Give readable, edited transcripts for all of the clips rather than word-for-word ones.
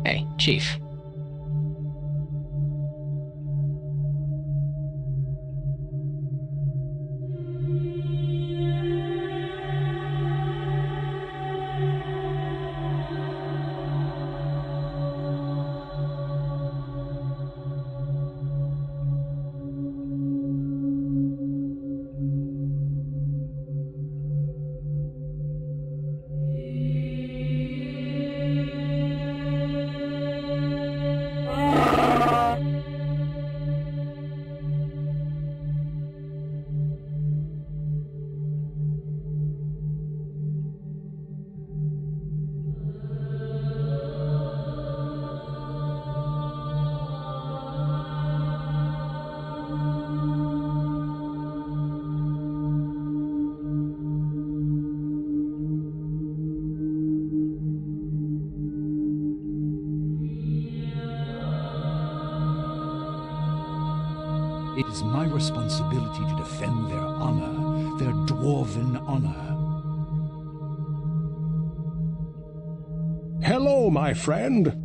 Hey, Chief. It is my responsibility to defend their honor, their dwarven honor. Hello, my friend.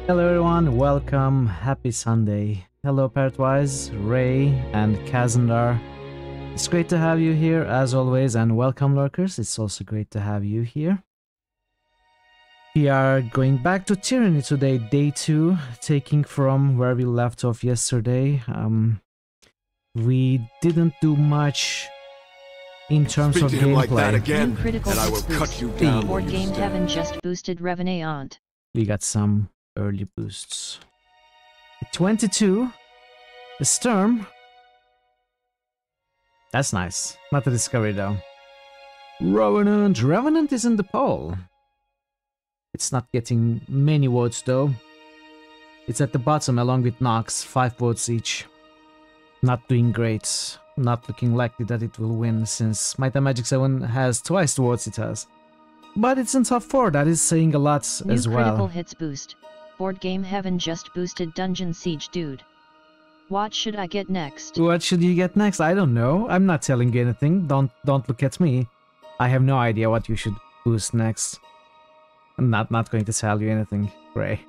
Hello everyone, welcome, happy Sunday. Hello Parrotwise, Ray, and Kazandar. It's great to have you here as always, and welcome lurkers, it's also great to have you here. We are going back to Tyranny today, day 2, taking from where we left off yesterday. We didn't do much in terms of gameplay. Like that again, critical and I will cut you down. Board game Heaven just boosted Revenant. We got some early boosts. 22, the Sturm. That's nice. Not a discovery though. Revenant. Revenant is in the poll. It's not getting many votes though. It's at the bottom along with Nox, 5 votes each. Not doing great. Not looking likely that it will win since Might and Magic 7 has twice the votes it has. But it's in top 4, that is saying a lot as well. New critical hits boost. Board game Heaven just boosted Dungeon Siege dude. What should I get next? What should you get next? I don't know. I'm not telling you anything. Don't look at me. I have no idea what you should boost next. I'm not going to tell you anything, Ray.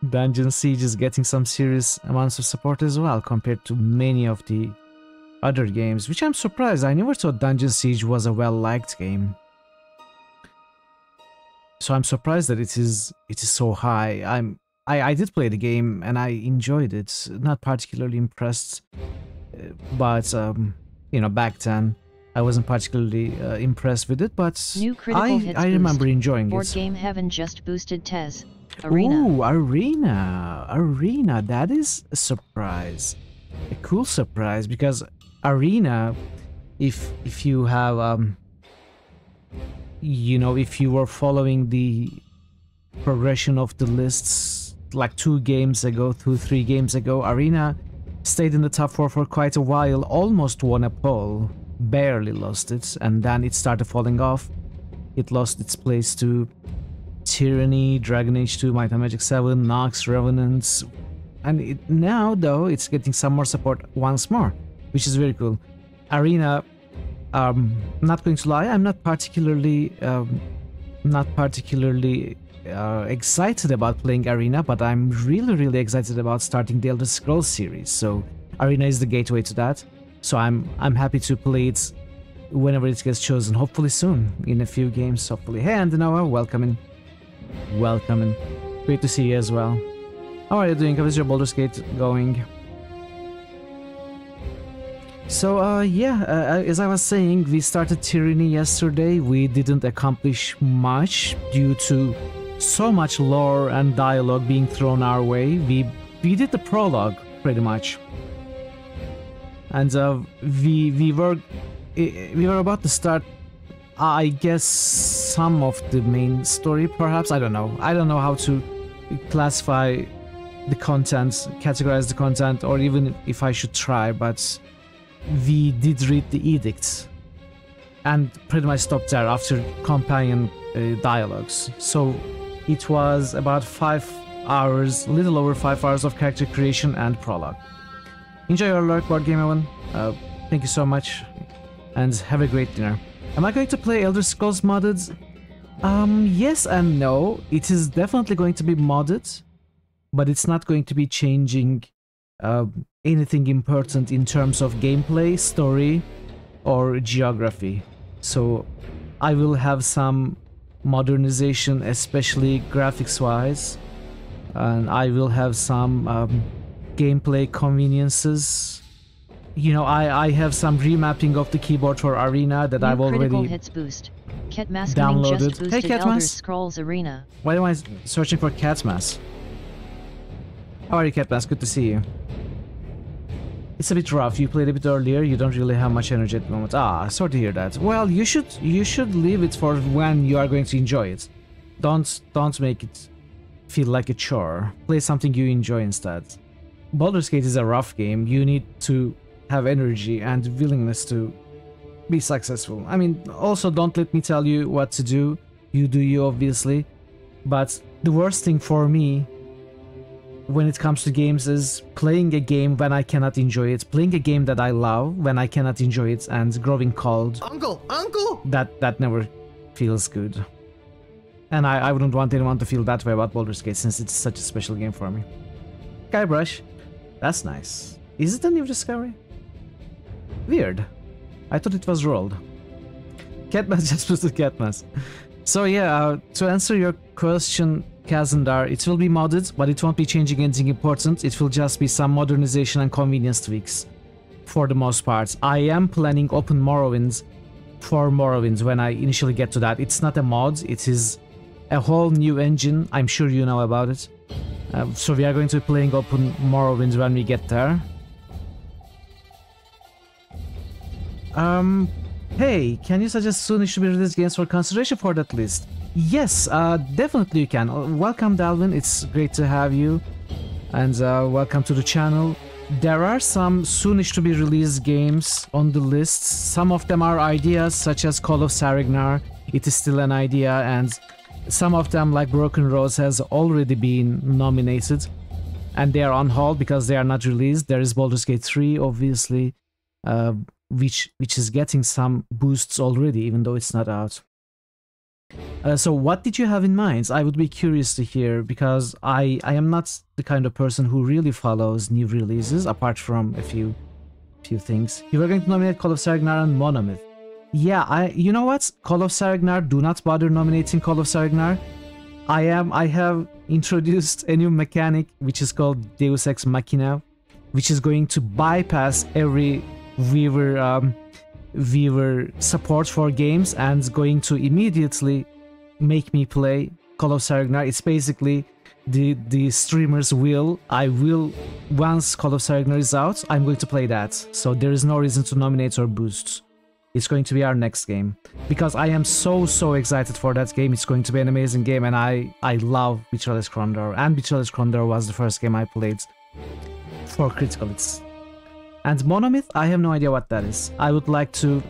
Dungeon Siege is getting some serious amounts of support as well compared to many of the other games, which I'm surprised. I never thought Dungeon Siege was a well-liked game. So I'm surprised that it is so high. I did play the game and I enjoyed it. Not particularly impressed, but you know, back then I wasn't particularly impressed with it. But I remember enjoying Board it. game Heaven just boosted Tez. Arena. Ooh, Arena. That is a surprise, a cool surprise, because Arena, if you have you know, if you were following the progression of the lists like 3 games ago, Arena stayed in the top 4 for quite a while, almost won a poll, barely lost it, and then it started falling off. It lost its place to Tyranny, Dragon Age 2, Might and Magic 7, Nox, Revenants, and now though it's getting some more support once more, which is very cool. Arena, not going to lie, I'm not particularly excited about playing Arena, but I'm really excited about starting the Elder Scrolls series. So Arena is the gateway to that. So I'm happy to play it whenever it gets chosen. Hopefully soon, in a few games. Hopefully. Hey, and Noah, welcome in. Great to see you as well. How are you doing? How is your Baldur's Gate going? So yeah, as I was saying, we started Tyranny yesterday. We didn't accomplish much due to so much lore and dialogue being thrown our way. We did the prologue pretty much, and we were about to start, I guess, some of the main story. Perhaps I don't know how to classify the content, categorize the content, or even if I should try, but we did read the edicts and pretty much stopped there after companion dialogues. So it was about 5 hours, a little over 5 hours of character creation and prologue. Enjoy your lurk, Board Game Evan. Thank you so much, and have a great dinner. Am I going to play Elder Scrolls modded? Yes and no. It is definitely going to be modded, but it's not going to be changing anything important in terms of gameplay, story, or geography. So I will have some modernization, especially graphics-wise, and I will have some gameplay conveniences. You know, I have some remapping of the keyboard for Arena that I've already hits boost. Catmas downloaded. Just boosted Hey, Catmas. Elder Scrolls Arena. Why am I searching for Catmas? How are you, Catmas? Good to see you. It's a bit rough. You played a bit earlier. You don't really have much energy at the moment. Ah, sorry to hear that. Well, you should leave it for when you are going to enjoy it. Don't make it feel like a chore. Play something you enjoy instead. Baldur's Gate is a rough game. You need to have energy and willingness to be successful. I mean, also don't let me tell you what to do. You do you, obviously. But the worst thing for me when it comes to games is playing a game when I cannot enjoy it, playing a game that I love when I cannot enjoy it, and growing cold. Uncle! That never feels good. And I wouldn't want anyone to feel that way about Baldur's Gate since it's such a special game for me. Guybrush. That's nice. Is it a new discovery? Weird. I thought it was rolled. Catmas just boosted Catmas. So yeah, to answer your question, Kazandar, it will be modded, but it won't be changing anything important. It will just be some modernization and convenience tweaks. For the most part. I am planning open Morrowind for Morrowind when I initially get to that. It's not a mod, it is a whole new engine. I'm sure you know about it. So we are going to be playing open Morrowind when we get there. Hey, can you suggest soon to be released games for consideration for that list? Yes, definitely you can. Welcome, Dalvin. It's great to have you. And welcome to the channel. There are some soonish to be released games on the list. Some of them are ideas, such as Call of Sarignar. It is still an idea, and some of them, like Broken Rose, has already been nominated. And they are on hold because they are not released. There is Baldur's Gate 3, obviously, which is getting some boosts already, even though it's not out. So what did you have in mind? I would be curious to hear, because I am not the kind of person who really follows new releases, apart from a few things. You were going to nominate Call of Sarignar and Monomyth. Yeah, you know what? Call of Sarignar, do not bother nominating Call of Sarignar. I have introduced a new mechanic, which is called Deus Ex Machina, which is going to bypass every viewer support for games and going to immediately make me play Call of Sarignar. It's basically the streamers I will once Call of Sarignar is out, I'm going to play that. So there is no reason to nominate or boost. It's going to be our next game because I am so excited for that game. It's going to be an amazing game, and I love Betrayalist Condor, and Betrayalist Condor was the first game I played for Critical Hits. And Monomyth, I have no idea what that is. I would like to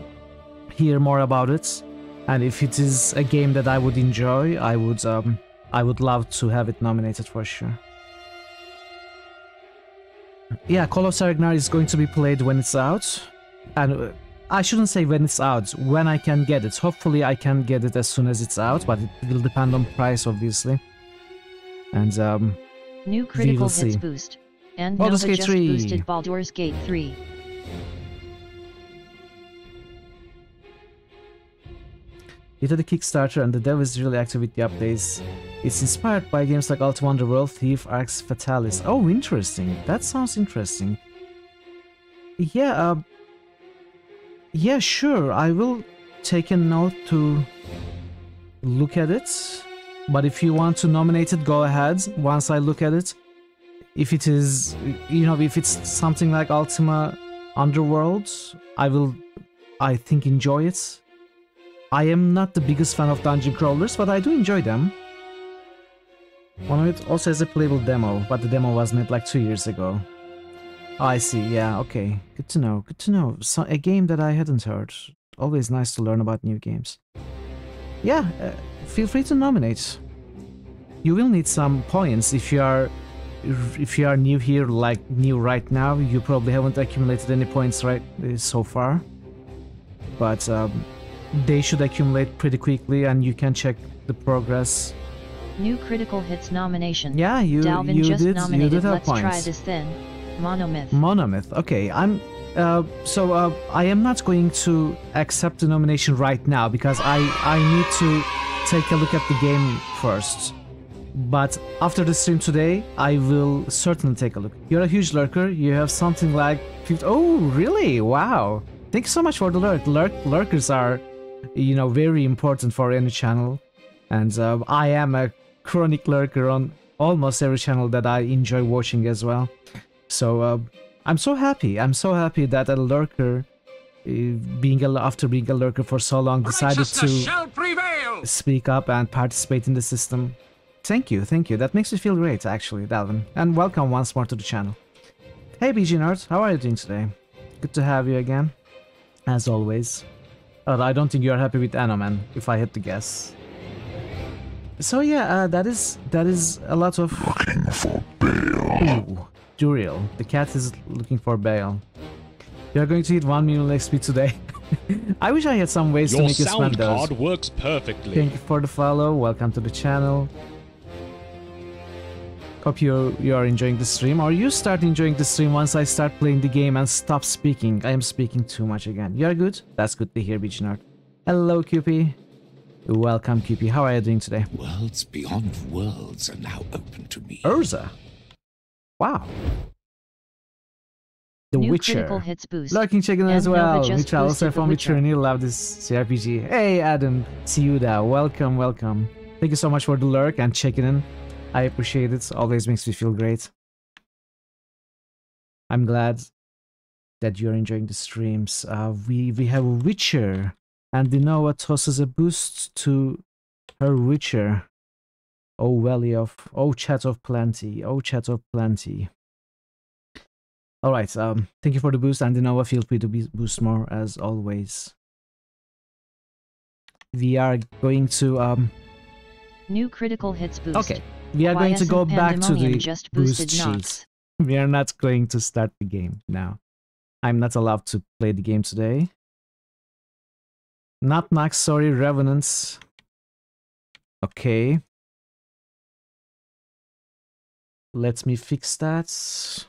hear more about it, and if it is a game that I would enjoy, I would love to have it nominated for sure. Yeah, Call of Sarignar is going to be played when it's out, and I shouldn't say when it's out, when I can get it. Hopefully I can get it as soon as it's out, but it will depend on price, obviously. And new critical hits boost. And Baldur's Nova Gate just 3. boosted Baldur's Gate 3. It had a Kickstarter and the dev is really active with the updates. It's inspired by games like Ultima Underworld, Thief, Arx Fatalis. Oh, interesting. That sounds interesting. Yeah, yeah, sure. I will take a note to look at it. But if you want to nominate it, go ahead once I look at it. If it is, you know, if it's something like Ultima Underworld, I think, enjoy it. I am not the biggest fan of dungeon crawlers, but I do enjoy them. One of it also has a playable demo, but the demo was made like 2 years ago. Oh, I see, yeah, okay. Good to know, good to know. So, a game that I hadn't heard. Always nice to learn about new games. Yeah, feel free to nominate. You will need some points if you are new here, like new right now. You probably haven't accumulated any points so far. But they should accumulate pretty quickly and you can check the progress. New critical hits nomination. Yeah, you just did nominated. have Let's points. try this then. Monomyth. Monomyth. Okay, I am not going to accept the nomination right now because I need to take a look at the game first. But after the stream today, I will certainly take a look. You're a huge lurker. You have something like 50. Oh, really? Wow. Thank you so much for the lurk. Lurkers are, you know, very important for any channel. And I am a chronic lurker on almost every channel that I enjoy watching as well. So I'm so happy. I'm so happy that a lurker, after being a lurker for so long, decided to speak up and participate in the system. Thank you, thank you. That makes me feel great, actually, Dalvin. And welcome once more to the channel. Hey, BG Nerd, how are you doing today? Good to have you again, as always. But I don't think you're happy with Anoman, if I had to guess. So yeah, that is a lot of... Looking for Baal. Ooh, Duriel. The cat is looking for Baal. You're going to hit 1 million XP today. I wish I had some ways to Your make you spend sound those. card works perfectly. Thank you for the follow. Welcome to the channel. Hope you are enjoying the stream, or you start enjoying the stream once I start playing the game and stop speaking. I am speaking too much again. You are good? That's good to hear, Beachnard. Hello, QP. Welcome, QP. How are you doing today? Worlds beyond worlds are now open to me. Urza. Wow. The New Witcher. critical hits boost. Lurking chicken as And Nova well. just Mitchell also boosted from The Witcher. Tyranny. Love this CRPG. Hey, Adam. See you there. Welcome, welcome. Thank you so much for the lurk and checking in. I appreciate it. Always makes me feel great. I'm glad that you're enjoying the streams. We have a Witcher, and Dinoa tosses a boost to her Witcher. Oh, Valley of... Oh, Chat of Plenty. Oh, Chat of Plenty. Alright, thank you for the boost, and Dinoa, feel free to boost more, as always. We are going to... New critical hits boost. Okay, we are going to go back to the just boost boosted sheets. Knox. We are not going to start the game now. I'm not allowed to play the game today. Not Nox, sorry, Revenants. Okay. Let me fix that.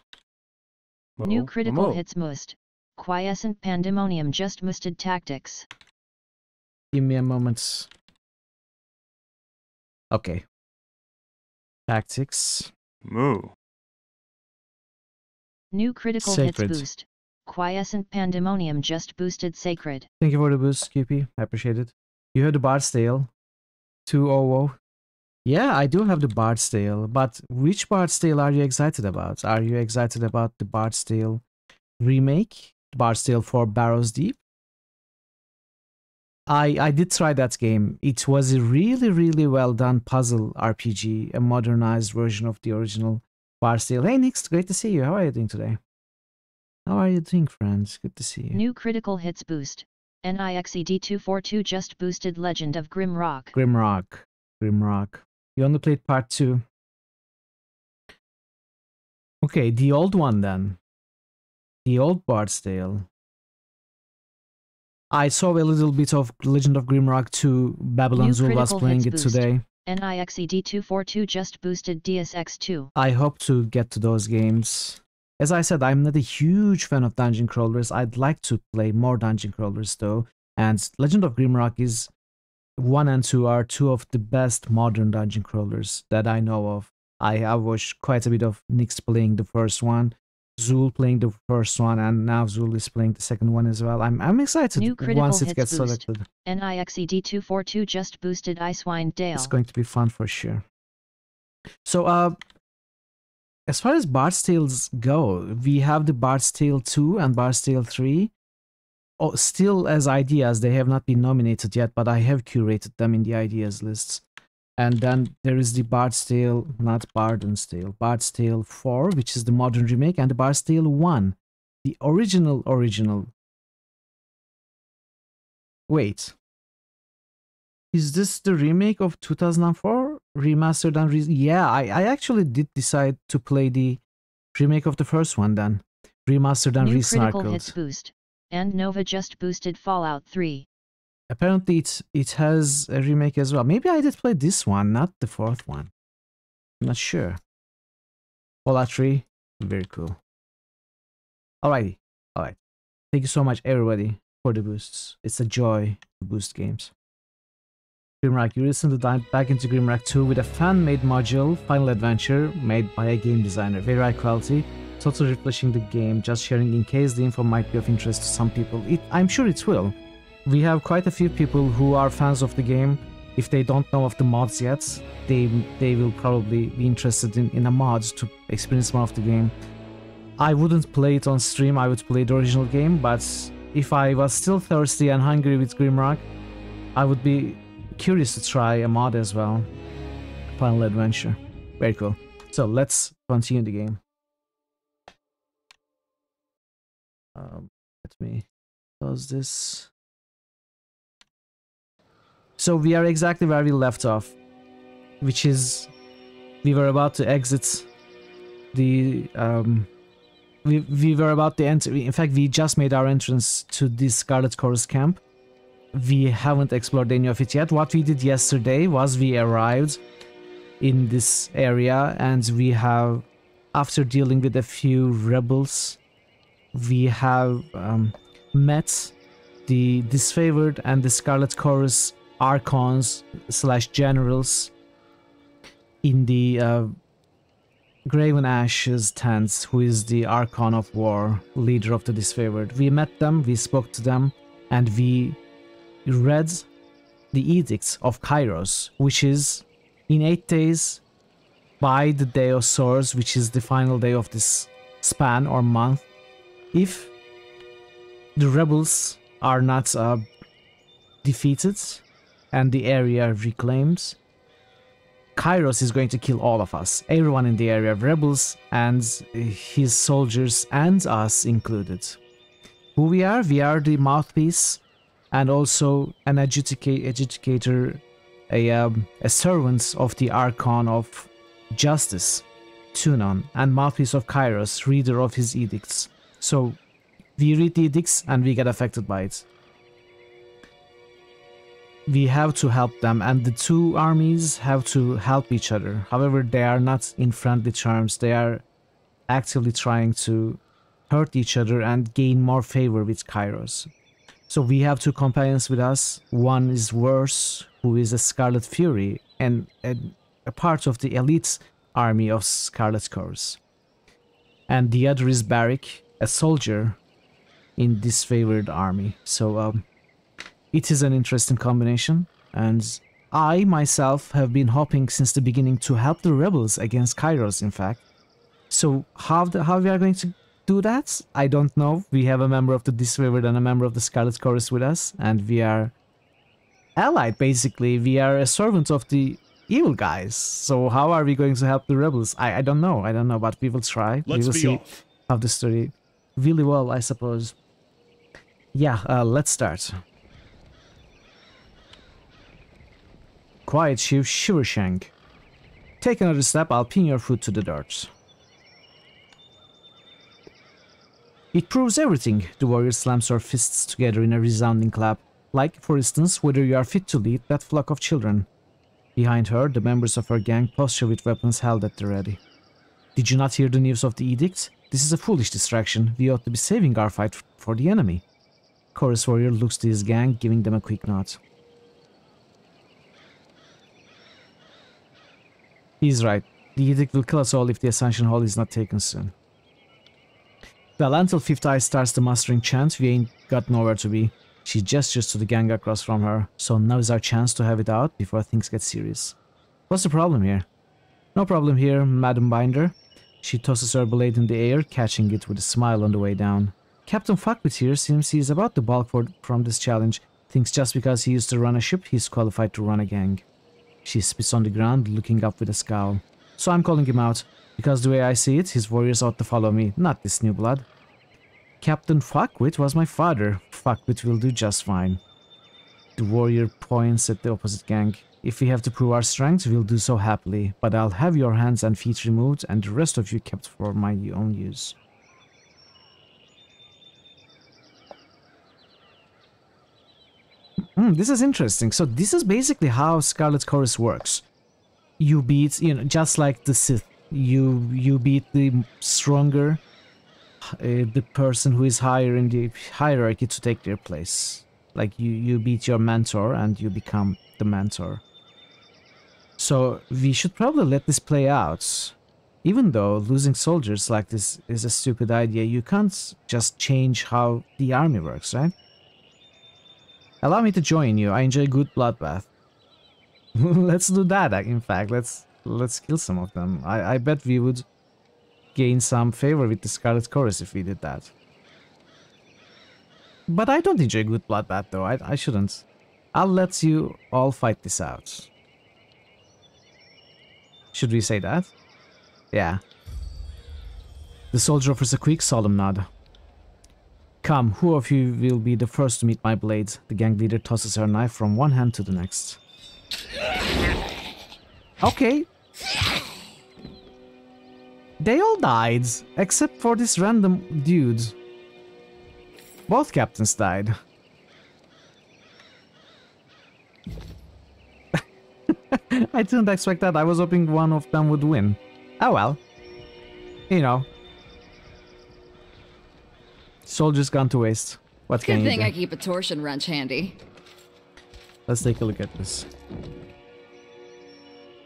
New critical hits must. Quiescent Pandemonium just musted tactics. Give me a moment. Okay. Tactics. Moo. New critical Sacred. hits boost. Quiescent Pandemonium just boosted Sacred. Thank you for the boost, QP. I appreciate it. You heard the Bard's Tale. 200. Yeah, I do have the Bard's Tale, but which Bard's Tale are you excited about? Are you excited about the Bard's Tale remake? Bard's Tale for Barrows Deep? I did try that game. It was a really well done puzzle RPG, a modernized version of the original Bard's Tale. Hey Nix, great to see you. How are you doing today? How are you doing, friends? Good to see you. New critical hits boost. NIXED242 just boosted Legend of Grimrock. Grimrock. You only played part 2. Okay, the old one then. The old Bard's Tale. I saw a little bit of Legend of Grimrock 2. Babylon New Zoo was critical playing it hits boost. today. NIXED242 just boosted DSX2. I hope to get to those games. As I said, I'm not a huge fan of dungeon crawlers. I'd like to play more dungeon crawlers though. And Legend of Grimrock is 1 and 2 are two of the best modern dungeon crawlers that I know of. I have watched quite a bit of Nix playing the first one, Zul playing the first one, and now Zul is playing the second one as well. I'm excited New critical once it hits gets boost. selected. NIXED242 just boosted Icewind Dale. It's going to be fun for sure. So, as far as Bard's Tales go, we have the Bard's Tale 2 and Bard's Tale 3. Oh, still as ideas, they have not been nominated yet, but I have curated them in the ideas lists. And then there is the Bard's Tale, not Barden's Tale, Bard's Tale 4, which is the modern remake, and the Bard's Tale 1, the original. Wait. Is this the remake of 2004? Remastered and yeah, I actually did decide to play the remake of the first one then. Remastered and New critical hits resnarkled. boost. And Nova just boosted Fallout 3. Apparently it has a remake as well. Maybe I did play this one, not the fourth one. I'm not sure. Fallout 3, very cool. Alrighty, alright. Thank you so much everybody for the boosts. It's a joy to boost games. Grimrock, you recently dived back into Grimrock 2 with a fan-made module, Final Adventure, made by a game designer. Very high quality, totally refreshing the game, just sharing in case the info might be of interest to some people. I'm sure it will. We have quite a few people who are fans of the game. If they don't know of the mods yet, they will probably be interested in a mod to experience more of the game. I wouldn't play it on stream, I would play the original game, but if I was still thirsty and hungry with Grimrock, I would be curious to try a mod as well. Final Adventure. Very cool. So let's continue the game. Let me close this. So we are exactly where we left off, which is we were about to exit the we were about to enter. In fact, we just made our entrance to the Scarlet Chorus camp. We haven't explored any of it yet. What we did yesterday was we arrived in this area, and we have, after dealing with a few rebels, we have met the disfavored and the Scarlet Chorus archons / generals in the Graven Ash's tents, who is the Archon of War, leader of the disfavored. We met them, we spoke to them, and we read the Edicts of Kairos, which is in 8 days by the Day of Swords, which is the final day of this span or month. If the rebels are not defeated and the area reclaimed, Kairos is going to kill all of us, everyone in the area, rebels and his soldiers and us included. Who we are the mouthpiece and also an educator, a servant of the Archon of Justice, Tunon, and mouthpiece of Kairos, reader of his edicts. So we read the edicts and we get affected by it. We have to help them, and the two armies have to help each other. However, they are not in friendly terms. They are actively trying to hurt each other and gain more favor with Kairos. So we have two companions with us. One is Verse, who is a Scarlet Fury and a part of the elite army of Scarlet Chorus. And the other is Barrick, a soldier in disfavored army. So it is an interesting combination, and I myself have been hoping since the beginning to help the rebels against Kairos, in fact. So how we are going to do that, I don't know. We have a member of the disfavored and a member of the Scarlet Chorus with us, and we are allied, basically. We are a servant of the evil guys. So how are we going to help the rebels? I don't know, but we will try. We will see how the story really well, I suppose. Yeah, let's start. Quiet, Shivershank. Take another step, I'll pin your foot to the dirt. It proves everything, the warrior slams her fists together in a resounding clap. Like, for instance, whether you are fit to lead that flock of children. Behind her, the members of her gang posture with weapons held at the ready. Did you not hear the news of the edict? This is a foolish distraction. We ought to be saving our fight for the enemy. Chorus warrior looks to his gang, giving them a quick nod. He's right. The edict will kill us all if the Ascension Hall is not taken soon. Well, until Fifth Eye starts the mustering chant, we ain't got nowhere to be. She gestures to the gang across from her, so now's our chance to have it out before things get serious. What's the problem here? No problem here, Madam Binder. She tosses her blade in the air, catching it with a smile on the way down. Captain Fuckwit here seems he is about to balk from this challenge. Thinks just because he used to run a ship, he's qualified to run a gang. She spits on the ground, looking up with a scowl. So I'm calling him out, because the way I see it, his warriors ought to follow me, not this new blood. Captain Fuckwit was my father. Fuckwit will do just fine. The warrior points at the opposite gang. If we have to prove our strength, we'll do so happily, but I'll have your hands and feet removed and the rest of you kept for my own use. This is interesting. So this is basically how Scarlet Chorus works. You beat, just like the Sith, you beat the stronger, the person who is higher in the hierarchy to take their place. Like you beat your mentor and you become the mentor. So we should probably let this play out. Even though losing soldiers like this is a stupid idea, you can't just change how the army works, right? Allow me to join you. I enjoy a good bloodbath. Let's do that, in fact. Let's kill some of them. I bet we would gain some favor with the Scarlet Chorus if we did that. But I don't enjoy a good bloodbath, though. I shouldn't. I'll let you all fight this out. Should we say that? Yeah. The soldier offers a quick, solemn nod. Come, who of you will be the first to meet my blade? The gang leader tosses her knife from one hand to the next. They all died, except for this random dude. Both captains died. I didn't expect that. I was hoping one of them would win. Oh well. You know. Soldiers gone to waste. What can you do? Good thing I keep a torsion wrench handy. Let's take a look at this.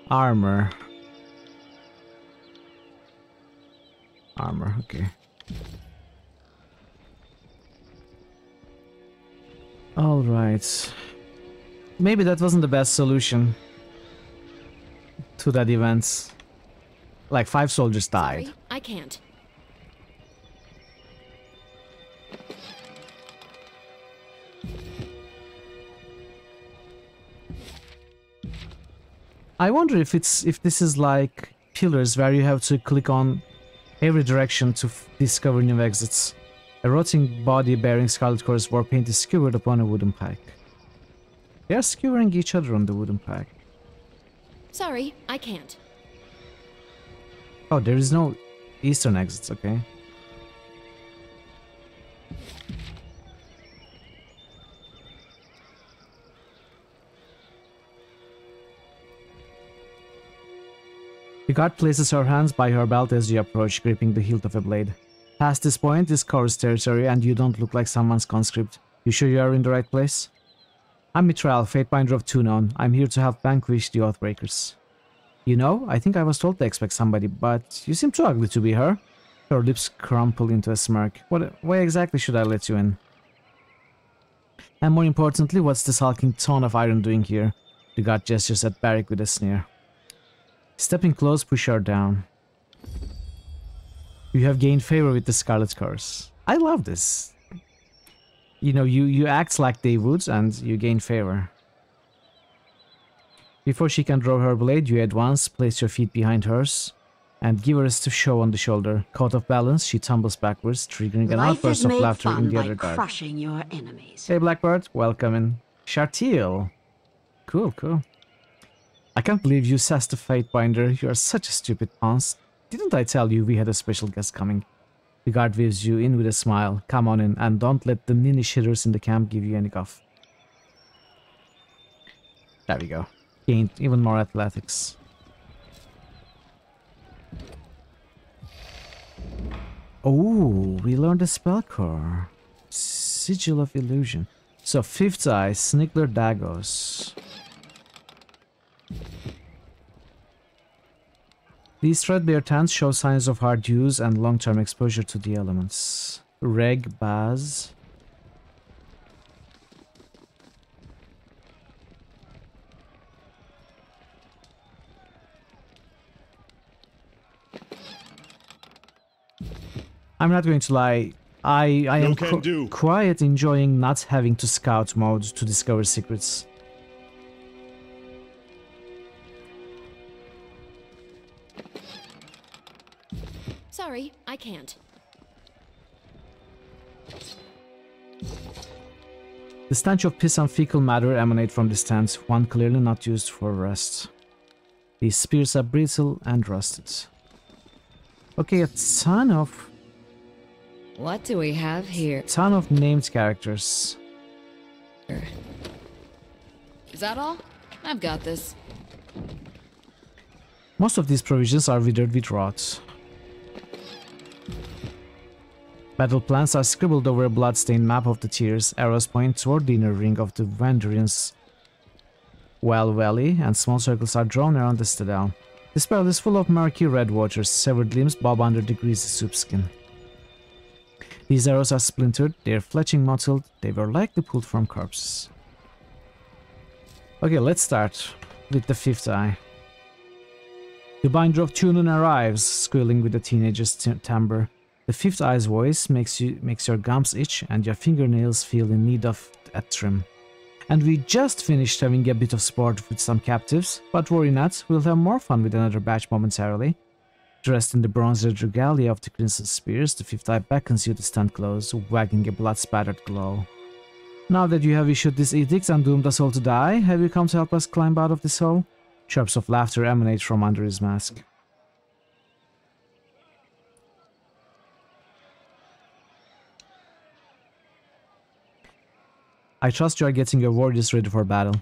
Armor. Armor, okay. Alright. Maybe that wasn't the best solution to that event. Like 5 soldiers died. Sorry, I can't. I wonder if this is like pillars where you have to click on every direction to discover new exits. A rotting body bearing scarlet cores war paint is skewered upon a wooden pike. They are skewering each other on the wooden pike. Sorry, I can't. Oh, there is no eastern exits, okay. The guard places her hands by her belt as you approach, gripping the hilt of a blade. Past this point is Corus territory and you don't look like someone's conscript. You sure you are in the right place? I'm Mitral, Fatebinder of Tunon. I'm here to help vanquish the Oathbreakers. You know, I think I was told to expect somebody, but you seem too ugly to be her. Her lips crumple into a smirk. Why exactly should I let you in? And more importantly, what's this hulking ton of iron doing here? The guard gestures at Barrick with a sneer. Stepping close, push her down. You have gained favor with the Scarlet Curse. I love this. You know, you act like they would, and you gain favor. Before she can draw her blade, you at once place your feet behind hers and give her a stiff shove on the shoulder. Caught off balance, she tumbles backwards, triggering an outburst of laughter in the other guard. Crushing your enemies. Hey Blackbird, welcome in. Chartiel. Cool, cool. I can't believe you sassed the Fatebinder. You are such a stupid ponce. Didn't I tell you we had a special guest coming? The guard waves you in with a smile. Come on in, and don't let the ninny shitters in the camp give you any guff. There we go. Gained even more athletics. Oh, we learned a spell core. Sigil of Illusion. So, 5th Eye, Sniggler Dagos. These threadbare tents show signs of hard use and long-term exposure to the elements. Reg Baz. I'm not going to lie, I am quite enjoying not having to scout mode to discover secrets. Sorry, I can't. The stench of piss and fecal matter emanate from this tent, one clearly not used for rest. These spears are brittle and rusted. Okay, a ton of... What do we have here? Ton of named characters. Is that all? I've got this. Most of these provisions are withered with rot. Battle plans are scribbled over a blood-stained map of the tiers. Arrows point toward the inner ring of the Vandrian's Well Valley, and small circles are drawn around the citadel. This battle is full of murky red waters, severed limbs bob under the greasy soup skin. These arrows are splintered, they are fletching mottled, they were likely pulled from corpses. Okay, let's start with the 5th Eye. The Binder of Tunon arrives, squealing with the teenager's timbre. The 5th Eye's voice makes your gums itch and your fingernails feel in need of a trim. And we just finished having a bit of sport with some captives, but worry not, we'll have more fun with another batch momentarily. Dressed in the bronze-red regalia of the Crimson Spears, the 5th Eye beckons you to stand close, wagging a blood-spattered glow. Now that you have issued this edict and doomed us all to die, have you come to help us climb out of this hole? Chirps of laughter emanate from under his mask. I trust you are getting your warriors ready for battle.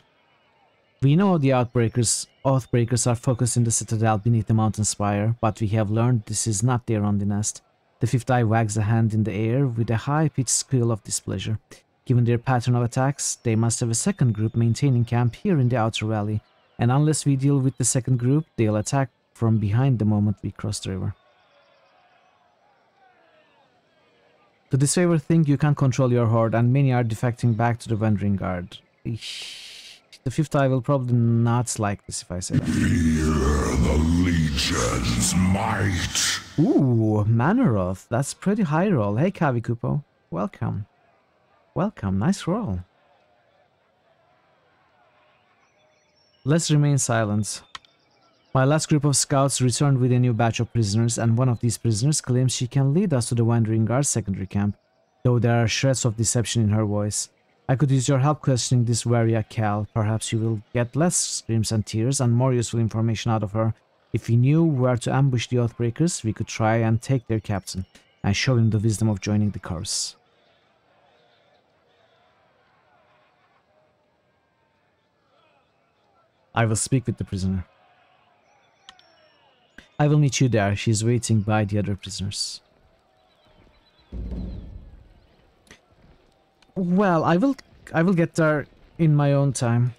We know the Oathbreakers are focused in the citadel beneath the mountain spire, but we have learned this is not their only nest. The fifth eye wags a hand in the air with a high-pitched squeal of displeasure. Given their pattern of attacks, they must have a second group maintaining camp here in the outer valley, and unless we deal with the second group, they'll attack from behind the moment we cross the river. To disfavor thing, you can control your horde, and many are defecting back to the Wandering Guard. The fifth eye will probably not like this if I say that. Fear the Legion's might. Ooh, Manoroth. That's pretty high roll. Hey, Kavikupo. Welcome. Welcome. Nice roll. Let's remain silent. My last group of scouts returned with a new batch of prisoners, and one of these prisoners claims she can lead us to the Wandering Guard's secondary camp, though there are shreds of deception in her voice. I could use your help questioning this warrior Cal. Perhaps you will get less screams and tears and more useful information out of her. If we knew where to ambush the Oathbreakers, we could try and take their captain, and show him the wisdom of joining the chorus. I will speak with the prisoner. I will meet you there. She is waiting by the other prisoners. Well, I will get there in my own time.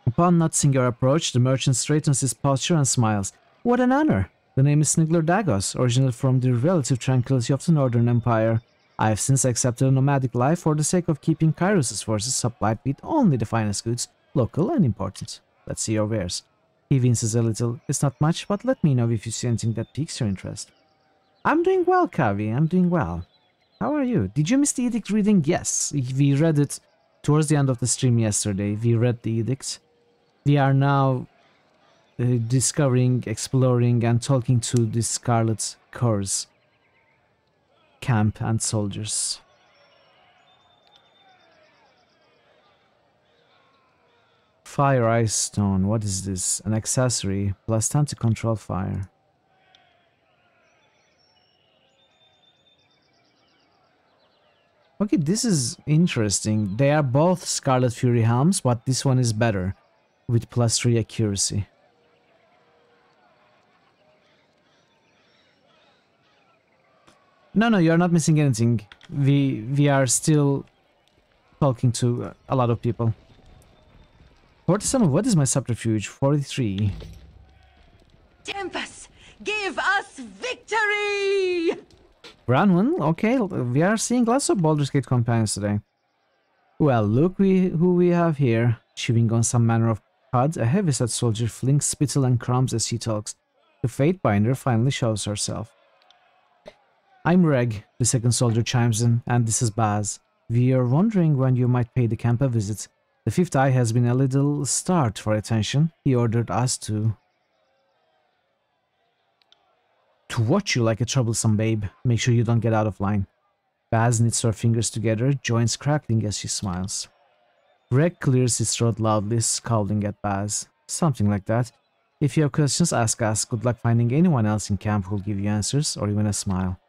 Upon noticing your approach, the merchant straightens his posture and smiles. What an honor! The name is Snigler Dagos, original from the relative tranquility of the Northern Empire. I have since accepted a nomadic life for the sake of keeping Kairos' forces supplied with only the finest goods, local and important. Let's see your wares. He winces a little. It's not much, but let me know if you see anything that piques your interest. I'm doing well, Kavi. I'm doing well. How are you? Did you miss the edict reading? Yes, we read it towards the end of the stream yesterday. We read the edict. We are now discovering, exploring, and talking to the Scarlet Corps camp and soldiers. Fire Ice Stone. What is this? An accessory. Plus 10 to control fire. Okay, this is interesting. They are both Scarlet Fury helms, but this one is better, with plus 3 accuracy. No, you're not missing anything. We are still talking to a lot of people. 47, what is my subterfuge? 43. Tempest, give us victory! Branwen, okay, we are seeing lots of Baldur's Gate companions today. Well, look who we have here. Chewing on some manner of cud, a heavyset soldier flings spittle and crumbs as she talks. The Fatebinder finally shows herself. I'm Reg, the second soldier chimes in, and this is Baz. We are wondering when you might pay the camp a visit. The fifth eye has been a little starved for attention. He ordered us to watch you like a troublesome babe. Make sure you don't get out of line. Baz knits her fingers together, joints crackling as she smiles. Reg clears his throat loudly, scowling at Baz. Something like that. If you have questions, ask us. Good luck finding anyone else in camp who'll give you answers, or even a smile.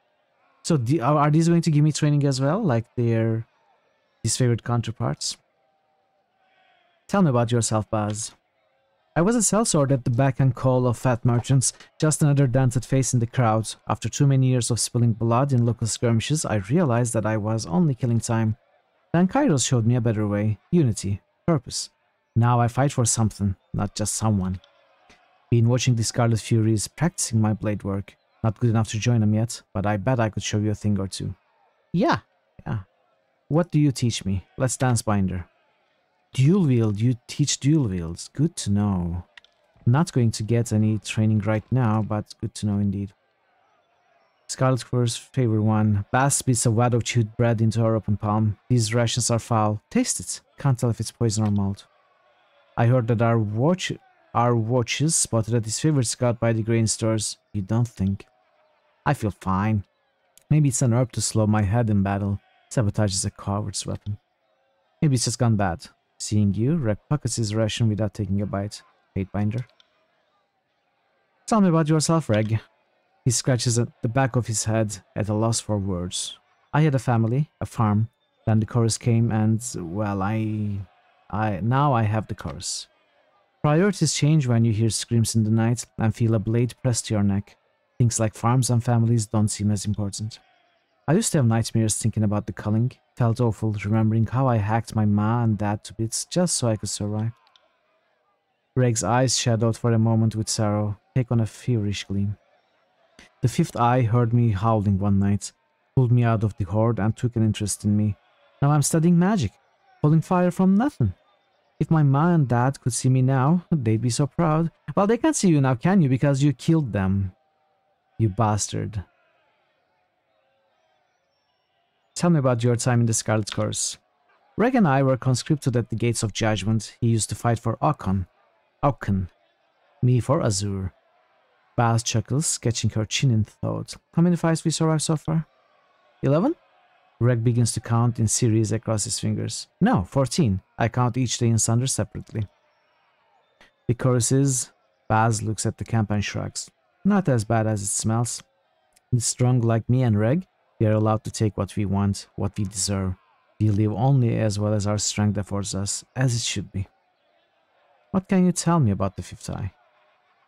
So, are these going to give me training as well, like their disfavored counterparts? Tell me about yourself, Baz. I was a sellsword at the beck and call of fat merchants, just another dented face in the crowd. After too many years of spilling blood in local skirmishes, I realized that I was only killing time. Then Kairos showed me a better way, unity, purpose. Now I fight for something, not just someone. Been watching the Scarlet Furies, practicing my blade work. Not good enough to join them yet, but I bet I could show you a thing or two. Yeah. What do you teach me? Let's dance, Binder. Dual wield, you teach dual wields. Good to know. Not going to get any training right now, but good to know indeed. Scarlet Corps, favor one. Baz spits a wad of chewed bread into her open palm. These rations are foul. Taste it. Can't tell if it's poison or malt. I heard that our watches spotted at his favorite scout by the grain stores. You don't think? I feel fine. Maybe it's an herb to slow my head in battle. Sabotage is a coward's weapon. Maybe it's just gone bad. Seeing you, Reg pockets his ration without taking a bite. Fatebinder. Tell me about yourself, Reg. He scratches at the back of his head at a loss for words. I had a family, a farm. Then the chorus came and, well, now I have the chorus. Priorities change when you hear screams in the night and feel a blade pressed to your neck. Things like farms and families don't seem as important. I used to have nightmares thinking about the culling. Felt awful remembering how I hacked my ma and dad to bits just so I could survive. Reg's eyes shadowed for a moment with sorrow, take on a feverish gleam. The fifth eye heard me howling one night, pulled me out of the horde and took an interest in me. Now I'm studying magic, pulling fire from nothing. If my ma and dad could see me now, they'd be so proud. Well, they can't see you now, can you? Because you killed them. You bastard. Tell me about your time in the Scarlet Course. Reg and I were conscripted at the Gates of Judgment. He used to fight for Okan. Me for Azure. Baz chuckles, sketching her chin in thought. How many fights we survived so far? 11? Reg begins to count in series across his fingers. No, 14. I count each day in Sunder separately. The chorus is... Baz looks at the camp and shrugs. Not as bad as it smells. It's strong like me and Reg. We are allowed to take what we want, what we deserve. We live only as well as our strength affords us, as it should be. What can you tell me about the fifth eye?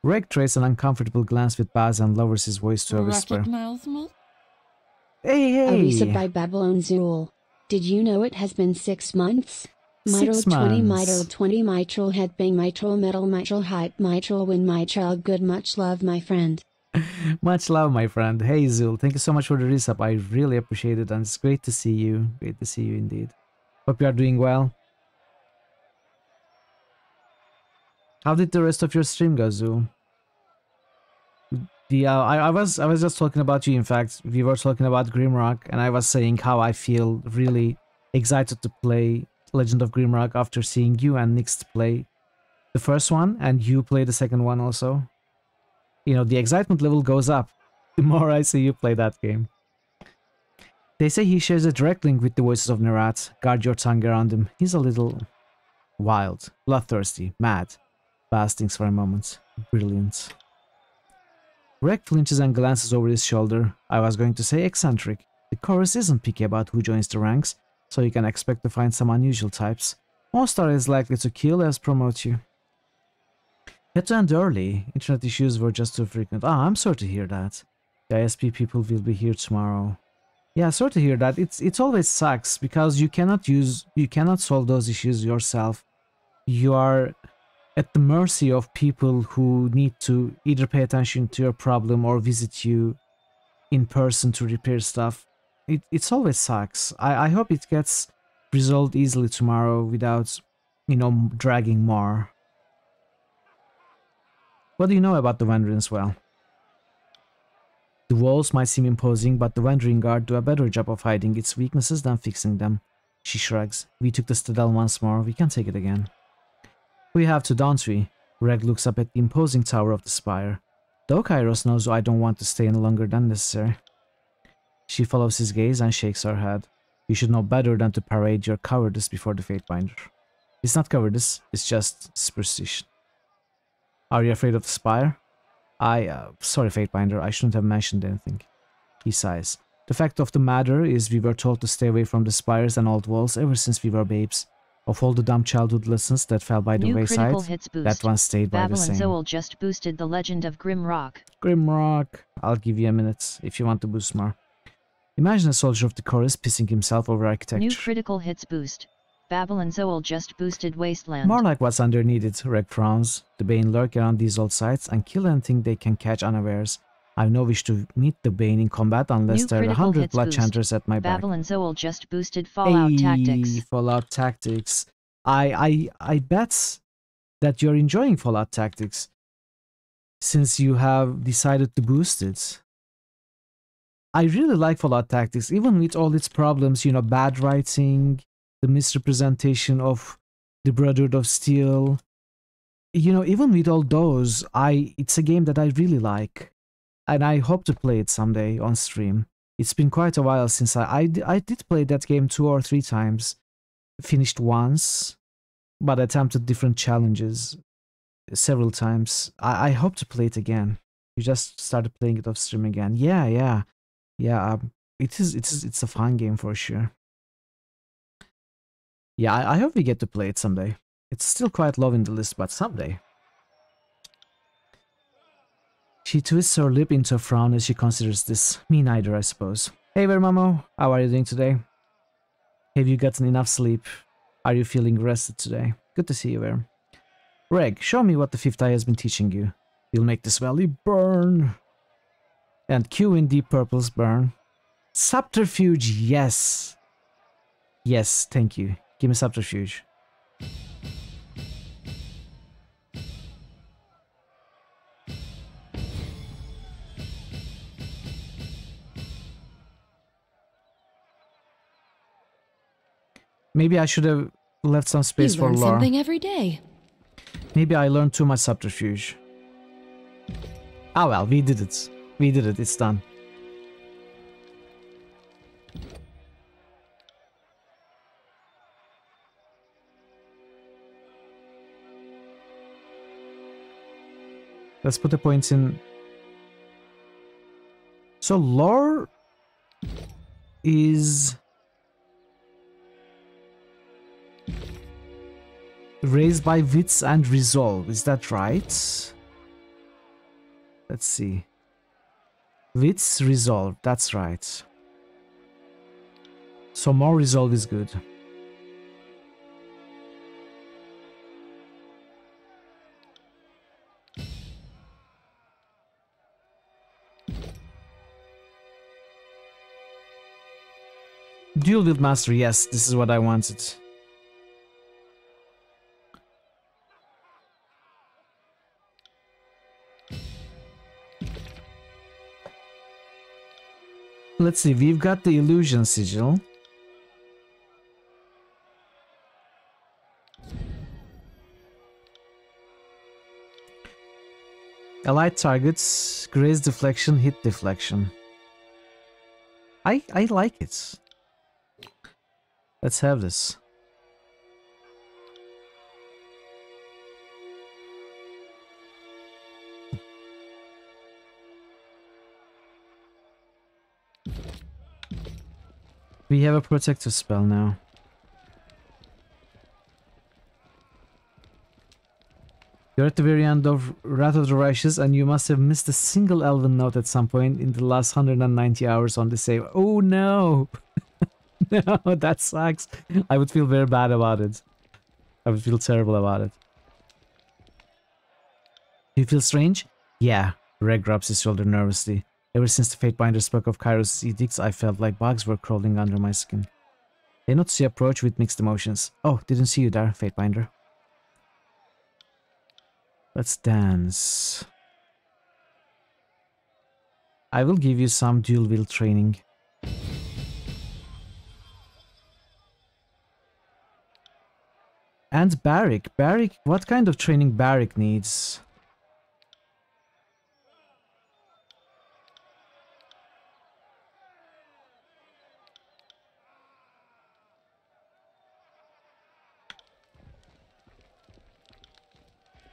Reg trades an uncomfortable glance with Baz and lowers his voice to a whisper. Recognize me? Hey! Arisa by Babylon Zool. Did you know it has been 6 months? 6 Mitral 20, months. mitral 20, mitral headbang, mitral metal, mitral height, mitral win, my child good, much love, my friend. Much love, my friend. Hey, Zul, thank you so much for the resub. I really appreciate it, and it's great to see you. Great to see you indeed. Hope you are doing well. How did the rest of your stream go, Zul? I was just talking about you. In fact, we were talking about Grimrock, and I was saying how I feel really excited to play Legend of Grimrock after seeing you and Nix play the first one, and you play the second one also. You know, the excitement level goes up the more I see you play that game. They say he shares a direct link with the voices of Nerat. Guard your tongue around him. He's a little wild, bloodthirsty, mad. Baz thinks for a moment. Brilliant. Reg flinches and glances over his shoulder. I was going to say eccentric. The chorus isn't picky about who joins the ranks, so you can expect to find some unusual types. Most are as likely to kill as promote you. Had to end early. Internet issues were just too frequent. Ah, I'm sorry to hear that. The ISP people will be here tomorrow. Yeah, sorry to hear that. It always sucks because you cannot solve those issues yourself. You are at the mercy of people who need to either pay attention to your problem or visit you in person to repair stuff. It always sucks. I hope it gets resolved easily tomorrow without, you know, dragging more. What do you know about the Wanderings? Well, the walls might seem imposing, but the Wandering Guard do a better job of hiding its weaknesses than fixing them. She shrugs. We took the Citadel once more, we can take it again. We have to, don't we? Reg looks up at the imposing tower of the spire. Though Kairos knows I don't want to stay any longer than necessary. She follows his gaze and shakes her head. You should know better than to parade your cowardice before the Fatebinder. It's not cowardice, it's just superstition. Are you afraid of the spire? Sorry, Fatebinder, I shouldn't have mentioned anything. He sighs. The fact of the matter is we were told to stay away from the spires and old walls ever since we were babes. Of all the dumb childhood lessons that fell by the wayside, that one stayed by the same. Babylon Zoel just boosted the Legend of Grimrock. Grimrock. I'll give you a minute if you want to boost more. Imagine a soldier of the chorus pissing himself over architecture. New critical hits boost. Babylon Zoel just boosted Wasteland. More like what's underneath it, Reg frowns. The Bane lurk around these old sites and kill anything they can catch unawares. I've no wish to meet the Bane in combat unless there are 100 blood chanters at my back. Babylon Zoel just boosted Fallout Tactics. Fallout Tactics. I bet that you're enjoying Fallout Tactics since you have decided to boost it. I really like Fallout Tactics, even with all its problems, you know, bad writing, the misrepresentation of the Brotherhood of Steel. You know, even with all those, it's a game that I really like. And I hope to play it someday on stream. It's been quite a while since I did play that game 2 or 3 times. Finished once, but attempted different challenges several times. I hope to play it again. You just started playing it off stream again. Yeah. it's a fun game for sure. Yeah, I hope we get to play it someday. It's still quite low in the list, but someday. She twists her lip into a frown as she considers this. Me neither, I suppose. Hey there, Mamo. How are you doing today? Have you gotten enough sleep? Are you feeling rested today? Good to see you there. Reg, show me what the fifth eye has been teaching you. You'll make this valley burn. And Q in Deep Purple's burn. Subterfuge, yes. Yes, thank you. Give me subterfuge. Maybe I should have left some space for learn lore. something every day. Maybe I learned too much subterfuge. Ah well, we did it. We did it, it's done. Let's put the points in. So lore is raised by wits and resolve, is that right? Let's see. Wits, resolve, that's right. So more resolve is good. Dual wield mastery, yes, this is what I wanted. Let's see, we've got the illusion sigil. Allied targets, graze deflection, hit deflection. I like it. Let's have this. We have a protective spell now. You're at the very end of Wrath of the Righteous and you must have missed a single elven note at some point in the last 190 hours on the save. Oh no! No, that sucks. I would feel very bad about it. I would feel terrible about it. You feel strange? Yeah. Reg rubs his shoulder nervously. Ever since the Fatebinder spoke of Kairos' edicts, I felt like bugs were crawling under my skin. They notice you approach with mixed emotions. Oh, didn't see you there, Fatebinder. Let's dance. I will give you some dual wield training. And Barrick. Barrick, what kind of training Barrick needs?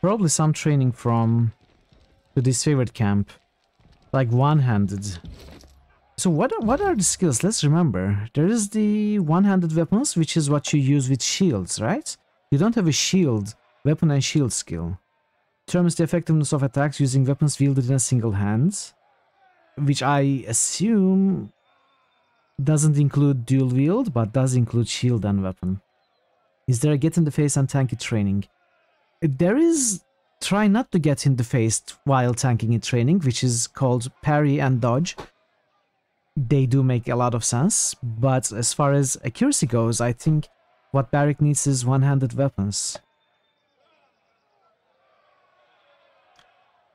Probably some training from the disfavored camp. Like one-handed. So what are the skills? Let's remember. There is the one-handed weapons, which is what you use with shields, right? You don't have a shield, weapon and shield skill. Determines the effectiveness of attacks using weapons wielded in a single hand. Which I assume doesn't include dual wield, but does include shield and weapon. Is there a get in the face and tanky training? There is try not to get in the face while tanking in training, which is called parry and dodge. They do make a lot of sense, but as far as accuracy goes, I think what Barrick needs is one-handed weapons.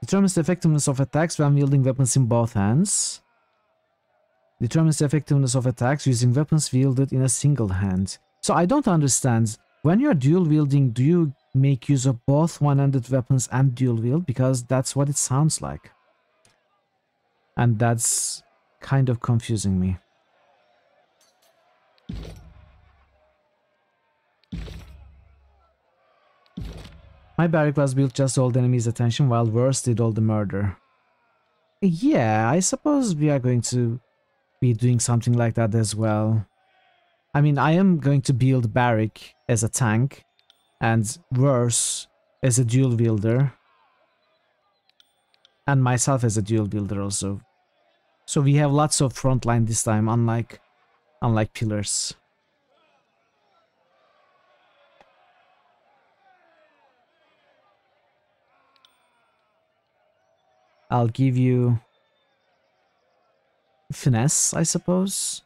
Determines the effectiveness of attacks when wielding weapons in both hands. Determines the effectiveness of attacks using weapons wielded in a single hand. So I don't understand. When you're dual wielding, do you make use of both one-handed weapons and dual wield? Because that's what it sounds like. And that's kind of confusing me. My barrack was built just to hold enemies' attention while Worse did all the murder. Yeah, I suppose we are going to be doing something like that as well. I mean, I am going to build Barrick as a tank and Verse as a dual wielder. And myself as a dual wielder also. So we have lots of frontline this time, unlike Pillars. I'll give you Finesse, I suppose.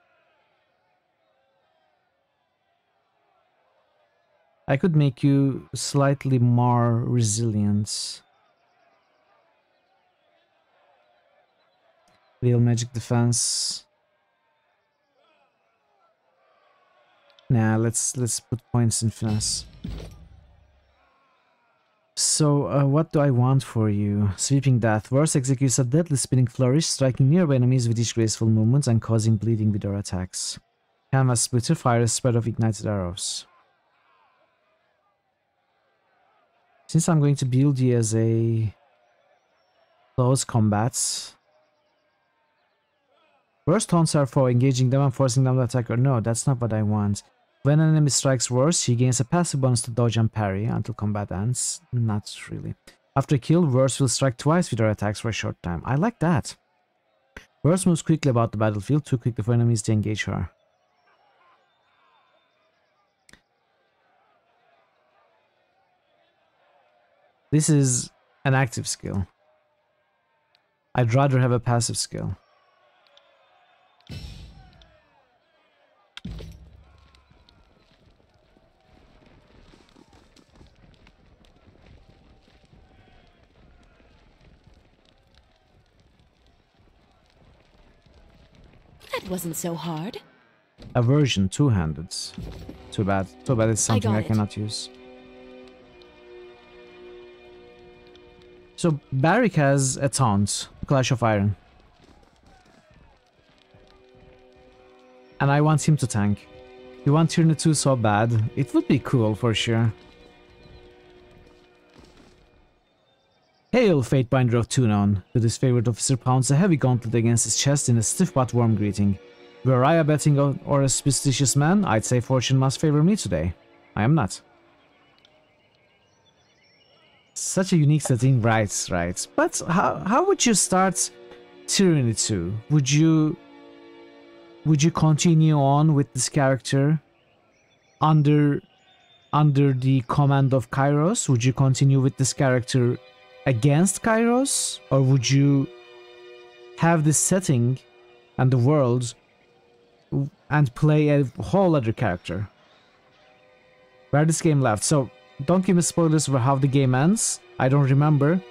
I could make you slightly more resilient. Real magic defense. Nah, let's put points in finesse. So, what do I want for you? Sweeping Death. Verse executes a deadly spinning flourish, striking nearby enemies with each graceful movement and causing bleeding with their attacks. Canvas Splitter fires a spread of ignited arrows. Since I'm going to build you as a close combat, Worse taunts are for engaging them and forcing them to attack or no, that's not what I want. When an enemy strikes Worse, he gains a passive bonus to dodge and parry until combat ends. Not really. After a kill, Worse will strike twice with her attacks for a short time. I like that. Worse moves quickly about the battlefield, too quickly for enemies to engage her. This is an active skill. I'd rather have a passive skill. That wasn't so hard. Aversion, two-handed. Too bad. Too bad it's something I it. cannot use. So Barrick has a taunt, Clash of Iron. And I want him to tank. You want Tyranny 2 so bad. It would be cool for sure. Hail, Fatebinder of Tunon. With his favorite officer pounds a heavy gauntlet against his chest in a stiff but warm greeting. Were I a betting or a superstitious man, I'd say fortune must favor me today. I am not. Such a unique setting, right. But how would you start Tyranny 2? Would you continue on with this character under the command of Kairos? Would you continue with this character against Kairos? Or would you have this setting and the world and play a whole other character? Where this game left. So don't give me spoilers for how the game ends. I don't remember.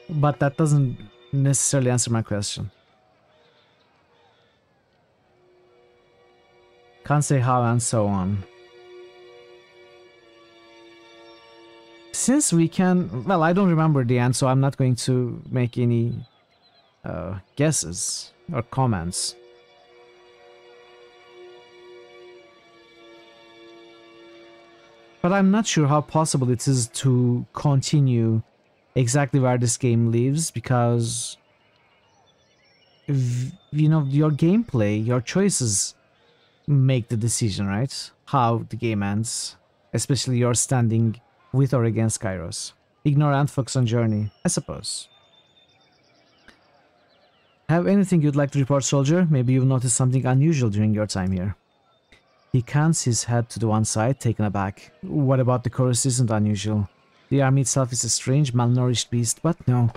But that doesn't necessarily answer my question. Can't say how and so on. Since we can... Well, I don't remember the end, so I'm not going to make any guesses or comments. But I'm not sure how possible it is to continue exactly where this game lives, because... you know, your gameplay, your choices make the decision, right? How the game ends. Especially your standing with or against Kairos. Ignore and focus on journey, I suppose. Have anything you'd like to report, soldier? Maybe you've noticed something unusual during your time here. He cants his head to the one side, taken aback. What about the chorus isn't unusual? The army itself is a strange, malnourished beast, but no,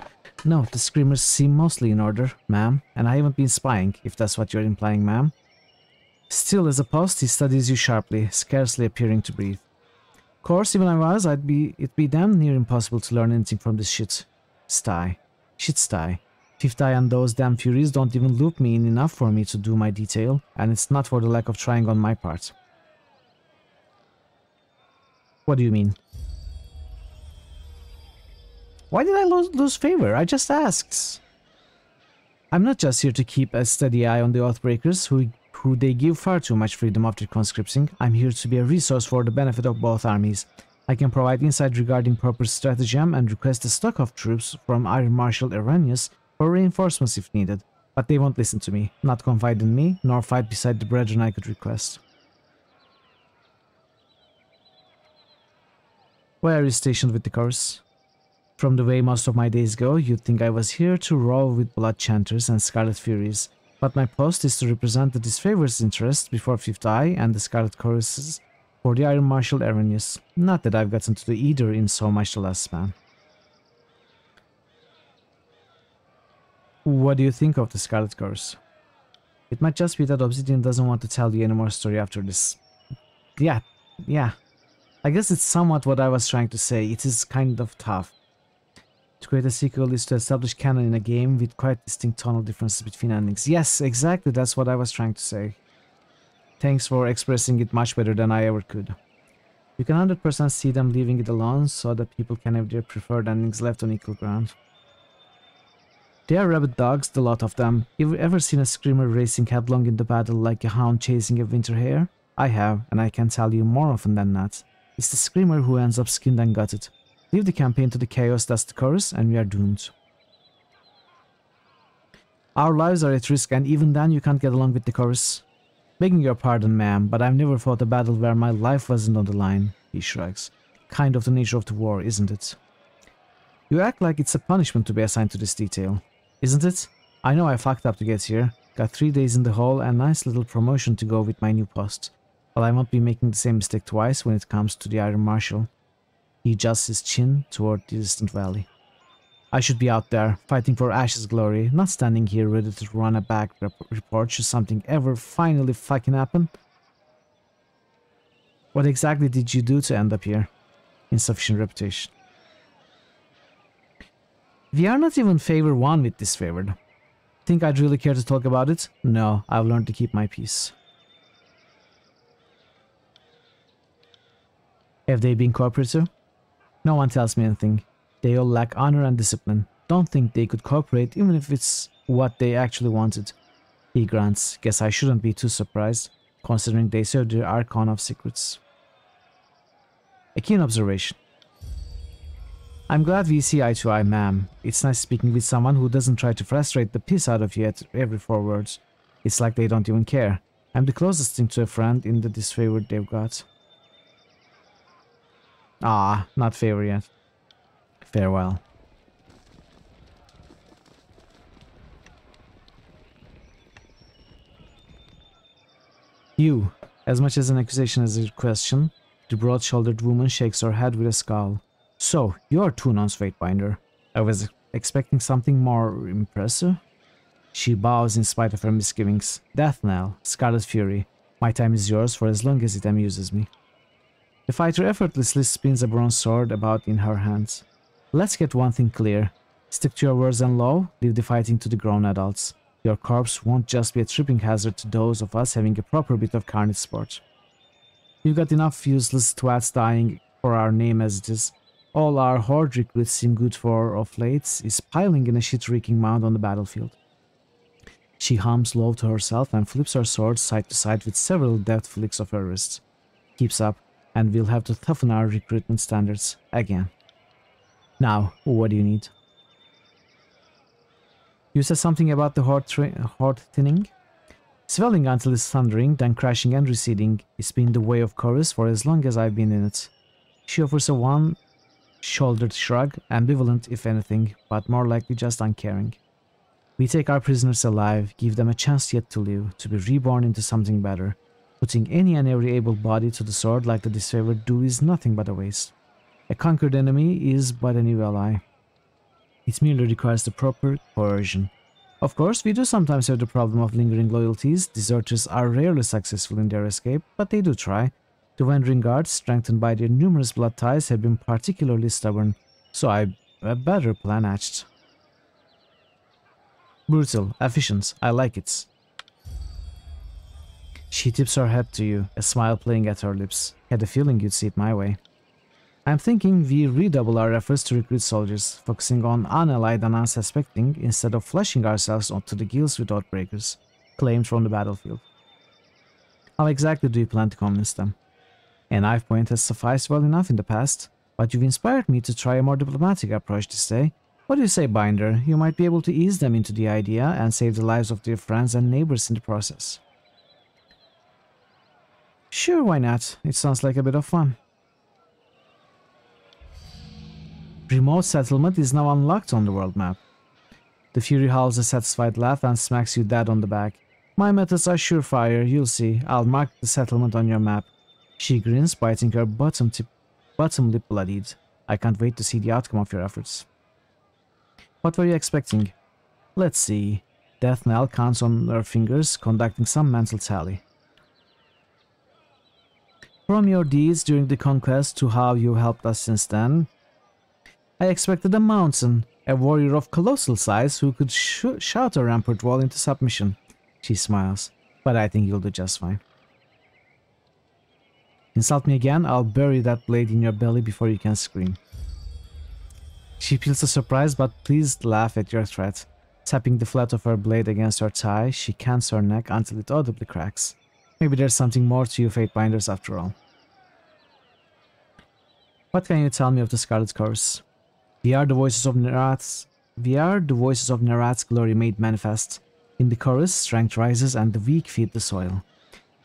the screamers seem mostly in order, ma'am, and I haven't been spying, if that's what you're implying, ma'am. Still as a post, he studies you sharply, scarcely appearing to breathe. Of course, even I was, it'd be damn near impossible to learn anything from this shit sty. Fifth Eye and those damn Furies don't even loop me in enough for me to do my detail, and it's not for the lack of trying on my part. What do you mean? Why did I lose favor? I just asked. I'm not just here to keep a steady eye on the Oathbreakers, who they give far too much freedom after conscripting. I'm here to be a resource for the benefit of both armies. I can provide insight regarding proper stratagem and request a stock of troops from Iron Marshal Eranius for reinforcements if needed. But they won't listen to me, not confide in me, nor fight beside the brethren I could request. Where are you stationed with the chorus? From the way most of my days go, you'd think I was here to row with blood chanters and scarlet furies, but my post is to represent the disfavored's interest before Fifth Eye and the scarlet choruses for the Iron Marshal Erinius. Not that I've gotten to do either in so much the last span. What do you think of the Scarlet Chorus? It might just be that Obsidian doesn't want to tell you any more story after this. Yeah. I guess it's somewhat what I was trying to say. It is kind of tough. To create a sequel is to establish canon in a game with quite distinct tonal differences between endings. Yes, exactly, that's what I was trying to say. Thanks for expressing it much better than I ever could. You can 100% see them leaving it alone so that people can have their preferred endings left on equal ground. They are rabid dogs, the lot of them. You've ever seen a screamer racing headlong into battle like a hound chasing a winter hare? I have, and I can tell you more often than not. It's the screamer who ends up skinned and gutted. Leave the campaign to the chaos that's the chorus, and we are doomed. Our lives are at risk, and even then you can't get along with the chorus. Begging your pardon, ma'am, but I've never fought a battle where my life wasn't on the line, he shrugs. Kind of the nature of the war, isn't it? You act like it's a punishment to be assigned to this detail. Isn't it? I know I fucked up to get here. Got 3 days in the hole and a nice little promotion to go with my new post. But I won't be making the same mistake twice when it comes to the Iron Marshal. He adjusts his chin toward the distant valley. I should be out there, fighting for Ash's glory, not standing here ready to run a back report should something ever finally fucking happen. What exactly did you do to end up here? Insufficient reputation. We are not even favor one with disfavored. Think I'd really care to talk about it? No, I've learned to keep my peace. Have they been cooperative? No one tells me anything. They all lack honor and discipline. Don't think they could cooperate even if it's what they actually wanted. He grunts. Guess I shouldn't be too surprised, considering they serve the Archon of Secrets. A keen observation. I'm glad we see eye to eye, ma'am. It's nice speaking with someone who doesn't try to frustrate the piss out of you at every 4 words. It's like they don't even care. I'm the closest thing to a friend in the disfavored they've got. Ah, not favor yet. Farewell. You, as much as an accusation as a question, the broad-shouldered woman shakes her head with a scowl. So, you're Tunon's Fatebinder. I was expecting something more impressive. She bows in spite of her misgivings. Death knell, Scarlet Fury. My time is yours for as long as it amuses me. The fighter effortlessly spins a bronze sword about in her hands. Let's get one thing clear. Stick to your words and law, leave the fighting to the grown adults. Your corpse won't just be a tripping hazard to those of us having a proper bit of carnage sport. You've got enough useless twats dying for our name as it is. All our horde recruits seem good for of late is piling in a shit-reeking mound on the battlefield. She hums low to herself and flips her sword side to side with several deft flicks of her wrists. Keeps up, and we'll have to toughen our recruitment standards again. Now, what do you need? You said something about the horde thinning? Swelling until it's thundering, then crashing and receding. It's been the way of chorus for as long as I've been in it. She offers a one-shouldered shrug, ambivalent if anything, but more likely just uncaring. We take our prisoners alive, give them a chance yet to live, to be reborn into something better. Putting any and every able body to the sword like the disfavored do is nothing but a waste. A conquered enemy is but a new ally. It merely requires the proper coercion. Of course, we do sometimes have the problem of lingering loyalties. Deserters are rarely successful in their escape, but they do try. The Wandering Guards, strengthened by their numerous blood ties, have been particularly stubborn, so I a better plan hatched. Brutal, efficient, I like it. She tips her head to you, a smile playing at her lips. Had a feeling you'd see it my way. I'm thinking we redouble our efforts to recruit soldiers, focusing on unallied and unsuspecting instead of flashing ourselves onto the gills with outbreakers, claimed from the battlefield. How exactly do you plan to convince them? A knife point has sufficed well enough in the past, but you've inspired me to try a more diplomatic approach this day. What do you say, Binder? You might be able to ease them into the idea and save the lives of their friends and neighbors in the process. Sure, why not? It sounds like a bit of fun. Remote settlement is now unlocked on the world map. The Fury howls a satisfied laugh and smacks you dead on the back. My methods are surefire, you'll see. I'll mark the settlement on your map. She grins, biting her bottom lip bloodied. I can't wait to see the outcome of your efforts. What were you expecting? Let's see. Death Knell counts on her fingers, conducting some mental tally. From your deeds during the conquest to how you helped us since then, I expected a mountain, a warrior of colossal size who could shout a rampart wall into submission. She smiles, but I think you'll do just fine. Insult me again, I'll bury that blade in your belly before you can scream. She feels a surprised but pleased laugh at your threat. Tapping the flat of her blade against her thigh, she cants her neck until it audibly cracks. Maybe there's something more to you Fatebinders after all. What can you tell me of the Scarlet Chorus? We are the voices of Nerat's glory made manifest. In the chorus, strength rises and the weak feed the soil.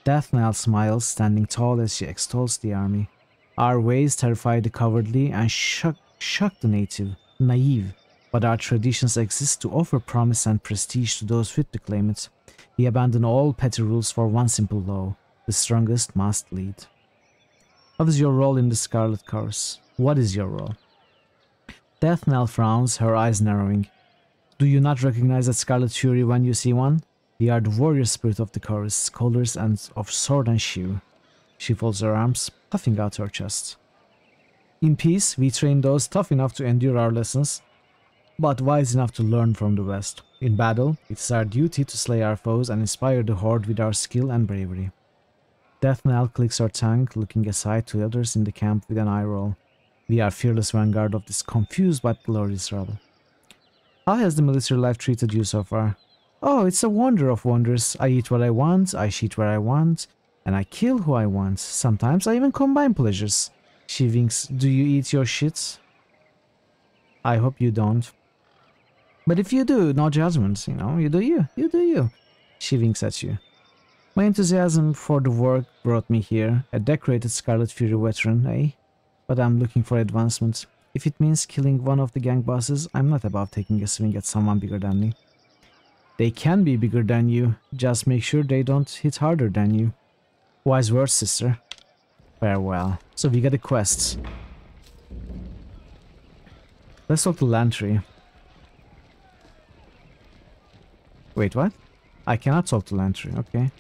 Death Knell smiles, standing tall as she extols the army. Our ways terrify the cowardly and shock the naive, but our traditions exist to offer promise and prestige to those fit to claim it. We abandon all petty rules for one simple law: the strongest must lead. What is your role in the Scarlet Chorus? What is your role? Death Knell frowns, her eyes narrowing. Do you not recognize that Scarlet Fury when you see one? We are the warrior spirit of the chorus, scholars and of sword and shoe. She folds her arms, puffing out her chest. In peace, we train those tough enough to endure our lessons, but wise enough to learn from the West. In battle, it is our duty to slay our foes and inspire the horde with our skill and bravery. Death Knell clicks her tongue, looking aside to others in the camp with an eye roll. We are fearless vanguard of this confused but glorious rebel. How has the military life treated you so far? Oh, it's a wonder of wonders. I eat what I want, I cheat where I want, and I kill who I want. Sometimes I even combine pleasures. She winks. Do you eat your shit? I hope you don't. But if you do, no judgment, you do you. You do you. She winks at you. My enthusiasm for the work brought me here, a decorated Scarlet Fury veteran, eh? But I'm looking for advancement. If it means killing one of the gang bosses, I'm not above taking a swing at someone bigger than me. They can be bigger than you, just make sure they don't hit harder than you. Wise words, sister. Farewell. So we got a quest. Let's talk to Lantry. Wait, what? I cannot talk to Lantry, okay.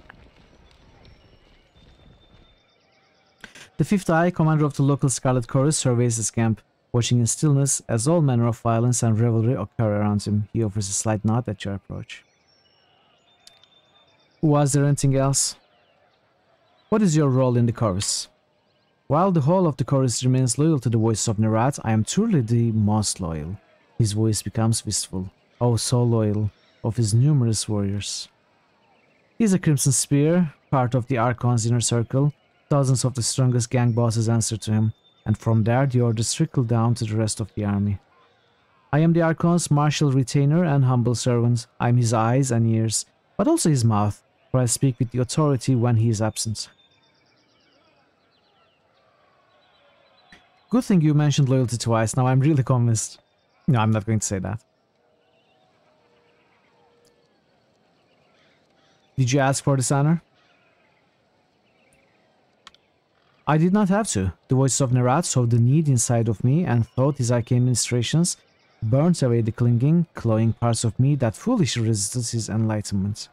The Fifth Eye, commander of the local Scarlet Chorus, surveys his camp, watching in stillness as all manner of violence and revelry occur around him. He offers a slight nod at your approach. Was there anything else? What is your role in the chorus? While the whole of the chorus remains loyal to the voices of Nerat, I am truly the most loyal. His voice becomes wistful. Oh, so loyal, of his numerous warriors. He is a Crimson Spear, part of the Archon's inner circle. Thousands of the strongest gang bosses answer to him, and from there the orders trickle down to the rest of the army. I am the Archon's martial retainer and humble servant. I am his eyes and ears, but also his mouth, for I speak with the authority when he is absent. Good thing you mentioned loyalty twice, now I'm really convinced. No, I'm not going to say that. Did you ask for this honor? I did not have to. The voices of Nerat saw the need inside of me and thought his arcane ministrations burnt away the clinging, clawing parts of me that foolishly resisted his enlightenment.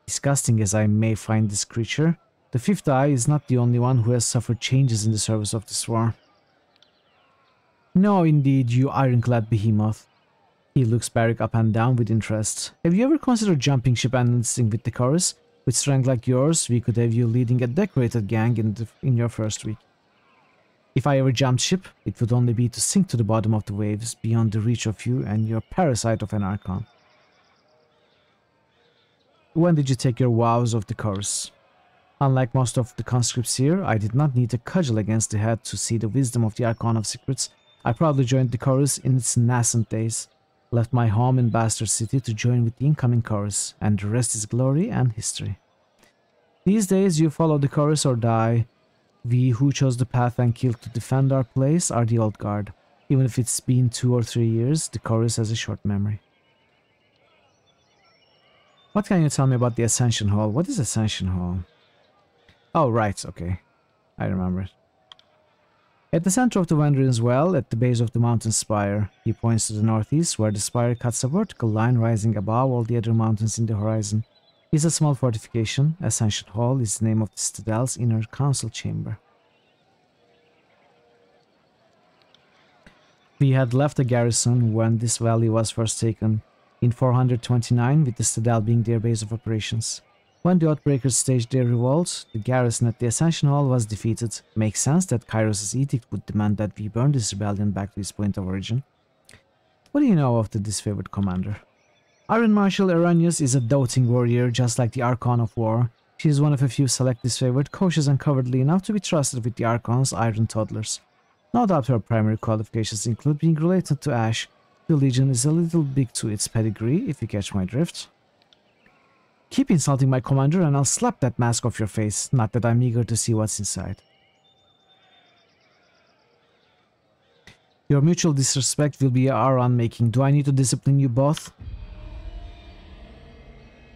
Disgusting as I may find this creature, the Fifth Eye is not the only one who has suffered changes in the service of this war. No, indeed, you ironclad behemoth. He looks Barrick up and down with interest. Have you ever considered jumping ship and enlisting with the chorus? With strength like yours, we could have you leading a decorated gang in your first week. If I ever jumped ship, it would only be to sink to the bottom of the waves, beyond the reach of you and your parasite of an Archon. When did you take your vows of the chorus? Unlike most of the conscripts here, I did not need a cudgel against the head to see the wisdom of the Archon of Secrets. I proudly joined the chorus in its nascent days, left my home in Bastard City to join with the incoming chorus, and the rest is glory and history. These days you follow the chorus or die. We who chose the path and killed to defend our place are the old guard. Even if it's been 2 or 3 years, the chorus has a short memory. What can you tell me about the Ascension Hall? What is Ascension Hall? Oh, right, okay. I remember it. At the center of the Wandering's Well, at the base of the mountain spire, he points to the northeast, where the spire cuts a vertical line rising above all the other mountains in the horizon. It's a small fortification. Ascension Hall is the name of the citadel's inner council chamber. We had left the garrison when this valley was first taken, in 429, with the citadel being their base of operations. When the Outbreakers staged their revolt, the garrison at the Ascension Hall was defeated. Makes sense that Kairos' edict would demand that we burn this rebellion back to its point of origin. What do you know of the disfavored commander? Iron Marshal Eranius is a doting warrior, just like the Archon of War. She is one of a few select disfavored, cautious and cowardly enough to be trusted with the Archon's iron toddlers. No doubt her primary qualifications include being related to Ash. The Legion is a little big to its pedigree, if you catch my drift. Keep insulting my commander and I'll slap that mask off your face, not that I'm eager to see what's inside. Your mutual disrespect will be our unmaking. Do I need to discipline you both?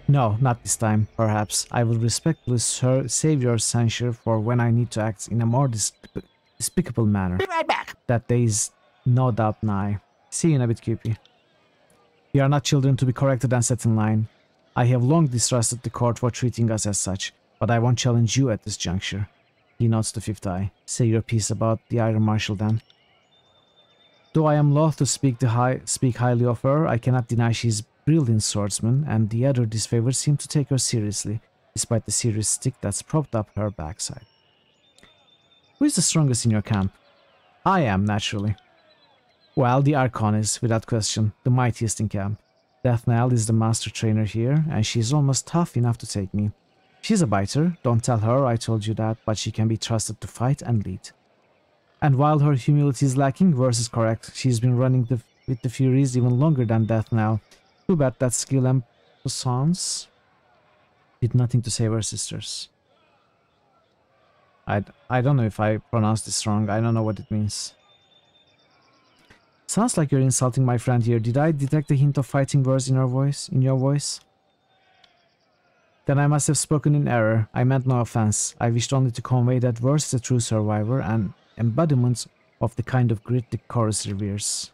No, not this time, perhaps. I will respectfully save your censure for when I need to act in a more despicable manner. Be right back! That day is no doubt nigh. See you in a bit, Cupid. We are not children to be corrected and set in line. I have long distrusted the court for treating us as such, but I won't challenge you at this juncture. He nods the fifth eye. Say your piece about the Iron Marshal then. Though I am loath to speak highly of her, I cannot deny she is a brilliant swordsman, and the other disfavored seem to take her seriously, despite the serious stick that's propped up her backside. Who is the strongest in your camp? I am, naturally. Well, the Archon is, without question, the mightiest in camp. Death Knell is the master trainer here, and she's almost tough enough to take me. She's a biter, don't tell her I told you that, but she can be trusted to fight and lead. And while her humility is lacking, Verse is correct. She's been running with the Furies even longer than Death Knell. Too bad that skill and Poissons did nothing to save her sisters. I don't know if I pronounced this wrong, I don't know what it means. Sounds like you're insulting my friend here. Did I detect a hint of fighting words in your voice? Then I must have spoken in error. I meant no offense. I wished only to convey that Verse is a true survivor and embodiment of the kind of grit the chorus reveres.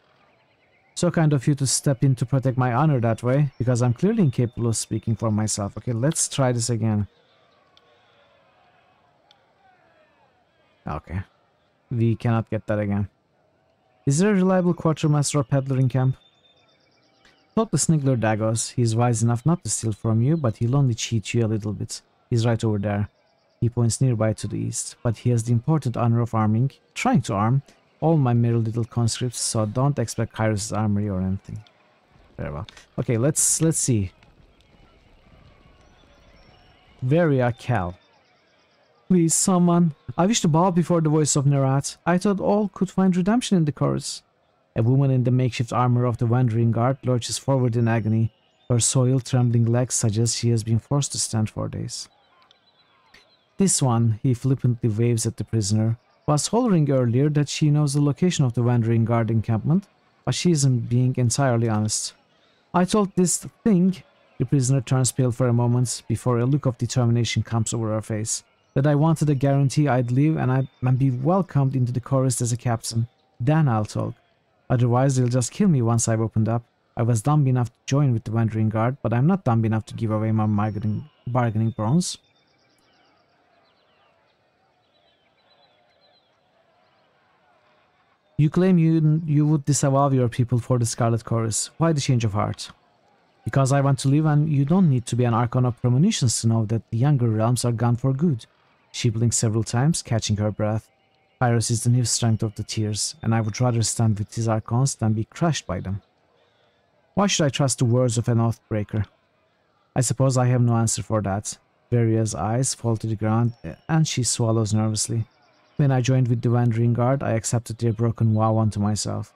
So kind of you to step in to protect my honor that way, because I'm clearly incapable of speaking for myself. Okay, let's try this again. Okay. We cannot get that again. Is there a reliable quartermaster or peddler in camp? Talk to Sniggler Dagos. He's wise enough not to steal from you, but he'll only cheat you a little bit. He's right over there. He points nearby to the east, but he has the important honor of trying to arm, all my merry little conscripts, so don't expect Kairos' armory or anything. Very well. Okay, let's see. Veria Cal. Please, someone. I wish to bow before the voice of Nerat. I thought all could find redemption in the chorus. A woman in the makeshift armor of the Wandering Guard lurches forward in agony. Her soiled, trembling legs suggest she has been forced to stand for days. This one, he flippantly waves at the prisoner, was hollering earlier that she knows the location of the Wandering Guard encampment, but she isn't being entirely honest. I told this thing, the prisoner turns pale for a moment before a look of determination comes over her face, that I wanted a guarantee I'd live and be welcomed into the chorus as a captain. Then I'll talk. Otherwise they'll just kill me once I've opened up. I was dumb enough to join with the Wandering Guard, but I'm not dumb enough to give away my bargaining bronze. You claim you would disavow your people for the Scarlet Chorus. Why the change of heart? Because I want to live, and you don't need to be an Archon of Premonitions to know that the younger realms are gone for good. She blinks several times, catching her breath. Kairos is the new strength of the Tears, and I would rather stand with his Archons than be crushed by them. Why should I trust the words of an Oathbreaker? I suppose I have no answer for that. Varia's eyes fall to the ground, and she swallows nervously. When I joined with the Wandering Guard, I accepted their broken vow unto myself.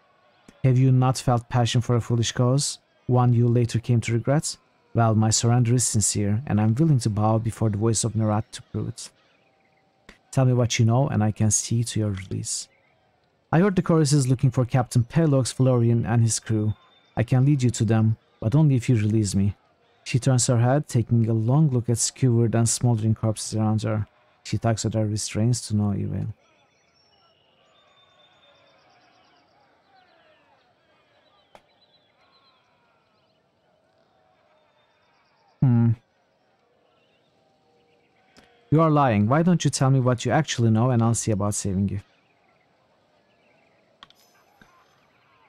Have you not felt passion for a foolish cause, one you later came to regret? Well, my surrender is sincere, and I'm willing to bow before the voice of Nerat to prove it. Tell me what you know, and I can see to your release. I heard the chorus is looking for Captain Pelox Florian and his crew. I can lead you to them, but only if you release me. She turns her head, taking a long look at skewered and smoldering corpses around her. She tugs at her restraints to no avail. You are lying. Why don't you tell me what you actually know and I'll see about saving you?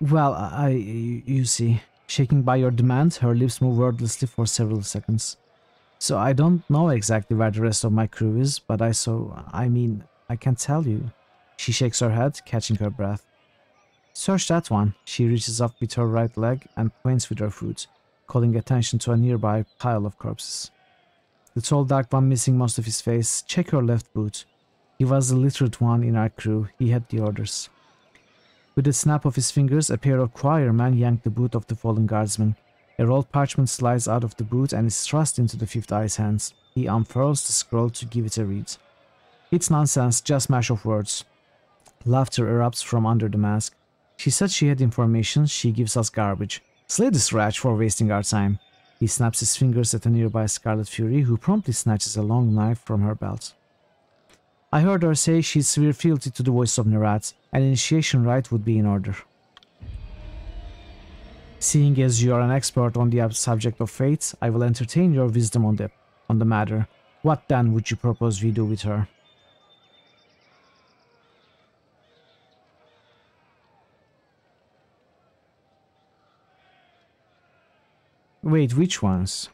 Well, you see, shaking by your demand, her lips move wordlessly for several seconds. So I don't know exactly where the rest of my crew is, but I can tell you. She shakes her head, catching her breath. Search that one. She reaches up with her right leg and points with her foot, calling attention to a nearby pile of corpses. The tall dark one missing most of his face. Check her left boot. He was the literate one in our crew. He had the orders. With a snap of his fingers, a pair of choirmen yank the boot of the fallen guardsman. A rolled parchment slides out of the boot and is thrust into the fifth eye's hands. He unfurls the scroll to give it a read. It's nonsense, just mash of words. Laughter erupts from under the mask. She said she had information, she gives us garbage. Slay this wretch for wasting our time. He snaps his fingers at a nearby Scarlet Fury, who promptly snatches a long knife from her belt. I heard her say she'd swear fealty to the voice of Nerat. An initiation rite would be in order. Seeing as you are an expert on the subject of fate, I will entertain your wisdom on the matter. What then would you propose we do with her? Wait, which ones?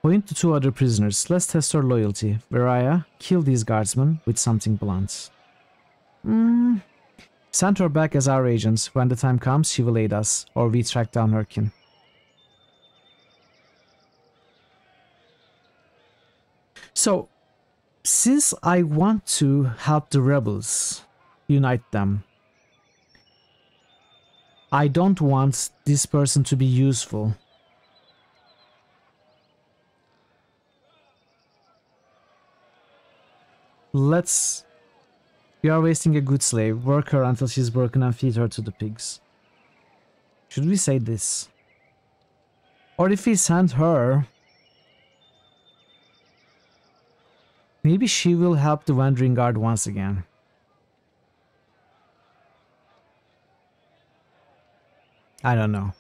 Point to two other prisoners. Let's test her loyalty. Viraya, kill these guardsmen with something blunt. Send her back as our agents. When the time comes, she will aid us, or we track down her kin. So, since I want to help the rebels, unite them, I don't want this person to be useful. You are wasting a good slave. Work her until she's broken and feed her to the pigs. Should we say this? Or if we send her, maybe she will help the Wandering Guard once again. I don't know.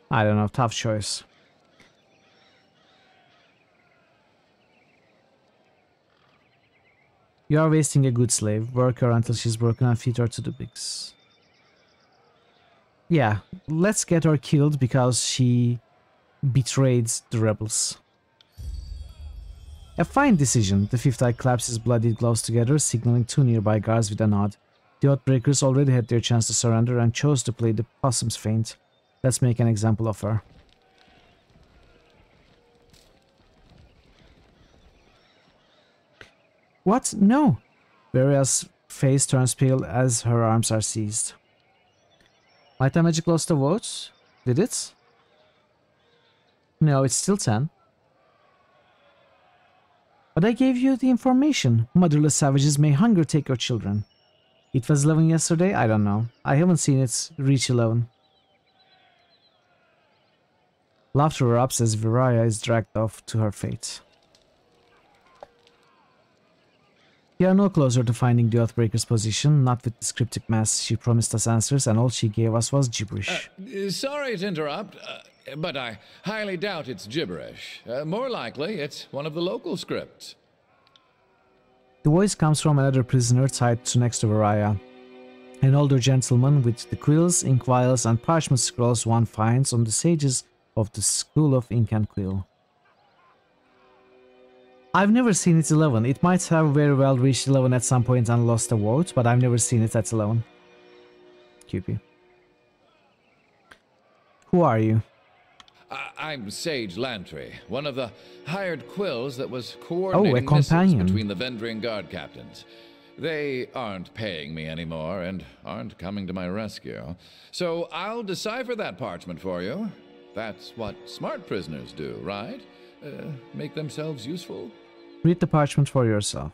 I don't know, tough choice. You are wasting a good slave. Work her until she's broken and feed her to the pigs. Yeah, let's get her killed because she betrayed the rebels. A fine decision. The fifth eye claps his bloodied gloves together, signaling two nearby guards with a nod. The Oathbreakers already had their chance to surrender and chose to play the possum's feint. Let's make an example of her. What? No! Vera's face turns pale as her arms are seized. Might the magic lost the votes? Did it? No, it's still 10. But I gave you the information. Motherless savages may hunger take your children. It was 11 yesterday? I don't know. I haven't seen it reach 11. Laughter erupts as Viraya is dragged off to her fate. We are no closer to finding the Oathbreaker's position, not with this cryptic mess. She promised us answers and all she gave us was gibberish. Sorry to interrupt, but I highly doubt it's gibberish. More likely, it's one of the local scripts. The voice comes from another prisoner tied to next to Viraya. An older gentleman with the quills, ink vials, and parchment scrolls one finds on the sages of the School of Ink and Quill. I've never seen it 11. It might have very well reached 11 at some point and lost a vote, but I've never seen it at 11. QP. Who are you? I'm Sage Lantry, one of the hired quills that was coordinating a companion missiles between the Vendrian Guard captains. They aren't paying me anymore and aren't coming to my rescue. So I'll decipher that parchment for you. That's what smart prisoners do, right? Make themselves useful. Read the parchment for yourself.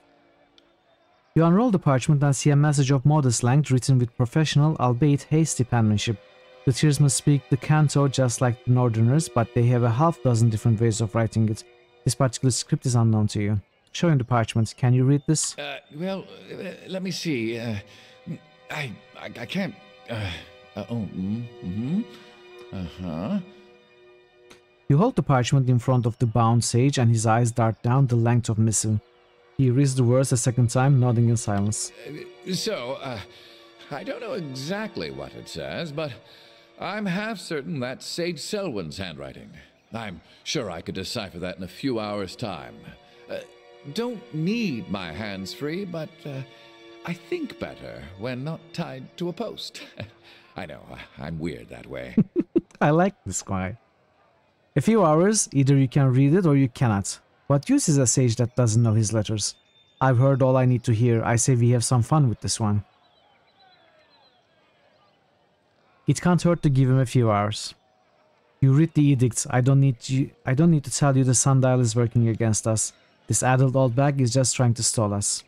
You unroll the parchment and see a message of modest length written with professional, albeit hasty penmanship. The Tearsmen speak the Canto just like the Northerners, but they have a half dozen different ways of writing it. This particular script is unknown to you. Showing the parchment, can you read this? Well, let me see. I can't. You hold the parchment in front of the bound sage and his eyes dart down the length of missive. He reads the words a second time, nodding in silence. I don't know exactly what it says, but I'm half certain that's Sage Selwyn's handwriting. I'm sure I could decipher that in a few hours' time. Don't need my hands free, but I think better when not tied to a post. I know, I'm weird that way. I like this guy. A few hours, either you can read it or you cannot. What use is a sage that doesn't know his letters? I've heard all I need to hear. I say we have some fun with this one. It can't hurt to give him a few hours. You read the edicts. I don't need to tell you the sundial is working against us. This addled old bag is just trying to stall us.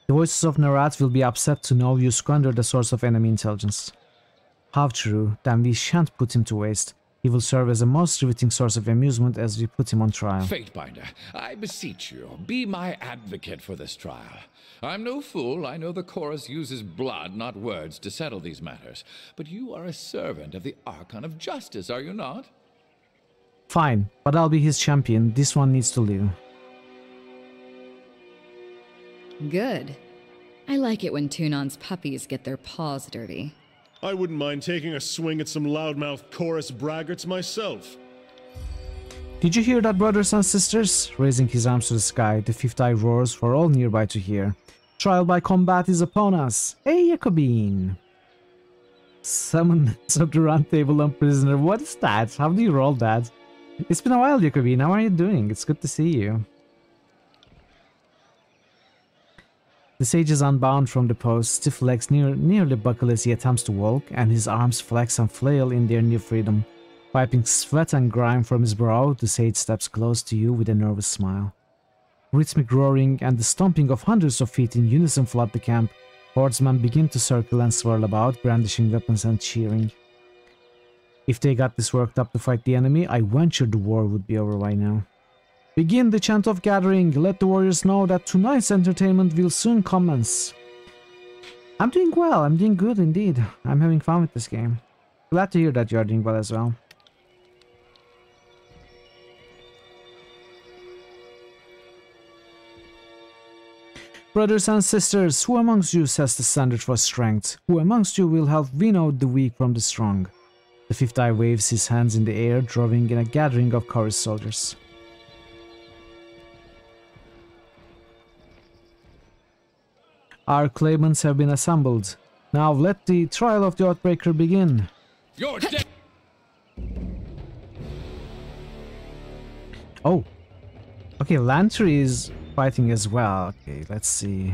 The voices of Narat will be upset to know you squander the source of enemy intelligence. How true, then we shan't put him to waste. He will serve as a most riveting source of amusement as we put him on trial. Fatebinder, I beseech you, be my advocate for this trial. I'm no fool. I know the chorus uses blood, not words, to settle these matters. But you are a servant of the Archon of Justice, are you not? Fine, but I'll be his champion. This one needs to live. Good. I like it when Tunon's puppies get their paws dirty. I wouldn't mind taking a swing at some loudmouth chorus braggarts myself. Did you hear that, brothers and sisters? Raising his arms to the sky, the fifth eye roars for all nearby to hear. Trial by combat is upon us. Hey, Jacobin! Summon of the round table on prisoner. What is that? How do you roll that? It's been a while, Jacobin. How are you doing? It's good to see you. The sage is unbound from the post, stiff legs nearly buckle as he attempts to walk, and his arms flex and flail in their new freedom. Wiping sweat and grime from his brow, the sage steps close to you with a nervous smile. Rhythmic roaring and the stomping of hundreds of feet in unison flood the camp. Horsemen begin to circle and swirl about, brandishing weapons and cheering. If they got this worked up to fight the enemy, I venture the war would be over by now. Begin the chant of gathering. Let the warriors know that tonight's entertainment will soon commence. I'm doing well. I'm doing good indeed. I'm having fun with this game. Glad to hear that you are doing well as well. Brothers and sisters, who amongst you sets the standard for strength? Who amongst you will help win out the weak from the strong? The fifth eye waves his hands in the air, drawing in a gathering of chorus soldiers. Our claimants have been assembled. Now let the trial of the Outbreaker begin. You're dead. Oh. Okay, Lantry is fighting as well. Okay, let's see.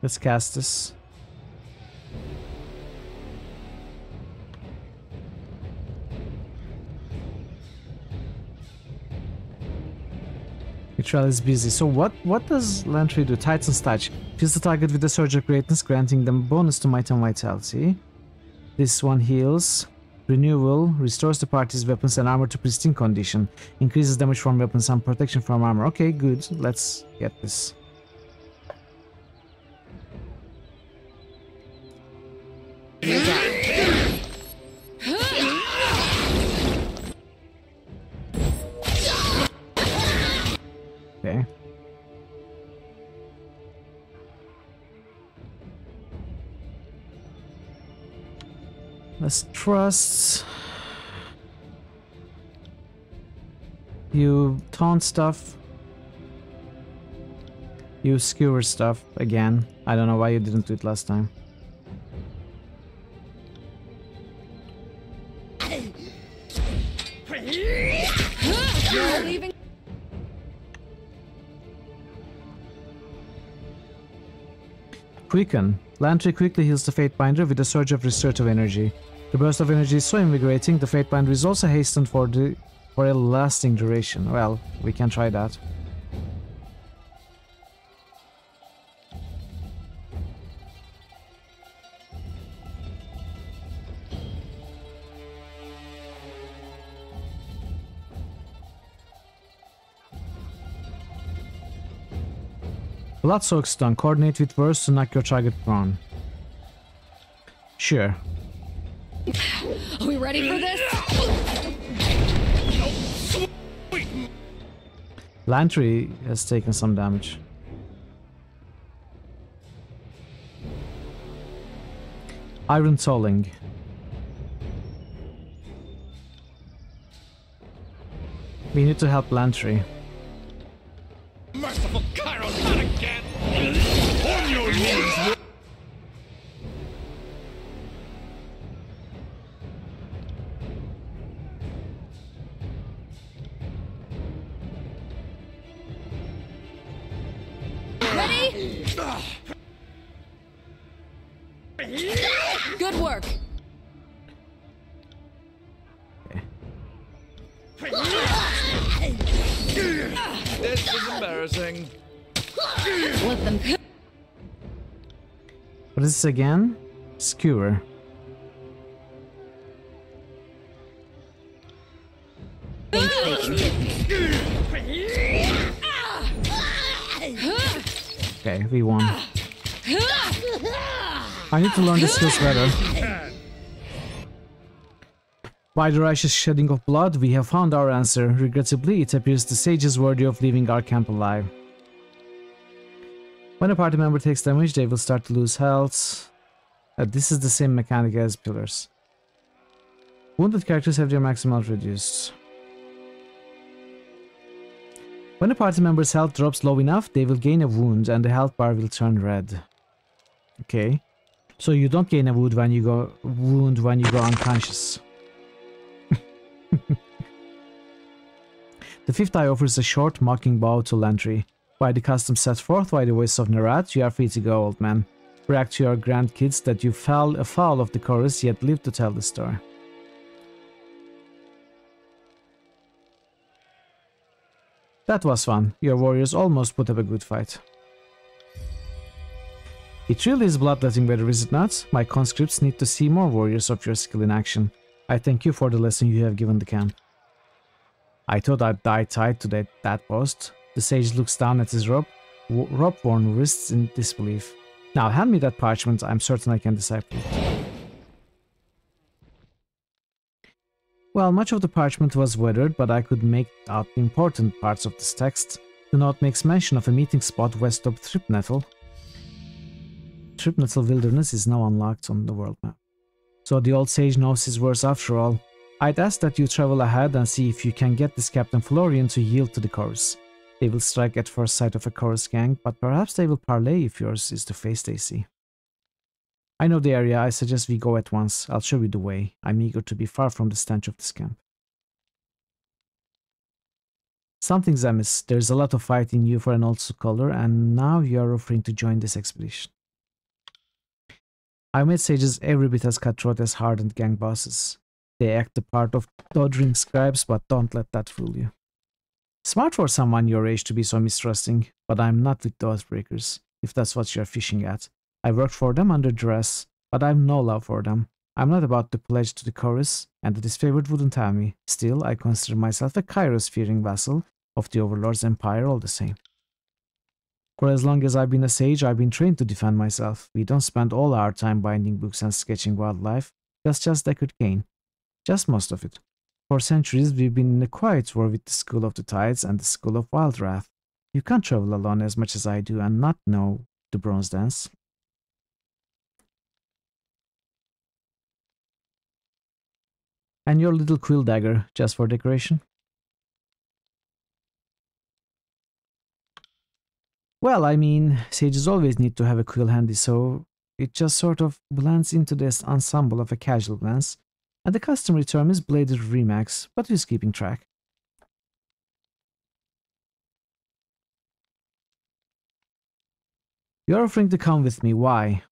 Let's cast this. Mitral is busy. So what does Lantry do? Titan's Touch. Fills the target with a surge of greatness, granting them bonus to might and vitality. This one heals. Renewal. Restores the party's weapons and armor to pristine condition. Increases damage from weapons and protection from armor. Okay, good. Let's get this. Let's trust. You taunt stuff. You skewer stuff again. I don't know why you didn't do it last time. You're leaving. Quicken. Lantry quickly heals the Fatebinder with a surge of restorative energy. The burst of energy is so invigorating, the Fatebinder is also hastened for a lasting duration. Well, we can try that. Blood-soaked stun. Coordinate with burst to knock your target prone. Sure. Are we ready for this? Lantry has taken some damage. Iron Tolling. We need to help Lantry. Merciful Kairos, not again! On your knees! Ready? Good work. This is embarrassing. Let them. What is this again? Skewer. Okay, we won. I need to learn the skills better. By the righteous shedding of blood, we have found our answer. Regrettably, it appears the sage is worthy of leaving our camp alive. When a party member takes damage, they will start to lose health. This is the same mechanic as pillars. Wounded characters have their maximum reduced. When a party member's health drops low enough, they will gain a wound and the health bar will turn red. Okay. So you don't gain a wound when you go unconscious. The fifth eye offers a short, mocking bow to Lantry. By the custom set forth by the voice of Nerat, you are free to go, old man. Brag to your grandkids that you fell afoul of the chorus, yet lived to tell the story. That was fun. Your warriors almost put up a good fight. It really is bloodletting weather, is it not? My conscripts need to see more warriors of your skill in action. I thank you for the lesson you have given the camp. I thought I'd die tied to that post. The sage looks down at his rope-worn wrists in disbelief. Now hand me that parchment, I'm certain I can decipher it. Well, much of the parchment was weathered, but I could make out the important parts of this text. The note makes mention of a meeting spot west of Tripnettle. Tripnettle Wilderness is now unlocked on the world map. So the old sage knows his words after all. I'd ask that you travel ahead and see if you can get this Captain Florian to yield to the chorus. They will strike at first sight of a chorus gang, but perhaps they will parley if yours is the face they see. I know the area, I suggest we go at once. I'll show you the way. I'm eager to be far from the stench of this camp. Something's amiss. There's a lot of fight in you for an old scholar, and now you are offering to join this expedition. I met sages every bit as cutthroat as hardened gang bosses. They act the part of doddering scribes, but don't let that fool you. Smart for someone your age to be so mistrusting, but I'm not with those breakers, if that's what you're fishing at. I worked for them under duress, but I've no love for them. I'm not about to pledge to the chorus, and the disfavored wouldn't have me. Still, I consider myself a Kairos-fearing vassal of the Overlord's empire all the same. For as long as I've been a sage, I've been trained to defend myself. We don't spend all our time binding books and sketching wildlife. That's just Deckard Cain. Just most of it. For centuries, we've been in a quiet war with the School of the Tides and the School of Wild Wrath. You can't travel alone as much as I do and not know the Bronze Dance. And your little quill dagger, just for decoration. Well, I mean, sages always need to have a quill handy, so it just sort of blends into this ensemble of a casual glance. And the customary term is bladed remax, but who's keeping track? You're offering to come with me, why?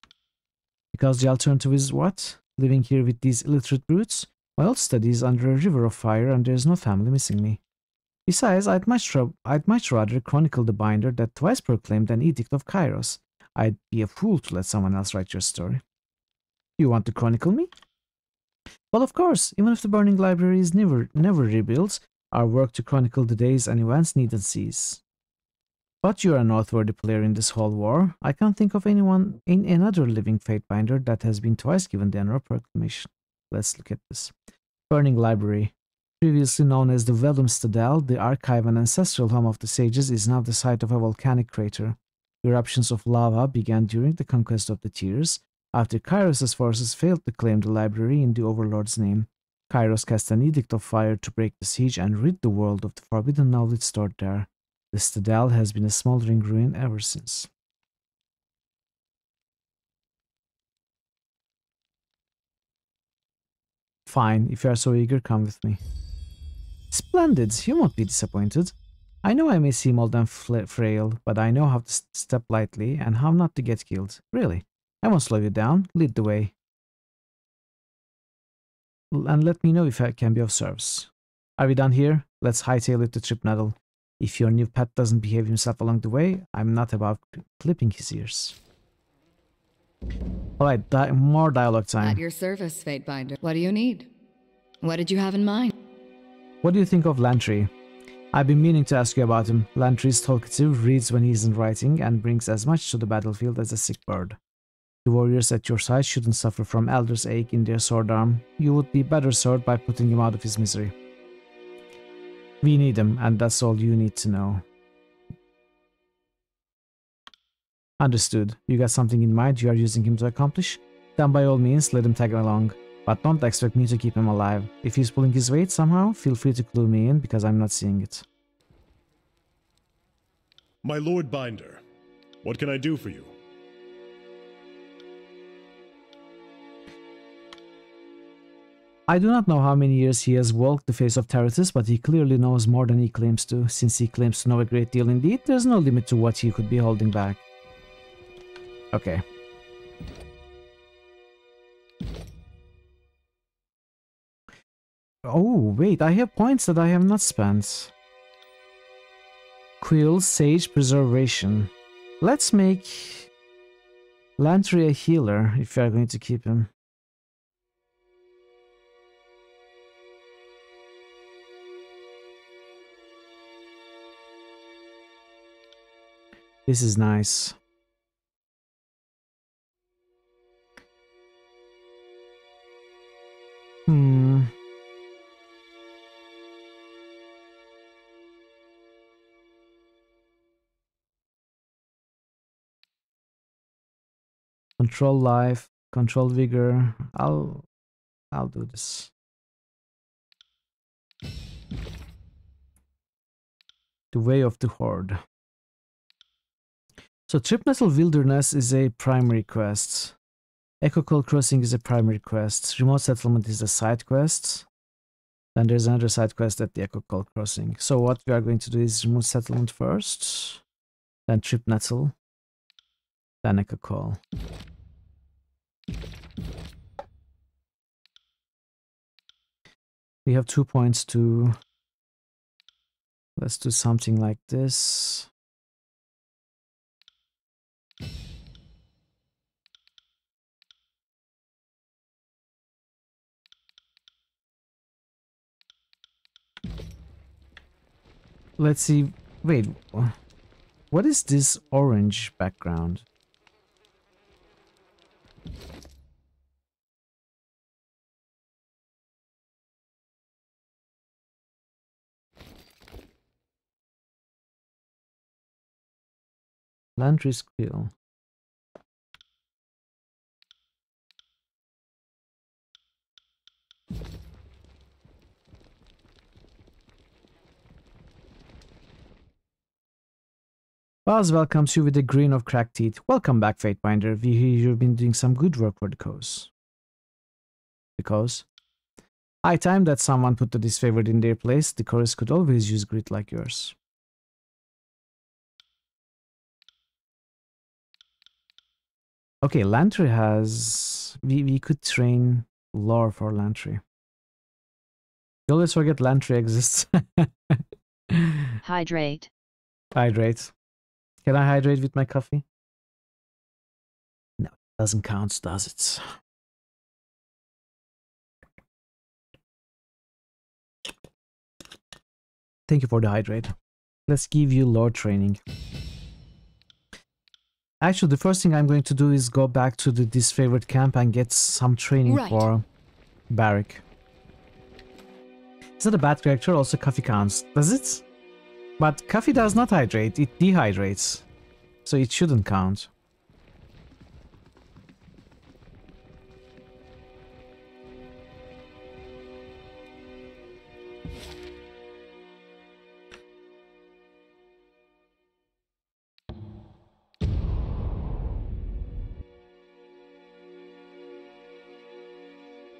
Because the alternative is what? Living here with these illiterate brutes? My old study is under a river of fire and there's no family missing me. Besides, I'd much rather chronicle the binder that twice proclaimed an edict of Kairos. I'd be a fool to let someone else write your story. You want to chronicle me? Well, of course, even if the burning library is never rebuilt, our work to chronicle the days and events needn't cease. But you're a noteworthy player in this whole war. I can't think of anyone in another living Fatebinder that has been twice given the Enro proclamation. Let's look at this. Burning Library. Previously known as the Vellum Citadel, the archive and ancestral home of the sages is now the site of a volcanic crater. Eruptions of lava began during the conquest of the Tears, after Kairos' forces failed to claim the library in the Overlord's name. Kairos cast an edict of fire to break the siege and rid the world of the forbidden knowledge stored there. The citadel has been a smoldering ruin ever since. Fine, if you are so eager, come with me. Splendid, you won't be disappointed. I know I may seem old and frail, but I know how to step lightly and how not to get killed. Really, I won't slow you down. Lead the way. And let me know if I can be of service. Are we done here? Let's hightail it to Tripnettle. If your new pet doesn't behave himself along the way, I'm not about clipping his ears. Alright, more dialogue time. At your service, Fatebinder. What do you need? What did you have in mind? What do you think of Lantry? I've been meaning to ask you about him. Lantry is talkative, reads when he isn't writing, and brings as much to the battlefield as a sick bird. The warriors at your side shouldn't suffer from elder's ache in their sword arm. You would be better served by putting him out of his misery. We need him, and that's all you need to know. Understood. You got something in mind you are using him to accomplish? Then by all means, let him tag along. But don't expect me to keep him alive. If he's pulling his weight somehow, feel free to clue me in, because I'm not seeing it. My Lord Binder, what can I do for you? I do not know how many years he has walked the face of Terratus, but he clearly knows more than he claims to. Since he claims to know a great deal indeed, there's no limit to what he could be holding back. Okay. Oh, wait, I have points that I have not spent. Quill, Sage, Preservation. Let's make Lantry a healer, if you are going to keep him. This is nice. Control life, control vigor. I'll do this. The Way of the Horde. So Tripnettle Wilderness is a primary quest. Echo Call Crossing is a primary quest. Remote Settlement is a side quest. Then there's another side quest at the Echo Call Crossing. So what we are going to do is Remote Settlement first, then Tripnettle, then Echo Call. We have 2 points to... Let's do something like this. Let's see. Wait, what is this orange background? Lantry's Quill. Buzz welcomes you with a grin of cracked teeth. Welcome back, Fatebinder. We hear you've been doing some good work for the cause. Because? High time that someone put the disfavored in their place. The chorus could always use grit like yours. Okay, Lantry has... We could train lore for Lantry. You always forget Lantry exists. Hydrate. Hydrate. Can I hydrate with my coffee? No, it doesn't count, does it? Thank you for the hydrate. Let's give you lore training. Actually, the first thing I'm going to do is go back to the disfavored camp and get some training for Barrick. Is that a bad character? Also, coffee counts. Does it? But coffee does not hydrate, it dehydrates. So it shouldn't count.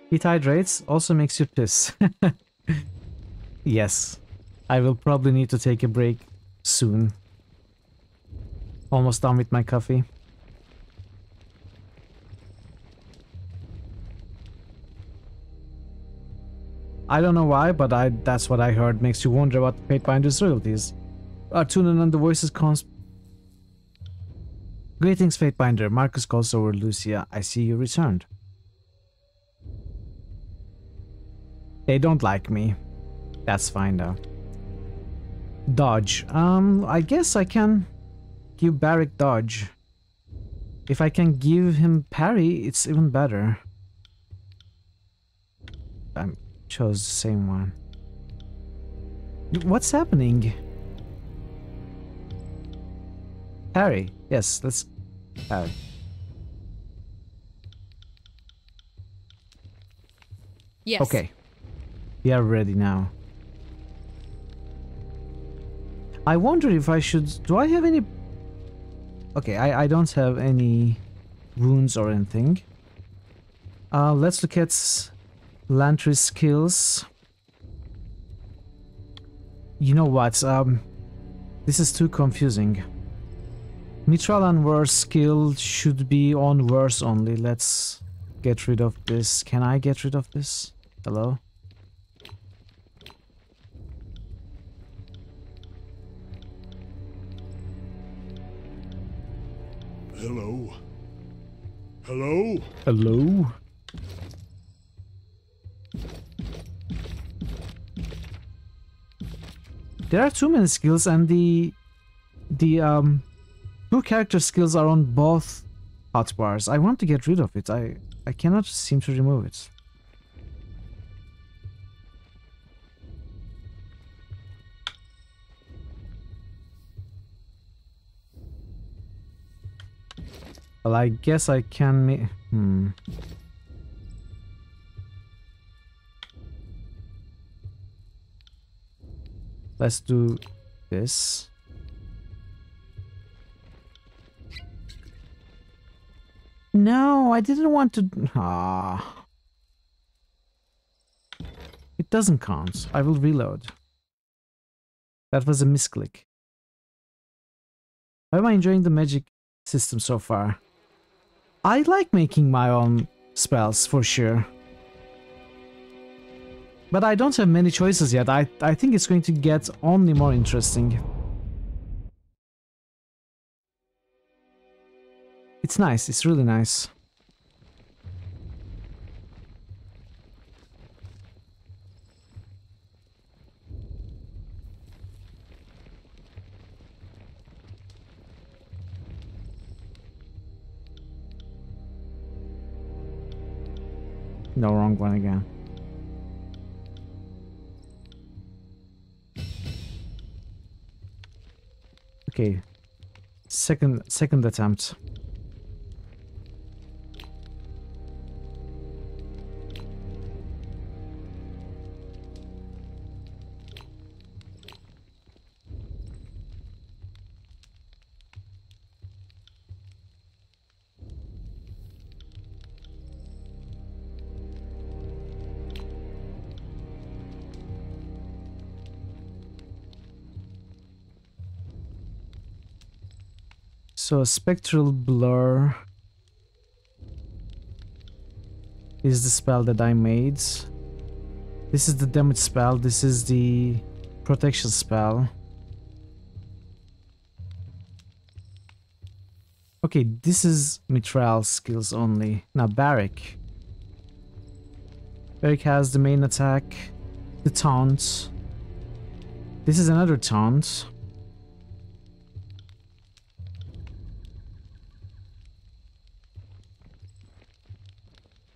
It hydrates, also makes you piss. Yes. I will probably need to take a break soon. Almost done with my coffee. I don't know why, but that's what I heard. Makes you wonder what Fatebinder's royalties are. Tuning on the voices Greetings, Fatebinder. Marcus calls over Lucia. I see you returned. They don't like me. That's fine though. Dodge. I guess I can give Barrick dodge. If I can give him parry, it's even better. I chose the same one. What's happening? Parry. Yes, let's parry. Yes. Okay. We are ready now. I wonder if I should... Do I have any... Okay, I don't have any wounds or anything. Let's look at Lantry's skills. You know what? This is too confusing. Mitral and Verse skill should be on Verse only. Let's get rid of this. Can I get rid of this? Hello? Hello? Hello? Hello? There are too many skills, and the two character skills are on both hotbars. I want to get rid of it. I cannot seem to remove it. Well, I guess I can Let's do this. No, I didn't want to... It doesn't count. I will reload. That was a misclick. How am I enjoying the magic system so far? I like making my own spells, for sure. But I don't have many choices yet. I think it's going to get only more interesting. It's nice. It's really nice. No, wrong one again. Okay. Second attempt. So a spectral blur is the spell that I made. This is the damage spell, this is the protection spell. Okay, this is Mithril skills only. Now Barrick. Barrick has the main attack, the taunt. This is another taunt.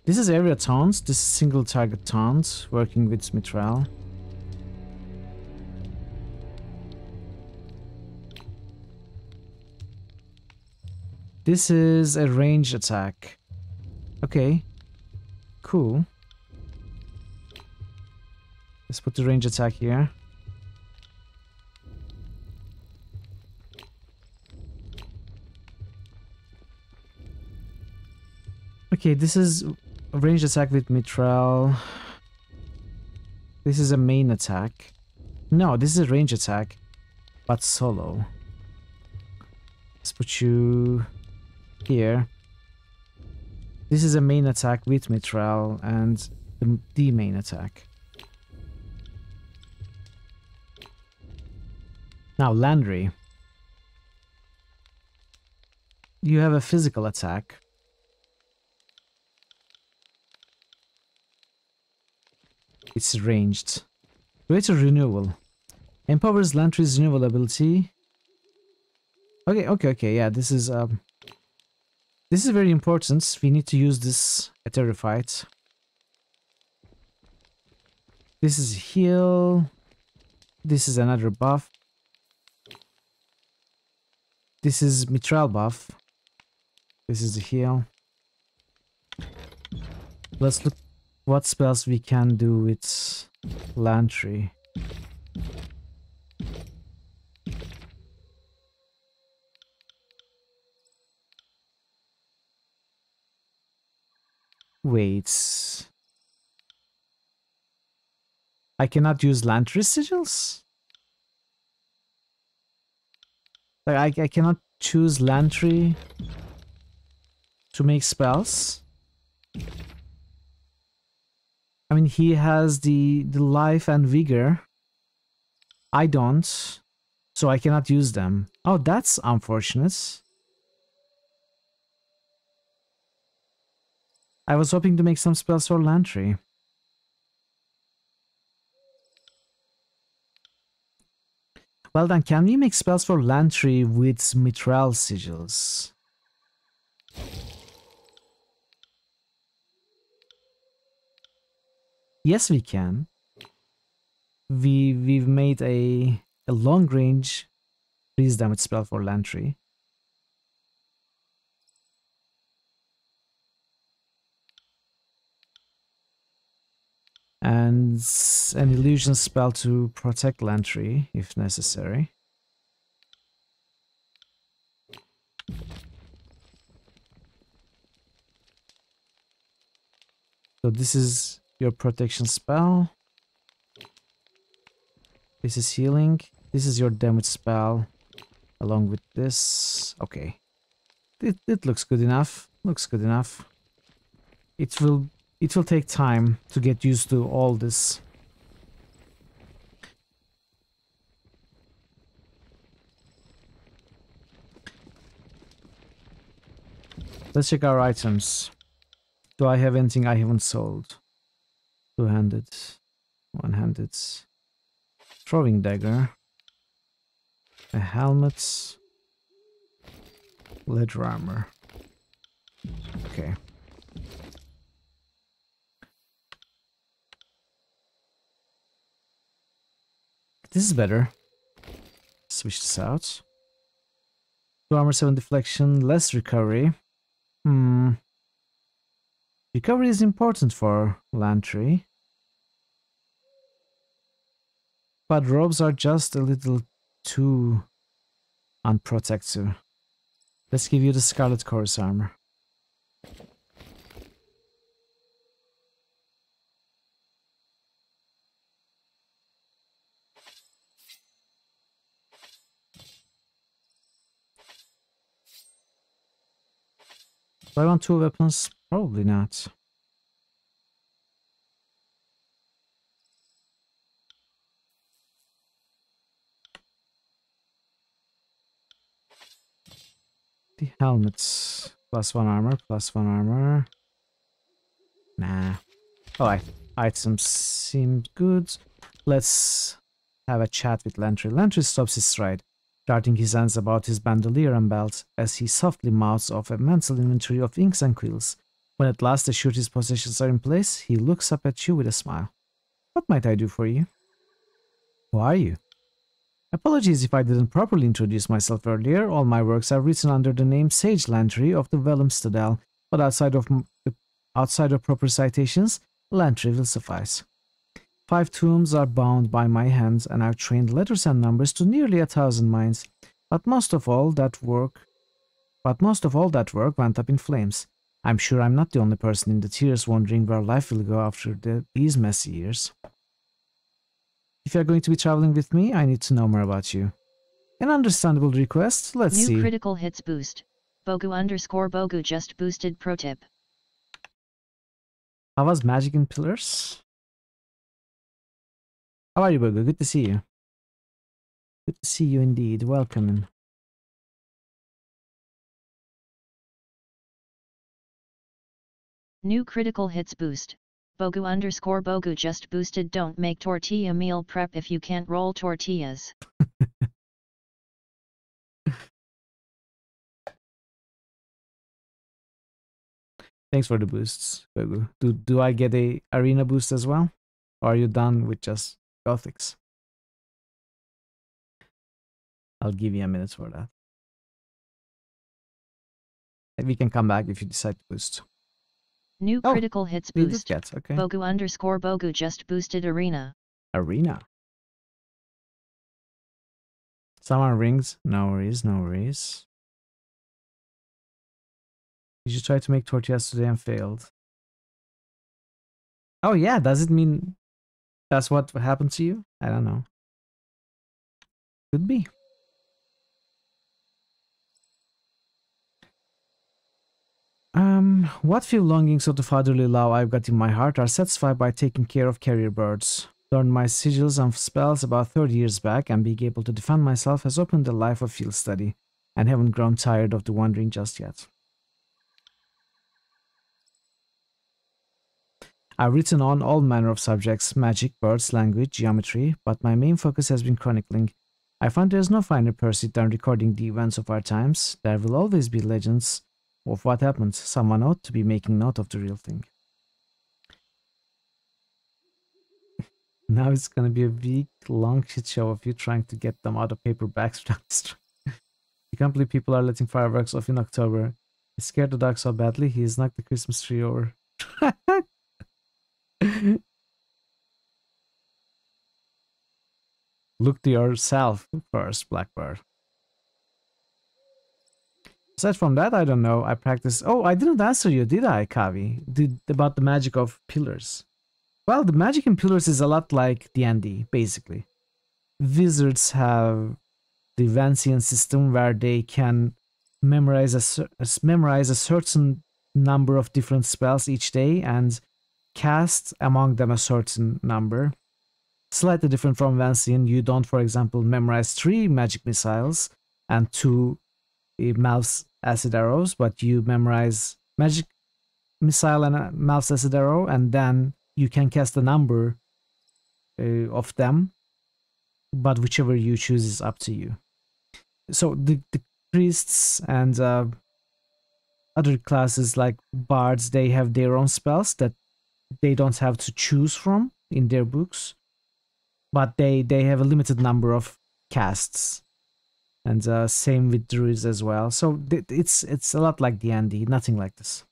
This is area taunt, this is single target taunt, working with Mithril. This is a range attack. Okay, cool. Let's put the range attack here. Okay, this is a range attack with Mithril. This is a main attack. No, this is a range attack, but solo. Let's put you here. This is a main attack with Mithril and the main attack. Now Landry. You have a physical attack. It's ranged. Greater renewal. Empowers Landry's renewal ability. Okay, yeah, this is very important. We need to use this at every fight. This is heal. This is another buff. This is Mithril buff. This is the heal. Let's look what spells we can do with Lantry. Wait. I cannot use Lantry sigils? Like I cannot choose Lantry to make spells? I mean, he has the life and vigor. I don't, so I cannot use them. Oh, that's unfortunate. I was hoping to make some spells for Lantry. Well then, can we make spells for Lantry with Mithril sigils? Yes, we can. We've made a long range freeze damage spell for Lantry. And an illusion spell to protect Lantry if necessary. So this is your protection spell. This is healing. This is your damage spell along with this. Okay. It looks good enough. Looks good enough. It will take time to get used to all this. Let's check our items. Do I have anything I haven't sold? Two-handed, one-handed, throwing dagger, a helmet, leather armor. Okay. This is better. Switch this out. 2 armor, 7 deflection, less recovery. Recovery is important for Lantry. But robes are just a little too unprotected. Let's give you the Scarlet Chorus armor. Do I want 2 weapons? Probably not. The helmets. +1 armor, +1 armor. Nah. Alright. Items seem good. Let's have a chat with Lantry. Lantry stops his stride, darting his hands about his bandolier and belt as he softly mouths off a mental inventory of inks and quills. When at last assured his possessions are in place, he looks up at you with a smile. What might I do for you? Who are you? Apologies if I didn't properly introduce myself earlier. All my works are written under the name Sage Lantry of the Vellum Citadel, but outside of proper citations, Lantry will suffice. 5 tombs are bound by my hands, and I've trained letters and numbers to nearly 1,000 minds. But most of all that work went up in flames. I'm sure I'm not the only person in the tears wondering where life will go after these messy years. If you're going to be traveling with me, I need to know more about you. An understandable request. Let's see. New critical hits boost. Bogu_Bogu just boosted pro tip. How was Magic in Pillars? How are you, Bogu? Good to see you. Good to see you indeed. Welcome in. New critical hits boost. Bogu_Bogu just boosted. Don't make tortilla meal prep if you can't roll tortillas. Thanks for the boosts, Bogu. Do I get a arena boost as well? Or are you done with just Gothics? I'll give you a minute for that. And we can come back if you decide to boost. New critical hits boost. Okay. Bogu_Bogu just boosted arena. Arena. Someone rings. No worries, no worries. Did you try to make tortillas today and failed? Oh yeah, does it mean that's what happened to you? I don't know. Could be. What few longings of the fatherly love I've got in my heart are satisfied by taking care of carrier birds. Learned my sigils and spells about 30 years back, and being able to defend myself has opened a life of field study, and haven't grown tired of the wandering just yet. I've written on all manner of subjects, magic, birds, language, geometry, but my main focus has been chronicling. I find there is no finer pursuit than recording the events of our times. There will always be legends of what happened. Someone ought to be making note of the real thing. Now it's gonna be a week-long shit show of you trying to get them out of paper bags without destroying. I can't believe people are letting fireworks off in October. He scared the dog so badly, he's knocked the Christmas tree over. Look to yourself first, Blackbird. Aside from that, I don't know. I practice. Oh, I didn't answer you, did I, Kavi? About the magic of pillars. Well, the magic in pillars is a lot like D&D, basically. Wizards have the Vancian system where they can memorize a certain number of different spells each day and cast among them a certain number. Slightly different from Vancian, you don't, for example, memorize 3 magic missiles and 2 mouse acid arrows, but you memorize magic missile and a mouse acid arrow, and then you can cast a number of them, but whichever you choose is up to you. So the priests and other classes like bards, they have their own spells that they don't have to choose from in their books, but they have a limited number of casts. And same with druids as well. So it's a lot like D&D, nothing like this.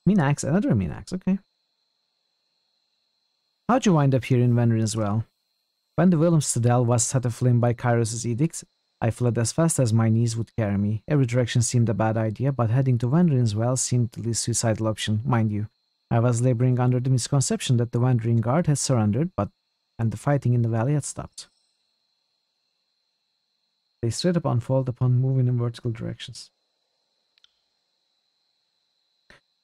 Minax, another Minax, okay. How'd you wind up here in Venrin as well? When the Vellum Citadel was set aflame by Kairos' edict, I fled as fast as my knees would carry me. Every direction seemed a bad idea, but heading to Venrin's well seemed the least suicidal option, mind you. I was laboring under the misconception that the Wandering Guard had surrendered, and the fighting in the valley had stopped. They straight up unfold upon moving in vertical directions.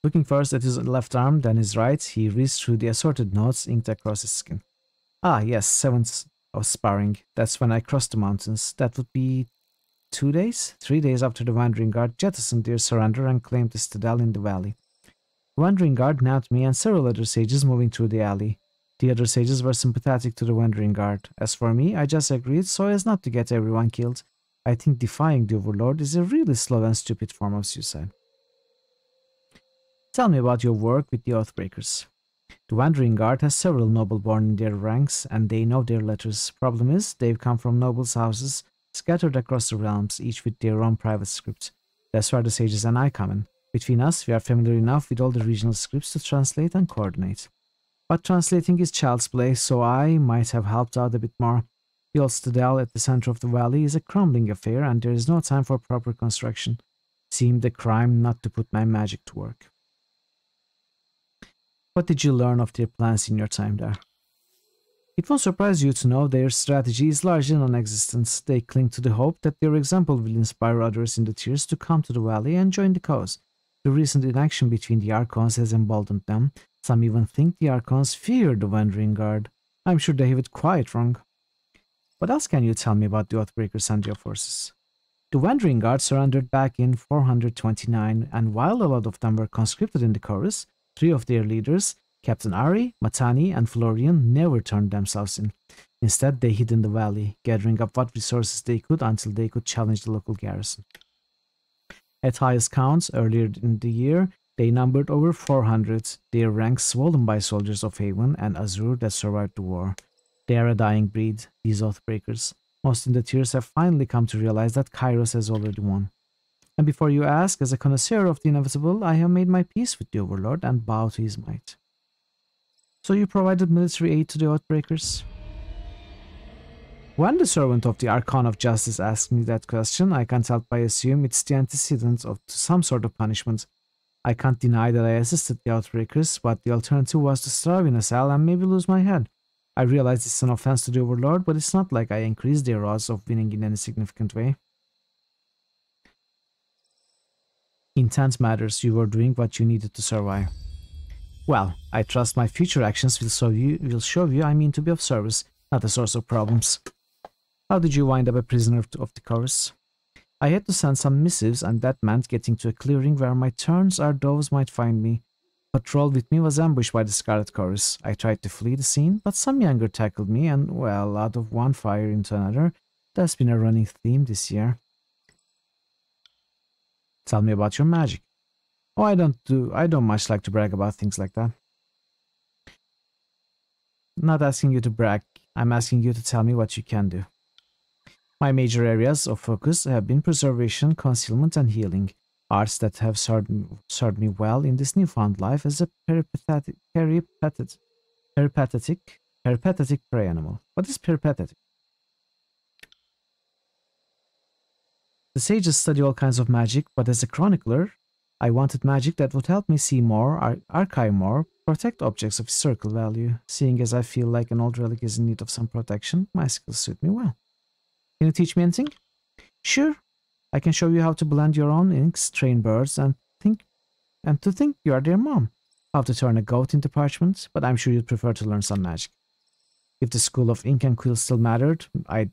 Looking first at his left arm, then his right, he reads through the assorted notes inked across his skin. Ah, yes, 7th of sparring. That's when I crossed the mountains. That would be 2 days? 3 days after the Wandering Guard jettisoned their surrender and claimed the citadel in the valley. The Wandering Guard nabbed me and several other sages moving through the alley. The other sages were sympathetic to the Wandering Guard. As for me, I just agreed so as not to get everyone killed. I think defying the Overlord is a really slow and stupid form of suicide. Tell me about your work with the Oathbreakers. The Wandering Guard has several noble-born in their ranks, and they know their letters. Problem is, they've come from nobles' houses, scattered across the realms, each with their own private script. That's where the sages and I come in. Between us, we are familiar enough with all the regional scripts to translate and coordinate. But translating is child's play, so I might have helped out a bit more. The old citadel at the center of the valley is a crumbling affair, and there is no time for proper construction. Seemed a crime not to put my magic to work. What did you learn of their plans in your time there? It won't surprise you to know their strategy is largely non-existent. They cling to the hope that their example will inspire others in the tiers to come to the valley and join the cause. The recent inaction between the Archons has emboldened them. Some even think the Archons fear the Wandering Guard. I'm sure they have it quite wrong. What else can you tell me about the Oathbreakers and their forces? The Wandering Guard surrendered back in 429, and while a lot of them were conscripted in the chorus, 3 of their leaders, Captain Ari, Matani, and Florian, never turned themselves in. Instead, they hid in the valley, gathering up what resources they could until they could challenge the local garrison. At highest counts, earlier in the year, they numbered over 400, their ranks swollen by soldiers of Haven and Azure that survived the war. They are a dying breed, these Oathbreakers. Most in the tiers have finally come to realize that Kairos has already won. And before you ask, as a connoisseur of the inevitable, I have made my peace with the Overlord and bow to his might. So you provided military aid to the Oathbreakers? When the servant of the Archon of Justice asked me that question, I can't help but assume it's the antecedent of some sort of punishment. I can't deny that I assisted the Outbreakers, but the alternative was to starve in a cell and maybe lose my head. I realize it's an offense to the Overlord, but it's not like I increased their odds of winning in any significant way. Intent matters. You were doing what you needed to survive. Well, I trust my future actions will show you I mean to be of service, not a source of problems. How did you wind up a prisoner of the chorus? I had to send some missives, and that meant getting to a clearing where my turns or doves might find me. Patrol with me was ambushed by the Scarlet Chorus. I tried to flee the scene, but some younger tackled me, and, well, out of one fire into another, that's been a running theme this year. Tell me about your magic. Oh, I don't much like to brag about things like that. Not asking you to brag, I'm asking you to tell me what you can do. My major areas of focus have been preservation, concealment, and healing, arts that have served me well in this newfound life as a peripatetic prey animal. What is peripatetic? The sages study all kinds of magic, but as a chronicler, I wanted magic that would help me see more, archive more, protect objects of historical value. Seeing as I feel like an old relic is in need of some protection, my skills suit me well. Can you teach me anything? Sure. I can show you how to blend your own inks, train birds, and to think you are their mom. How to turn a goat into parchment, but I'm sure you'd prefer to learn some magic. If the school of ink and quill still mattered, I'd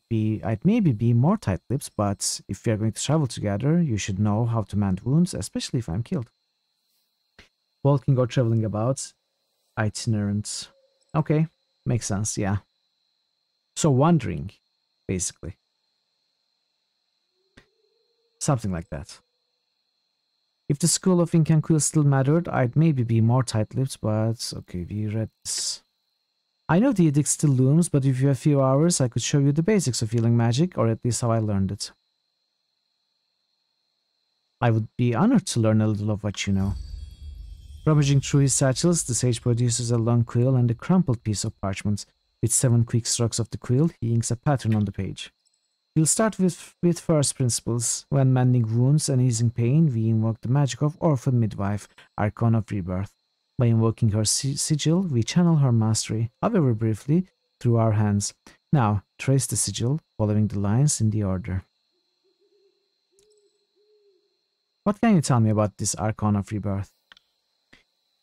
maybe be more tight-lipped, but if we are going to travel together, you should know how to mend wounds, especially if I'm killed. Walking or traveling about, itinerant. Okay, makes sense, yeah. So wandering, basically. Something like that. If the school of ink and quill still mattered, I'd maybe be more tight-lipped, but okay, we read this. I know the edict still looms, but if you have a few hours, I could show you the basics of healing magic, or at least how I learned it. I would be honored to learn a little of what you know. Rummaging through his satchels, the sage produces a long quill and a crumpled piece of parchment. With 7 quick strokes of the quill, he inks a pattern on the page. We'll start with first principles. When mending wounds and easing pain, we invoke the magic of Orphan Midwife, Archon of Rebirth. By invoking her sigil, we channel her mastery, however briefly, through our hands. Now, trace the sigil, following the lines in the order. What can you tell me about this Archon of Rebirth?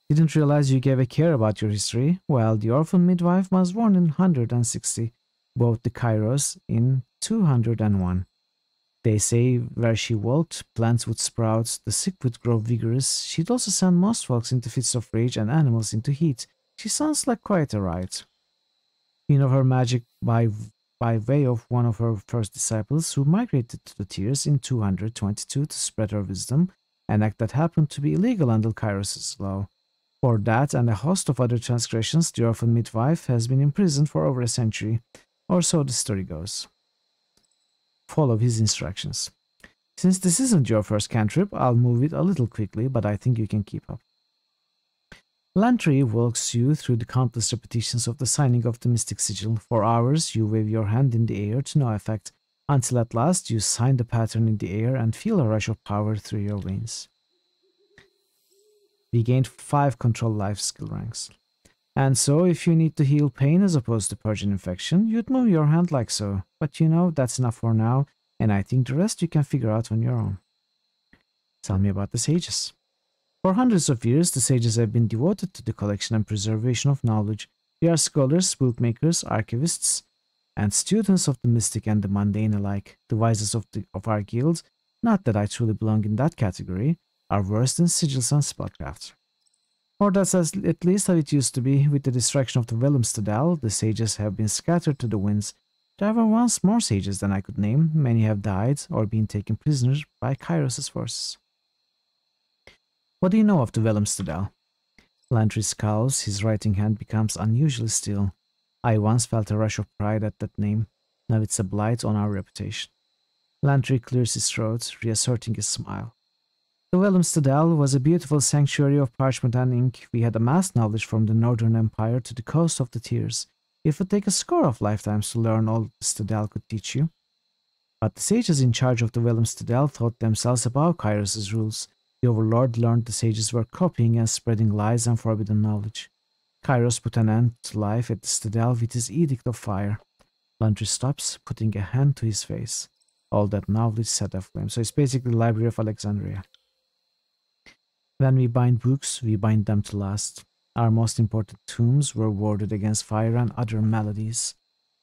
Didn't realize you gave a care about your history. Well, the orphan midwife was born in 160, both the Kairos in 201. They say where she walked, plants would sprout, the sick would grow vigorous. She'd also send most folks into fits of rage and animals into heat. She sounds like quite a riot. You know her magic by way of one of her first disciples who migrated to the Tears in 222 to spread her wisdom, an act that happened to be illegal under Kairos' law. For that and a host of other transgressions, the orphan midwife has been imprisoned for over a century, or so the story goes. Follow his instructions. Since this isn't your first cantrip, I'll move it a little quickly, but I think you can keep up. Lantry walks you through the countless repetitions of the signing of the mystic sigil. For hours, you wave your hand in the air to no effect, until at last you sign the pattern in the air and feel a rush of power through your veins. We gained 5 control life skill ranks. And so, if you need to heal pain as opposed to purge an infection, you'd move your hand like so. But you know, that's enough for now, and I think the rest you can figure out on your own. Tell me about the sages. For hundreds of years, the sages have been devoted to the collection and preservation of knowledge. They are scholars, bookmakers, archivists, and students of the mystic and the mundane alike. The wisest of our guild, not that I truly belong in that category, are versed in sigils and spellcraft. Or that's at least how it used to be. With the destruction of the Velumstadal, the sages have been scattered to the winds. There were once more sages than I could name. Many have died or been taken prisoners by Kairos' forces. What do you know of the Velumstadal? Lantry scowls, his writing hand becomes unusually still. I once felt a rush of pride at that name. Now it's a blight on our reputation. Lantry clears his throat, reasserting his smile. The Velumstadal was a beautiful sanctuary of parchment and ink. We had amassed knowledge from the Northern Empire to the coast of the Tears. It would take a score of lifetimes to learn all the Stadal could teach you. But the sages in charge of the Velumstadal thought themselves above Kairos' rules. The Overlord learned the sages were copying and spreading lies and forbidden knowledge. Kairos put an end to life at the Stadal with his edict of fire. Lantry stops, putting a hand to his face. All that knowledge set aflame. So it's basically the Library of Alexandria. When we bind books, we bind them to last. Our most important tombs were warded against fire and other maladies.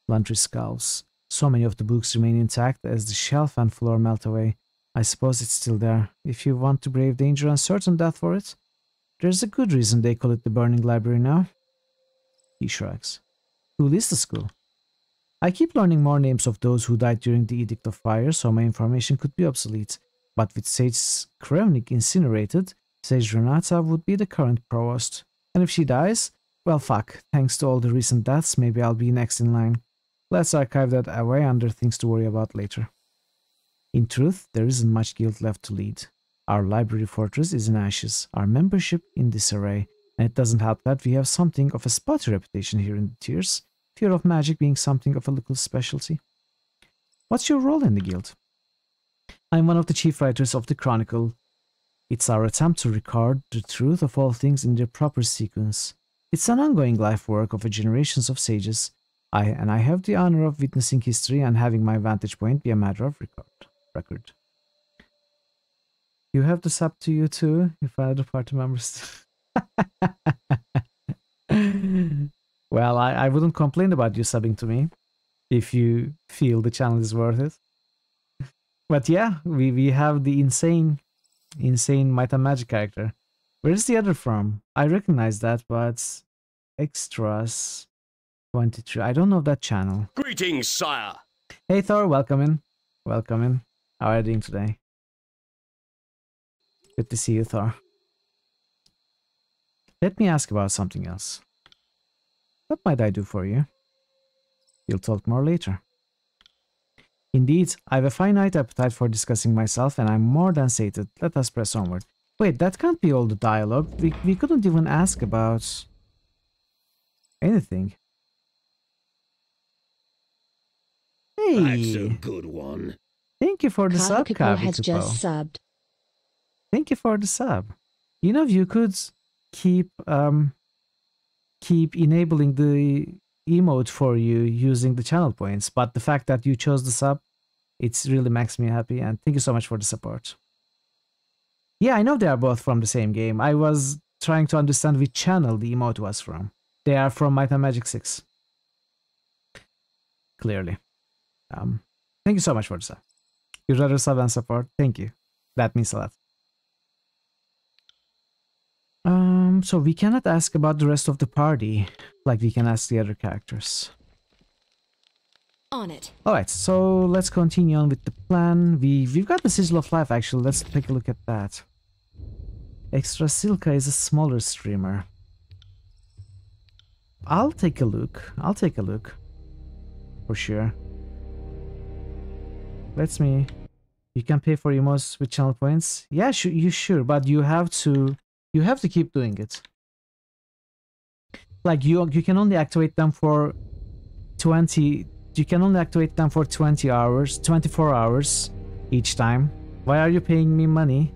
Lantry scowls. So many of the books remain intact as the shelf and floor melt away. I suppose it's still there, if you want to brave danger and certain death for it. There's a good reason they call it the Burning Library now. He shrugs. Who leads the school? I keep learning more names of those who died during the Edict of Fire, so my information could be obsolete. But with Sage Krevnik incinerated, Sage Renata would be the current provost. And if she dies, well fuck, thanks to all the recent deaths, maybe I'll be next in line. Let's archive that away under things to worry about later. In truth, there isn't much guild left to lead. Our library fortress is in ashes, our membership in disarray, and it doesn't help that we have something of a spotty reputation here in the Tears, fear of magic being something of a local specialty. What's your role in the guild? I'm one of the chief writers of the Chronicle. It's our attempt to record the truth of all things in their proper sequence. It's an ongoing life work of generations of sages. I have the honor of witnessing history and having my vantage point be a matter of record. You have this up to you too, if other party members. Well, I wouldn't complain about you subbing to me if you feel the channel is worth it. But yeah, we have the insane Might and Magic character. Where is the other from? I recognize that, but extras 23. I don't know that channel. Greetings, sire. Hey Thor, welcome in. Welcome in. How are you doing today? Good to see you, Thor. Let me ask about something else. What might I do for you? We'll talk more later. Indeed, I have a finite appetite for discussing myself, and I'm more than sated. Let us press onward. Wait, that can't be all the dialogue. We couldn't even ask about anything. Hey! That's a good one. Thank you for the sub, Kabukipo has just subbed. Thank you for the sub. You know, you could keep enabling the emote for you using the channel points, but the fact that you chose the sub, it's really makes me happy, and thank you so much for the support. Yeah, I know they are both from the same game. I was trying to understand which channel the emote was from. They are from Might and Magic 6. Clearly. Thank you so much for the sub. You'd rather sub and support. Thank you. That means a lot. So we cannot ask about the rest of the party like we can ask the other characters. On it. Alright, so let's continue on with the plan. We've got the Sigil of Life actually. Let's take a look at that. Extra Silka is a smaller streamer. I'll take a look. For sure. Let's me. You can pay for emotes with channel points. Yeah, sure, but you have to keep doing it. Like you can only activate them for 20. You can only activate them for 20 hours, 24 hours each time. Why are you paying me money?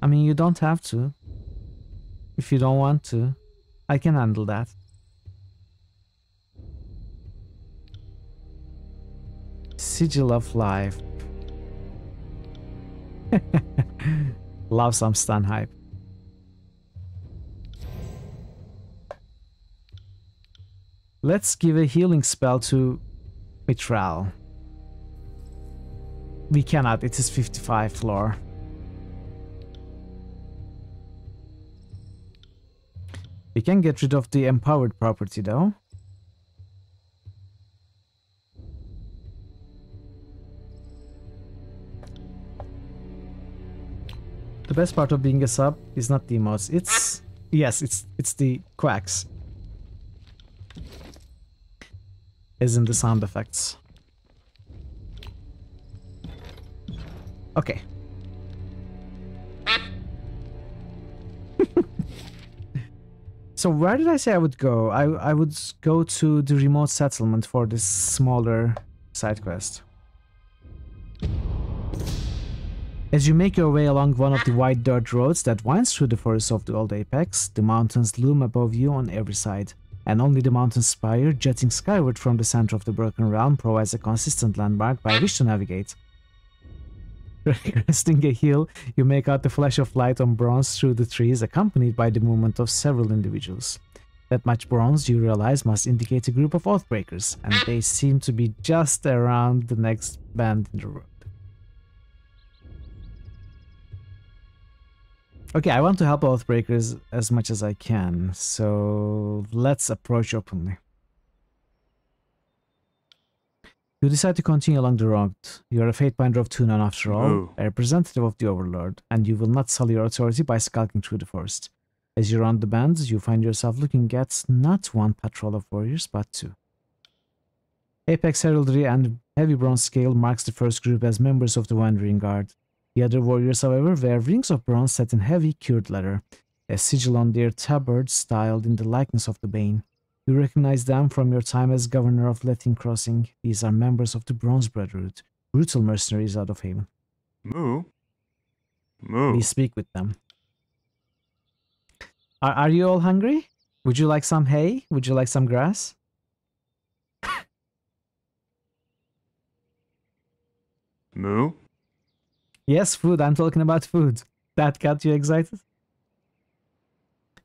I mean, you don't have to. If you don't want to, I can handle that. Sigil of Life. Love some stun hype. Let's give a healing spell to Mithril. We cannot, it is 55 floor. We can get rid of the empowered property though. The best part of being a sub is not the emotes, it's the quacks. As in the sound effects. Okay. So where did I say I would go? I would go to the remote settlement for this smaller side quest. As you make your way along one of the wide dirt roads that winds through the forests of the Old Apex, the mountains loom above you on every side, and only the mountain spire jutting skyward from the center of the Broken Realm provides a consistent landmark by which to navigate. Cresting a hill, you make out the flash of light on bronze through the trees, accompanied by the movement of several individuals. That much bronze, you realize, must indicate a group of Oathbreakers, and they seem to be just around the next bend in the road. Okay, I want to help Oathbreakers as much as I can, so let's approach openly. You decide to continue along the road. You are a Fatebinder of Tunon after all, a representative of the Overlord, and you will not sully your authority by skulking through the forest. As you round the bend, you find yourself looking at not one patrol of warriors, but two. Apex heraldry and heavy bronze scale marks the first group as members of the Wandering Guard. The other warriors, however, wear rings of bronze set in heavy cured leather, a sigil on their tabards styled in the likeness of the Bane. You recognize them from your time as governor of Letting Crossing. These are members of the Bronze Brotherhood, brutal mercenaries out of Haven. Moo. We speak with them. Are you all hungry? Would you like some hay? Would you like some grass? Moo? Yes, food. I'm talking about food. That got you excited?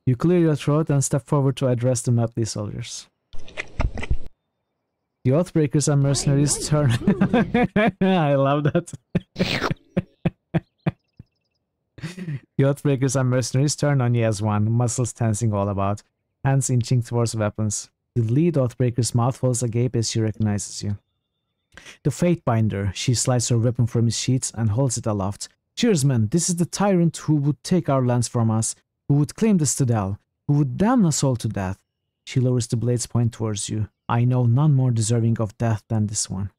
You clear your throat and step forward to address the motley soldiers. The Oathbreakers and mercenaries turn... I love that. The Oathbreakers and mercenaries turn on you as one, muscles tensing all about, hands inching towards weapons. The lead Oathbreaker's mouth falls agape as she recognizes you. The Fatebinder, she slides her weapon from his sheath and holds it aloft. Cheers, men, this is the tyrant who would take our lands from us, who would claim the citadel, who would damn us all to death. She lowers the blade's point towards you. I know none more deserving of death than this one.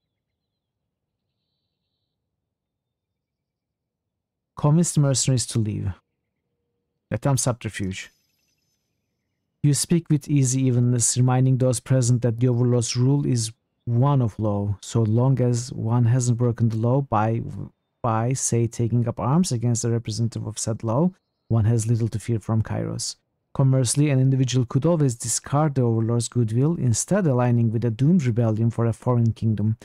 Convince the mercenaries to leave. Attempt subterfuge. You speak with easy evenness, reminding those present that the Overlord's rule is one of law, so long as one hasn't broken the law by, say, taking up arms against a representative of said law, one has little to fear from Kairos. Conversely, an individual could always discard the Overlord's goodwill, instead aligning with a doomed rebellion for a foreign kingdom.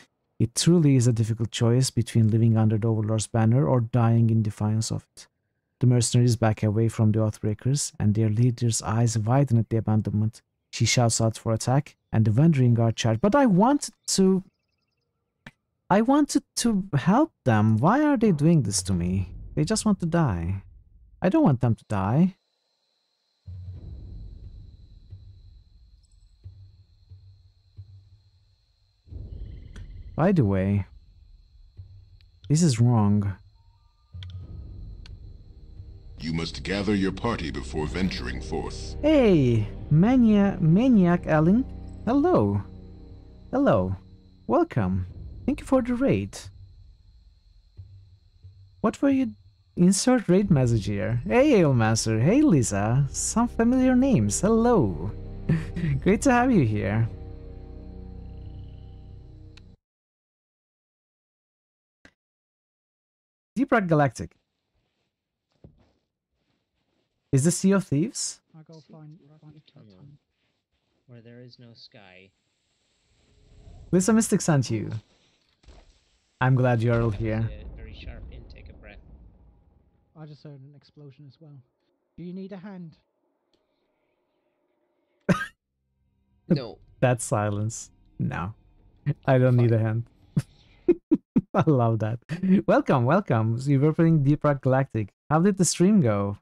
It truly is a difficult choice between living under the Overlord's banner or dying in defiance of it. The mercenaries back away from the Oathbreakers, and their leader's eyes widen at the abandonment. She shouts out for attack, and the Wandering Guard charge. But I wanted to help them. Why are they doing this to me? They just want to die. I don't want them to die. By the way, this is wrong. You must gather your party before venturing forth. Hey, Maniac Allen. Hello. Hello. Welcome. Thank you for the raid. What were you... Insert raid message here. Hey, Ailmaster. Hey, Lisa. Some familiar names. Hello. Great to have you here. Deep Rock Galactic. Is this Sea of Thieves? I'll go find where there is no sky. Lisa Mystic sent you. I'm glad you're all here. A very sharp intake of breath. I just heard an explosion as well. Do you need a hand? No. That silence. No. I don't need a hand. I love that. Welcome, welcome. So you were playing Deep Rock Galactic. How did the stream go?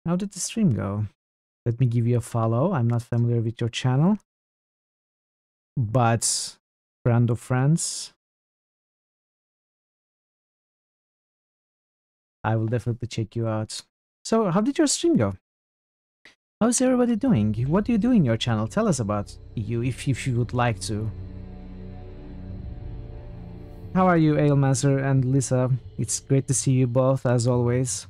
How did the stream go? Let me give you a follow. I'm not familiar with your channel, but friend of friends, I will definitely check you out. So how did your stream go? How's everybody doing? What do you do in your channel? Tell us about you if you would like to. How are you, Ailmaster and Lisa? It's great to see you both, as always.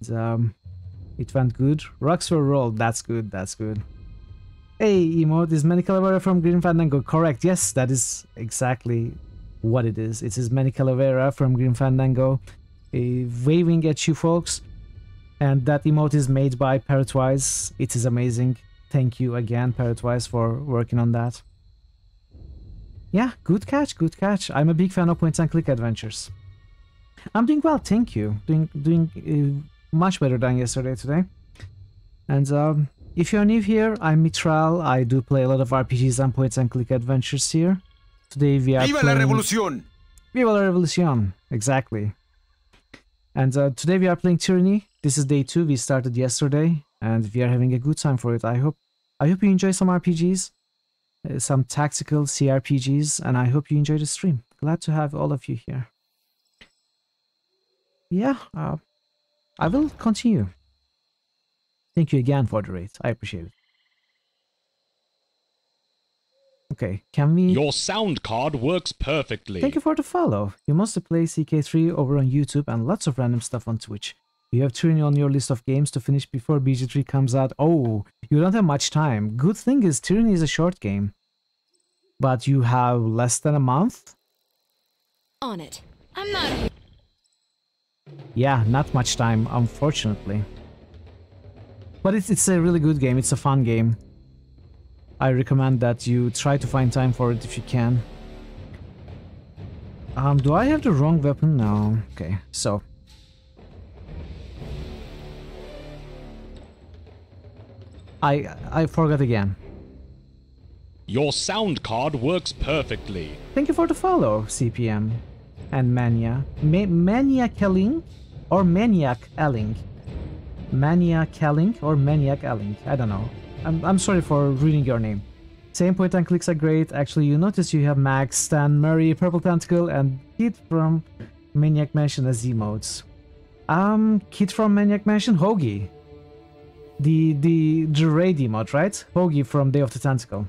It went good. Rocks were rolled. That's good, that's good. Hey, emote, is Manny Calavera from Grim Fandango? Correct, yes, that is exactly what it is. It is Manny Calavera from Grim Fandango, waving at you folks. And that emote is made by Parrotwise. It is amazing. Thank you again, Parrotwise, for working on that. Yeah, good catch, good catch. I'm a big fan of point-and-click adventures. I'm doing well, thank you. Doing much better than yesterday today. And if you're new here, I'm Mitral. I do play a lot of RPGs and point-and-click adventures here. Today we are Viva playing... la revolución! Viva la revolución! Exactly. And today we are playing Tyranny. This is day 2. We started yesterday, and we are having a good time for it. I hope you enjoy some RPGs. Some tactical CRPGs, and I hope you enjoy the stream. Glad to have all of you here. Yeah, I will continue. Thank you again for the raid. I appreciate it. Okay, can we... Your sound card works perfectly. Thank you for the follow. You mostly play CK3 over on YouTube and lots of random stuff on Twitch. You have Tyranny on your list of games to finish before BG3 comes out. Oh, you don't have much time. Good thing is Tyranny is a short game. But you have less than a month? On it. I'm not here. Yeah, not much time, unfortunately. But it's a really good game. It's a fun game. I recommend that you try to find time for it if you can. Do I have the wrong weapon? No. Okay, so... I forgot again. Your sound card works perfectly. Thank you for the follow, CPM. And Mania. Maniac Elling? Or Maniac Elling? Maniac Elling or Maniac Elling? I don't know. I'm sorry for reading your name. Same point and clicks are great. Actually, you notice you have Max, Stan, Murray, Purple Tentacle, and Kid from Maniac Mansion as emotes. Kid from Maniac Mansion? Hoagie. The raid emote, right? Hoagie from Day of the Tentacle.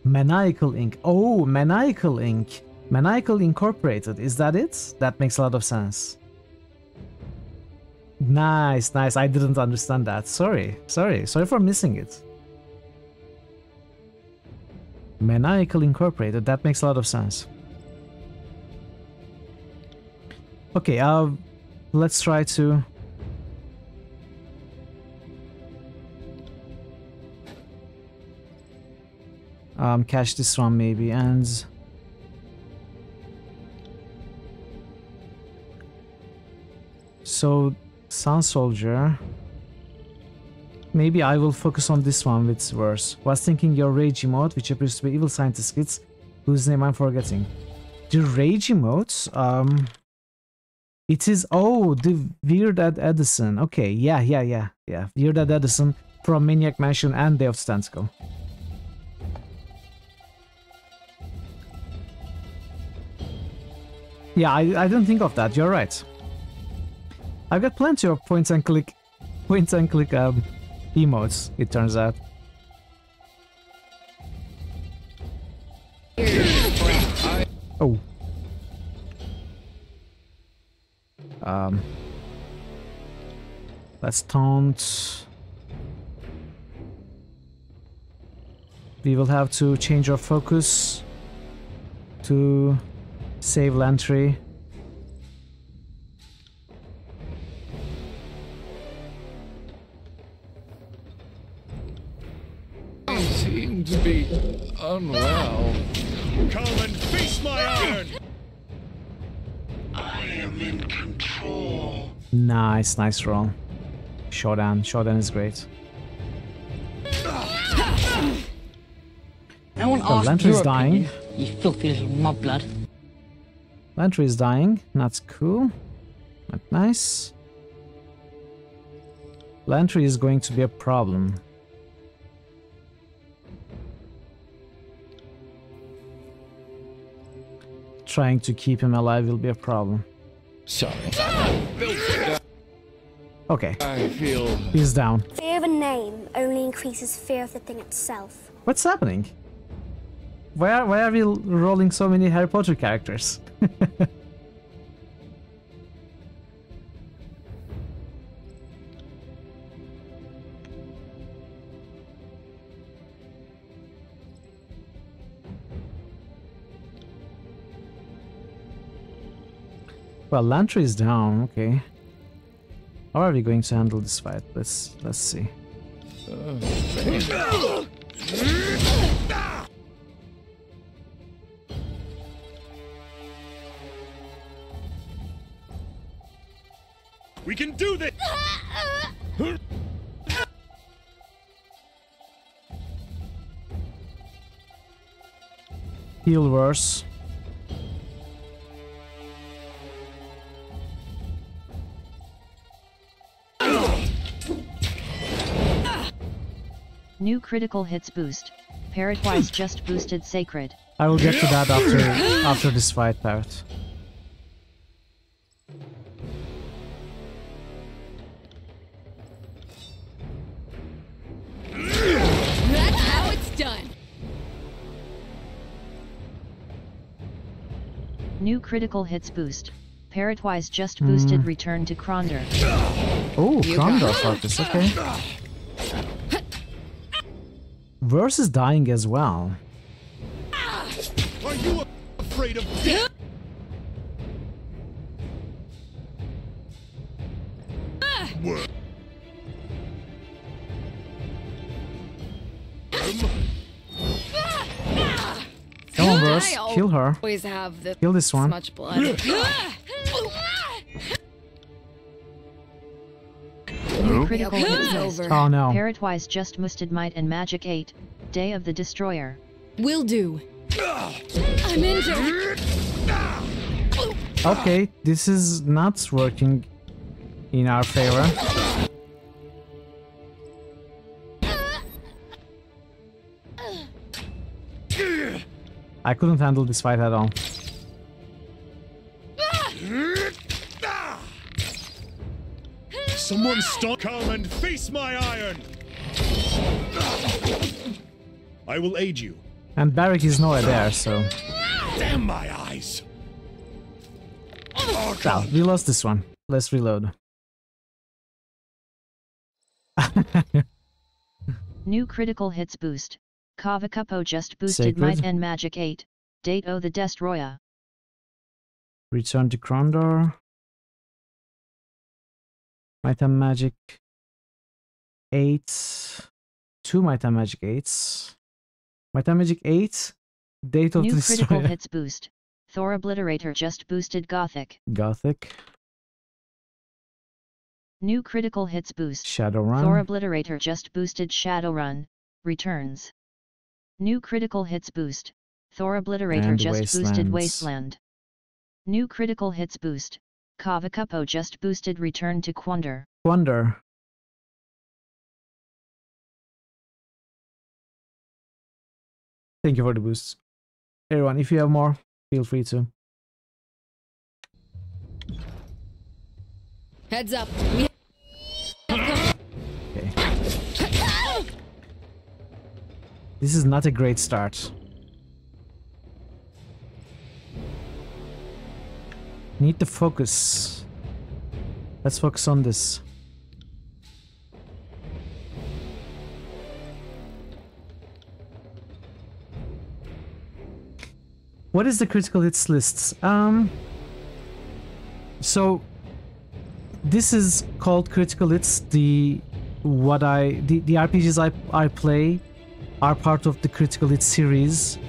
Maniacal Ink. Oh, Maniacal Ink. Maniacal Incorporated. Is that it? That makes a lot of sense. Nice, nice. I didn't understand that. Sorry for missing it. Maniacal Incorporated. That makes a lot of sense. Okay, let's try to... catch this one maybe, and so Sun Soldier. Maybe I will focus on this one with verse. Was thinking your rage emote, which appears to be evil scientist kids, whose name I'm forgetting. The rage emotes, it is, oh, the Weird Ed Edison. Okay, yeah. Weird Ed Edison from Maniac Mansion and Day of the Tentacle. Yeah, I didn't think of that. You're right. I've got plenty of point and click emotes, it turns out. Oh. Let's taunt. We will have to change our focus to save Lantry. I seem to be unwell. Come and face my iron! I am in control. Nice roll. Shodan is great. No one So asked Lantry is your dying. opinion, you filthy little mudblood. Lantry is dying. That's cool. Not nice. Lantry is going to be a problem. Trying to keep him alive will be a problem. Sorry. Okay. I feel... He's down. Fear of a name only increases fear of the thing itself. What's happening? Why are we rolling so many Harry Potter characters? Well, Lantry is down, okay. How are we going to handle this fight? Let's see. We can do this! Heal worse. New critical hits boost. Parrotwise just boosted Sacred. I will get to that after this fight, Parrot. That's how it's done. New critical hits boost. Parrotwise just boosted return to Kronder. Oh, Kronder focus, okay. Verse is dying as well. Are you afraid of death? Come on, Verse, kill her. Always have Kill this one. much blood. New critical hits boost. Oh no. Parrotwise just boosted Might and Magic 8. Day of the Destroyer. Will do. I'm injured. Okay, this is not working in our favor. I couldn't handle this fight at all. Someone stop! Come and face my iron! I will aid you. And Barrick is nowhere there, so... Damn my eyes! Well, we lost this one. Let's reload. New critical hits boost. Kavakapo just boosted Sacred. Might and Magic 8. Date o the Destroyer. Return to Krondor. Might and Magic 8. 2 Might and Magic 8s. Might and Magic 8. Date of the New critical Destroyer. hits boost. Thor Obliterator just boosted Gothic. Gothic. New critical hits boost. Shadowrun. Thor Obliterator just boosted Shadowrun. Returns. New critical hits boost. Thor Obliterator And just boosted Wastelands. Wasteland. New critical hits boost. Kavakupo just boosted Return to Quander. Wonder. Thank you for the boosts. Everyone, if you have more, feel free to. Heads up. We Okay. This is not a great start. Need to focus. Let's focus on this. What is the critical hits list? So this is called critical hits. The RPGs I play are part of the critical hits series,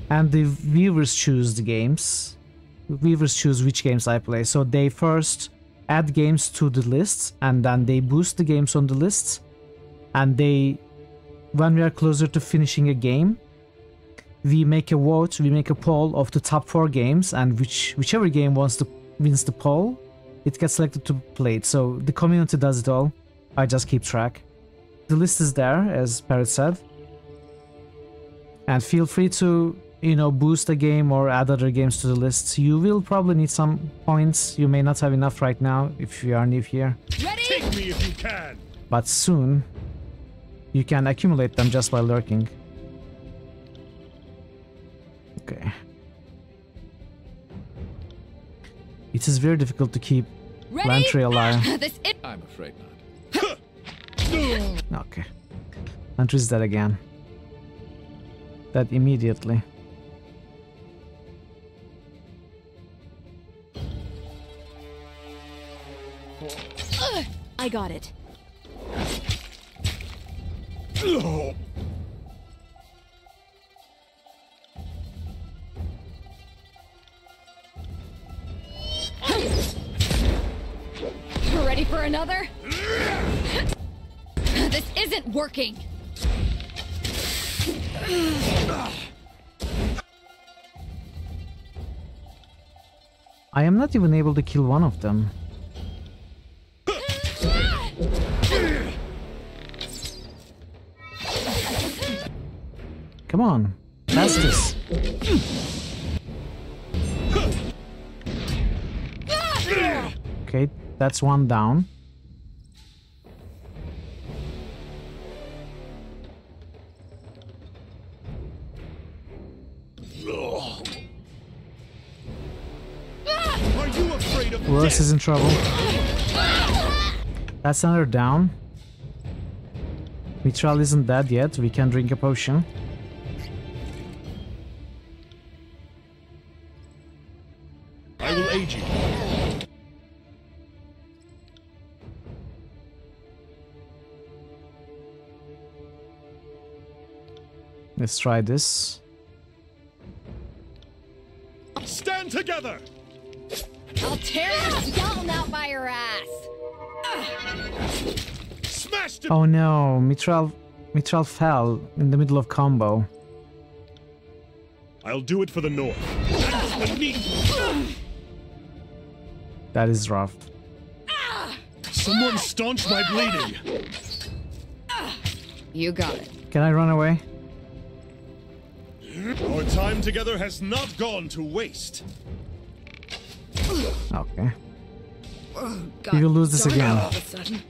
and the viewers choose the games. Viewers choose which games I play. So they first add games to the list, and then they boost the games on the list. And when we are closer to finishing a game, we make a vote, we make a poll of the top 4 games, and whichever game wins the poll, it gets selected to be played. So the community does it all. I just keep track. The list is there, as Parrot said. And feel free to, boost a game or add other games to the list. You will probably need some points. You may not have enough right now if you are new here. Ready? Take me if you can. But soon, you can accumulate them just by lurking. Okay. It is very difficult to keep Lantry alive. I'm afraid not. Okay. Lantry's dead again. Dead immediately. I got it. Ready for another? This isn't working. I am not even able to kill one of them. Come on, pass this. Okay, that's one down. Are you afraid of Royce is in trouble. That's another down. Mitral isn't dead yet. We can drink a potion. I will aid you. Let's try this. Stand together! I'll tear your skeleton out by your ass. Smashed him! Oh no, Mitral fell in the middle of combo. I'll do it for the North. That is rough. Someone staunch my bleeding. You got it. Can I run away? Our time together has not gone to waste. Okay. Oh, You will lose this again. All of a sudden.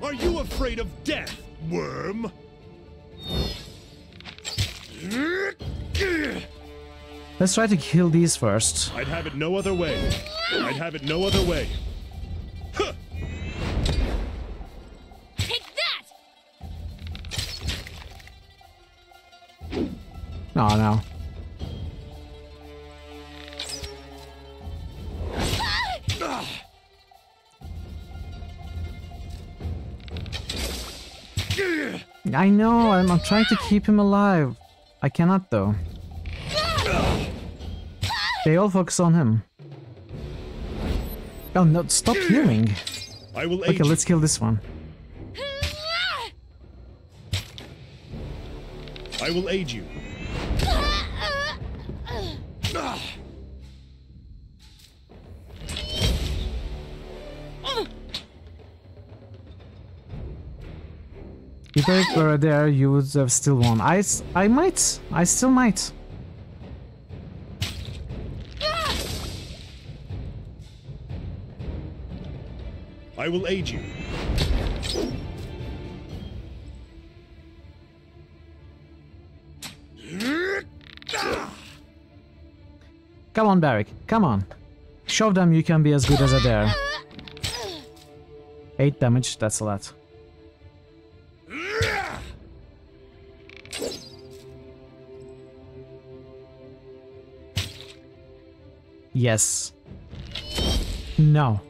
Are you afraid of death, worm? Let's try to kill these first. I'd have it no other way. I'd have it no other way. Huh. Take that! Oh no. I know, I'm trying to keep him alive. I cannot though. They all focus on him. Oh no, stop healing. I will aid Okay, let's kill this one. I will aid you. If Eric were there, you would have still won. I still might. I will aid you. Come on, Barrick. Come on. Show them you can be as good as a dare. 8 damage, that's a lot. Yes. No.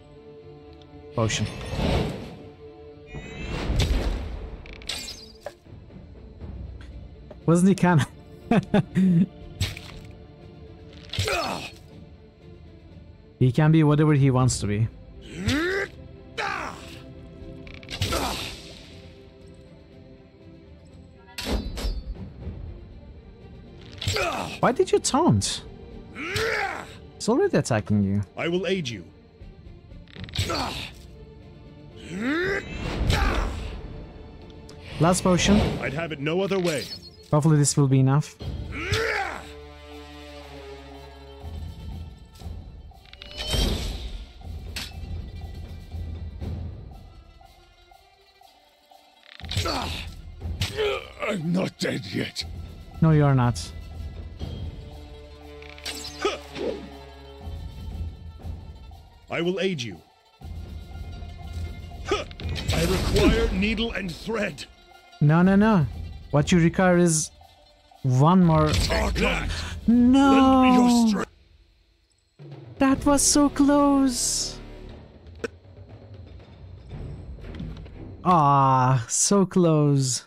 Potion. Wasn't he kind of... He can be whatever he wants to be. Why did you taunt? It's already attacking you. I will aid you. Last potion. I'd have it no other way. Hopefully this will be enough. I'm not dead yet. No, you're not. I will aid you. I require needle and thread. No, no, no. What you require is one more. No. That was so close. Ah, so close.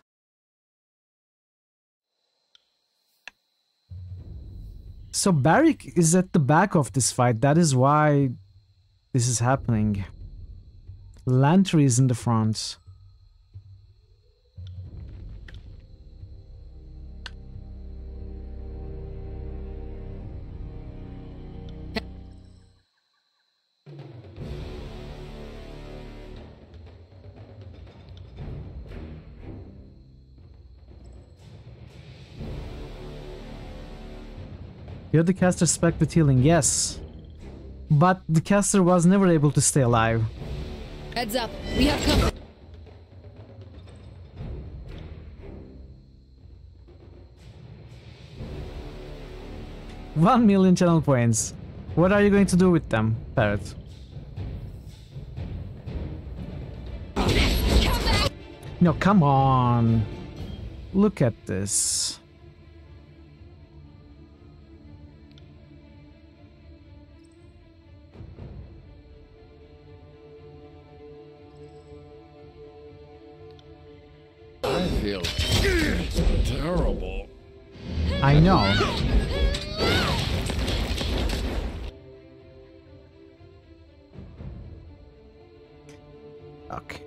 So Barrick is at the back of this fight. That is why this is happening. Lantry is in the front. You're the caster spec with healing, yes. But the caster was never able to stay alive. Heads up, we have company. $1 million channel points. What are you going to do with them, Parrot? No, come on. Look at this. I feel terrible. I know. Okay.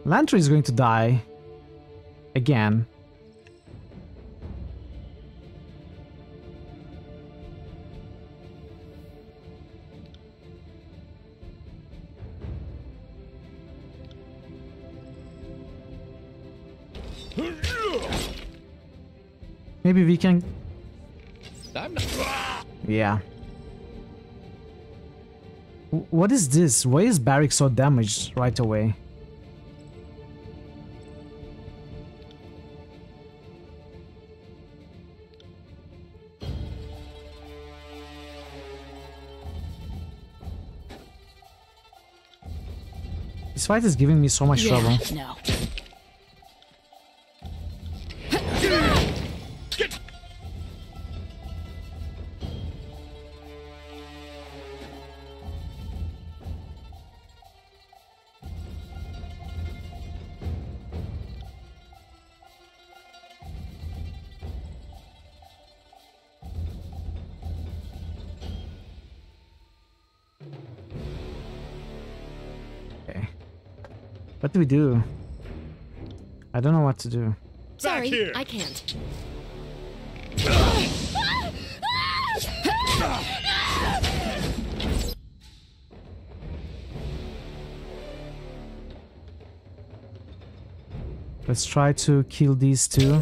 Lantry is going to die. Again. Maybe we can... Yeah. What is this? Why is Barrick so damaged right away? This fight is giving me so much trouble. No. What do we do? I don't know what to do. Sorry, I can't. Let's try to kill these two.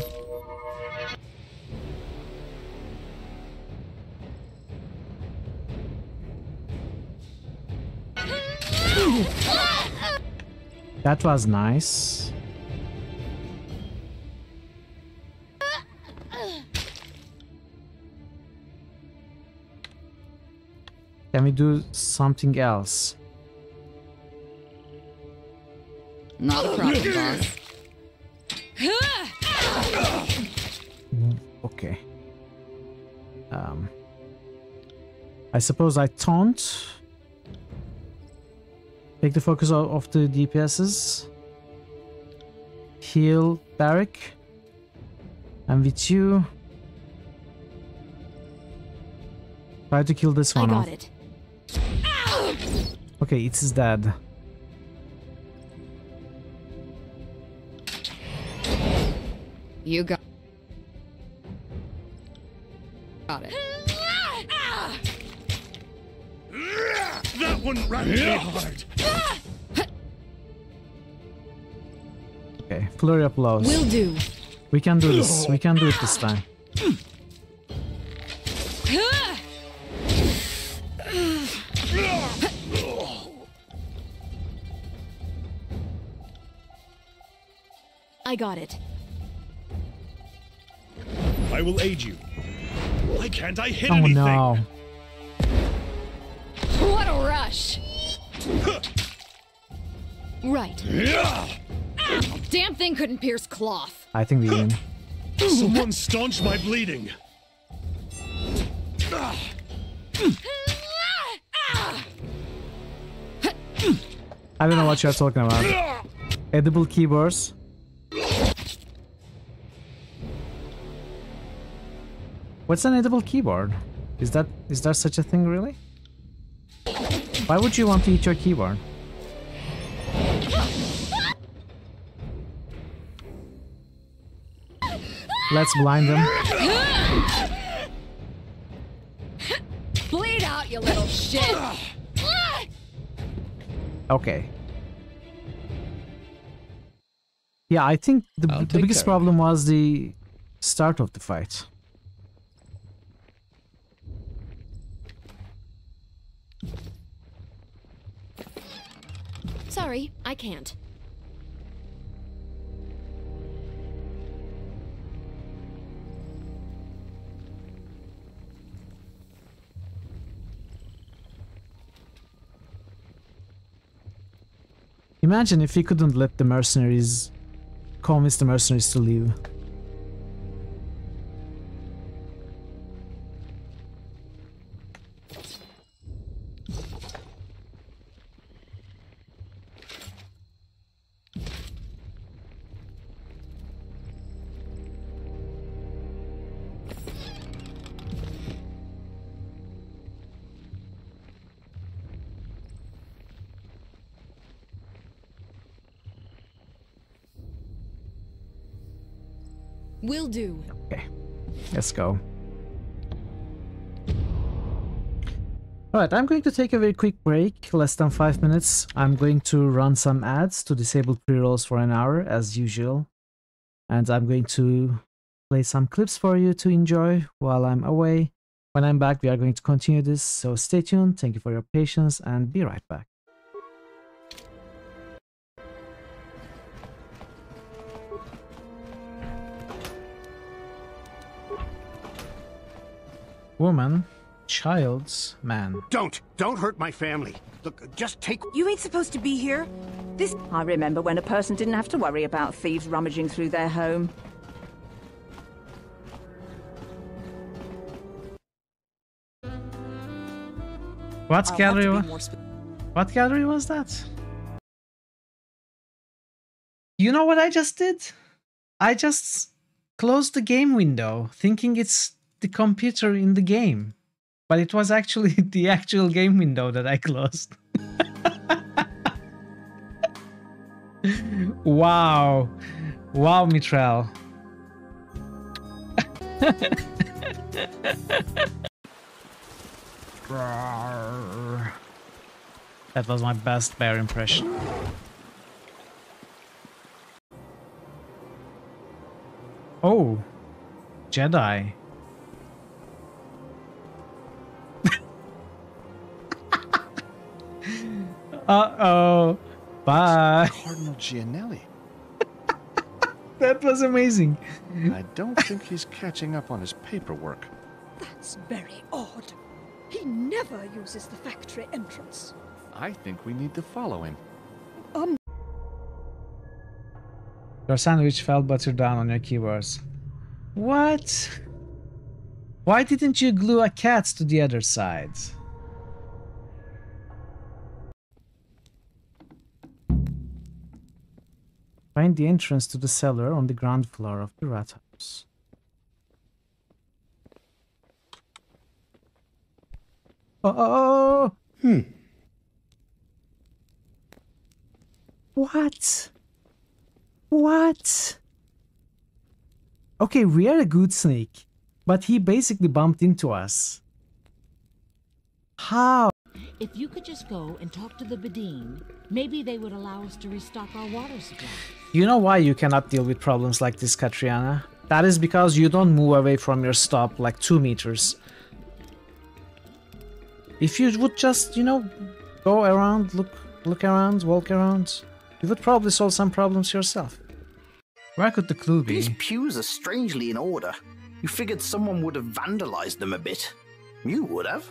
That was nice. Can we do something else? Not a problem, boss. Okay. I suppose I taunt. Take the focus of the DPSs. Heal Barrick. And with you, try to kill this one I off. got it. Okay, it's dead. You got it. That one rammed me hard. Okay, flurry of blows. Will do. We can do this. We can do it this time. I got it. I will aid you. Why can't I hit Oh anything? no. What a rush! Right. Damn thing couldn't pierce cloth. I think we win. Someone staunch my bleeding. I don't know what you're talking about. Edible keyboards. What's an edible keyboard? Is there such a thing really? Why would you want to eat your keyboard? Let's blind them. Bleed out, you little shit! Okay. Yeah, I think the biggest problem was the start of the fight. Sorry, I can't. Imagine if he couldn't let the mercenaries convince the mercenaries to leave. Will do. Okay, let's go. Alright, I'm going to take a very quick break, less than 5 minutes. I'm going to run some ads to disable pre-rolls for an hour, as usual. And I'm going to play some clips for you to enjoy while I'm away. When I'm back, we are going to continue this, so stay tuned. Thank you for your patience, and be right back. Woman, child's man. Don't hurt my family. Look, just take... You ain't supposed to be here. I remember when a person didn't have to worry about thieves rummaging through their home. What gallery was that? You know what I just did? I just closed the game window, thinking it's the computer in the game. But it was actually the actual game window that I closed. Wow. Wow, Mithril. That was my best bear impression. Oh, Jedi. Uh-oh. Bye. Cardinal Gianelli. That was amazing. I don't think he's catching up on his paperwork. That's very odd. He never uses the factory entrance. I think we need to follow him. Your sandwich fell buttered down on your keyboards. What? Why didn't you glue a cat to the other side? Find the entrance to the cellar on the ground floor of the rat house. Oh! What? What? Okay, we are a good snake, but he basically bumped into us. How? If you could just go and talk to the Bedine, maybe they would allow us to restock our water supply. You know why you cannot deal with problems like this, Katriana? That is because you don't move away from your stop like 2 meters. If you would just, you know, go around, look around, walk around, you would probably solve some problems yourself. Where could the clue be? These pews are strangely in order. You figured someone would have vandalized them a bit. You would have.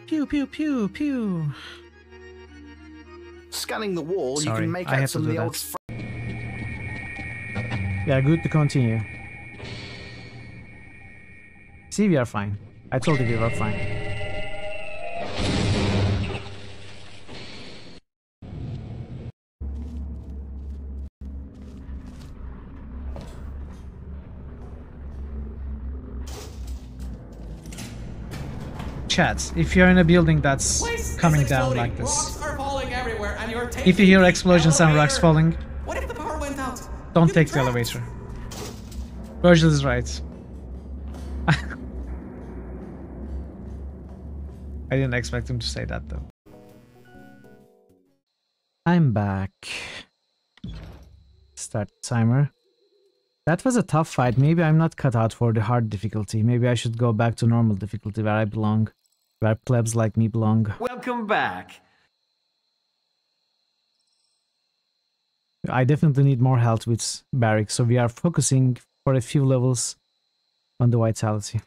Pew, pew, pew, pew. Scanning the wall, Sorry, you can make I out have some to of do the old... Yeah, good to continue. See, we are fine. I told you we were fine. Chat, if you're in a building that's coming down like this, if you hear explosions and rocks falling, What if the power went out? don't take the elevator. Virgil is right. I didn't expect him to say that though. I'm back. Start the timer. That was a tough fight. Maybe I'm not cut out for the hard difficulty. Maybe I should go back to normal difficulty where I belong. Where plebs like me belong. Welcome back. I definitely need more health with Barrick, so we are focusing for a few levels on the vitality.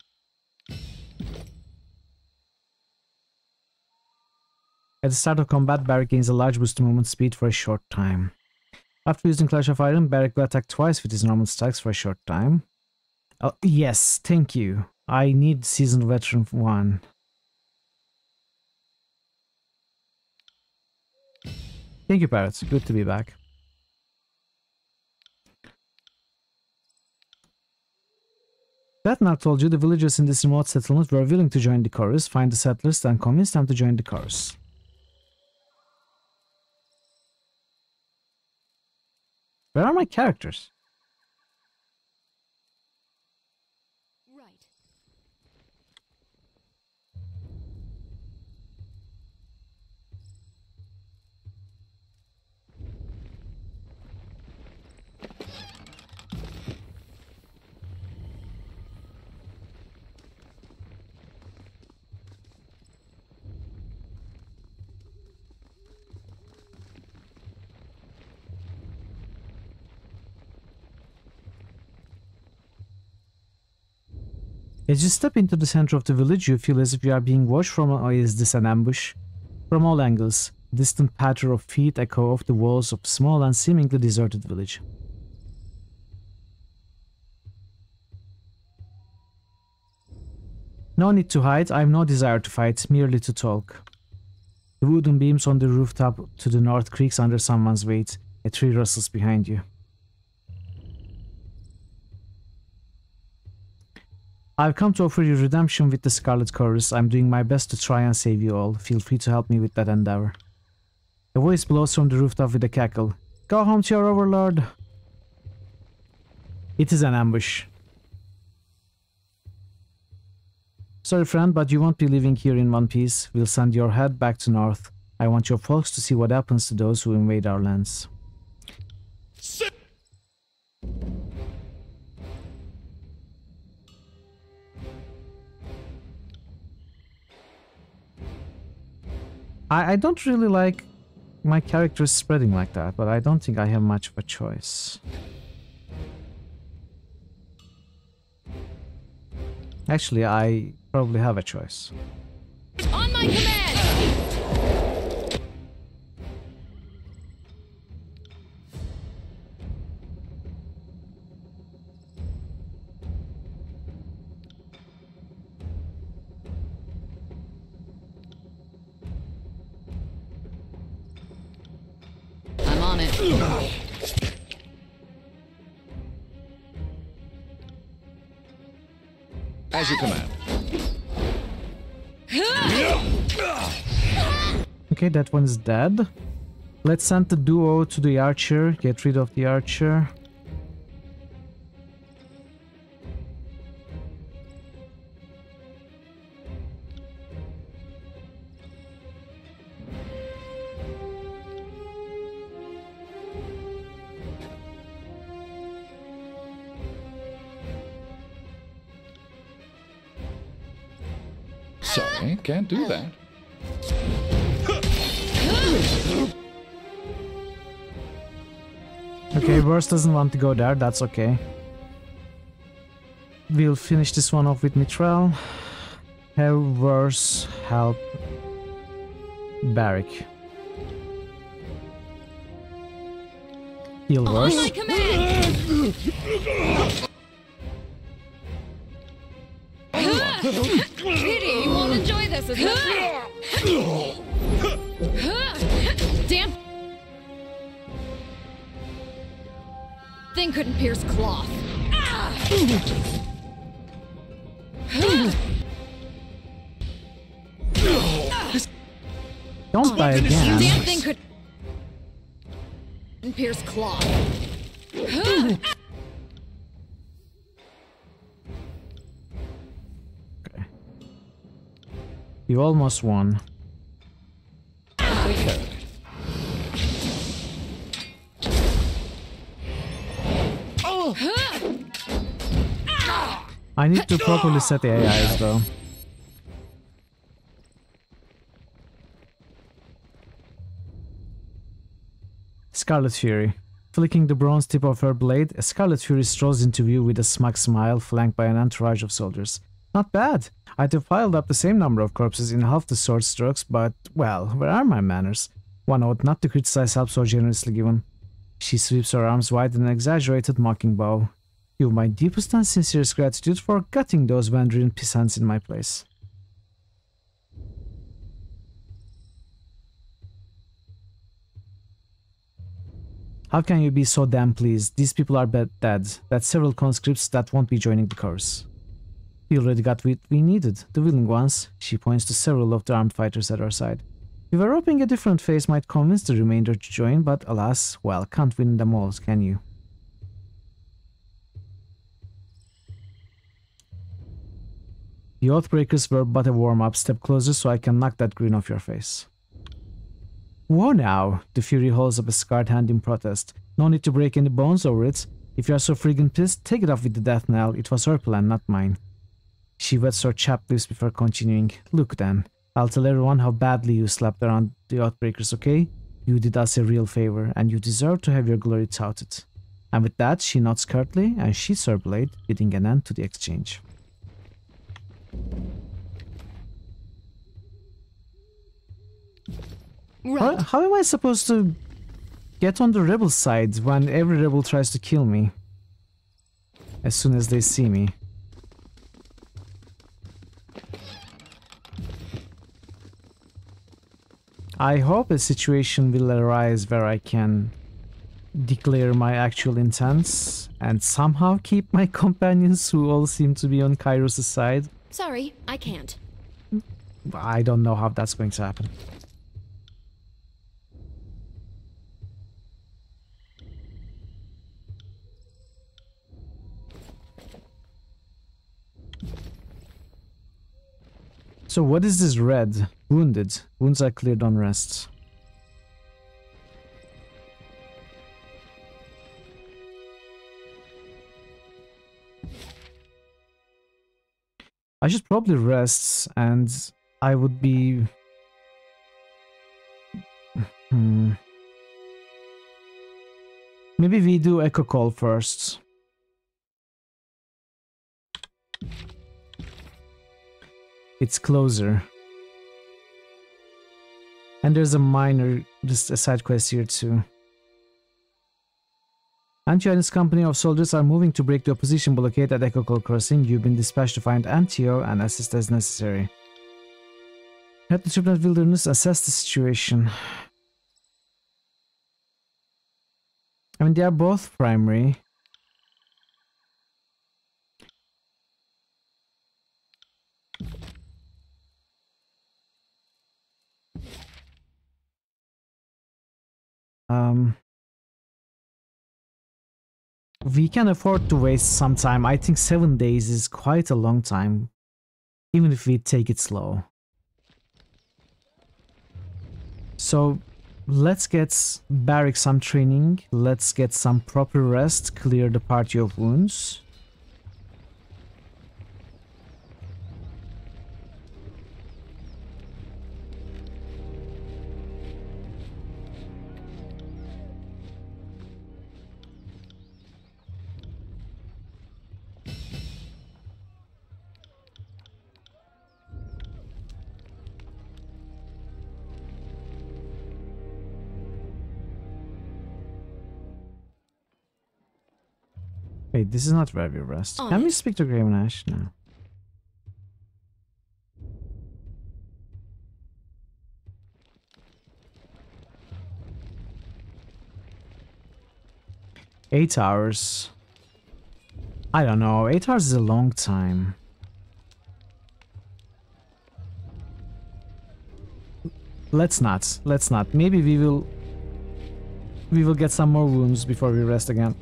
At the start of combat, Barrick gains a large boost to movement speed for a short time. After using Clash of Iron, Barrick will attack twice with his normal strikes for a short time. Oh, yes, thank you. I need Seasoned Veteran 1. Thank you, Parrots. Good to be back. That told you the villagers in this remote settlement were willing to join the chorus, find the settlers, and convince them to join the chorus. Where are my characters? As you step into the center of the village, you feel as if you are being watched from, or is this an ambush? From all angles, distant patter of feet echo off the walls of a small and seemingly deserted village. No need to hide, I have no desire to fight, merely to talk. The wooden beams on the rooftop to the north creaks under someone's weight. A tree rustles behind you. I've come to offer you redemption with the Scarlet Chorus. I'm doing my best to try and save you all. Feel free to help me with that endeavor. A voice blows from the rooftop with a cackle. Go home to your overlord. It is an ambush. Sorry friend, but you won't be living here in one piece. We'll send your head back to north. I want your folks to see what happens to those who invade our lands. I don't really like my character spreading like that, but I don't think I have much of a choice. Actually, I probably have a choice. On my command! I'm on it. As you command. Okay, that one's dead. Let's send the duo to the archer. Get rid of the archer. Sorry, can't do that. Okay, Verse doesn't want to go there, that's okay. We'll finish this one off with Mithril. Have Verse help Barrick. Heal Verse. On my command! Pity, you won't enjoy this as much. Damn thing couldn't pierce cloth. Don't die again. Damn thing couldn't pierce cloth. You almost won. I need to properly set the AIs though. Scarlet Fury. Flicking the bronze tip of her blade, Scarlet Fury strolls into view with a smug smile, flanked by an entourage of soldiers. Not bad. I'd have piled up the same number of corpses in half the sword strokes, but, well, where are my manners? One ought not to criticize help so generously given. She sweeps her arms wide in an exaggerated mocking bow. You have my deepest and sincerest gratitude for gutting those wandering peasants in my place. How can you be so damn pleased? These people are dead. That's several conscripts that won't be joining the chorus. We already got what we needed, the willing ones. She points to several of the armed fighters at her side. We were hoping a different face might convince the remainder to join, but alas, well, can't win them all, can you? The Oathbreakers were but a warm-up. Step closer so I can knock that grin off your face. Whoa now! The Fury holds up a scarred hand in protest. No need to break any bones over it. If you are so friggin' pissed, take it off with the death knell. It was her plan, not mine. She wets her chapped lips before continuing. Look then, I'll tell everyone how badly you slapped around the Oathbreakers, okay? You did us a real favor, and you deserve to have your glory touted. And with that, she nods curtly and sheathes her blade, putting an end to the exchange. Right. How am I supposed to get on the rebel side when every rebel tries to kill me as soon as they see me? I hope a situation will arise where I can declare my actual intents and somehow keep my companions who all seem to be on Kairos' side. Sorry, I can't. I don't know how that's going to happen. So what is this red? Wounded. Wounds are cleared on rest. I should probably rest, and I would be... Maybe we do Echo Call first. It's closer. And there's a minor, just a side quest here too. Antio and his company of soldiers are moving to break the opposition blockade at Echo Call Crossing. You've been dispatched to find Antio and assist as necessary. Head to Triplet Wilderness, assess the situation. I mean, they are both primary. We can afford to waste some time. I think 7 days is quite a long time, even if we take it slow. So let's get Barrick some training, let's get some proper rest, clear the party of wounds. Wait, this is not where we rest. Can we speak to Graven Ash? No. Eight hours. I don't know. 8 hours is a long time. Let's not. Let's not. Maybe we will get some more wounds before we rest again.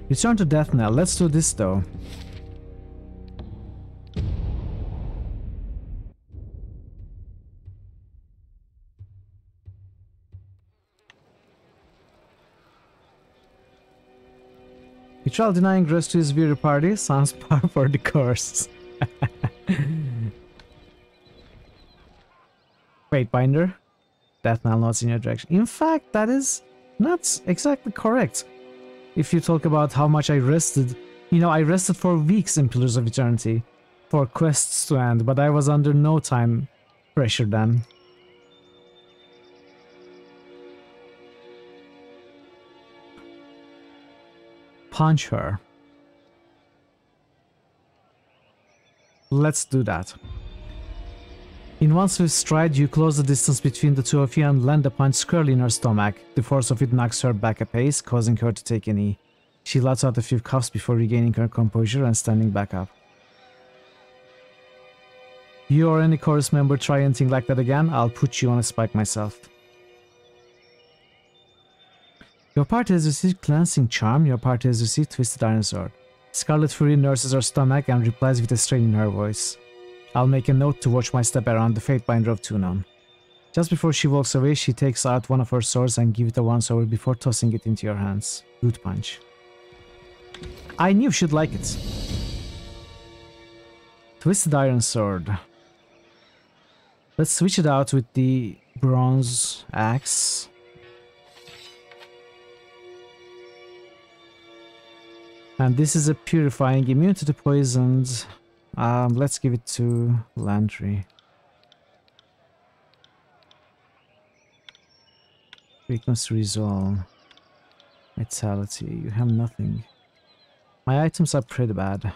Return to Death Knell. Let's do this though. You trial denying rest to his weary party. Sounds par for the course. Wait, Binder. Death Knell nods in your direction. In fact, that is not exactly correct. If you talk about how much I rested, you know, I rested for weeks in Pillars of Eternity for quests to end, but I was under no time pressure then. Punch her. Let's do that. In one swift stride, you close the distance between the two of you and land a punch squarely in her stomach. The force of it knocks her back a pace, causing her to take a knee. She lets out a few cuffs before regaining her composure and standing back up. You or any chorus member try anything like that again, I'll put you on a spike myself. Your party has received Cleansing Charm, your party has received Twisted Iron Sword. Scarlet Fury nurses her stomach and replies with a strain in her voice. I'll make a note to watch my step around the Fatebinder of Tunon. Just before she walks away, she takes out one of her swords and gives it a once-over before tossing it into your hands. Root Punch. I knew she'd like it. Twisted Iron Sword. Let's switch it out with the Bronze Axe. And this is a purifying, immunity to poisons. Let's give it to Landry. Weakness resolve. Vitality. You have nothing. My items are pretty bad.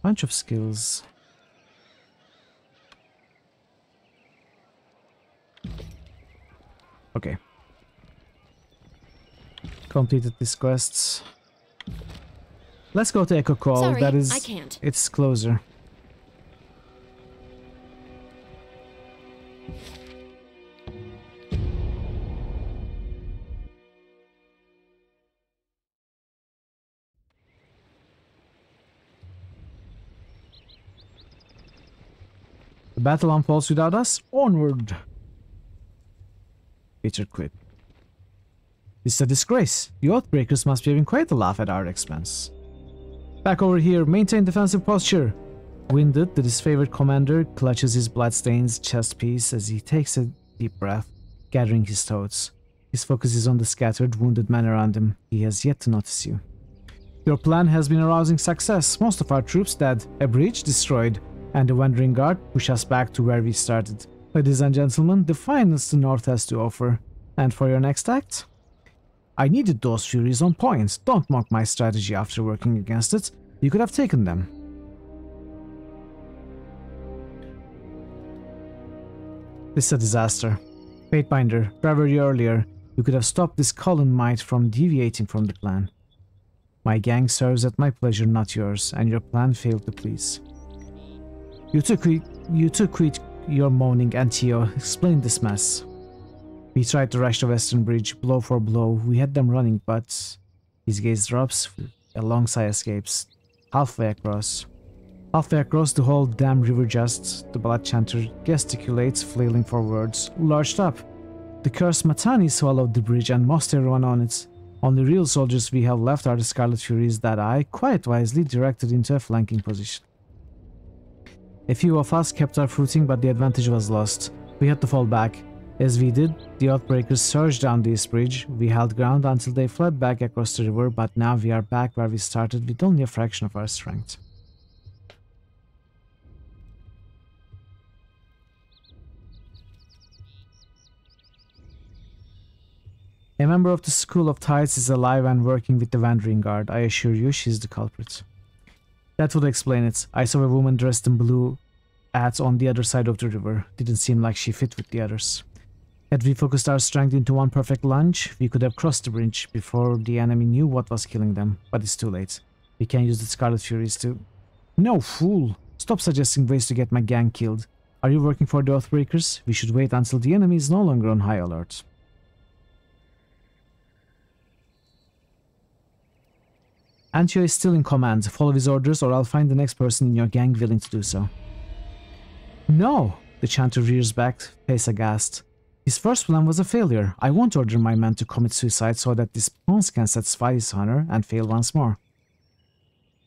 Bunch of skills. Okay. Completed these quests. Let's go to Echo Call. Sorry, that is, I can't. It's closer. The battle unfolds without us. Onward! Bitter quip. This is a disgrace. The Oathbreakers must be having quite a laugh at our expense. Back over here, maintain defensive posture. Winded, the disfavored commander clutches his bloodstained chest piece as he takes a deep breath, gathering his thoughts. His focus is on the scattered, wounded men around him. He has yet to notice you. Your plan has been a rousing success. Most of our troops dead, a bridge destroyed, and the Wandering Guard push us back to where we started. Ladies and gentlemen, the finest the North has to offer. And for your next act? I needed those Furies on point. Don't mock my strategy after working against it. You could have taken them. This is a disaster. Fatebinder, where were you earlier? You could have stopped this Cullen might from deviating from the plan. My gang serves at my pleasure, not yours, and your plan failed to please. You took quit your moaning, Antio. Explain this mess. We tried to rush the Western Bridge, blow for blow. We had them running, but... His gaze drops, a long sigh escapes. Halfway across, the whole damn river just... The Blood Chanter gesticulates, flailing for words. Lurched up. The cursed Matani swallowed the bridge and most everyone on it. Only real soldiers we have left are the Scarlet Furies that I, quite wisely, directed into a flanking position. A few of us kept our footing, but the advantage was lost. We had to fall back. As we did, the Oathbreakers surged down the East Bridge. We held ground until they fled back across the river, but now we are back where we started with only a fraction of our strength. A member of the School of Tides is alive and working with the Wandering Guard. I assure you, she's the culprit. That would explain it. I saw a woman dressed in blue on the other side of the river. Didn't seem like she fit with the others. Had we focused our strength into one perfect lunge, we could have crossed the bridge before the enemy knew what was killing them. But it's too late. We can't use the Scarlet Furies to... No, fool! Stop suggesting ways to get my gang killed. Are you working for the Oathbreakers? We should wait until the enemy is no longer on high alert. Antio is still in command. Follow his orders or I'll find the next person in your gang willing to do so. No! The Chanter rears back, face aghast. His first plan was a failure. I won't order my men to commit suicide so that this pawns can satisfy his honor and fail once more.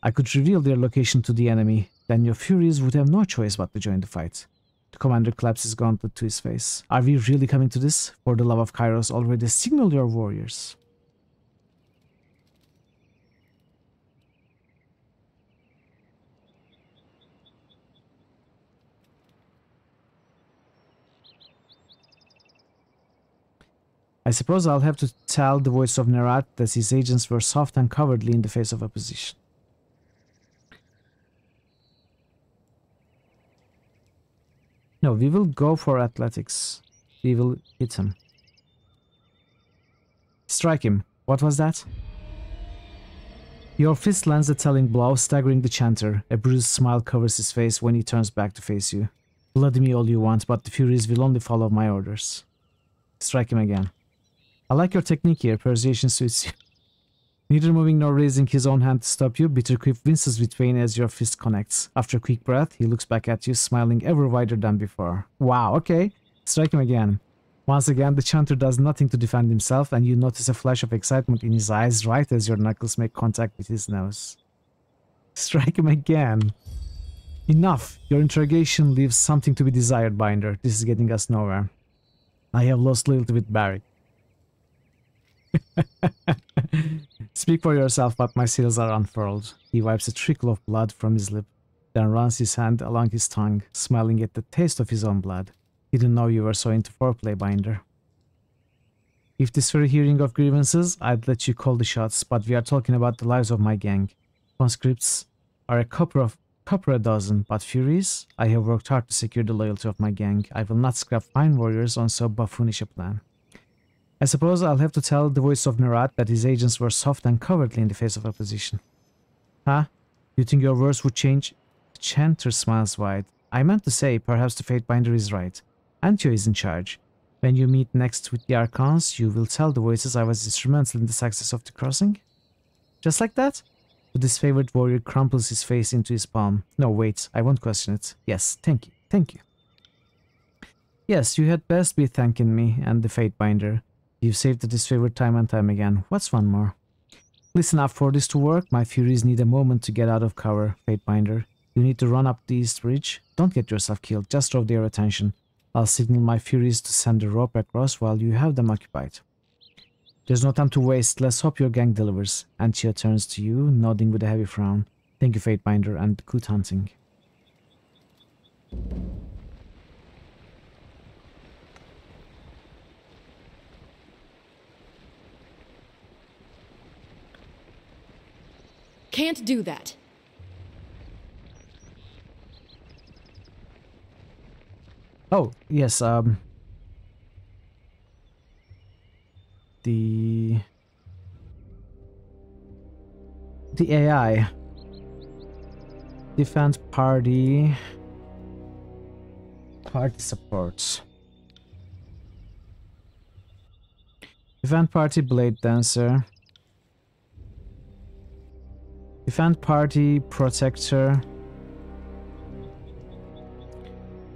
I could reveal their location to the enemy, then your Furies would have no choice but to join the fight. The commander claps his gauntlet to his face. Are we really coming to this? For the love of Kairos, already signal your warriors. I suppose I'll have to tell the voice of Nerat that his agents were soft and cowardly in the face of opposition. No, we will go for athletics. We will hit him. Strike him. What was that? Your fist lands a telling blow, staggering the Chanter. A bruised smile covers his face when he turns back to face you. Bloody me all you want, but the Furies will only follow my orders. Strike him again. I like your technique here, persuasion suits you. Neither moving nor raising his own hand to stop you, Bitterquip winces with pain as your fist connects. After a quick breath, he looks back at you, smiling ever wider than before. Wow, okay. Strike him again. Once again, the Chanter does nothing to defend himself, and you notice a flash of excitement in his eyes right as your knuckles make contact with his nose. Strike him again. Enough! Your interrogation leaves something to be desired, Binder. This is getting us nowhere. I have lost loyalty with Barrick. Speak for yourself, but my seals are unfurled. He wipes a trickle of blood from his lip, then runs his hand along his tongue, smiling at the taste of his own blood. Didn't know you were so into foreplay, Binder. If this were a hearing of grievances, I'd let you call the shots, but we are talking about the lives of my gang. Conscripts are a couple a dozen, but Furies? I have worked hard to secure the loyalty of my gang. I will not scrap fine warriors on so buffoonish a plan. I suppose I'll have to tell the voice of Nerat that his agents were soft and cowardly in the face of opposition. Huh? You think your words would change? The Chanter smiles wide. I meant to say, perhaps the Fatebinder is right. Antio is in charge. When you meet next with the Archons, you will tell the voices I was instrumental in the success of the crossing? Just like that? The disfavored warrior crumples his face into his palm. No, wait, I won't question it. Yes, thank you, thank you. Yes, you had best be thanking me and the Fatebinder. You've saved the disfavored time and time again. What's one more? Listen up, for this to work, my Furies need a moment to get out of cover, Fatebinder. You need to run up the East Bridge. Don't get yourself killed, just draw their attention. I'll signal my Furies to send the rope across while you have them occupied. There's no time to waste, let's hope your gang delivers. Antia turns to you, nodding with a heavy frown. Thank you, Fatebinder, and good hunting. Can't do that. Oh, yes, the AI defense party supports event party blade dancer, event party protector,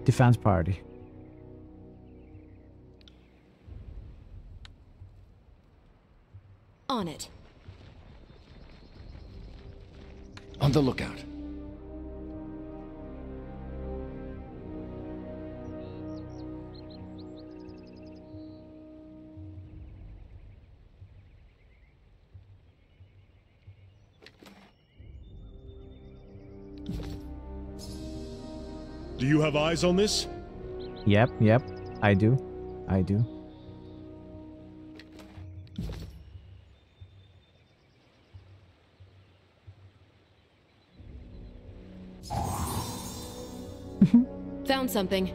defense party. On it. On the lookout. Do you have eyes on this? Yep, I do. Found something.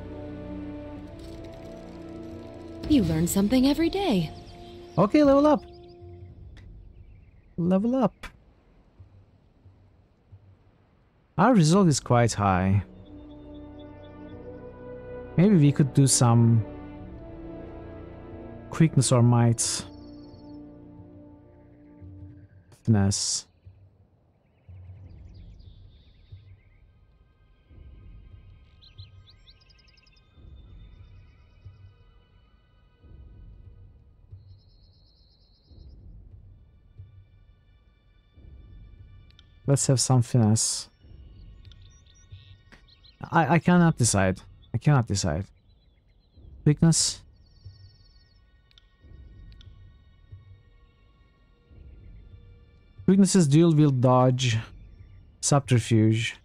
You learn something every day. Okay, level up. Level up. Our resolve is quite high. Maybe we could do some quickness or might. Finesse. Let's have some finesse. I cannot decide. I cannot decide. Quickness. Quickness is dual wield dodge. Subterfuge.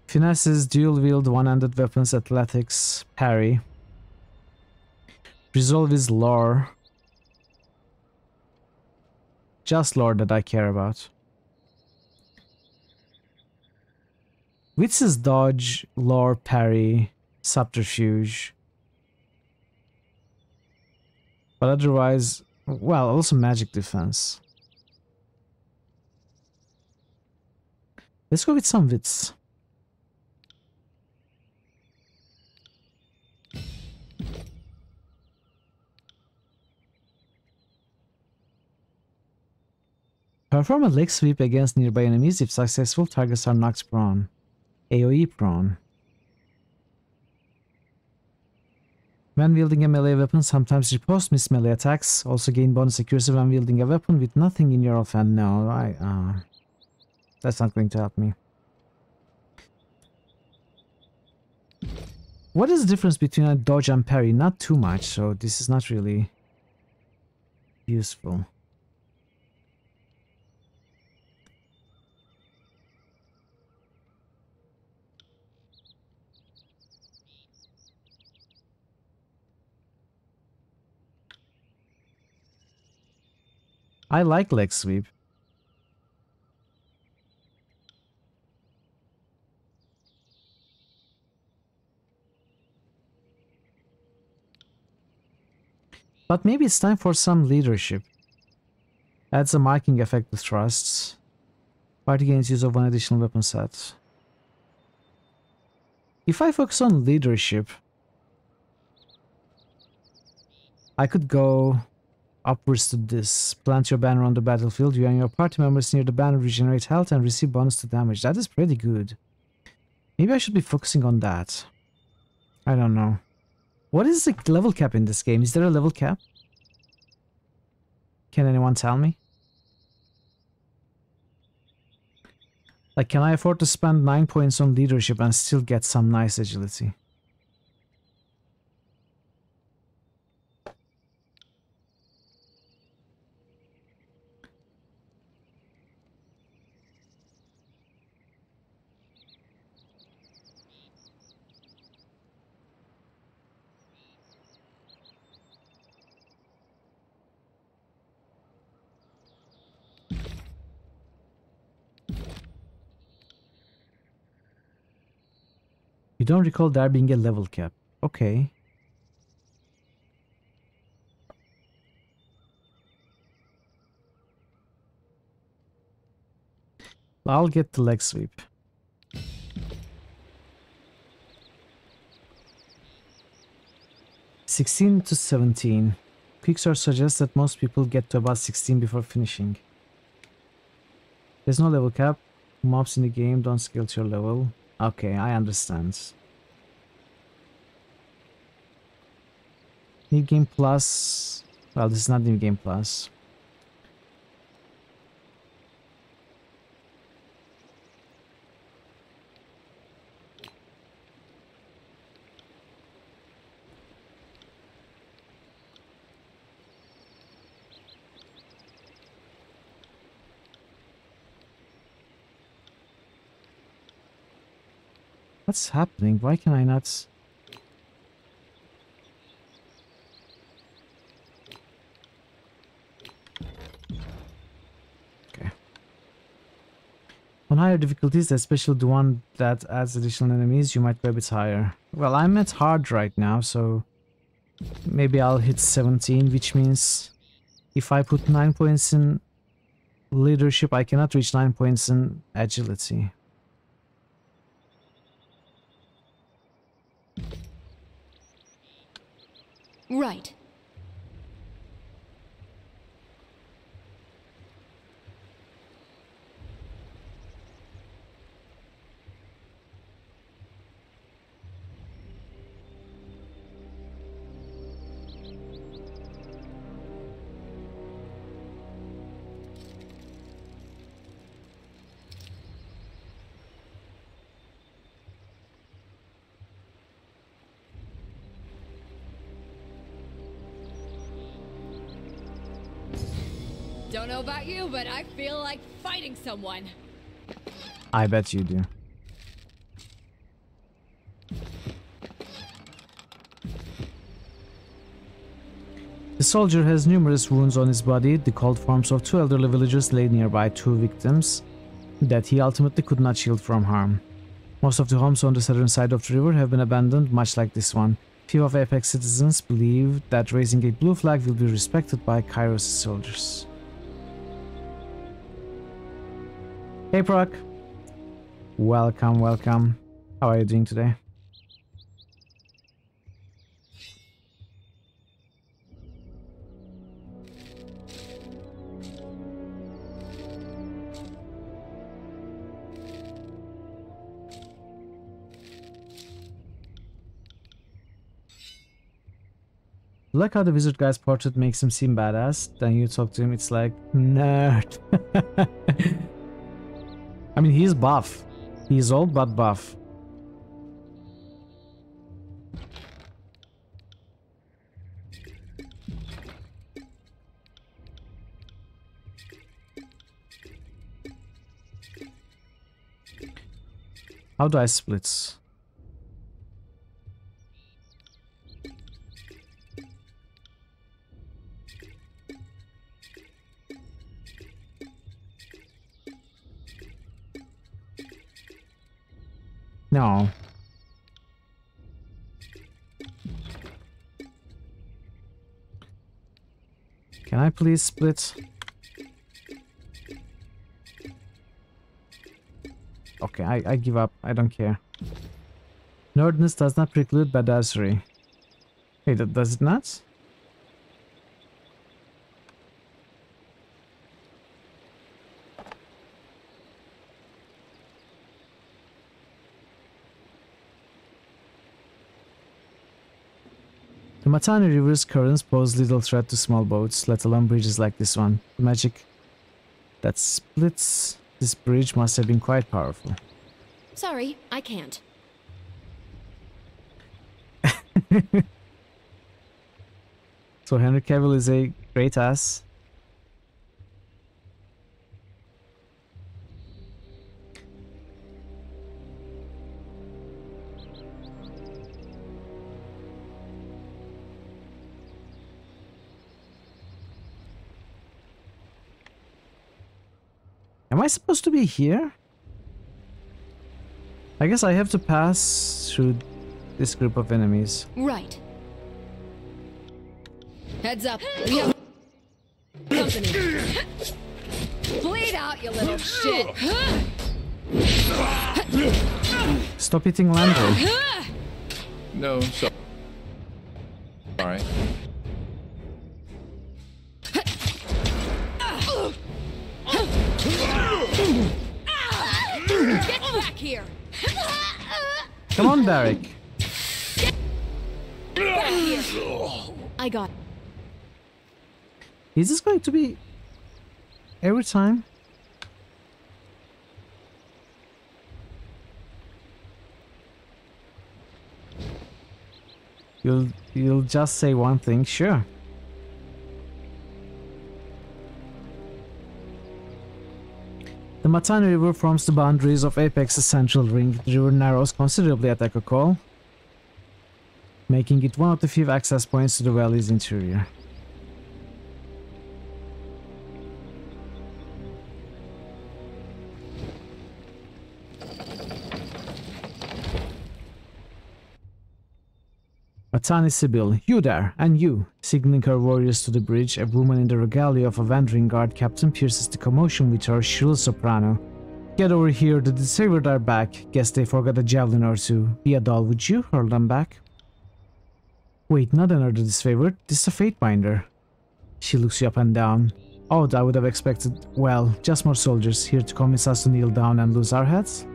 Finesse is dual wield one-handed weapons athletics parry. Resolve is lore. Just lore that I care about. Wits is dodge, lore, parry, subterfuge. But otherwise, well, also magic defense. Let's go with some wits. Perform a leg sweep against nearby enemies. If successful, targets are knocked prone. AoE prone. When wielding a melee weapon, sometimes riposte miss melee attacks. Also gain bonus accuracy when wielding a weapon with nothing in your offhand. No, that's not going to help me. What is the difference between a dodge and parry? Not too much, so this is not really useful. I like leg sweep. But maybe it's time for some leadership. Adds a marking effect to thrusts. Party gains use of one additional weapon set. If I focus on leadership, I could go upwards to this. Plant your banner on the battlefield. You and your party members near the banner regenerate health and receive bonus to damage. That is pretty good. Maybe I should be focusing on that. I don't know. What is the level cap in this game? Is there a level cap? Can anyone tell me? Like, can I afford to spend 9 points on leadership and still get some nice agility? You don't recall there being a level cap. Okay. I'll get the leg sweep. (16 to 17). Pixar suggests that most people get to about 16 before finishing. There's no level cap. Mobs in the game don't scale to your level. Okay, I understand. New Game Plus. Well, this is not New Game Plus. What's happening? Why can I not... Okay. On higher difficulties, especially the one that adds additional enemies, you might be a bit higher. Well, I'm at hard right now, so... maybe I'll hit 17, which means... if I put 9 points in leadership, I cannot reach 9 points in agility. Right. Don't know about you, but I feel like fighting someone. I bet you do. The soldier has numerous wounds on his body, the cold forms of 2 elderly villagers lay nearby, 2 victims that he ultimately could not shield from harm. Most of the homes on the southern side of the river have been abandoned, much like this one. Few of Apex citizens believe that raising a blue flag will be respected by Kairos' soldiers. Hey Proc! Welcome, welcome. How are you doing today? Like how the wizard guy's portrait makes him seem badass, then you talk to him, it's like, nerd. I mean, he's buff. He's old but buff. How do I split? No. Can I please split? Okay, I give up. I don't care. Nerdness does not preclude badassery. Hey, does it not? The Matani River's currents pose little threat to small boats, let alone bridges like this one. The magic that splits this bridge must have been quite powerful. Sorry, I can't. So Henry Cavill is a great ass. Am I supposed to be here? I guess I have to pass through this group of enemies. Right. Heads up. We have company. Bleed out, you little shit. Stop eating Landry. No, sorry. Get back here. Come on, Derek. Back here. I got. Is this going to be every time? You'll just say one thing, sure. The Matani River forms the boundaries of Apex's central ring. The river narrows considerably at Echo Call, making it one of the few access points to the valley's interior. Matani Sibyl, you there, and you! Signaling her warriors to the bridge, a woman in the regalia of a wandering guard captain pierces the commotion with her shrill soprano. Get over here, the disfavored are back. Guess they forgot a javelin or two. Be a doll, would you? Hurl them back. Wait, not another disfavored. This is a Fatebinder. She looks you up and down. Odd, I would have expected. Well, just more soldiers, here to convince us to kneel down and lose our heads?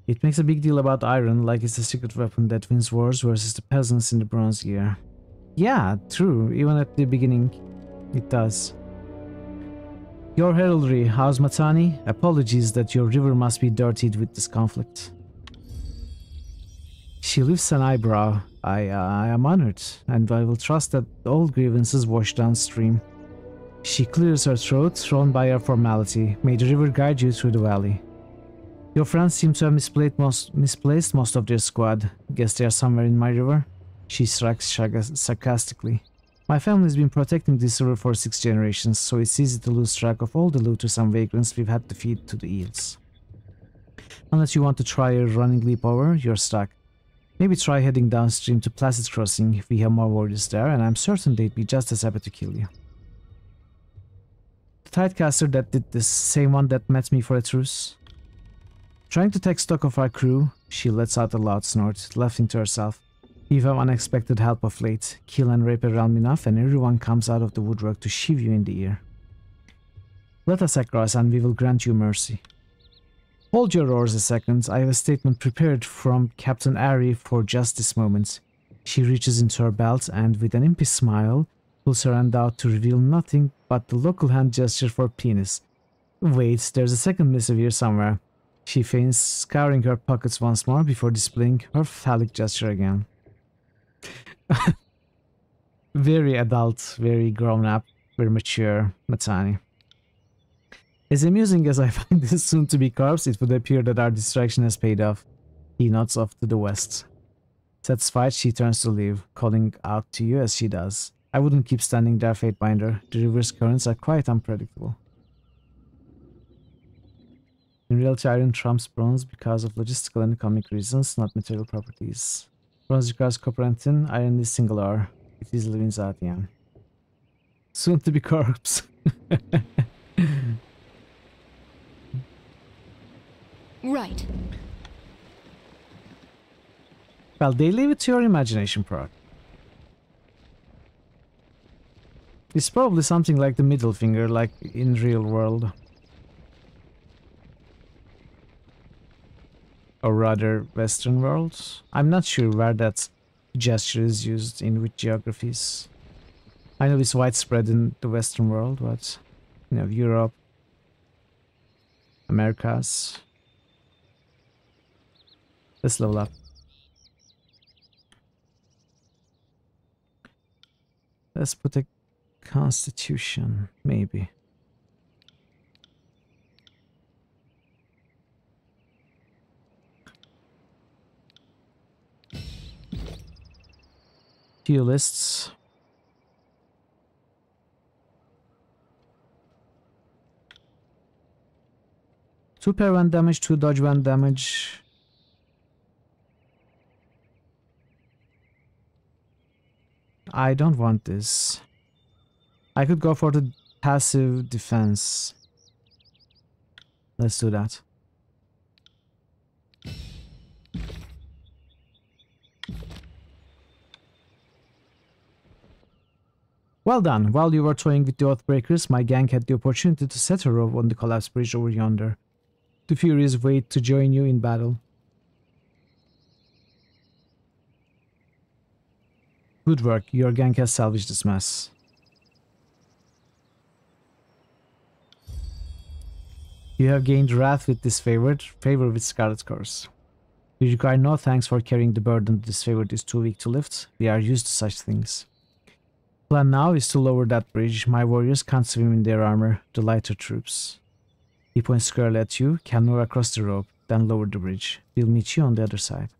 It makes a big deal about iron, like it's a secret weapon that wins wars versus the peasants in the bronze gear. Yeah, true, even at the beginning, it does. Your heraldry, how's Matani? Apologies that your river must be dirtied with this conflict. She lifts an eyebrow. I am honored, and I will trust that all grievances wash downstream. She clears her throat, thrown by her formality. May the river guide you through the valley. Your friends seem to have misplaced most of their squad. Guess they are somewhere in my river? She shrugs sarcastically. My family's been protecting this river for 6 generations, so it's easy to lose track of all the looters and vagrants we've had to feed to the eels. Unless you want to try a running leap over, you're stuck. Maybe try heading downstream to Placid Crossing. We have more warriors there, and I'm certain they'd be just as happy to kill you. The Tidecaster that did this, same one that met me for a truce? Trying to take stock of our crew, she lets out a loud snort, laughing to herself. We've had unexpected help of late. Kill and rape a realm enough, and everyone comes out of the woodwork to shiv you in the ear. Let us across, and we will grant you mercy. Hold your roars a second. I have a statement prepared from Captain Ari for just this moment. She reaches into her belt and, with an impish smile, pulls her hand out to reveal nothing but the local hand gesture for penis. Wait, there's a second missive here somewhere. She feigns scouring her pockets once more before displaying her phallic gesture again. Very adult, very grown-up, very mature Matani. As amusing as I find this soon-to-be corpse, it would appear that our distraction has paid off. He nods off to the west. Satisfied, she turns to leave, calling out to you as she does. I wouldn't keep standing there, Fatebinder. The river's currents are quite unpredictable. In reality, iron trumps bronze because of logistical and economic reasons, not material properties. Bronze requires copper and tin, iron is single ore. It easily wins out, yeah. Soon to be corpse. Right. Well, they leave it to your imagination, Proc. It's probably something like the middle finger, like in real world. or rather Western world. I'm not sure where that gesture is used in which geographies. I know it's widespread in the Western world, but you know, Europe, Americas. Let's level up. Let's put a Constitution, maybe. Few lists. Two pair 1 damage, 2 dodge 1 damage. I don't want this. I could go for the passive defense. Let's do that. Well done. While you were toying with the Oathbreakers, my gang had the opportunity to set a rope on the collapsed bridge over yonder. The Furies wait to join you in battle. Good work. Your gang has salvaged this mess. You have gained wrath with this favor with Scarlet Curse. You require no thanks for carrying the burden this favor is too weak to lift. We are used to such things. Plan now is to lower that bridge. My warriors can't swim in their armor, the lighter troops. He points squarely at you, can move across the rope, then lower the bridge. We'll meet you on the other side.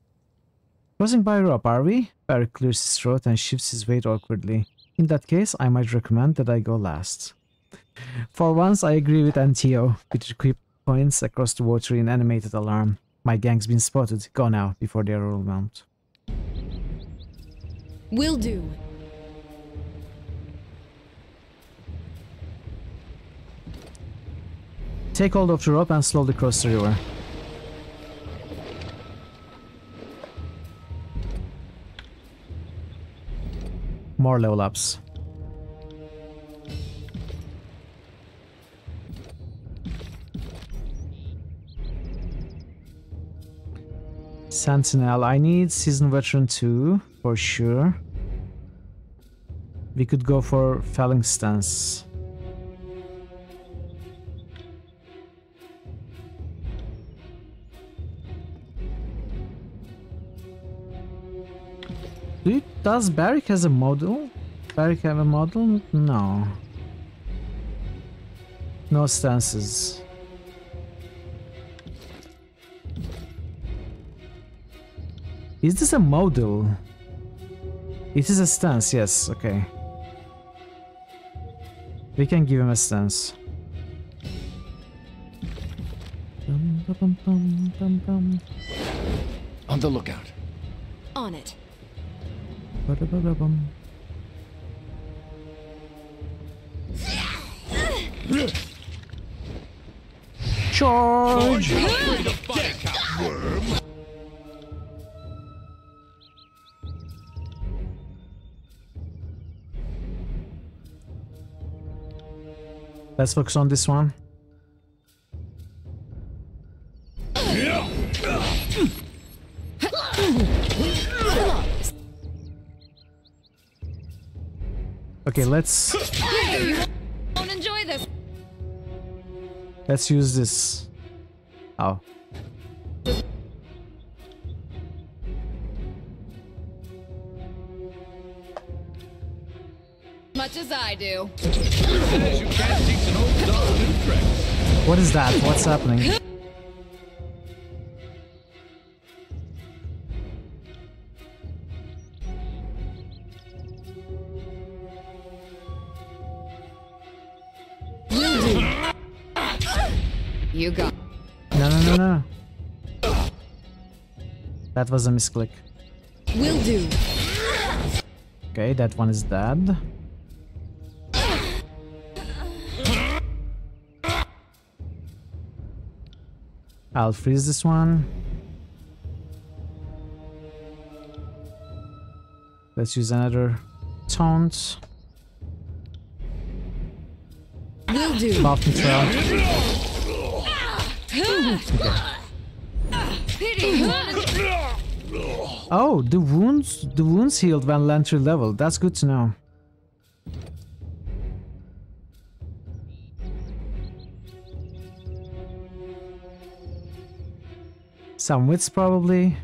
Crossing by rope, are we? Barry clears his throat and shifts his weight awkwardly. In that case, I might recommend that I go last. For once, I agree with Antio. Peter points across the water in animated alarm. My gang's been spotted. Go now, before they are overwhelmed. Will do. Take hold of the rope and slowly cross the river. More level ups. Sentinel, I need Seasoned Veteran 2 for sure. We could go for Felling Stance. Does Barrick has a model? Barrick have a model? No. No stances. Is this a model? It is a stance, yes, okay. We can give him a stance. On the lookout. On it. Charge! Let's focus on this one. Okay, let's You won't enjoy this. Let's use this. Oh. Much as I do. What is that? What's happening? You got. No. That was a misclick. Will do. Okay, that one is dead. I'll freeze this one. Let's use another taunt. Will do. Buff and trail. Okay. Oh, the wounds healed when Lantry leveled. That's good to know. Some wits probably.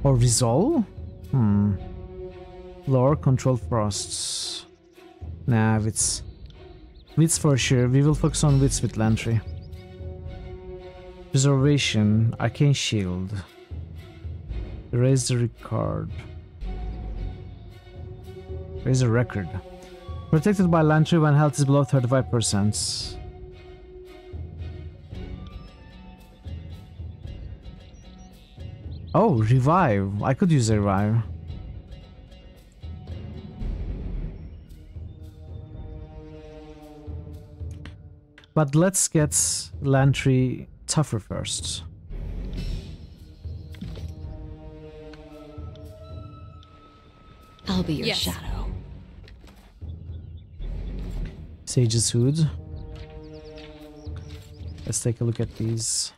Or resolve? Lore, control frosts. Nah, wits. Wits for sure. We will focus on wits with Lantry. Preservation, arcane shield. Erase the record. Erase the record. Protected by Lantry when health is below 35%. Oh, revive. I could use a revive. But let's get Lantry tougher first. I'll be your shadow. Sage's Hood. Let's take a look at these.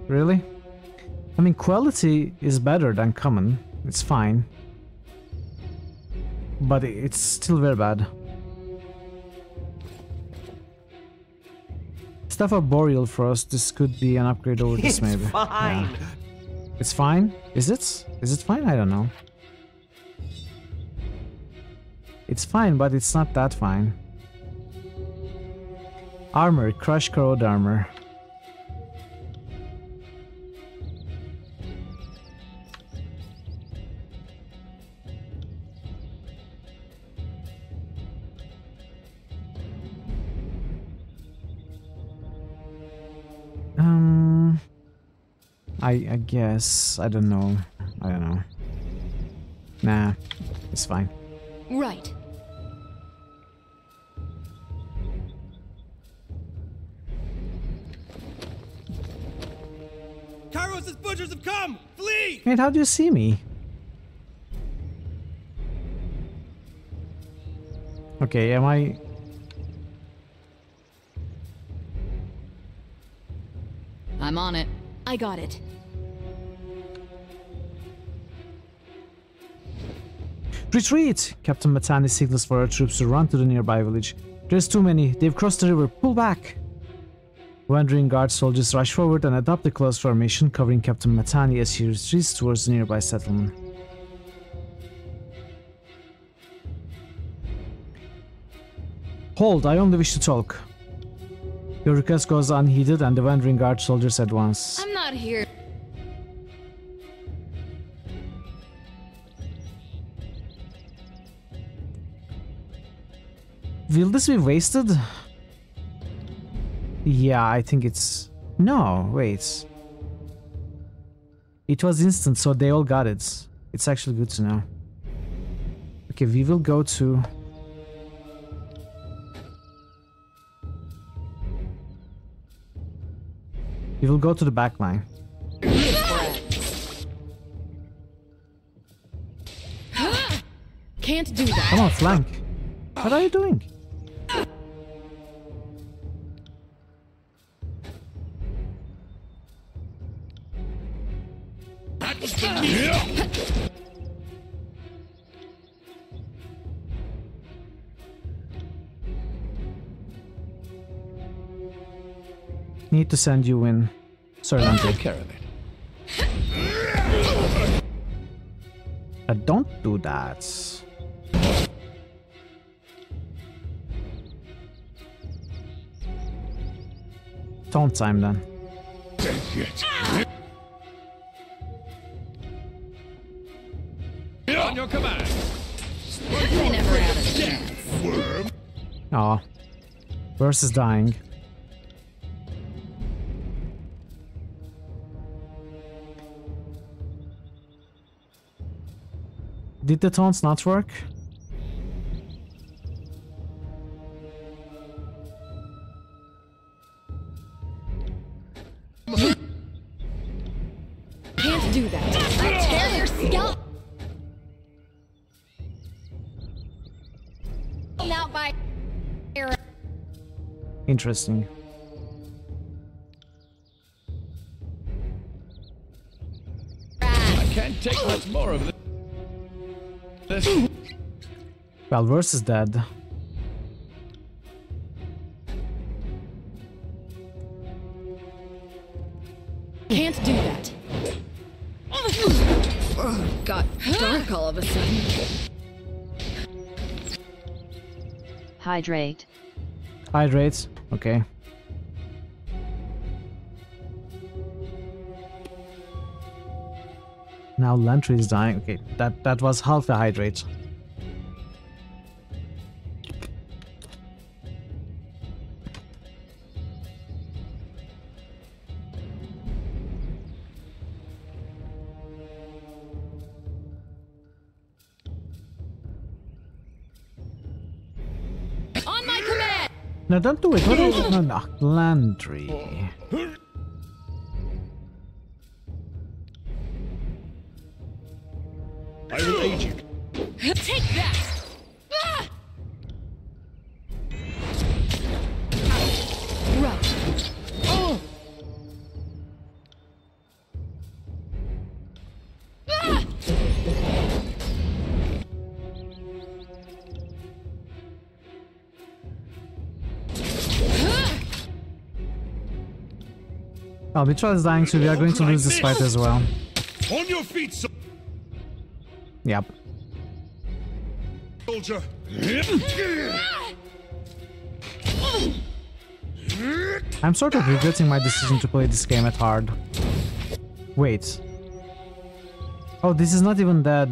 Really? I mean, quality is better than common. It's fine. But it's still very bad. Stuff of Boreal Frost, this could be an upgrade over this maybe. It's fine. Yeah. It's fine? Is it? Is it fine? I don't know. It's fine, but it's not that fine. Armor, Crush Corrode Armor. I guess, I don't know. Nah, it's fine. Right. Kairos' butchers have come! Flee! Wait, how do you see me? Okay, am I... I'm on it. I got it. Retreat! Captain Matani signals for our troops to run to the nearby village. There's too many. They've crossed the river. Pull back! Wandering guard soldiers rush forward and adopt a close formation, covering Captain Matani as he retreats towards the nearby settlement. Hold, I only wish to talk. Your request goes unheeded and the wandering guard soldiers advance. I'm not here. Will this be wasted? Yeah, I think it's... No, wait. It was instant, so they all got it. It's actually good to know. Okay, we will go to... We will go to the back line. Can't do that. Come on, flank. What are you doing? Need to send you in. Sorry, Lante. Take care of it. Don't do that. Taunt time then. On your command. They never had a chance. Aw. Verse is dying. Did the taunts not work? Interesting. I can't take much more of this. Well, Verse is dead. Can't do that. Got dark all of a sudden. Hydrate. Hydrates. Okay. Now Lantry is dying. Okay, that was half a hydrate. On my command! No, don't do it. What is it? No, Landry. I will aid you. Take that! Ah! Right. Oh. Ah! Albitrol is dying, so we are going to lose this fight as well. On your feet, Yep. soldier. I'm sort of regretting my decision to play this game at hard. Wait. Oh, this is not even dead.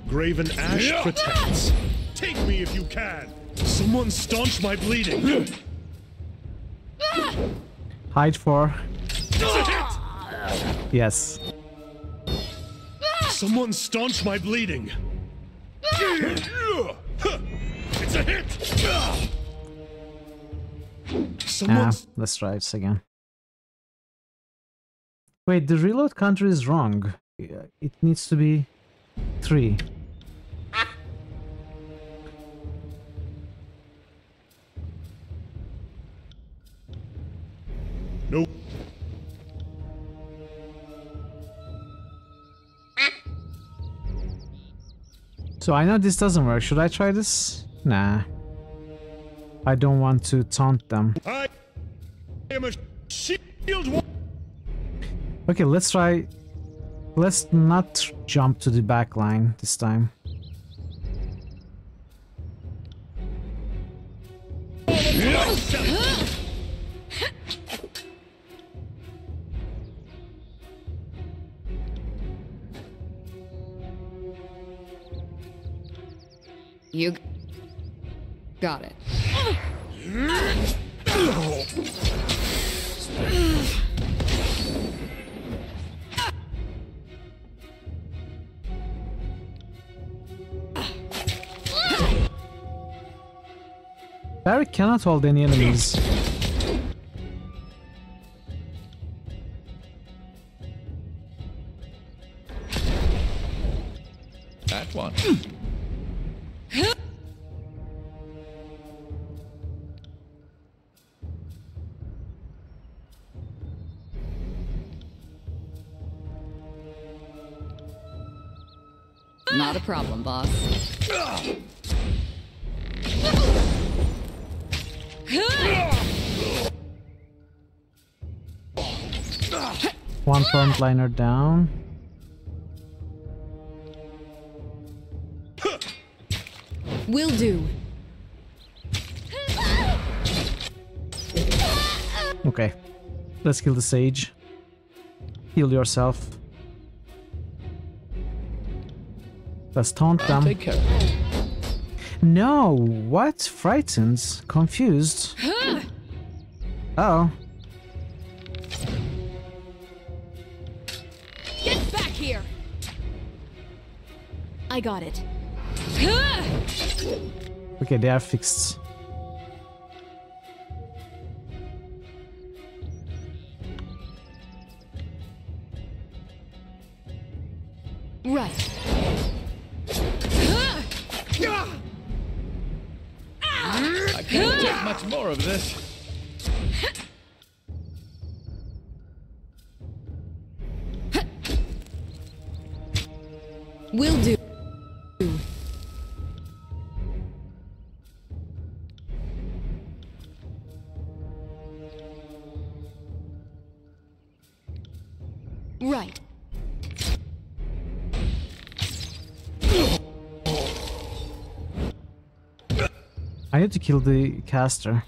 Graven ash protects. Take me if you can. Someone staunch my bleeding. Hide for. It's a hit. Yes. Someone staunch my bleeding. It's a hit. Someone. Let's try this again. Wait, the reload counter is wrong. It needs to be 3. No. So I know this doesn't work. Should I try this? Nah. I don't want to taunt them. I am a shield. Okay, let's try. Let's not jump to the back line this time. You got it. Barry cannot hold any enemies. That one. Not a problem, boss. One frontliner down. Will do. Okay. Let's kill the sage. Heal yourself. Let's taunt them. Take care. No! What? Frightened? Confused? Uh-oh. Get back here! I got it. Okay, they are fixed. can't take much more of this. Will do. Right. I need to kill the caster.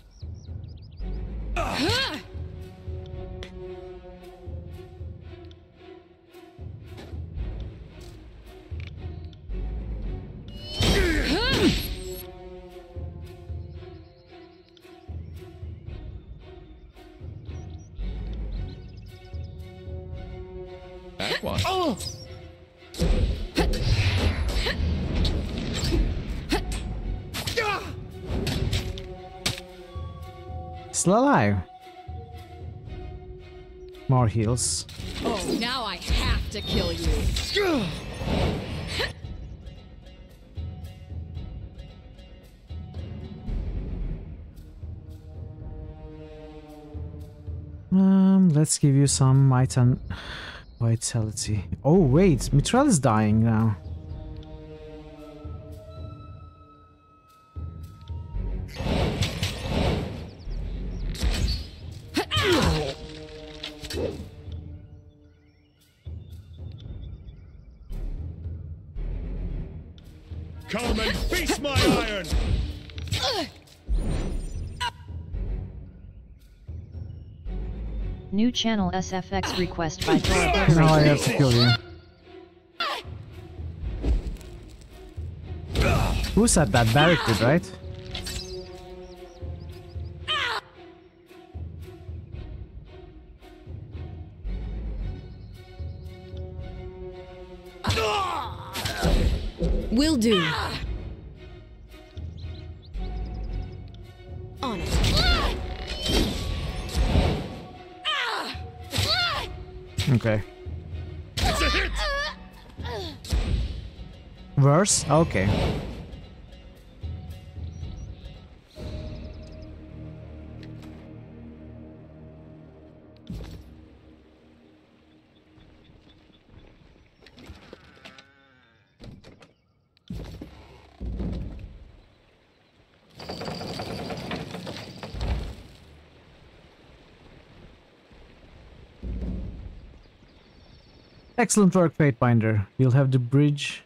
That one. Oh. Still alive. More heals. Oh, now I have to kill you. Let's give you some might and vitality. Oh wait, Mithril is dying now. Come and face my iron! New channel SFX request by Dora. Now I have to kill you. Who said that? Barrick did, right? Will do. On it. Okay. It's a hit! Worse? Okay. Excellent work, Fatebinder. We'll have the bridge.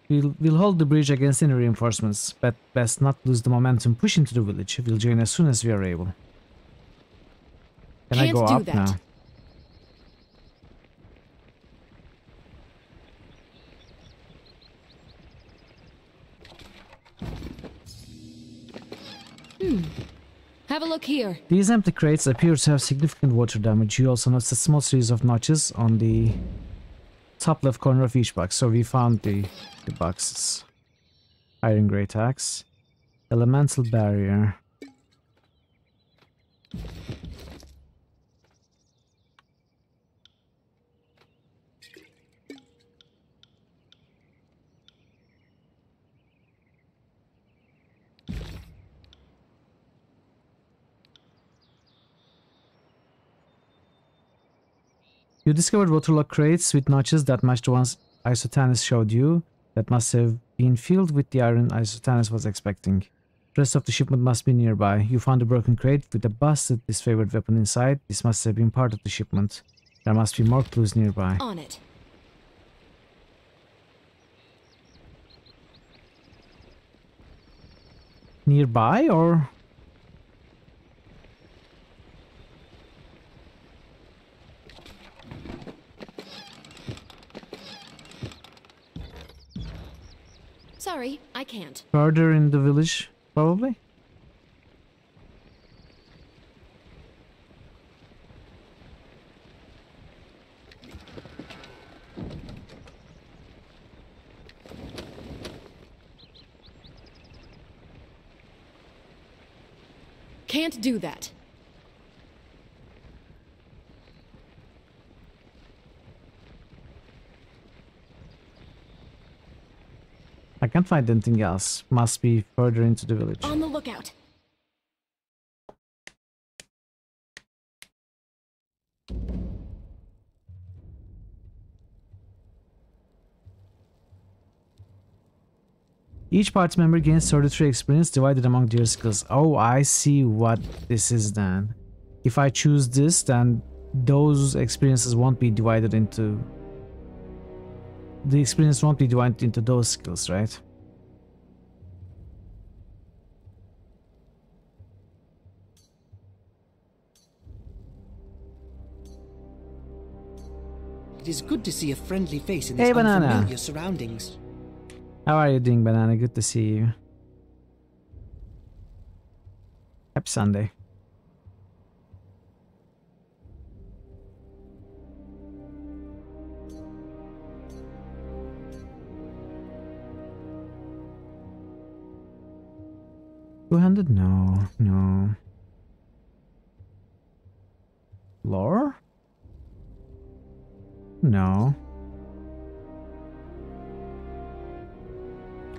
We'll hold the bridge against any reinforcements, but best not lose the momentum. Push into the village. We'll join as soon as we are able. Can I go up now? Have a look here. These empty crates appear to have significant water damage. You also notice a small series of notches on the top left corner of each box. So we found the boxes. Iron Great Axe. Elemental Barrier. You discovered waterlogged crates with notches that match the ones Isotanis showed you. That must have been filled with the iron Isotanis was expecting. The rest of the shipment must be nearby. You found a broken crate with a busted disfavored weapon inside. This must have been part of the shipment. There must be more clues nearby. On it. Nearby or... Sorry, I can't. Further in the village, probably? Can't do that. can't find anything else. Must be further into the village. On the lookout. Each party member gains 33 experience divided among their skills. Oh, I see what this is then. If I choose this, then those experiences won't be divided into... The experience won't be divided into those skills, right? It is good to see a friendly face in these Hey, Banana. unfamiliar surroundings. How are you doing, Banana? Good to see you. Happy Sunday. Two-handed? No, no. Lore? No.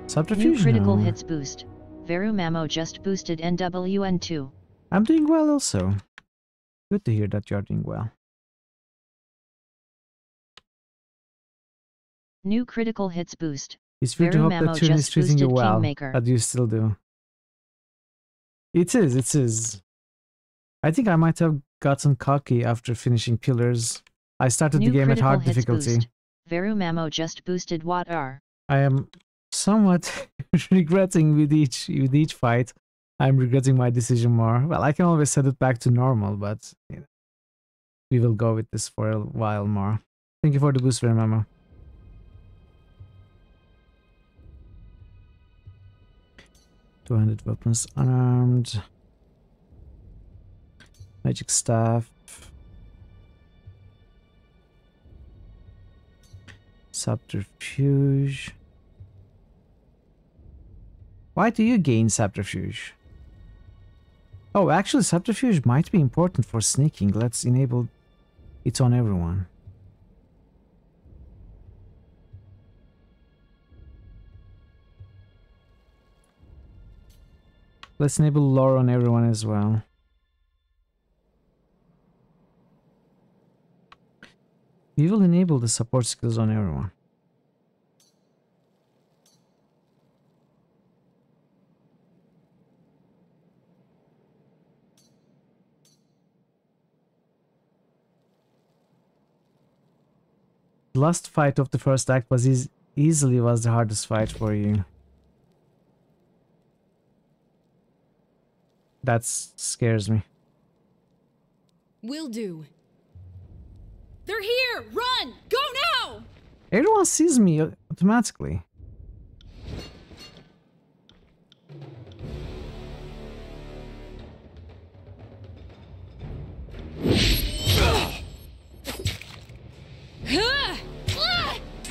Subterfuge? New critical No. hits boost. Veru Mamo just boosted NWN2. I'm doing well also. Good to hear that you're doing well. New critical hits boost. It's fair to Veru hope that Mamo Tyranny is just treating you boosted well. Kingmaker. That you still do. It is, it is. I think I might have gotten cocky after finishing Pillars. I started New the game at critical hard hits difficulty. boost. Veru Mamo just boosted What R. I am somewhat regretting with each fight. I'm regretting my decision more. Well, I can always set it back to normal, but you know, we will go with this for a while more. Thank you for the boost, Memo. $200 weapons unarmed. Magic staff. Subterfuge. Why do you gain subterfuge? Oh, actually, subterfuge might be important for sneaking. Let's enable it on everyone. Let's enable lore on everyone as well. We will enable the support skills on everyone. The last fight of the first act was easily was the hardest fight for you. That scares me. Will do. They're here! Run! Go now! Everyone sees me automatically.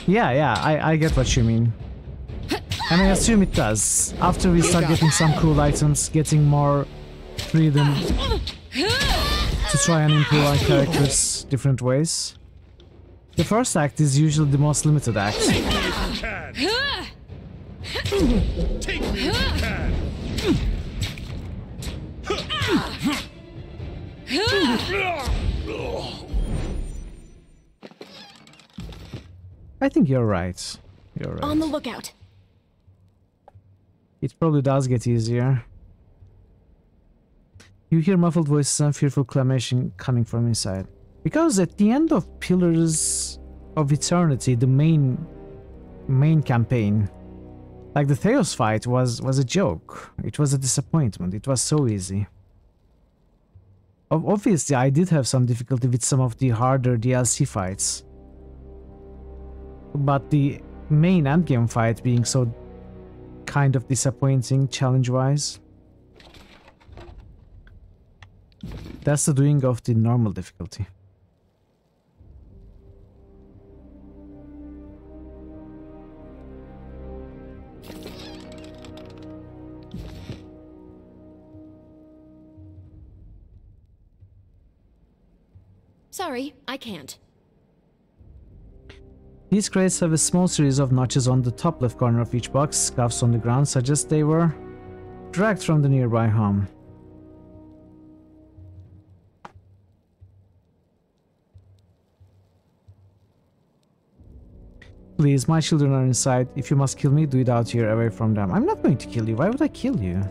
Yeah, I get what you mean. And I assume it does. After we start getting some cool items, getting more freedom to try and improve our characters different ways. The first act is usually the most limited act. Take me if you can. I think you're right. You're right. On the lookout. It probably does get easier. You hear muffled voices and fearful clamation coming from inside. Because at the end of Pillars of Eternity, the main campaign, like the Theos fight was a joke. It was a disappointment. It was so easy. Obviously, I did have some difficulty with some of the harder DLC fights. But the main endgame fight being so kind of disappointing challenge-wise, that's the doing of the normal difficulty. Sorry, I can't. These crates have a small series of notches on the top left corner of each box. Scuffs on the ground suggest they were dragged from the nearby home. Please, my children are inside. If you must kill me, do it out here, away from them. I'm not going to kill you. Why would I kill you?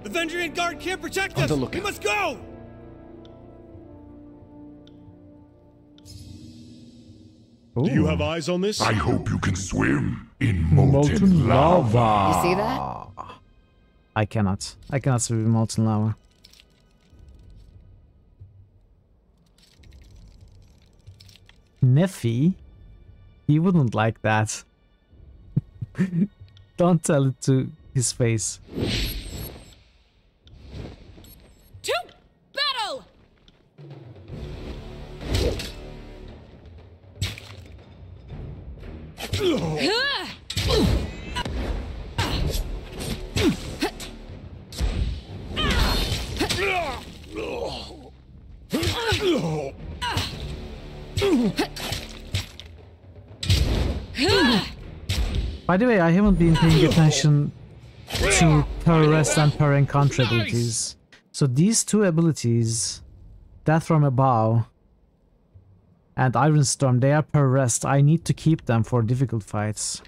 The Vendrian guard can't protect us! We must go! Do you have eyes on this? I hope you can swim in molten lava. You see that? I cannot. I cannot swim in molten lava. Neffy? He wouldn't like that. Don't tell it to his face. To battle! By the way, I haven't been paying attention to per rest and per encounter abilities. So these two abilities, Death from Above and Iron Storm, they are per rest. I need to keep them for difficult fights.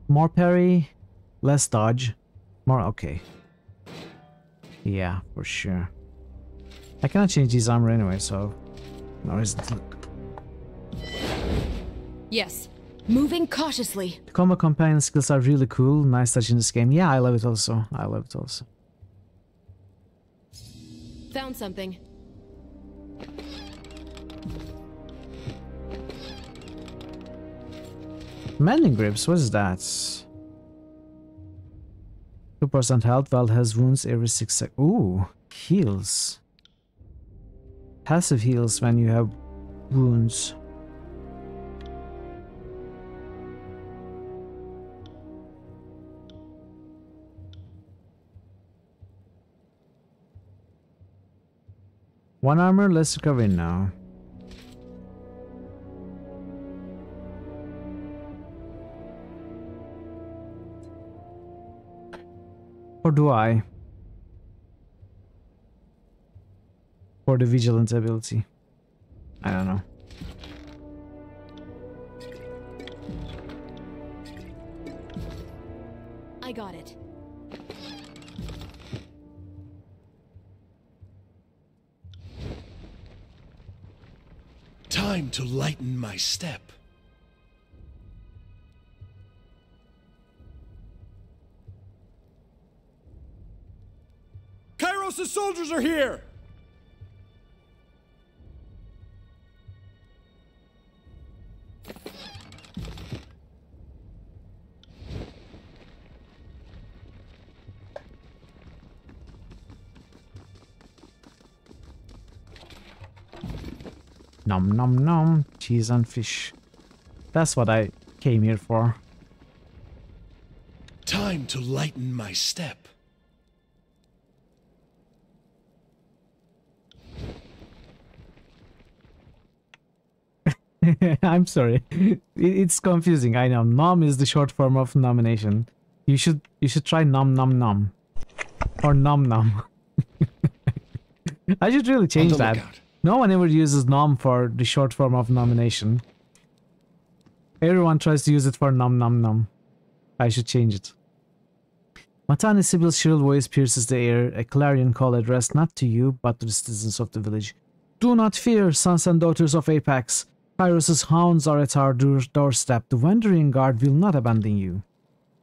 More parry, less dodge, more okay. Yeah, for sure. I cannot change these armor anyway, so no reason to. Yes, moving cautiously. The combo companion skills are really cool. Nice touch in this game. Yeah, I love it also. I love it also. Found something. Mending grips, what is that? 2% health while has wounds every 6 seconds. Ooh, heals. Passive heals when you have wounds. One armor, less recovery now. Or do I? For the vigilant ability. I don't know. I got it. Time to lighten my step. Kairos' soldiers are here! Nom nom nom, cheese and fish. That's what I came here for. Time to lighten my step. I'm sorry. It's confusing. I know. Nom is the short form of nomination. You should try nom nom nom. Or nom nom. I should really change that. No one ever uses nom for the short form of nomination. Everyone tries to use it for nom nom nom. I should change it. Matani Sibyl's shrill voice pierces the air, a clarion call addressed not to you, but to the citizens of the village. Do not fear, sons and daughters of Apex. Kairos' hounds are at our doorstep. The Wandering Guard will not abandon you.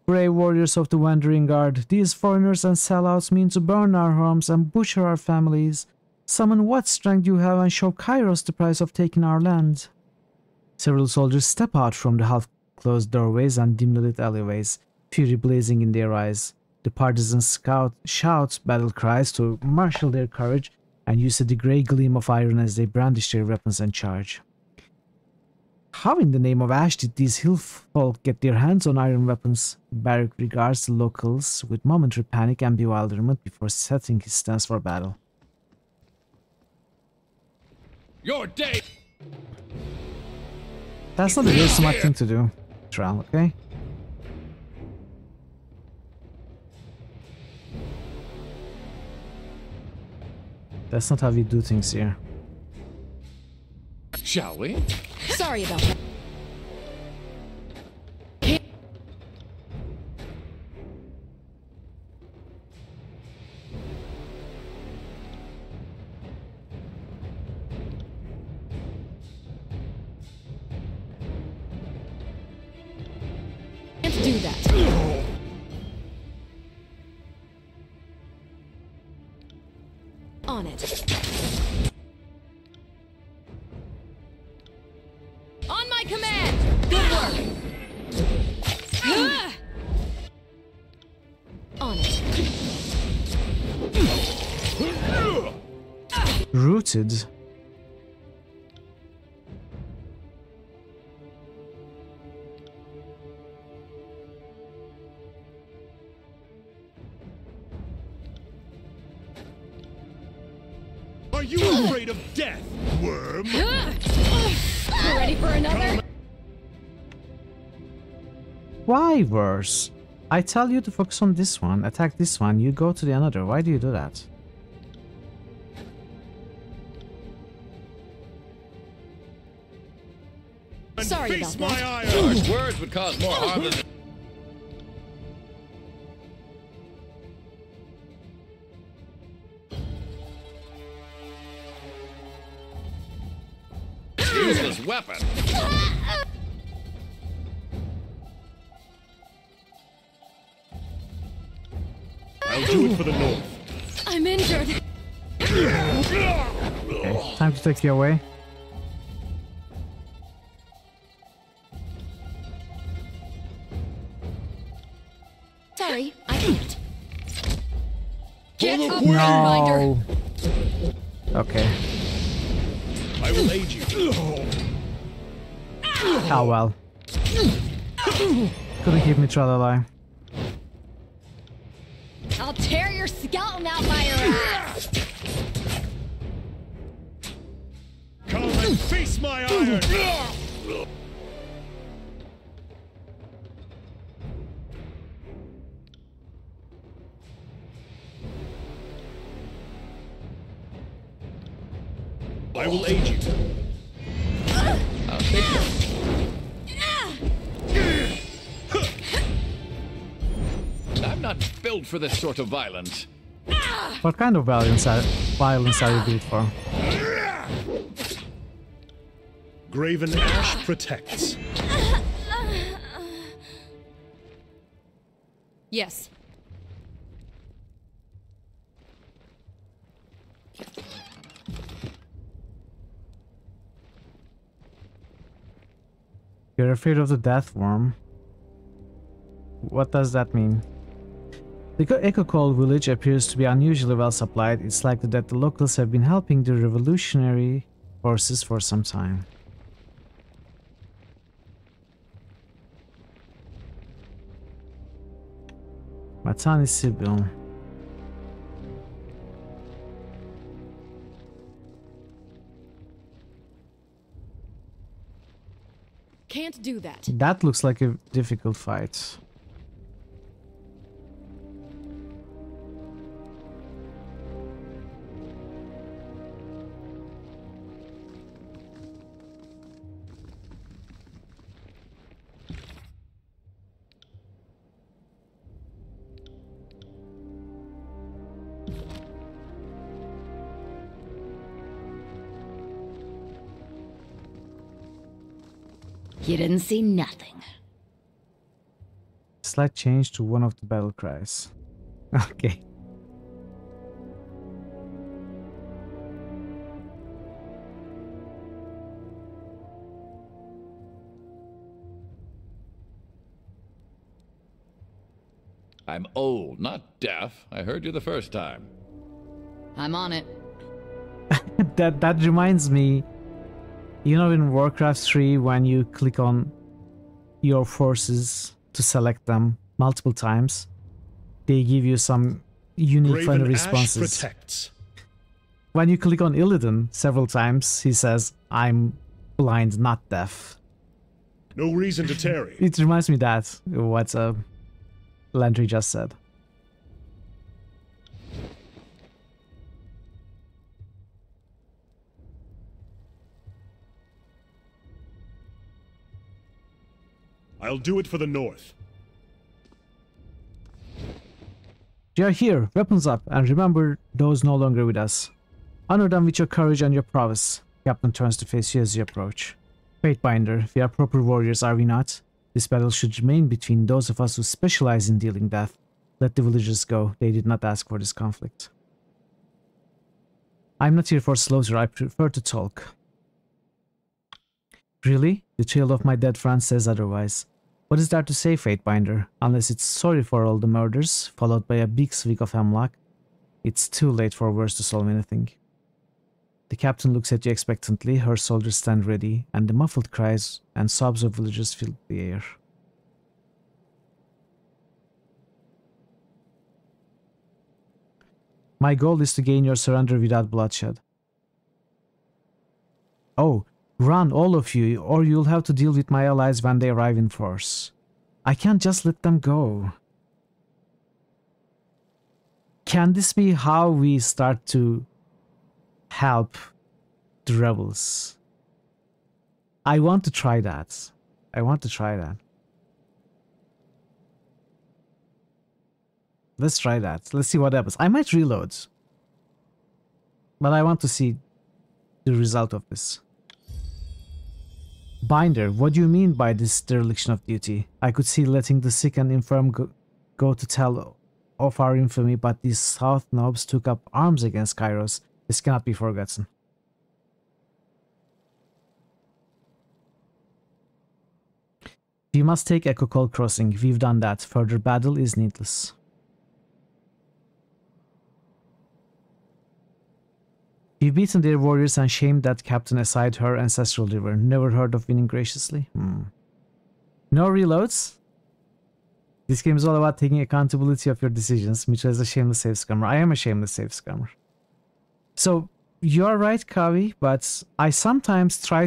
Brave warriors of the Wandering Guard, these foreigners and sellouts mean to burn our homes and butcher our families. Summon what strength you have and show Kairos the price of taking our land. Several soldiers step out from the half-closed doorways and dimly lit alleyways. fury blazing in their eyes. The partisans shout battle cries to marshal their courage and use the grey gleam of iron as they brandish their weapons and charge. How in the name of Ash did these hill folk get their hands on iron weapons? Barak regards the locals with momentary panic and bewilderment before setting his stance for battle. Your day! That's not a very smart thing to do, Tral, okay? That's not how we do things here. Shall we? Sorry about that. Can't do that. On it. On my command! Good work! On it. Rooted. Are you afraid of death, worm? You ready for another? Why worse? I tell you to focus on this one, attack this one, you go to the another. Why do you do that? Sorry about that. Harsh words would cause more harm than... Useless weapon. I'll do it for the North. I'm injured. Okay, time to take you away. Sorry, I can't. Get up, No. Okay. I will aid you. Oh well. Couldn't keep me Tral alive. I'll tear your skeleton out by your ass. Come and face my iron. I will aid you. I'll take you. I'm not built for this sort of violence. What kind of violence are you built for? Graven Ash protects. Yes. You're afraid of the death worm. What does that mean? The Echo Cold village appears to be unusually well supplied. It's likely that the locals have been helping the revolutionary forces for some time. Matani Sibyl. Can't do that. That looks like a difficult fight. You didn't see nothing. Slight change to one of the battle cries. Okay. I'm old, not deaf. I heard you the first time. I'm on it. That reminds me, you know, in Warcraft 3, when you click on your forces to select them multiple times, they give you some unique funny responses. Protects. When you click on Illidan several times, he says, "I'm blind, not deaf." No reason to tarry. It reminds me that what Landry just said. I'll do it for the North. They are here, weapons up, and remember those no longer with us. Honor them with your courage and your prowess. Captain turns to face you as you approach. Fatebinder, we are proper warriors, are we not? This battle should remain between those of us who specialize in dealing death. Let the villagers go, they did not ask for this conflict. I'm not here for slaughter, I prefer to talk. Really? The tale of my dead friend says otherwise. What is there to say, Fatebinder? Unless it's sorry for all the murders, followed by a big swig of hemlock. It's too late for words to solve anything. The captain looks at you expectantly, her soldiers stand ready, and the muffled cries and sobs of villagers fill the air. My goal is to gain your surrender without bloodshed. Oh, run, all of you, or you'll have to deal with my allies when they arrive in force. I can't just let them go. Can this be how we start to help the rebels? I want to try that. I want to try that. Let's try that. Let's see what happens. I might reload. But I want to see the result of this. Binder, what do you mean by this dereliction of duty? I could see letting the sick and infirm go to tell of our infamy, but these South Nobs took up arms against Kairos. This cannot be forgotten. We must take Echo Call Crossing. We've done that. Further battle is needless. We've beaten their warriors and shamed that captain aside her ancestral river. Never heard of winning graciously? No reloads? This game is all about taking accountability of your decisions. Mitchell is a shameless save scammer. I am a shameless save scammer. So, you're right, Kavi, but I sometimes try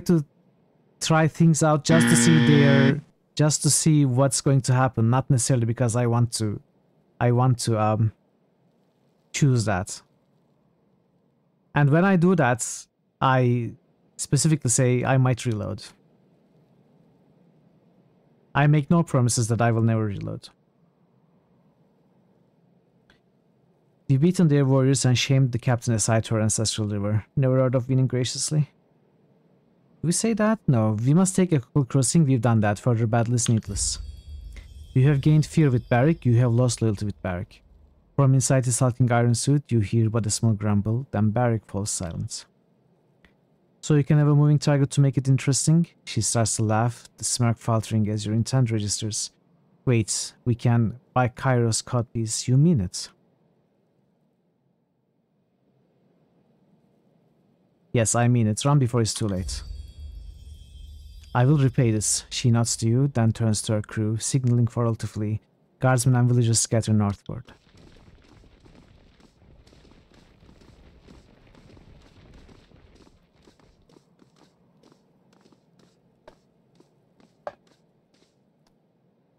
things out just to see what's going to happen, not necessarily because I want to choose that. And when I do that, I specifically say I might reload. I make no promises that I will never reload. We've beaten their warriors and shamed the captain aside to our ancestral river. Never heard of winning graciously? Do we say that? No. We must take a cool crossing. We've done that. Further battle is needless. You have gained fear with Barrick. You have lost loyalty with Barrick. From inside his hulking iron suit, you hear but a small grumble, then Barrick falls silent. So you can have a moving target to make it interesting? She starts to laugh, the smirk faltering as your intent registers. Wait, we can buy Kairos codpiece, you mean it? Yes, I mean it. Run before it's too late. I will repay this. She nods to you, then turns to her crew, signaling for all to flee. Guardsmen and villagers scatter northward.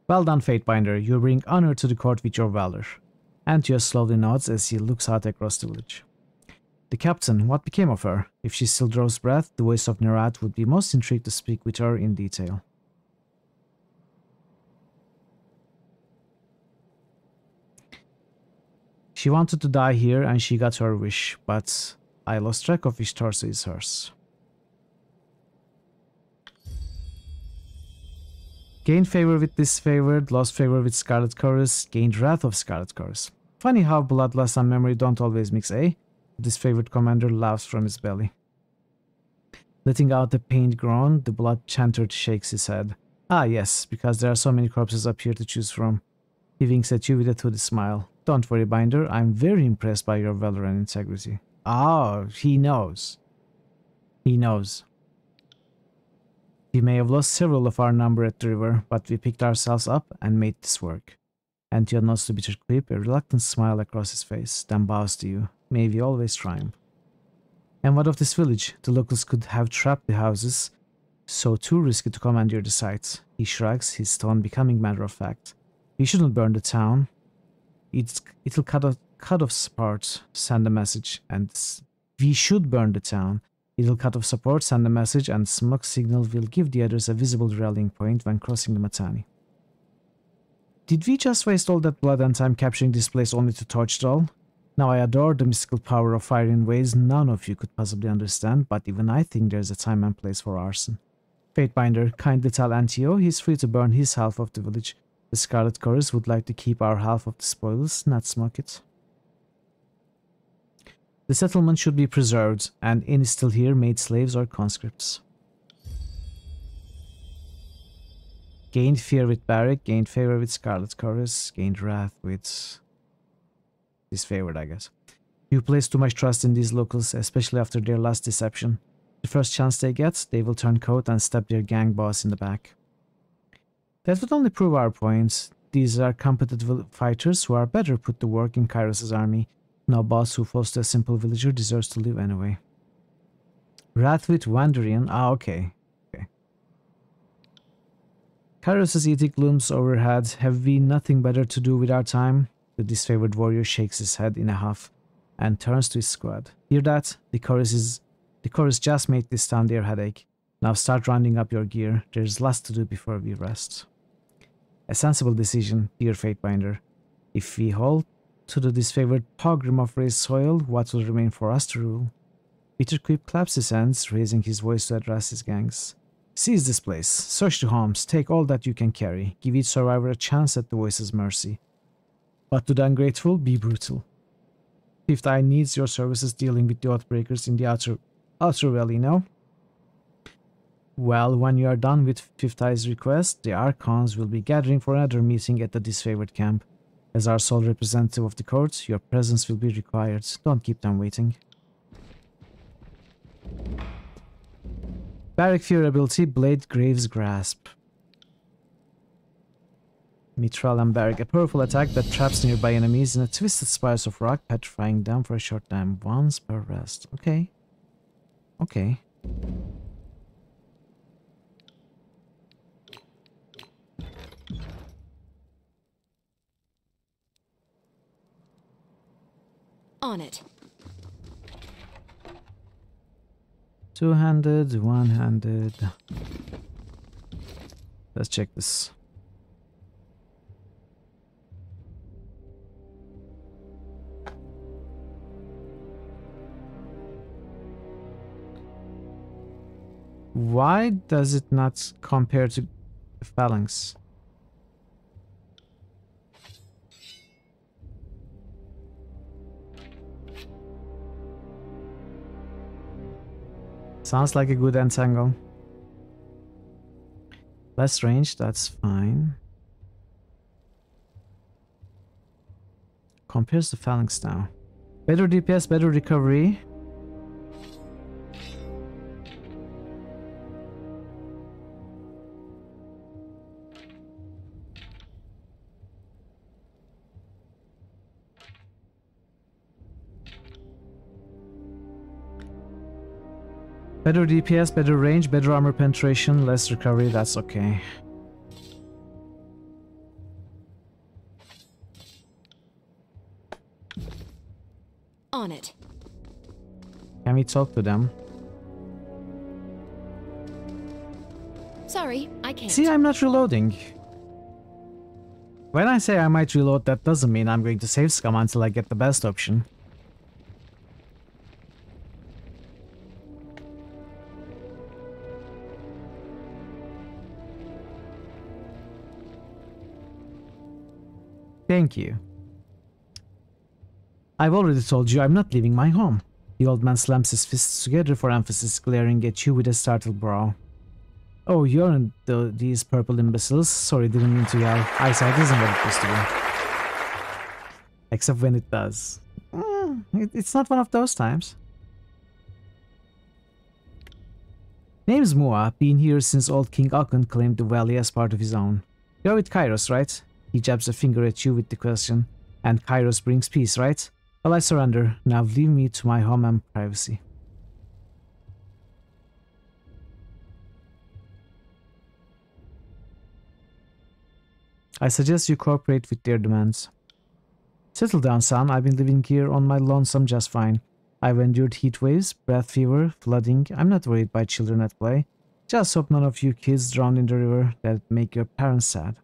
Well done, Fatebinder. You bring honor to the court with your valor. Antioch slowly nods as he looks out across the village. The captain, what became of her? If she still draws breath, the voice of Nerat would be most intrigued to speak with her in detail. She wanted to die here and she got her wish, but I lost track of which torso is hers. Gained favor with disfavored, lost favor with Scarlet Chorus, gained wrath of Scarlet Chorus. Funny how bloodlust and memory don't always mix, eh? The disfavored commander laughs from his belly. Letting out a pained groan, the blood chanter shakes his head. Ah yes, because there are so many corpses up here to choose from. He winks at you with a toothy smile. Don't worry, Binder. I'm very impressed by your valor and integrity. Ah, he knows. He knows. We may have lost several of our number at the river, but we picked ourselves up and made this work. Antio nods to Bitter Clip, a reluctant smile across his face, then bows to you. May we always triumph. And what of this village? The locals could have trapped the houses, so too risky to commandeer the site. He shrugs, his tone becoming matter of fact. We shouldn't burn the town. It'll cut off support, send a message, and we should burn the town. It'll cut off support, send a message, and smoke signal will give the others a visible rallying point when crossing the Matani. Did we just waste all that blood and time capturing this place only to torch it all? Now I adore the mystical power of fire in ways none of you could possibly understand, but even I think there's a time and place for arson. Fatebinder, kindly tell Antio he's free to burn his half of the village. The Scarlet Chorus would like to keep our half of the spoils, not smoke it. The settlement should be preserved, and any still here made slaves or conscripts. Gained fear with Barrack, gained favor with Scarlet Chorus, gained wrath with disfavored, I guess. You place too much trust in these locals, especially after their last deception. The first chance they get, they will turn coat and stab their gang boss in the back. That would only prove our point. These are competent fighters who are better put to work in Kairos' army. No boss who falls to a simple villager deserves to live anyway. Wrath with Wanderian. Ah, okay. Kairos' edict looms overhead. Have we nothing better to do with our time? The disfavored warrior shakes his head in a huff and turns to his squad. Hear that? The chorus just made this town their headache. Now start rounding up your gear. There's lots to do before we rest. A sensible decision, dear Fatebinder. If we hold to the disfavored pogrom of raised soil, what will remain for us to rule? Bitterquip claps his hands, raising his voice to address his gangs. Seize this place, search the homes, take all that you can carry, give each survivor a chance at the voice's mercy. But to the ungrateful, be brutal. Fifth Eye needs your services dealing with the Oathbreakers in the outer valley, no? Well, when you are done with Fifth Eye's request, the Archons will be gathering for another meeting at the disfavored camp. As our sole representative of the court, your presence will be required. Don't keep them waiting. Barrack Fear ability, Blade Grave's Grasp. Mitral and Barrack, a powerful attack that traps nearby enemies in a twisted spires of rock, petrifying them for a short time, once per rest. Okay. Okay. On it. Two-handed, one-handed. Let's check this. Why does it not compare to the phalanx? Sounds like a good entangle. Less range, that's fine. Compares to phalanx now. Better DPS, better recovery. Better DPS, better range, better armor penetration, less recovery, that's okay. On it. Can we talk to them? Sorry, I can't. See, I'm not reloading. When I say I might reload, that doesn't mean I'm going to save scum until I get the best option. Thank you. I've already told you I'm not leaving my home. The old man slams his fists together for emphasis, glaring at you with a startled brow. Oh, you're these purple imbeciles. Sorry, didn't mean to yell. Eyesight isn't what it used to be. Except when it does. It's not one of those times. Name's Mua, been here since old King Akun claimed the valley as part of his own. You're with Kairos, right? He jabs a finger at you with the question. And Kairos brings peace, right? Well, I surrender. Now leave me to my home and privacy. I suggest you cooperate with their demands. Settle down, son. I've been living here on my lonesome just fine. I've endured heat waves, breath fever, flooding. I'm not worried by children at play. Just hope none of you kids drown in the river that make your parents sad.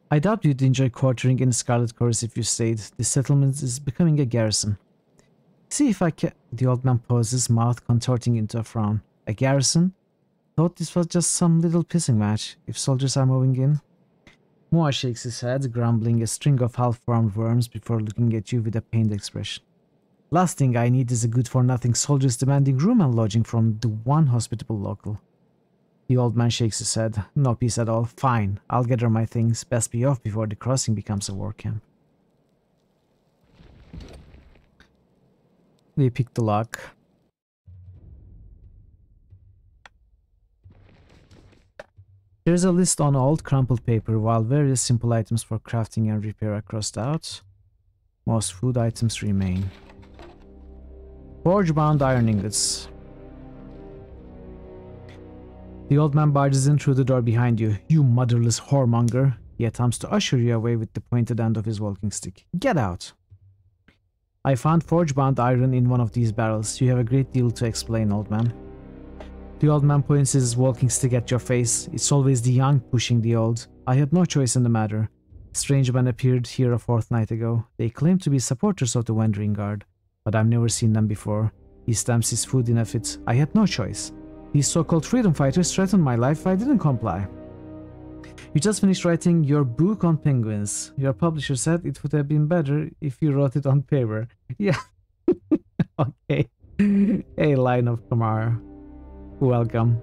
I doubt you'd enjoy quartering in Scarlet Chorus if you stayed. This settlement is becoming a garrison. See if I can... The old man pauses, mouth contorting into a frown. A garrison? Thought this was just some little pissing match. If soldiers are moving in... Moa shakes his head, grumbling a string of half-formed worms before looking at you with a pained expression. Last thing I need is a good-for-nothing soldiers demanding room and lodging from the one hospitable local. The old man shakes his head. No peace at all. Fine, I'll gather my things. Best be off before the crossing becomes a war camp. We pick the lock. There's a list on old crumpled paper, while various simple items for crafting and repair are crossed out. Most food items remain. Forge-bound iron ingots. The old man barges in through the door behind you. You motherless whoremonger. He attempts to usher you away with the pointed end of his walking stick. Get out! I found forge-bound iron in one of these barrels. You have a great deal to explain, old man. The old man points his walking stick at your face. It's always the young pushing the old. I had no choice in the matter. Strange men appeared here a fortnight ago. They claim to be supporters of the Wandering Guard, but I've never seen them before. He stamps his foot in a fit. I had no choice. These so-called freedom fighters threatened my life if I didn't comply. You just finished writing your book on penguins. Your publisher said it would have been better if you wrote it on paper. Yeah. Okay. A line of Kamar. Welcome.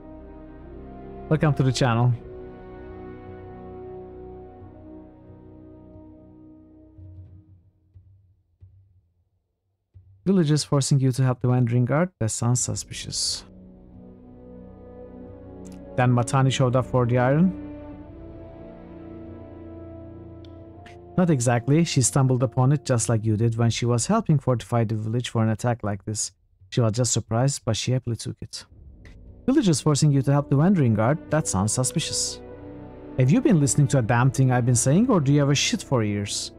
Welcome to the channel. Villagers forcing you to help the Wandering Guard? That sounds suspicious. Then Matani showed up for the iron? Not exactly. She stumbled upon it just like you did when she was helping fortify the village for an attack like this. She was just surprised, but she happily took it. Villagers forcing you to help the Wandering Guard? That sounds suspicious. Have you been listening to a damn thing I've been saying, or do you have a shit for ears?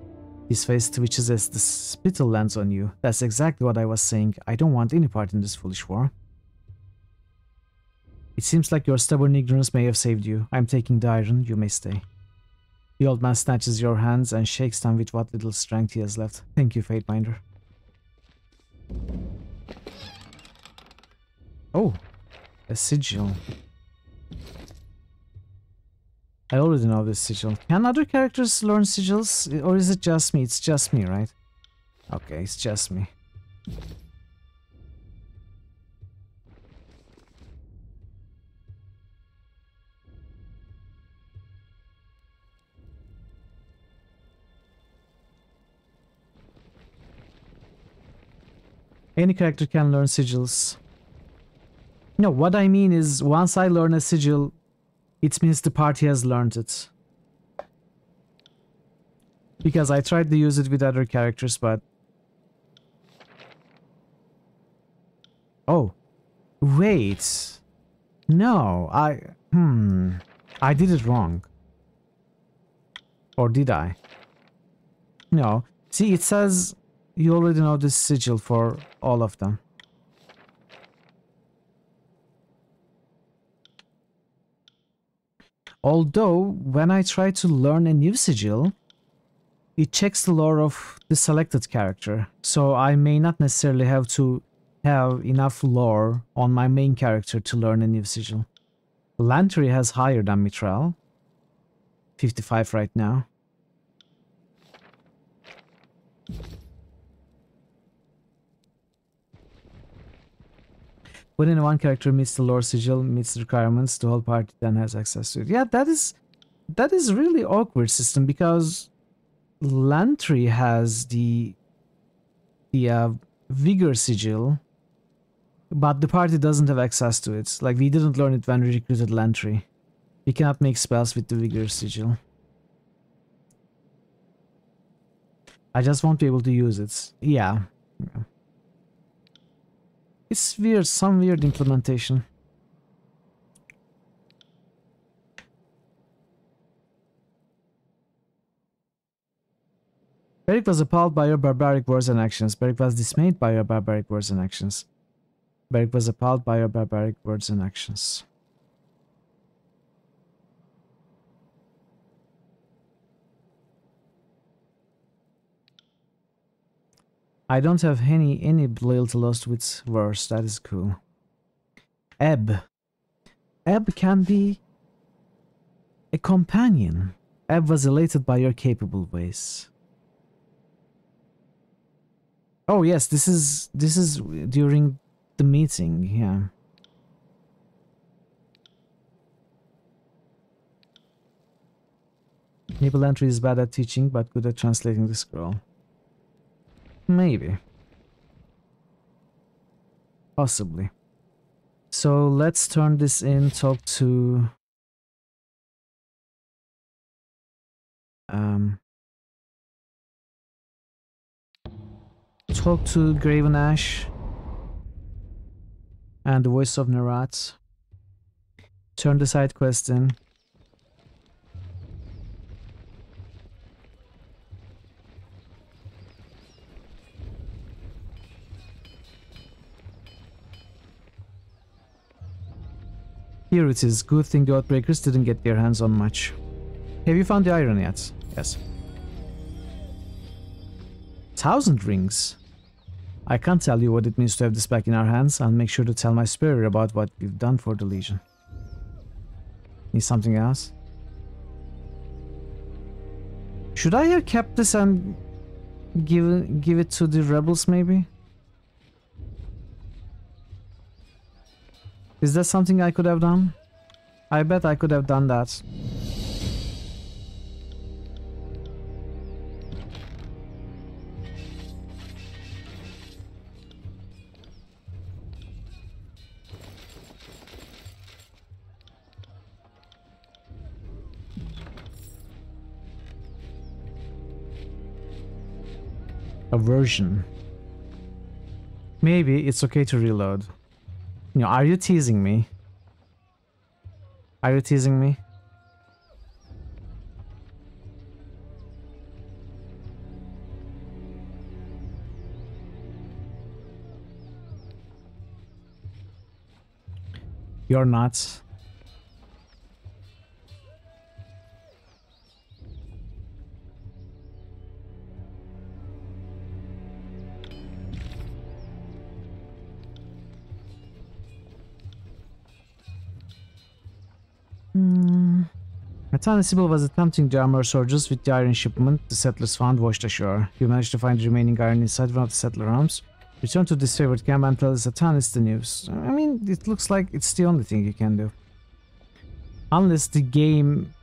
His face twitches as the spittle lands on you. That's exactly what I was saying. I don't want any part in this foolish war. It seems like your stubborn ignorance may have saved you. I'm taking the iron. You may stay. The old man snatches your hands and shakes them with what little strength he has left. Thank you, Fateminder. Oh, a sigil. I already know this sigil. Can other characters learn sigils? Or is it just me? It's just me, right? Okay, it's just me. Any character can learn sigils. No, what I mean is, once I learn a sigil, it means the party has learned it. Because I tried to use it with other characters, but... Oh. Wait. No, I did it wrong. Or did I? No. See, it says you already know this sigil for all of them. Although, when I try to learn a new sigil, it checks the lore of the selected character, so I may not necessarily have to have enough lore on my main character to learn a new sigil. Lantry has higher than Mithril. 55 right now. When any one character meets the lore sigil, meets the requirements, the whole party then has access to it. Yeah, that is really awkward system, because Lantry has the Vigor Sigil, but the party doesn't have access to it. Like, we didn't learn it when we recruited Lantry. We cannot make spells with the Vigor Sigil. I just won't be able to use it. Yeah. It's weird, some weird implementation. Beric was appalled by your barbaric words and actions. Beric was dismayed by your barbaric words and actions. Beric was appalled by your barbaric words and actions. I don't have any loyalty lost with verse. That is cool. Ebb. Ebb can be a companion. Ebb was elated by your capable ways. Oh yes, this is during the meeting, yeah. Maybe Lantry is bad at teaching, but good at translating the scroll. Maybe. Possibly. So let's turn this in, talk to... talk to Graven Ash and the voice of Nerat. Turn the side quest in. Here it is. Good thing the Outbreakers didn't get their hands on much. Have you found the iron yet? Yes. 1,000 rings. I can't tell you what it means to have this back in our hands. I'll make sure to tell my superior about what we've done for the Legion. Need something else? Should I have kept this and give it to the rebels, maybe? Is that something I could have done? I bet I could have done that. Aversion. Maybe it's okay to reload. You know, are you teasing me? Are you teasing me? You're not. Matana Sibyl was attempting to armor soldiers with the iron shipment the settlers found washed ashore. You managed to find the remaining iron inside one of the settler arms. Return to this favored camp and tell the Satanis the news. I mean, it looks like it's the only thing you can do. Unless the game...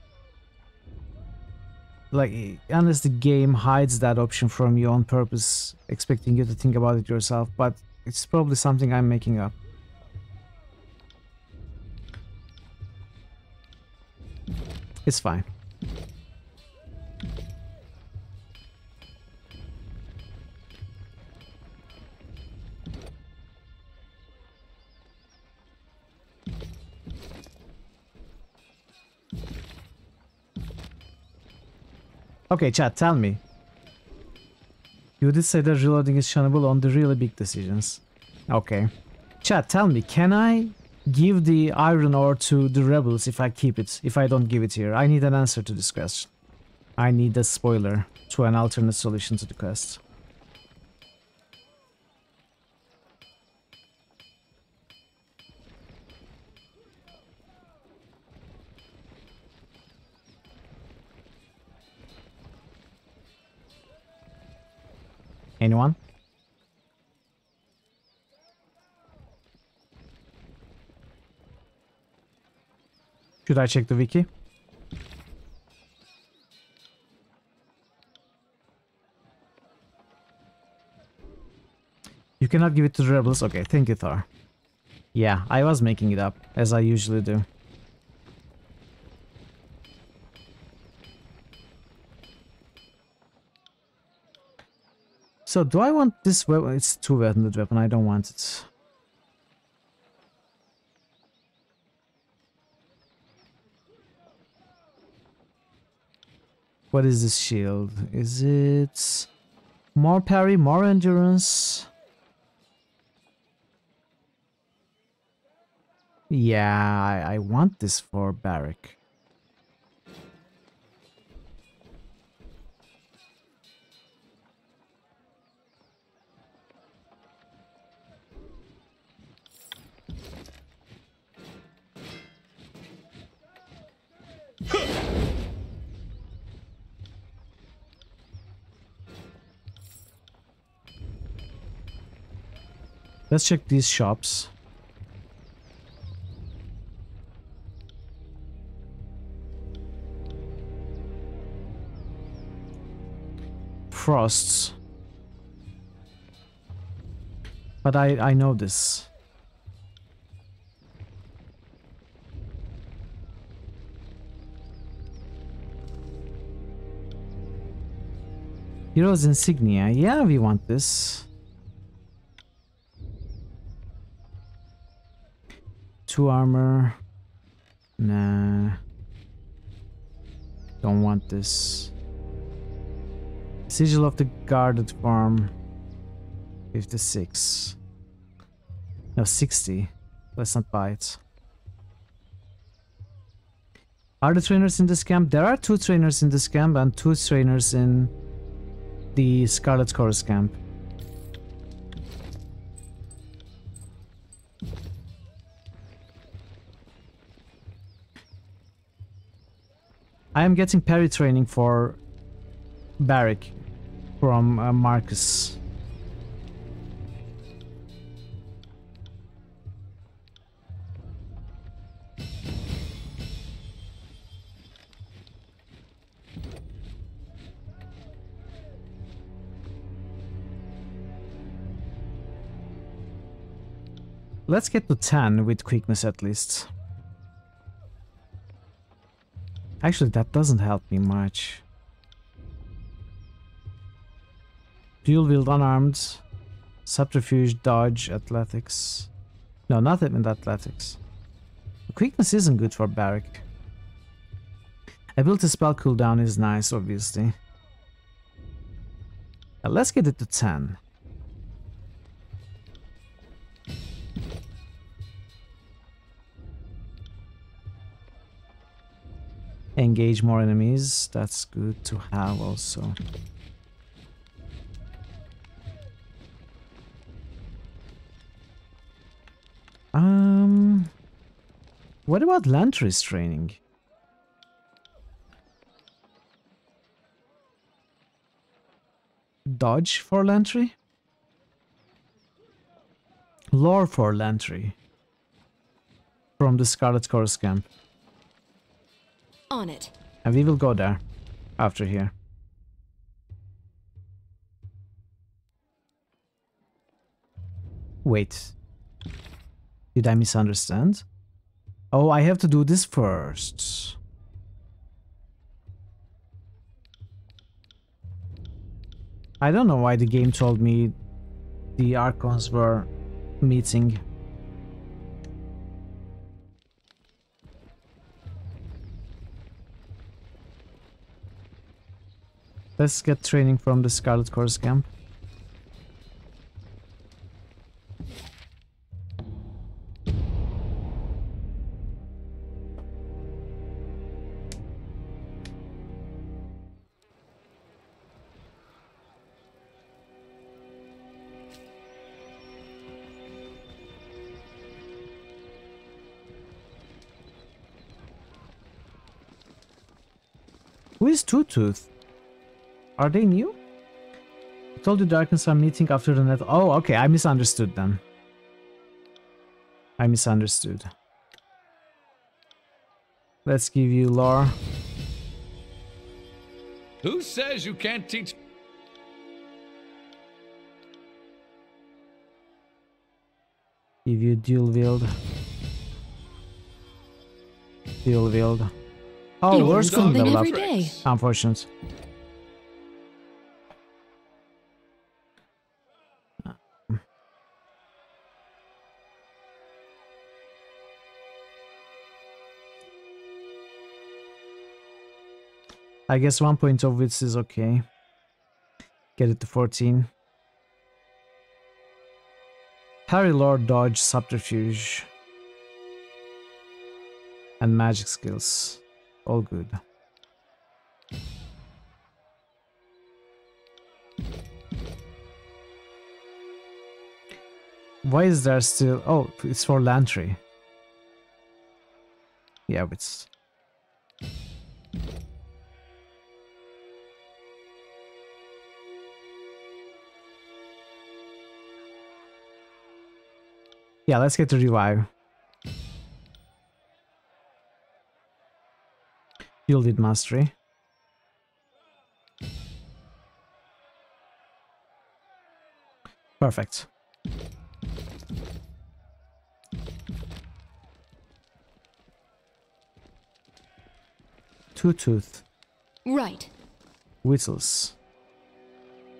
unless the game hides that option from you on purpose, expecting you to think about it yourself, but it's probably something I'm making up. It's fine. Okay, chat, tell me. You did say that reloading is shunnable on the really big decisions. Okay. Chat, tell me, can I give the iron ore to the rebels if I keep it, if I don't give it here? I need an answer to this question. I need a spoiler to an alternate solution to the quest. Anyone? Should I check the wiki? You cannot give it to the rebels. Okay, thank you, Thor. Yeah, I was making it up, as I usually do. So, do I want this weapon? It's a two-weaponed weapon. I don't want it. What is this shield? Is it more parry, more endurance? Yeah, I want this for Barrack. Let's check these shops. Frosts. But I know this. Heroes insignia. Yeah, we want this. 2 armor. Nah. Don't want this. Sigil of the guarded farm. 56. No, 60. Let's not buy it. Are the trainers in this camp? There are 2 trainers in this camp and 2 trainers in the Scarlet Chorus camp. I am getting parry training for Barrack from Marcus. Let's get to 10 with quickness at least. Actually, that doesn't help me much. Dual wield unarmed. Subterfuge, dodge, athletics. No, not even athletics. Quickness isn't good for Barrack. Ability spell cooldown is nice, obviously. Now let's get it to 10. Engage more enemies. That's good to have also. What about Lantry's training? Dodge for Lantry? Lore for Lantry. From the Scarlet Chorus camp. On it. And we will go there after here. Wait. Did I misunderstand? Oh, I have to do this first. I don't know why the game told me the Archons were meeting. Let's get training from the Scarlet Chorus camp. Who is Two Tooth? Are they new? I told you the Archons are meeting after the net. Oh, okay, I misunderstood then. I misunderstood. Let's give you lore. Who says you can't teach? Give you dual wield. Dual wield. Oh, You we're learn still something level up. every day. Unfortunate. I guess 1 point of wits is okay. Get it to 14. Parry, Lord, dodge, subterfuge. And magic skills. All good. Why is there still... Oh, it's for Lantry. Yeah, it's... Yeah, let's get to revive. Yielded mastery. Perfect. Two tooth. Right. Whistles.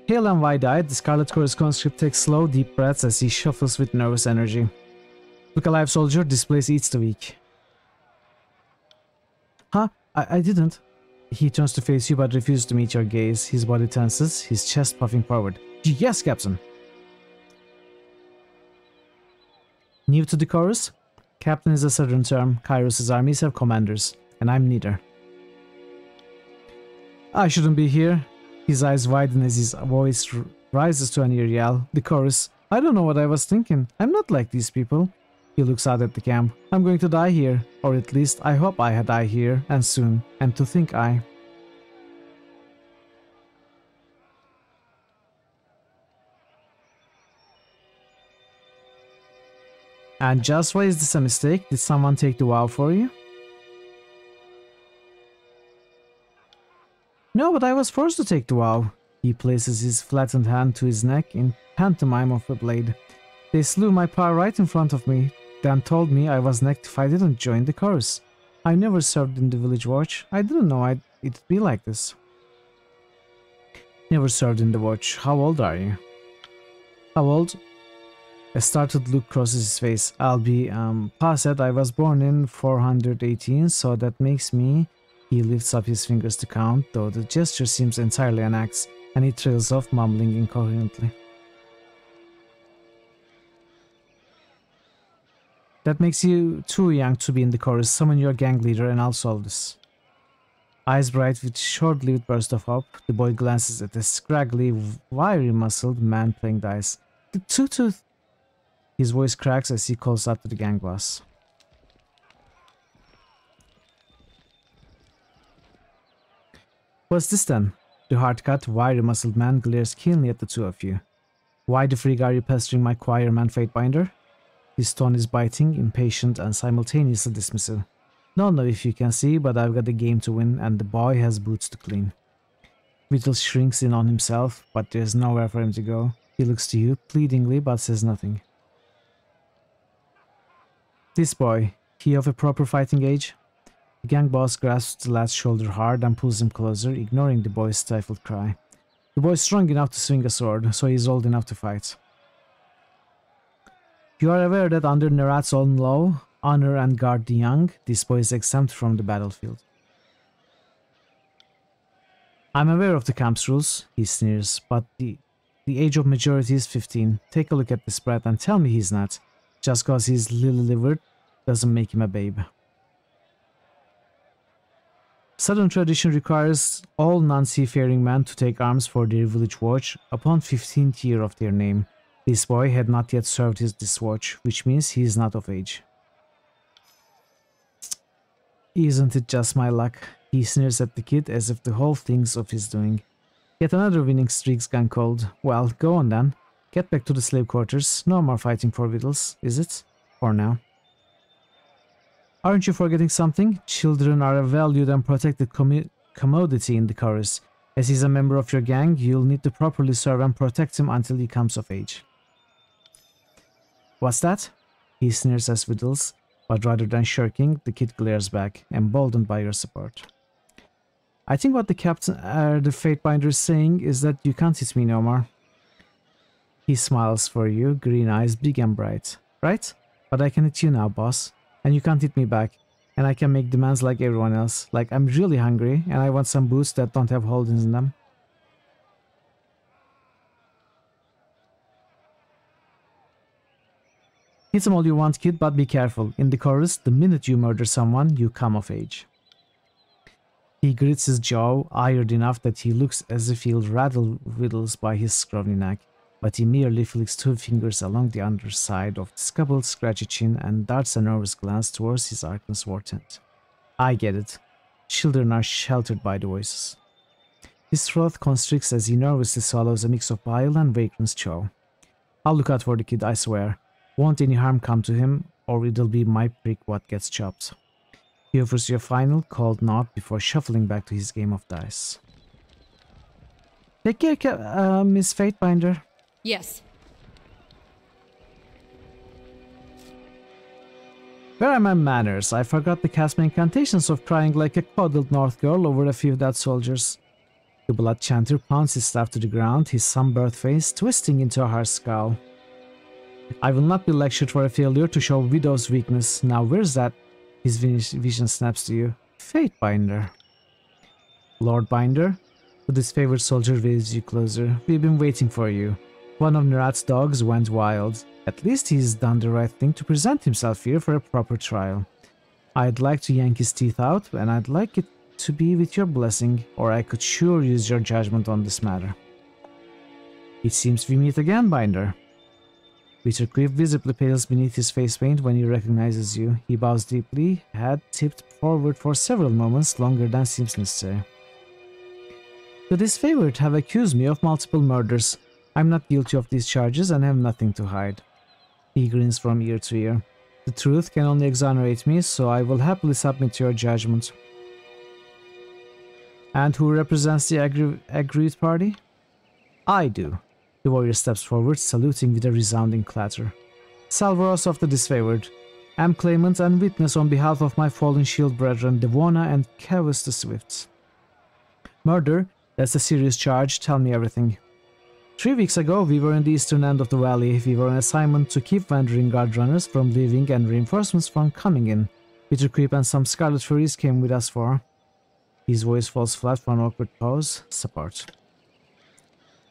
Pale and wide-eyed, the Scarlet Chorus conscript takes slow, deep breaths as he shuffles with nervous energy. Look alive, soldier, this place eats the weak. Huh? I didn't. He turns to face you but refuses to meet your gaze. His body tenses, his chest puffing forward. Yes, Captain. New to the chorus? Captain is a southern term. Kairos' armies have commanders, and I'm neither. I shouldn't be here. His eyes widen as his voice rises to a near yell. The chorus. I don't know what I was thinking. I'm not like these people. He looks out at the camp. I'm going to die here. Or at least I hope I die here, and soon. And to think I... And just why is this a mistake? Did someone take the vow for you? No, but I was forced to take the vow. He places his flattened hand to his neck in pantomime of a blade. They slew my pa right in front of me, then told me I was necked if I didn't join the chorus. I never served in the village watch. I didn't know it'd be like this. Never served in the watch. How old are you? How old? A startled look crosses his face. I'll be, Pa said I was born in 418, so that makes me... He lifts up his fingers to count, though the gesture seems entirely an act, and he trails off, mumbling incoherently. That makes you too young to be in the chorus. Summon your gang leader and I'll solve this. Eyes bright with short-lived burst of hope, the boy glances at a scraggly, wiry-muscled man playing dice. The two-tooth! His voice cracks as he calls out to the gang boss. What's this then? The hard-cut, wiry-muscled man glares keenly at the two of you. Why the frig are you pestering my choirman Fatebinder? His tone is biting, impatient, and simultaneously dismissive. Don't know if you can see, but I've got a game to win, and the boy has boots to clean. Whittle shrinks in on himself, but there's nowhere for him to go. He looks to you, pleadingly, but says nothing. This boy, he of a proper fighting age? The gang boss grasps the lad's shoulder hard and pulls him closer, ignoring the boy's stifled cry. The boy's strong enough to swing a sword, so he's old enough to fight. You are aware that under Nerat's own law, honor and guard the young, this boy is exempt from the battlefield. I'm aware of the camp's rules, he sneers, but the age of majority is 15. Take a look at this brat and tell me he's not. Just cause he's lily-livered doesn't make him a babe. Southern tradition requires all non-seafaring men to take arms for their village watch upon 15th year of their name. This boy had not yet served this watch, which means he is not of age. Isn't it just my luck? He sneers at the kid as if the whole thing's of his doing. Yet another winning streak's gone cold. Well, go on then. Get back to the slave quarters. No more fighting for victuals, is it? For now. Aren't you forgetting something? Children are a valued and protected commodity in the chorus. As he's a member of your gang, you'll need to properly serve and protect him until he comes of age. What's that? He sneers as Whittles, but rather than shirking, the kid glares back, emboldened by your support. I think what the Fatebinder is saying is that you can't hit me no more. He smiles for you, green eyes big and bright. Right? But I can hit you now, boss. And you can't hit me back. And I can make demands like everyone else. Like I'm really hungry and I want some boots that don't have holes in them. Hit them all you want, kid, but be careful. In the chorus, the minute you murder someone, you come of age. He grits his jaw, ironed enough that he looks as if he'll rattle Whittles by his scrawny neck, but he merely flicks 2 fingers along the underside of his coupled scratchy chin and darts a nervous glance towards his Arkan's war tent. I get it. Children are sheltered by the voices. His throat constricts as he nervously swallows a mix of bile and Vagrant's jaw. I'll look out for the kid, I swear. Won't any harm come to him, or it'll be my prick what gets chopped. He offers you a final, cold nod before shuffling back to his game of dice. Take care, Miss Fatebinder. Yes. Where are my manners? I forgot the cast my incantations of crying like a coddled North girl over a few dead soldiers. The blood chanter pounds his staff to the ground, his sunburnt face twisting into a harsh scowl. I will not be lectured for a failure to show widow's weakness. Now where's that? His vision snaps to you. Fatebinder. Lord Binder, the disfavored soldier waves you closer. We've been waiting for you. One of Nerat's dogs went wild. At least he's done the right thing to present himself here for a proper trial. I'd like to yank his teeth out, and I'd like it to be with your blessing, or I could sure use your judgment on this matter. It seems we meet again, Binder. Wittercliff visibly pales beneath his face paint when he recognizes you. He bows deeply, head tipped forward for several moments, longer than seems necessary. The disfavored have accused me of multiple murders. I'm not guilty of these charges and have nothing to hide. He grins from ear to ear. The truth can only exonerate me, so I will happily submit to your judgment. And who represents the aggrieved party? I do. The warrior steps forward, saluting with a resounding clatter. Salvaros of the disfavored. Am claimant and witness on behalf of my fallen shield brethren, Devona and Kavus the Swift. Murder? That's a serious charge. Tell me everything. 3 weeks ago, we were in the eastern end of the valley. We were on assignment to keep wandering guard runners from leaving and reinforcements from coming in. Peter Creep and some Scarlet Furies came with us for... His voice falls flat for an awkward pause. Support.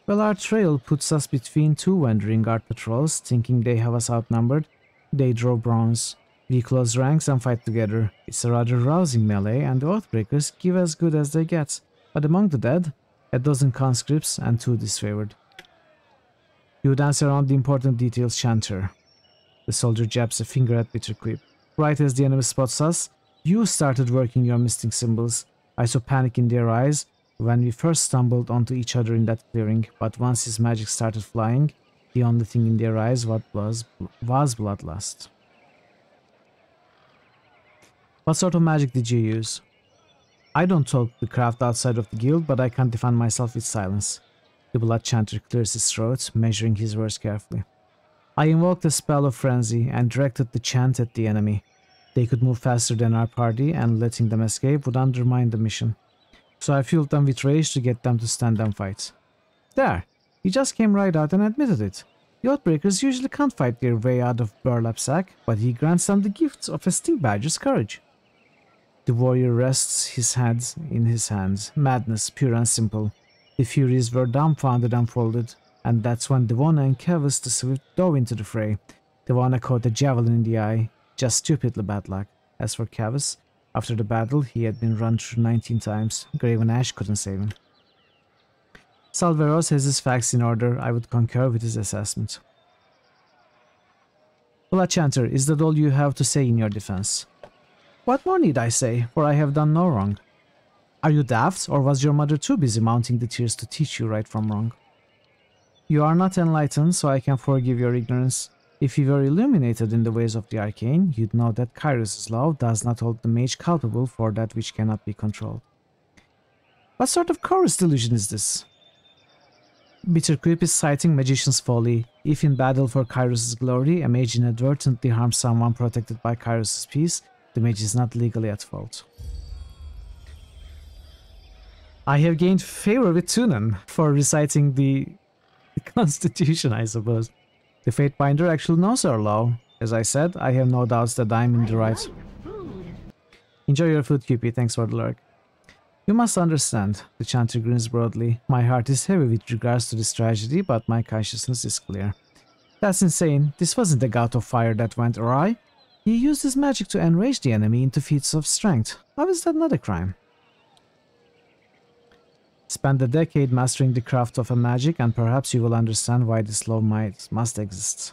Well, our trail puts us between 2 wandering guard patrols, thinking they have us outnumbered. They draw bronze. We close ranks and fight together. It's a rather rousing melee, and the Oathbreakers give as good as they get. But among the dead, a dozen conscripts and 2 disfavored. You would answer on the important details, Chanter. The soldier jabs a finger at Bitterquip. Right as the enemy spots us, you started working your mystic symbols. I saw panic in their eyes when we first stumbled onto each other in that clearing, but once his magic started flying, the only thing in their eyes was bloodlust. What sort of magic did you use? I don't talk the craft outside of the guild, but I can't defend myself with silence. The blood chanter clears his throat, measuring his words carefully. I invoked a spell of frenzy and directed the chant at the enemy. They could move faster than our party, and letting them escape would undermine the mission. So I fueled them with rage to get them to stand and fight. There! He just came right out and admitted it. The Oathbreakers usually can't fight their way out of burlap sack, but he grants them the gift of a stink badger's courage. The warrior rests his head in his hands. Madness, pure and simple. The Furies were dumbfounded and folded, and that's when Devona and Kavus the Swift dove into the fray. Devona caught a javelin in the eye, just stupidly bad luck. As for Kavus, after the battle, he had been run through 19 times. Graven Ash couldn't save him. Salveros has his facts in order. I would concur with his assessment. Blood Chanter, is that all you have to say in your defense? What more need I say, for I have done no wrong. Are you daft, or was your mother too busy mounting the tears to teach you right from wrong? You are not enlightened, so I can forgive your ignorance. If you were illuminated in the ways of the arcane, you'd know that Kyros's law does not hold the mage culpable for that which cannot be controlled. What sort of chorus delusion is this? Bitter Creep is citing Magician's Folly. If in battle for Kairos' glory, a mage inadvertently harms someone protected by Kairos' peace, the mage is not legally at fault. I have gained favor with Tunan for reciting the Constitution, I suppose. The Fatebinder actually knows our law. As I said, I have no doubts that I'm in the right. Enjoy your food, QP. Thanks for the lurk. You must understand, the chanter grins broadly. My heart is heavy with regards to this tragedy, but my consciousness is clear. That's insane. This wasn't the god of fire that went awry. He used his magic to enrage the enemy into feats of strength. How is that not a crime? Spend a decade mastering the craft of a magic, and perhaps you will understand why this law must exist.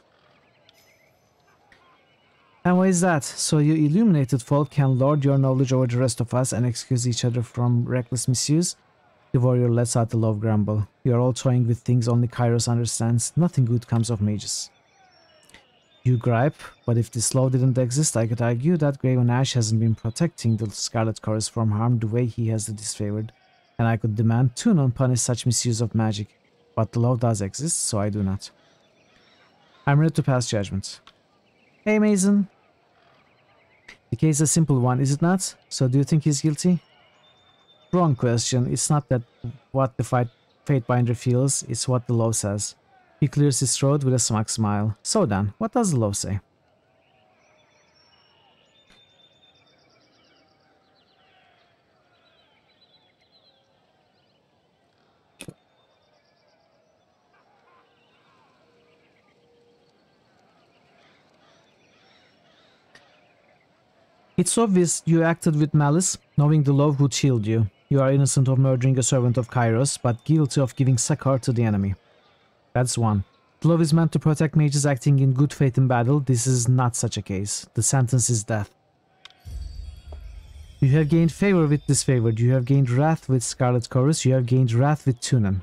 And why is that? So you illuminated folk can lord your knowledge over the rest of us and excuse each other from reckless misuse? The warrior lets out a low grumble. You are all toying with things only Kairos understands. Nothing good comes of mages. You gripe, but if this law didn't exist, I could argue that Graven Ash hasn't been protecting the Scarlet Chorus from harm the way he has the disfavored, and I could demand Tunon punish such misuse of magic. But the law does exist, so I do not. I'm ready to pass judgment. Hey Mason. The case is a simple one, is it not? So do you think he's guilty? Wrong question. It's not that what the Fatebinder feels, it's what the law says. He clears his throat with a smug smile. So then, what does the law say? It's obvious you acted with malice, knowing the law would shield you. You are innocent of murdering a servant of Kairos, but guilty of giving succor to the enemy. That's one. The law is meant to protect mages acting in good faith in battle. This is not such a case. The sentence is death. You have gained favor with disfavored. You have gained wrath with Scarlet Chorus. You have gained wrath with Tunan.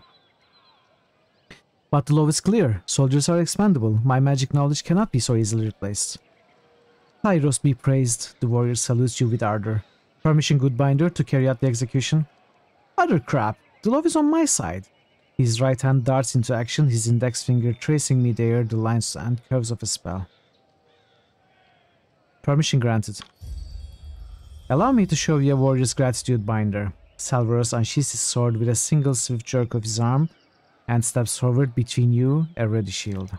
But the law is clear. Soldiers are expendable. My magic knowledge cannot be so easily replaced. Kairos be praised, the warrior salutes you with ardor. Permission, good binder, to carry out the execution? Utter crap, the law is on my side. His right hand darts into action, his index finger tracing mid-air the lines and curves of a spell. Permission granted. Allow me to show you a warrior's gratitude, binder. Salvaros unsheathes his sword with a single swift jerk of his arm and steps forward between you, a ready shield.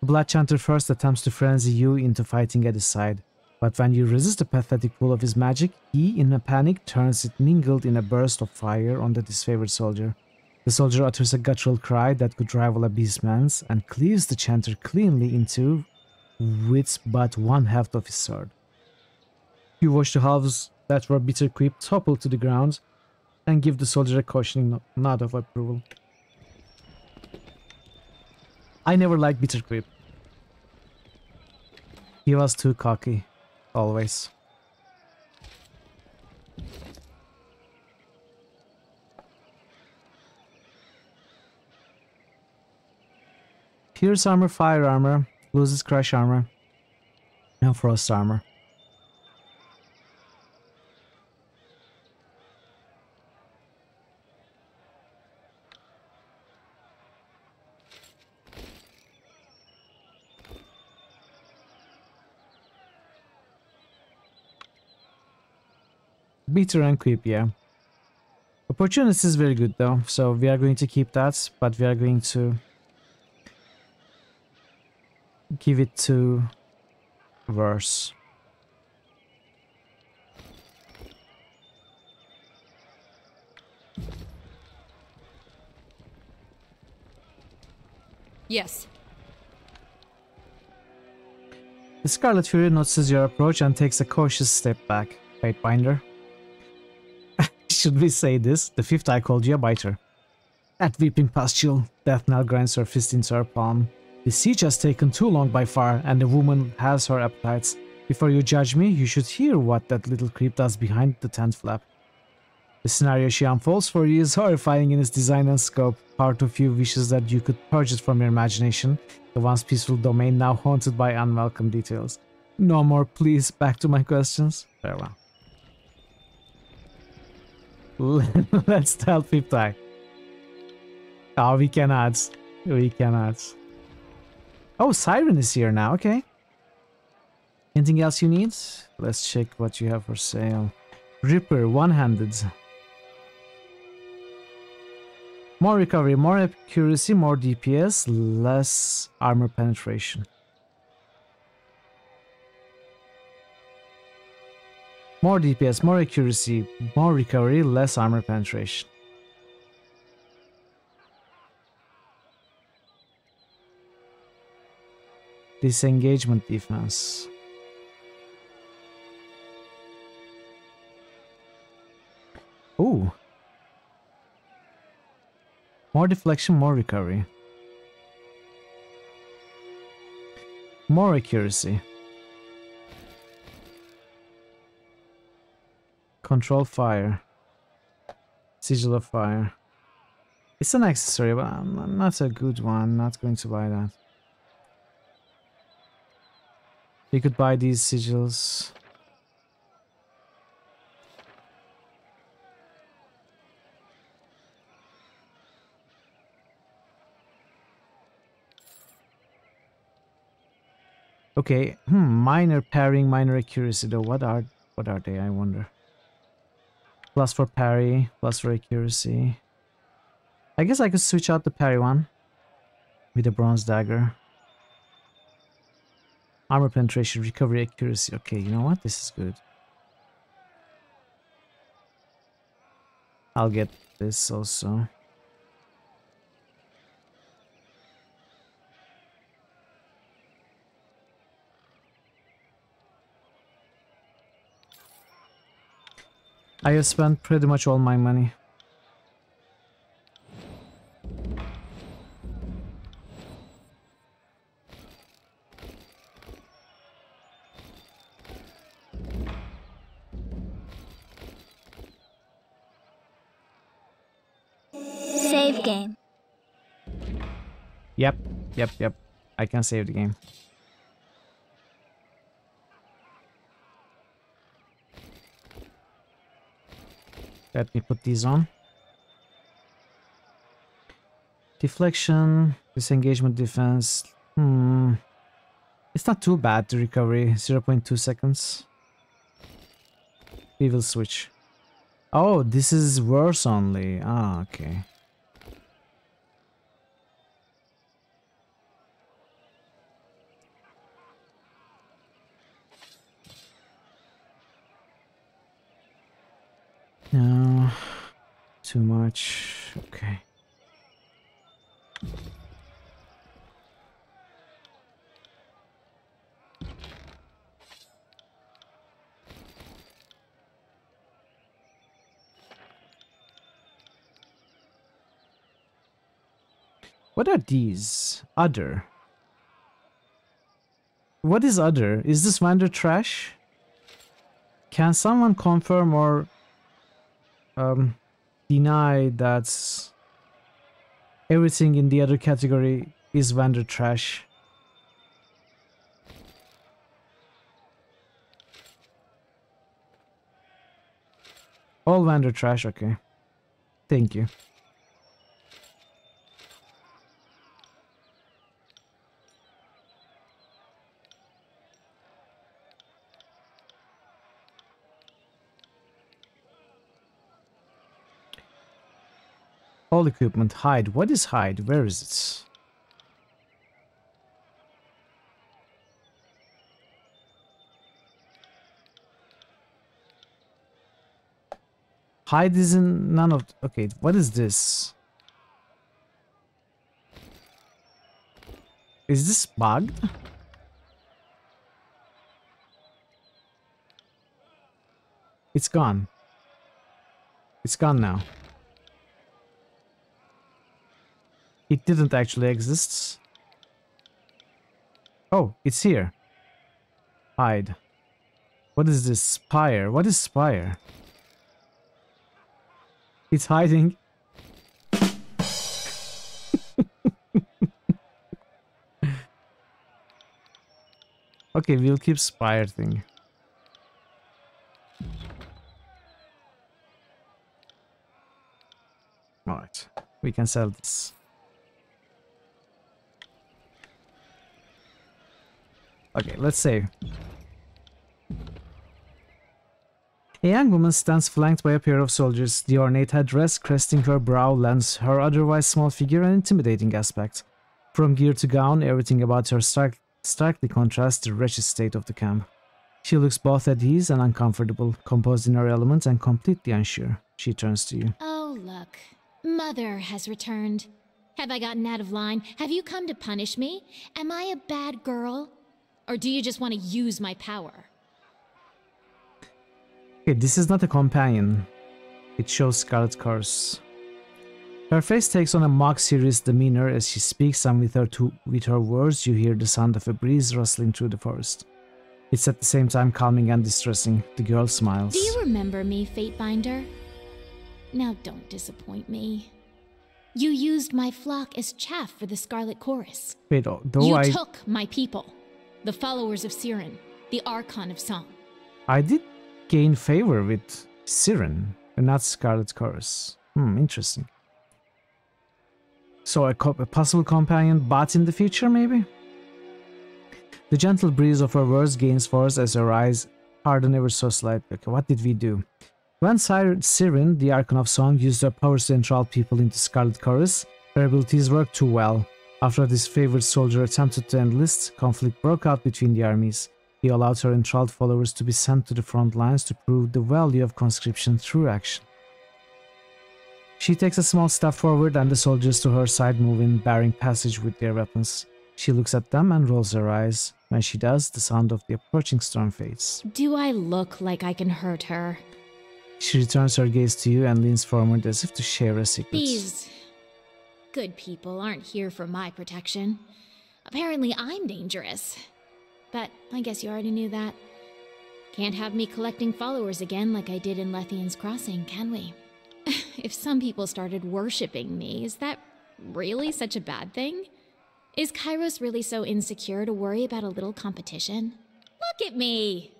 The Blood Chanter first attempts to frenzy you into fighting at his side, but when you resist the pathetic pull of his magic, he, in a panic, turns it mingled in a burst of fire on the disfavored soldier. The soldier utters a guttural cry that could rival a beastman's and cleaves the Chanter cleanly in two with but one heft of his sword. You watch the halves that were Bitter Creep topple to the ground and give the soldier a cautioning nod of approval. I never liked Bitter Creep. He was too cocky, always. Pierce armor, fire armor, loses crush armor, and frost armor. Bitter and Creep, yeah. Opportunity is very good though, so we are going to keep that, but we are going to give it to Verse. Yes. The Scarlet Fury notices your approach and takes a cautious step back. Fatebinder. Should we say this? The fifth I called you a biter. At Weeping Pustule, Death Knell grinds her fist into her palm. The siege has taken too long by far, and the woman has her appetites. Before you judge me, you should hear what that little creep does behind the tent flap. The scenario she unfolds for you is horrifying in its design and scope. Part of you wishes that you could purge it from your imagination, the once peaceful domain now haunted by unwelcome details. No more, please. Back to my questions. Farewell. Let's tell Fifth Eye. Oh, we cannot. We cannot. Oh, Siren is here now. Okay. Anything else you need? Let's check what you have for sale. Ripper, one-handed. More recovery, more accuracy, more DPS, less armor penetration. More DPS, more accuracy, more recovery, less armor penetration. Disengagement defense. Ooh. More deflection, more recovery. More accuracy. Control fire. Sigil of fire. It's an accessory, but not a good one. Not going to buy that. You could buy these sigils. Okay, minor parrying, minor accuracy though. What are they, I wonder? Plus for parry, plus for accuracy. I guess I could switch out the parry one with a bronze dagger. Armor penetration, recovery, accuracy. Okay, you know what? This is good. I'll get this also. I have spent pretty much all my money. Save game. Yep. I can save the game. Let me put these on. Deflection, disengagement defense. It's not too bad to recovery. 0.2 seconds. We will switch. Oh, this is worse only. Ah, okay. No, too much. Okay. What are these? Other. What is other? Is this vendor trash? Can someone confirm or deny that everything in the other category is vendor trash? All vendor trash, okay. Thank you. All equipment, hide. What is hide? Where is it? Hide is in none of... Okay, what is this? Is this bugged? It's gone. It's gone now. It didn't actually exist. Oh, it's here. Hide. What is this? Spire. What is spire? It's hiding. Okay, we'll keep spire thing. Alright, we can sell this. Okay, let's save. A young woman stands flanked by a pair of soldiers. The ornate headdress cresting her brow lends her otherwise small figure an intimidating aspect. From gear to gown, everything about her starkly contrasts the wretched state of the camp. She looks both at ease and uncomfortable, composed in her element and completely unsure. She turns to you. Oh, look. Mother has returned. Have I gotten out of line? Have you come to punish me? Am I a bad girl? Or do you just want to use my power? Okay, this is not a companion. It shows Scarlet Curse. Her face takes on a mock-serious demeanor as she speaks, and with her words you hear the sound of a breeze rustling through the forest. It's at the same time calming and distressing. The girl smiles. Do you remember me, Fatebinder? Now don't disappoint me. You used my flock as chaff for the Scarlet Chorus. Wait, you took my people, the followers of Siren, the Archon of Song. I did gain favor with Siren, and not Scarlet Chorus. Interesting. So a possible companion bot in the future, maybe? The gentle breeze of her words gains force as her eyes harden ever so slightly. Okay, what did we do? When Siren, the Archon of Song, used her powers to enthrall people into Scarlet Chorus, her abilities worked too well. After this favored soldier attempted to enlist, conflict broke out between the armies. He allowed her enthralled followers to be sent to the front lines to prove the value of conscription through action. She takes a small step forward and the soldiers to her side move in, barring passage with their weapons. She looks at them and rolls her eyes. When she does, the sound of the approaching storm fades. Do I look like I can hurt her? She returns her gaze to you and leans forward as if to share a secret. These good people aren't here for my protection. Apparently I'm dangerous. But I guess you already knew that. Can't have me collecting followers again like I did in Lethian's Crossing, can we? If some people started worshipping me, is that really such a bad thing? Is Kairos really so insecure to worry about a little competition? Look at me!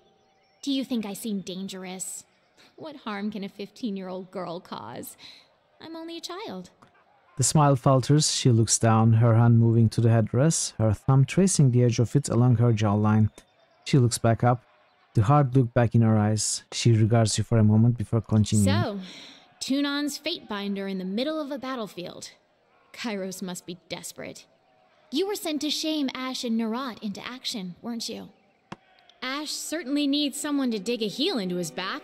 Do you think I seem dangerous? What harm can a 15-year-old girl cause? I'm only a child. The smile falters. She looks down, her hand moving to the headdress, her thumb tracing the edge of it along her jawline. She looks back up, the hard look back in her eyes. She regards you for a moment before continuing. So, Tunon's Fatebinder in the middle of a battlefield. Kairos must be desperate. You were sent to shame Ash and Nerat into action, weren't you? Ash certainly needs someone to dig a heel into his back,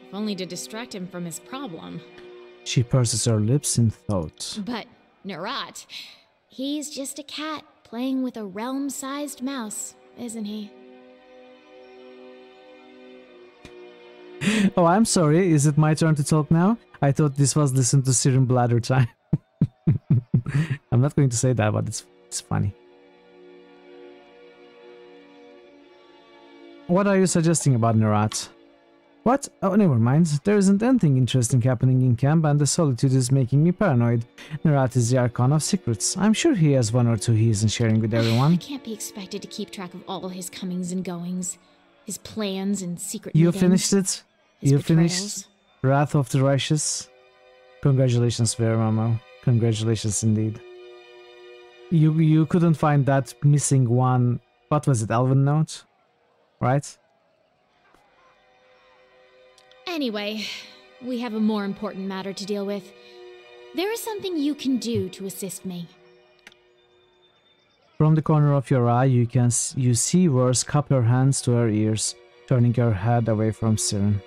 if only to distract him from his problem. She purses her lips in thought. But Nerat, he's just a cat playing with a realm-sized mouse, isn't he? Oh, I'm sorry. Is it my turn to talk now? I thought this was listen to Siren Bladder time. I'm not going to say that, but it's funny. What are you suggesting about Nerat? What? Oh, never mind. There isn't anything interesting happening in camp and the solitude is making me paranoid. Nerat is the Archon of Secrets. I'm sure he has one or two he isn't sharing with everyone. I can't be expected to keep track of all his comings and goings, his plans and secret You meetings, finished it? You betrayals. finished Wrath of the Righteous? Congratulations, Vermamo. Congratulations indeed. You couldn't find that missing one, what was it, Elven note? Right? Anyway, we have a more important matter to deal with. There is something you can do to assist me. From the corner of your eye, you see Verse cup her hands to her ears, turning her head away from Siren.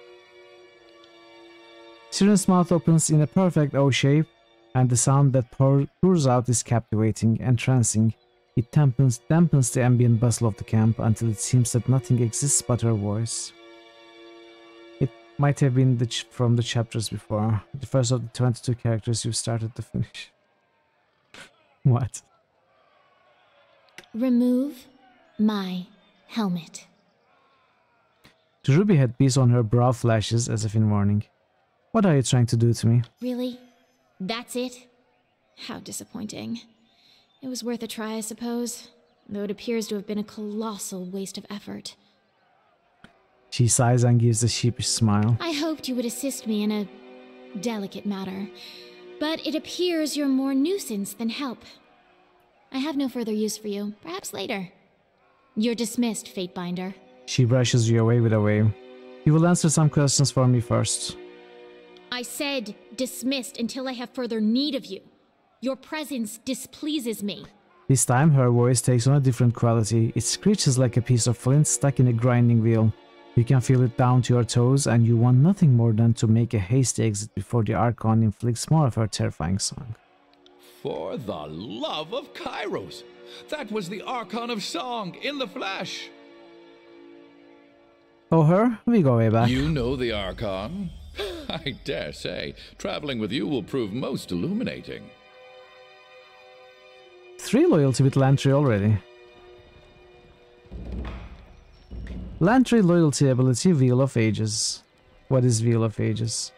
Siren's mouth opens in a perfect O shape, and the sound that pours out is captivating, entrancing. It dampens the ambient bustle of the camp until it seems that nothing exists but her voice. It might have been from the chapters before, the first of the 22 characters you've started to finish. What? Remove my helmet. The ruby headpiece on her brow flashes as if in warning. What are you trying to do to me? Really? That's it? How disappointing. It was worth a try, I suppose, though it appears to have been a colossal waste of effort. She sighs and gives a sheepish smile. I hoped you would assist me in a delicate matter, but it appears you're more nuisance than help. I have no further use for you. Perhaps later. You're dismissed, Fatebinder. She brushes you away with a wave. You will answer some questions for me first. I said dismissed until I have further need of you. Your presence displeases me. This time, her voice takes on a different quality. It screeches like a piece of flint stuck in a grinding wheel. You can feel it down to your toes, and you want nothing more than to make a hasty exit before the Archon inflicts more of her terrifying song. For the love of Kairos! That was the Archon of Song in the flesh! Oh, her? We go way back. You know the Archon? I dare say, traveling with you will prove most illuminating. 3 loyalty with Lantry already. Lantry loyalty ability, Wheel of Ages. What is Wheel of Ages?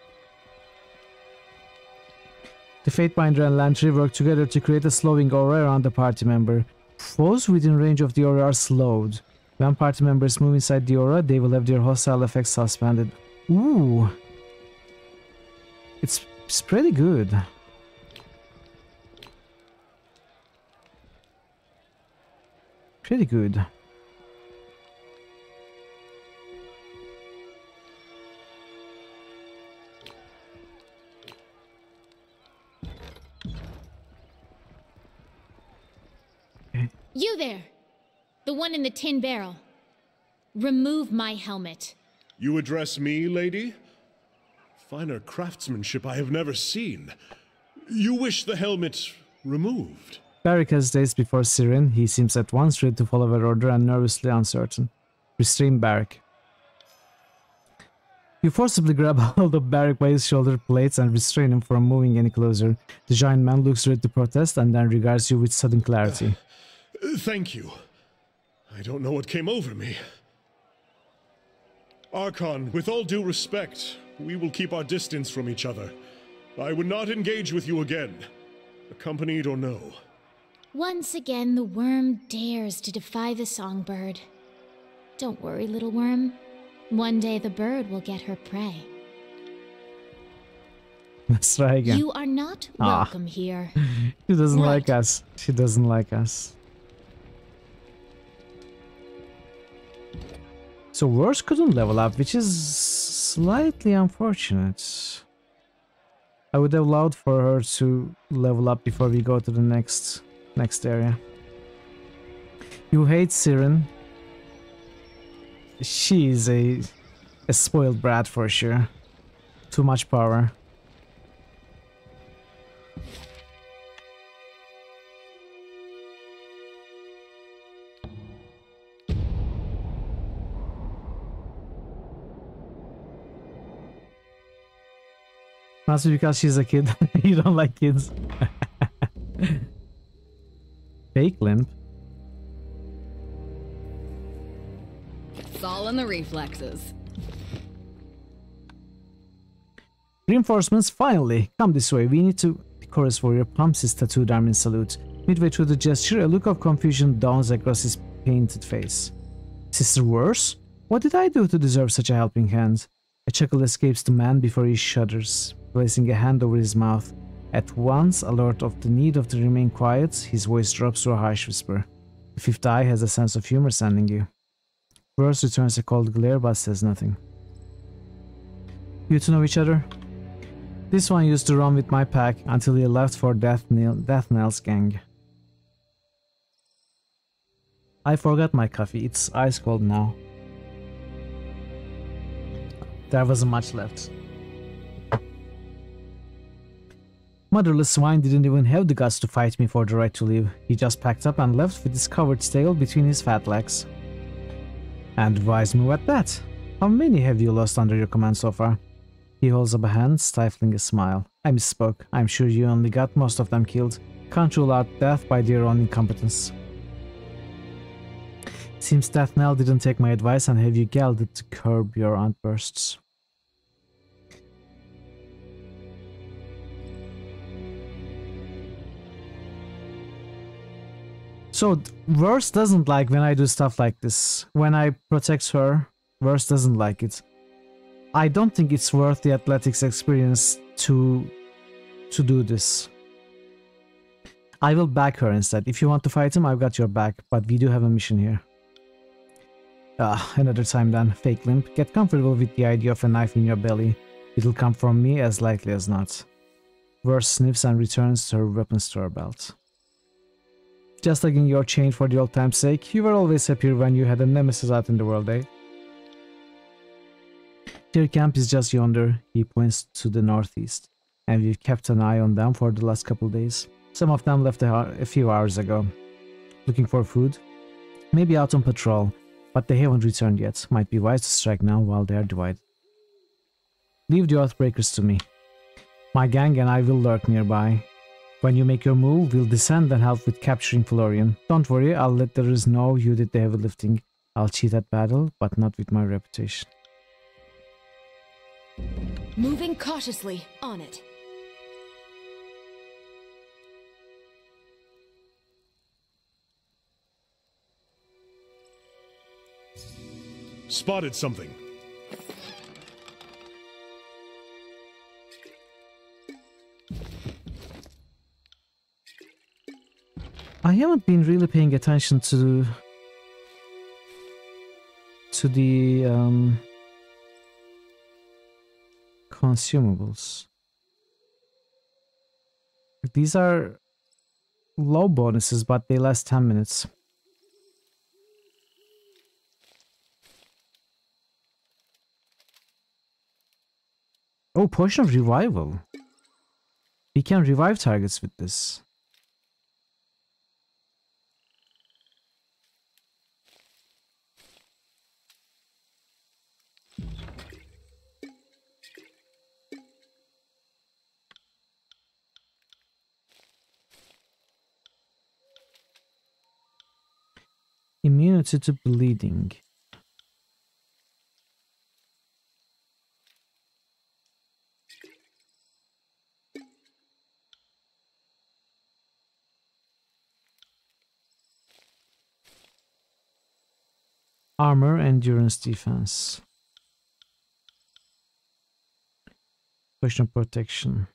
The Fatebinder and Lantry work together to create a slowing aura around the party member. Foes within range of the aura are slowed. When party members move inside the aura, they will have their hostile effects suspended. Ooh! It's pretty good. Pretty good. You there! The one in the tin barrel. Remove my helmet. You address me, lady? Finer craftsmanship I have never seen. You wish the helmet removed? Barrick hesitates before Siren. He seems at once ready to follow her order and nervously uncertain. Restrain Barrick. You forcibly grab hold of Barrick by his shoulder blades and restrain him from moving any closer. The giant man looks ready to protest and then regards you with sudden clarity. Thank you. I don't know what came over me. Archon, with all due respect, we will keep our distance from each other. I would not engage with you again, accompanied or no. Once again, the worm dares to defy the songbird. Don't worry, little worm. One day the bird will get her prey. Let's try again. You are not welcome here. She doesn't like us. She doesn't like us. So Worse couldn't level up, which is slightly unfortunate. I would have allowed for her to level up before we go to the next area. You hate Siren. She is a spoiled brat for sure. Too much power. Mostly because she's a kid. You don't like kids. Fake limp. It's all in the reflexes. Reinforcements, finally! Come this way, we need to... The chorus warrior pumps his tattooed arm in salute. Midway through the gesture, a look of confusion dawns across his painted face. Sister Worse? What did I do to deserve such a helping hand? A chuckle escapes the man before he shudders, placing a hand over his mouth. At once, alert of the need to remain quiet, his voice drops to a harsh whisper. The fifth eye has a sense of humor sending you. Worse returns a cold glare but says nothing. You two know each other? This one used to run with my pack until he left for Death Knell's gang. I forgot my coffee, it's ice cold now. There wasn't much left. Motherless swine didn't even have the guts to fight me for the right to live. He just packed up and left with his covered tail between his fat legs. And wise move at that. How many have you lost under your command so far? He holds up a hand, stifling a smile. I misspoke. I'm sure you only got most of them killed. Can't rule out death by their own incompetence. Seems Death Knell didn't take my advice and have you gelded to curb your outbursts. So, Verse doesn't like when I do stuff like this. When I protect her, Verse doesn't like it. I don't think it's worth the athletics experience to do this. I will back her instead. If you want to fight him, I've got your back, but we do have a mission here. Another time then. Fake limp. Get comfortable with the idea of a knife in your belly. It'll come from me as likely as not. Verse sniffs and returns her weapons to her belt. Just like in your chain for the old time's sake, you were always happier when you had a nemesis out in the world, eh? Their camp is just yonder, he points to the northeast, and we've kept an eye on them for the last couple days. Some of them left a few hours ago. Looking for food? Maybe out on patrol, but they haven't returned yet. Might be wise to strike now while they are divided. Leave the Earthbreakers to me. My gang and I will lurk nearby. When you make your move, we'll descend and help with capturing Florian. Don't worry, I'll let the Riz know you did the heavy lifting. I'll cheat at battle, but not with my reputation. Moving cautiously, on it. Spotted something. I haven't been really paying attention to the consumables. These are low bonuses, but they last 10 minutes. Oh, Potion of Revival. We can revive targets with this. Immunity to bleeding. Armor, endurance, defense. Potion of protection.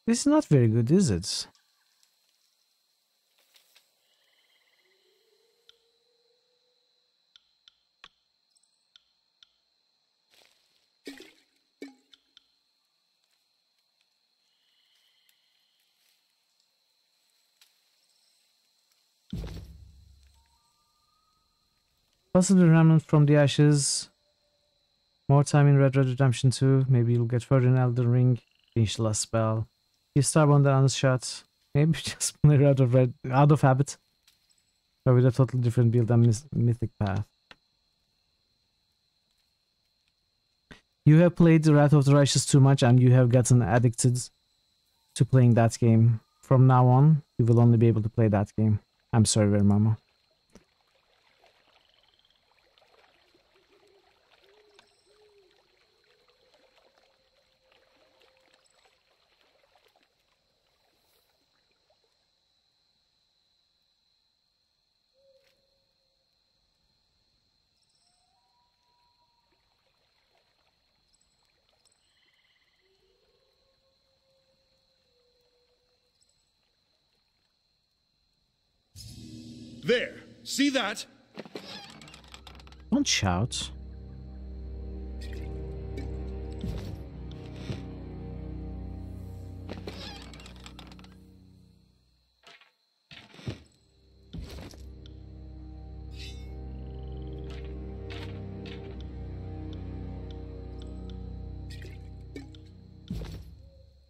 This is not very good, is it? Possibly remnant from the ashes. More time in Red Dead Redemption 2. Maybe you'll get further in Elden Ring. Finish the last spell. You start on the unshot. Maybe just play out of habit. Or with a totally different build and mythic path. You have played the Wrath of the Righteous too much and you have gotten addicted to playing that game. From now on, you will only be able to play that game. I'm sorry, Rare Mama. There! See that? Don't shout.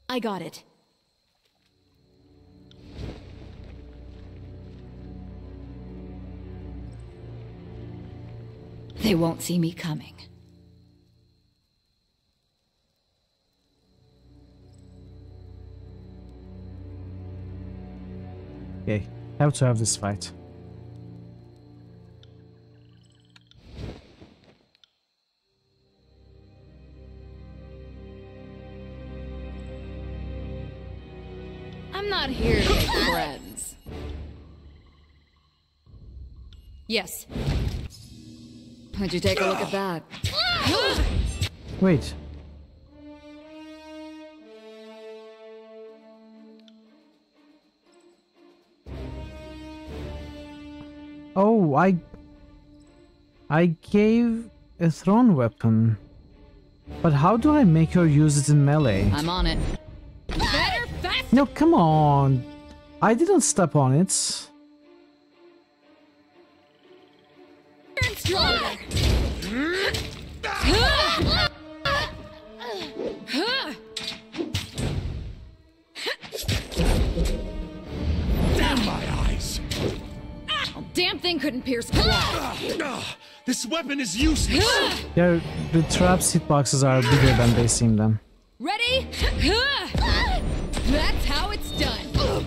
I got it. They won't see me coming. Okay, have to have this fight. I'm not here to make friends. Yes. Why'd you take a look at that? Wait. Oh, I gave a thrown weapon. But how do I make her use it in melee? I'm on it. Better, fast. No, come on. I didn't step on it. Stronger. Damn my eyes! Damn thing couldn't pierce the wall. This weapon is useless! Yeah, the traps hitboxes are bigger than they seem then. Ready? That's how it's done.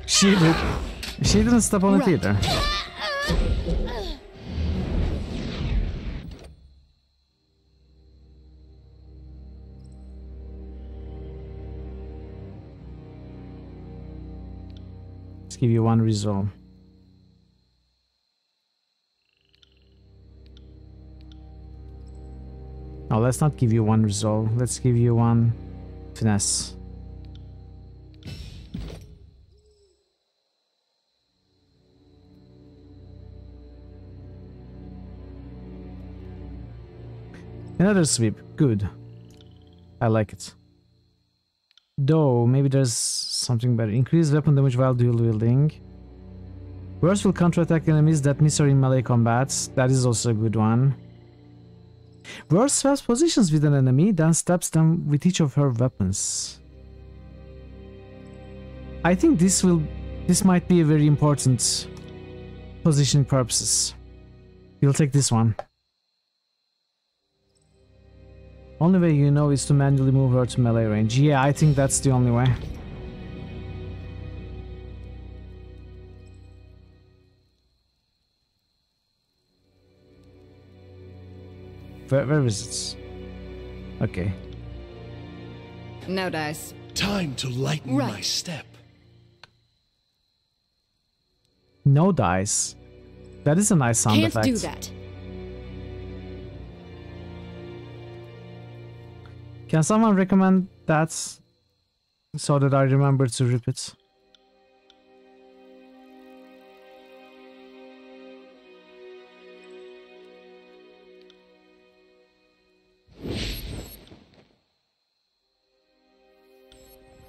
She didn't step on it either. Let's give you one resolve. No, let's not give you one resolve. Let's give you one finesse. Another sweep. Good. I like it. Though, maybe there's something better. Increase weapon damage while dual wielding. Burst will counterattack enemies that miss her in melee combats. That is also a good one. Burst swaps positions with an enemy, then stabs them with each of her weapons. I think this might be a very important positioning purposes. We'll take this one. Only way you know is to manually move her to melee range. Yeah, I think that's the only way. Where is it? Okay. No dice. Time to lighten my step. No dice. That is a nice sound effect. Can't do that. Can someone recommend that so that I remember to rip it?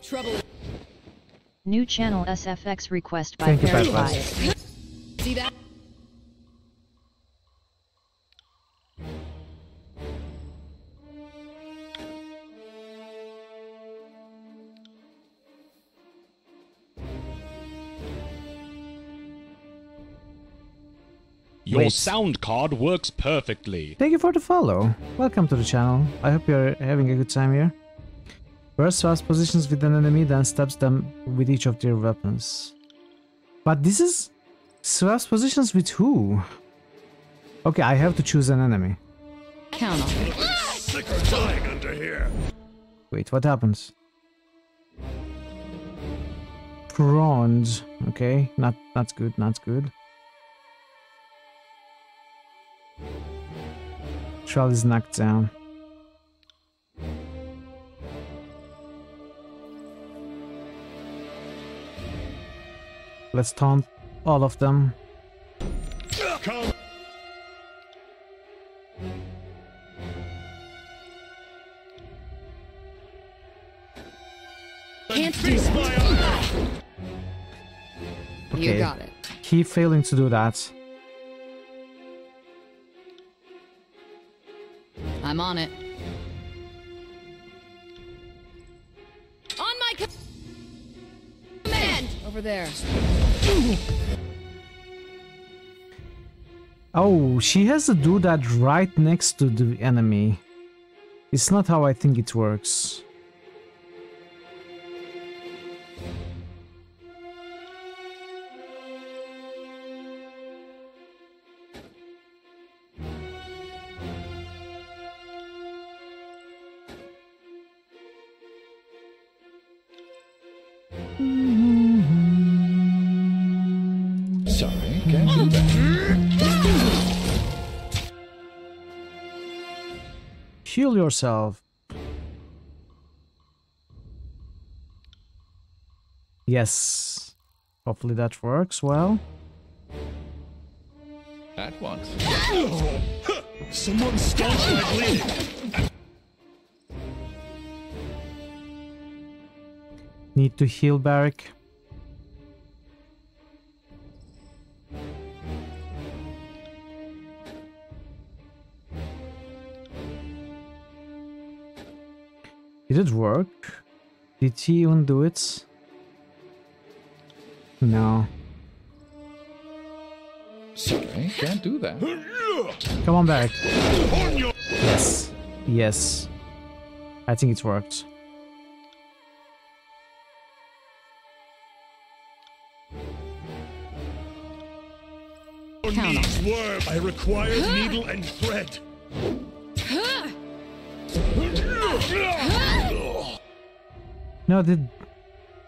Trouble. New channel SFX request by Fairy Lies. See that? Your sound card works perfectly. Thank you for the follow. Welcome to the channel. I hope you're having a good time here. Burst swaps positions with an enemy, then stabs them with each of their weapons. But this is... swaps positions with who? Okay, I have to choose an enemy. Count on it. Sick of dying under here. Wait, what happens? Prawns. Okay, not good, not good. Trial is knocked down. Let's taunt all of them. Come. Can't do that. Okay. You got it. Keep failing to do that. I'm on it. On my command. Over there. Oh, she has to do that right next to the enemy. It's not how I think it works. Sorry, can't do that. Heal yourself. Yes. Hopefully that works well. At once. Someone staunch my bleeding. Need to heal Barrick. Did it work? Did he even do it? No. Sorry, can't do that. Come on, Barrick. Yes. Yes. I think it worked. Needs worm. I require needle and thread. No,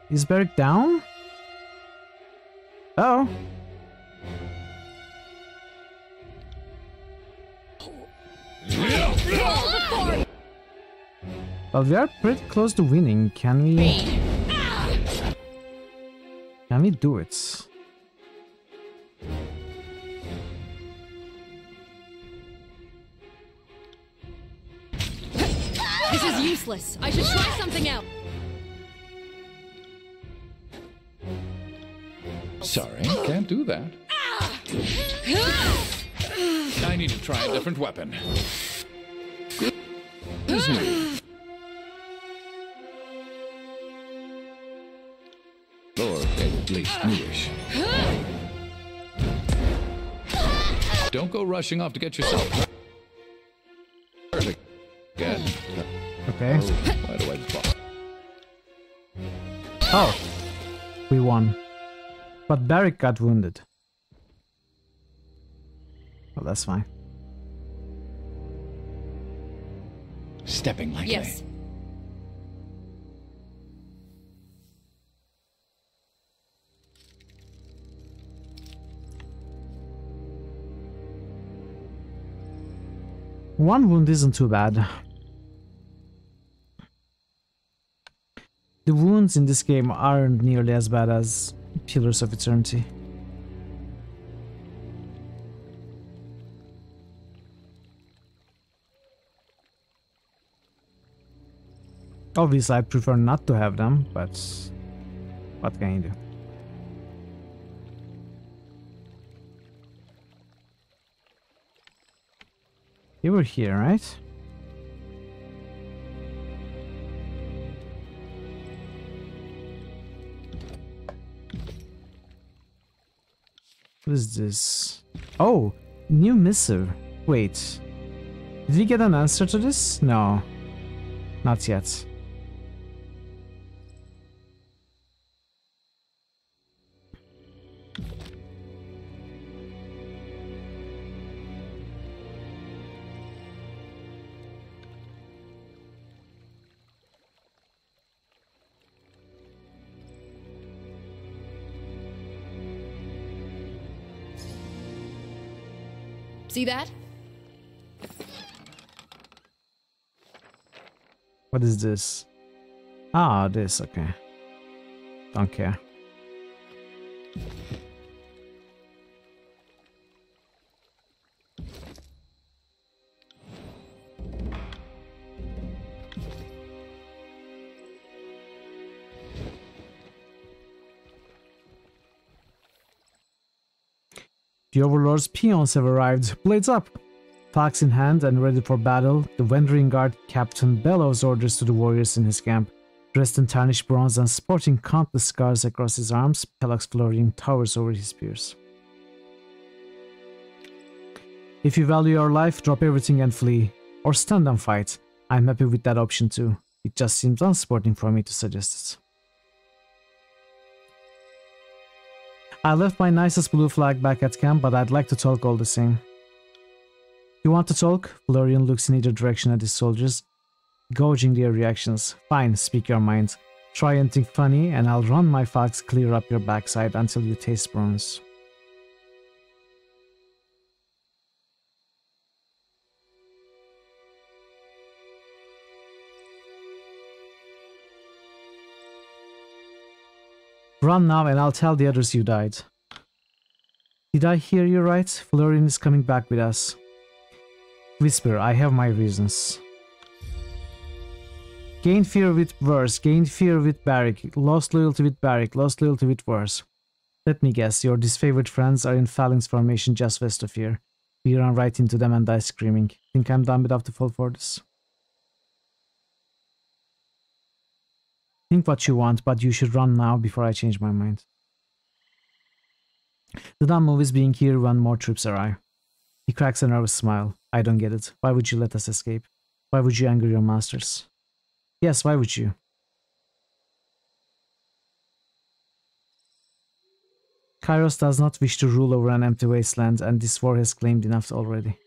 is Barrick down? Oh. Well, we are pretty close to winning. Can we do it? This is useless. I should try something out. Sorry, can't do that. I need to try a different weapon. Or at least newish. Don't go rushing off to get yourself hurt again. Okay. Why do I fall? Oh. We won. But Barrick got wounded. Well, that's fine. Stepping lightly. Yes. One wound isn't too bad. The wounds in this game aren't nearly as bad as Pillars of Eternity. Obviously, I prefer not to have them, but what can you do? You were here, right? What is this? Oh, new missive. Wait. Did we get an answer to this? No. Not yet. See that? What is this? Ah, this, okay. Don't care. The Overlord's peons have arrived. Blades up! Fox in hand and ready for battle, the Wandering Guard Captain bellows orders to the warriors in his camp. Dressed in tarnished bronze and sporting countless scars across his arms, Pelag's Florian towers over his spears. If you value your life, drop everything and flee. Or stand and fight. I'm happy with that option too. It just seems unsporting for me to suggest it. I left my nicest blue flag back at camp, but I'd like to talk all the same. You want to talk? Florian looks in either direction at his soldiers, gauging their reactions. Fine, speak your mind. Try and think funny, and I'll run my fox clear up your backside until you taste bronze. Run now and I'll tell the others you died. Did I hear you right? Florian is coming back with us. Whisper, I have my reasons. Gained fear with Verse, gained fear with Barrick, lost loyalty with Barrick, lost loyalty with Verse. Let me guess, your disfavored friends are in phalanx formation just west of here. We run right into them and die screaming. Think I'm dumb enough to fall for this? Think what you want, but you should run now before I change my mind. The dumb move is being here when more troops arrive. He cracks a nervous smile. I don't get it. Why would you let us escape? Why would you anger your masters? Yes, why would you? Kairos does not wish to rule over an empty wasteland, and this war has claimed enough already.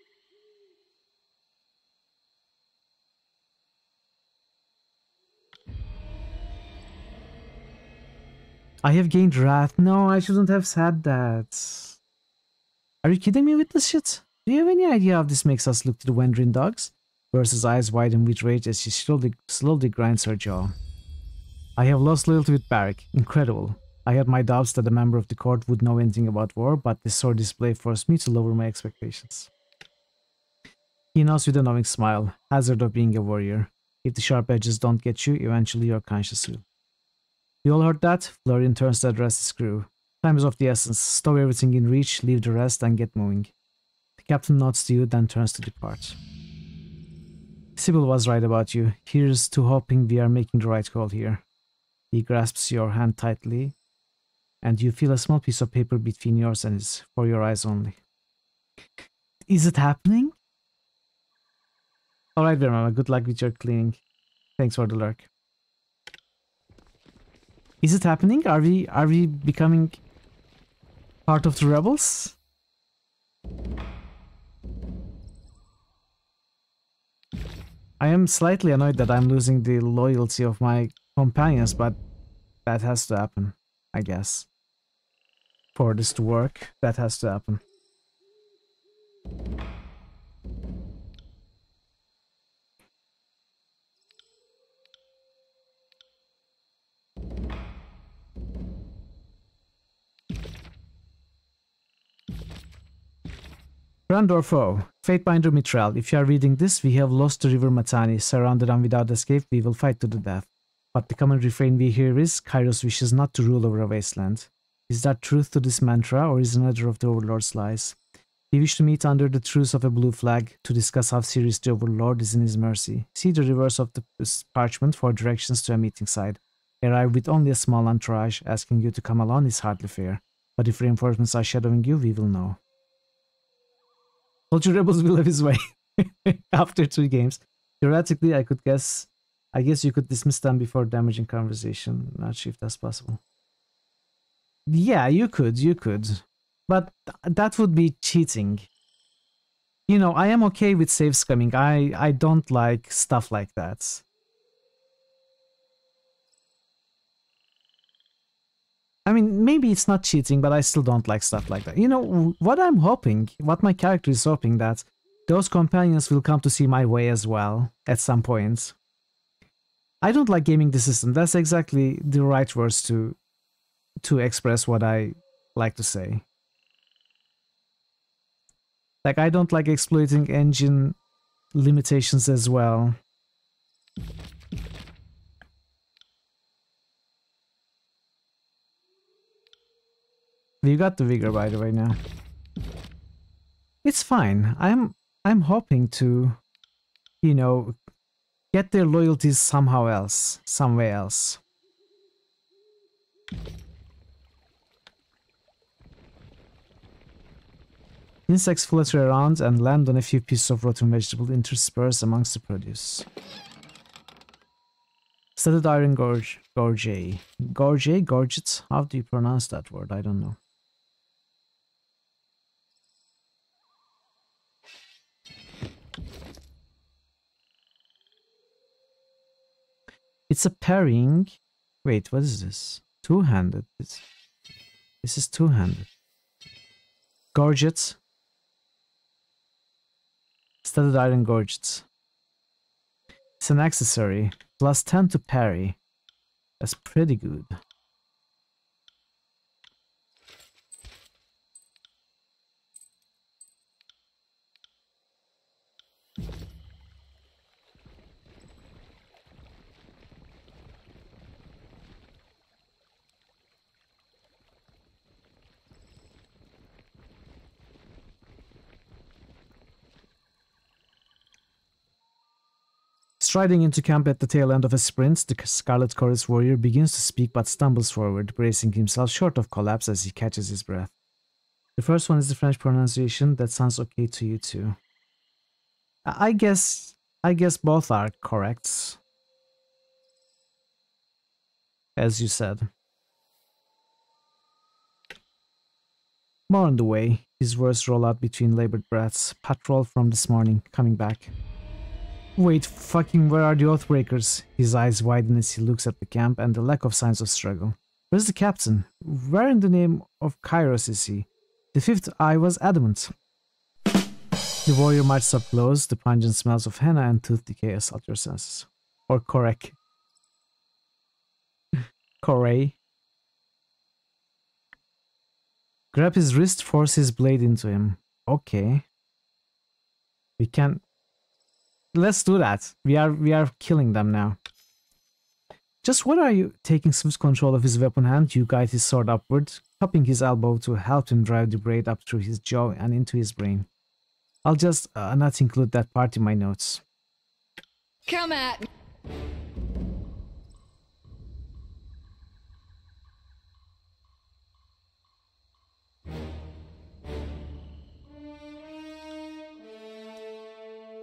I have gained wrath. No, I shouldn't have said that. Are you kidding me with this shit? Do you have any idea how this makes us look to the wandering dogs? Versus eyes widen with rage as she slowly grinds her jaw. I have lost loyalty with Barrick. Incredible. I had my doubts that a member of the court would know anything about war, but this sword display forced me to lower my expectations. He nods with a knowing smile. Hazard of being a warrior. If the sharp edges don't get you, eventually your conscience will. You all heard that? Florian turns to address his crew. Time is of the essence. Stow everything in reach, leave the rest, and get moving. The captain nods to you, then turns to depart. Sybil was right about you. Here's to hoping we are making the right call here. He grasps your hand tightly, and you feel a small piece of paper between yours and his, for your eyes only. Is it happening? Alright, Vermama, good luck with your cleaning. Thanks for the lurk. Is it happening? Are we becoming part of the rebels? I am slightly annoyed that I'm losing the loyalty of my companions, but that has to happen, I guess. For this to work, that has to happen. Friend or foe, Fatebinder Mithril, if you are reading this, we have lost the river Matani. Surrounded and without escape, we will fight to the death. But the common refrain we hear is, Kairos wishes not to rule over a wasteland. Is that truth to this mantra, or is another of the Overlord's lies? We wish to meet under the truce of a blue flag, to discuss how serious the Overlord is in his mercy. See the reverse of the parchment for directions to a meeting site. Arrive with only a small entourage, asking you to come along is hardly fair. But if reinforcements are shadowing you, we will know. Told you rebels will have his way. After 2 games. Theoretically, I guess you could dismiss them before damaging conversation. Not sure if that's possible. Yeah, you could. But that would be cheating. You know, I am okay with save scumming. I don't like stuff like that. I mean, maybe it's not cheating, but I still don't like stuff like that. You know, what I'm hoping, what my character is hoping, that those companions will come to see my way as well, at some point. I don't like gaming the system. That's exactly the right words to express what I like to say. Like, I don't like exploiting engine limitations as well. We got the vigor, by the way, now. It's fine. I'm hoping to, you know, get their loyalties somehow else, somewhere else. Insects flutter around and land on a few pieces of rotten vegetable interspersed amongst the produce. Studded iron gorge. Gorget? How do you pronounce that word? I don't know. It's a parrying. Wait, what is this? Two-handed. This is two-handed. Gorgets. Studded iron gorgets. It's an accessory. +10 to parry. That's pretty good. Striding into camp at the tail end of a sprint, the Scarlet Chorus warrior begins to speak but stumbles forward, bracing himself short of collapse as he catches his breath. The first one is the French pronunciation. That sounds okay to you too. I guess both are correct. As you said. More on the way. His words roll out between labored breaths. Patrol from this morning, coming back. Wait, fucking where are the Oathbreakers? His eyes widen as he looks at the camp and the lack of signs of struggle. Where's the captain? Where in the name of Kairos is he? The fifth eye was adamant. The warrior marches up close. The pungent smells of henna and tooth decay assault your senses. Or correct. Corey. Grab his wrist, force his blade into him. Okay. We can... Let's do that. We are killing them now. Just what are you? Taking swift control of his weapon hand, you guide his sword upward, cupping his elbow to help him drive the blade up through his jaw and into his brain. I'll just not include that part in my notes. Come at me.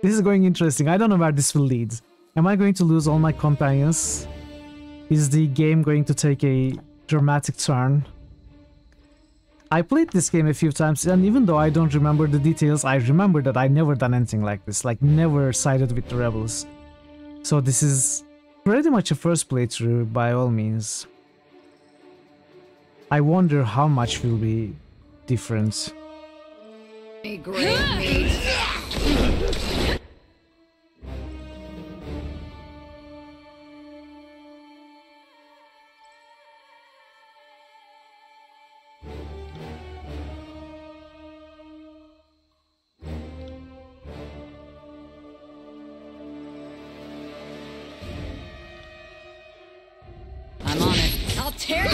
This is going interesting. I don't know where this will lead. Am I going to lose all my companions? Is the game going to take a dramatic turn? I played this game a few times, and even though I don't remember the details, I remember that I never done anything like this, like never sided with the rebels. So this is pretty much a first playthrough by all means. I wonder how much will be different. A great meat. I'm on it. I'll tear you.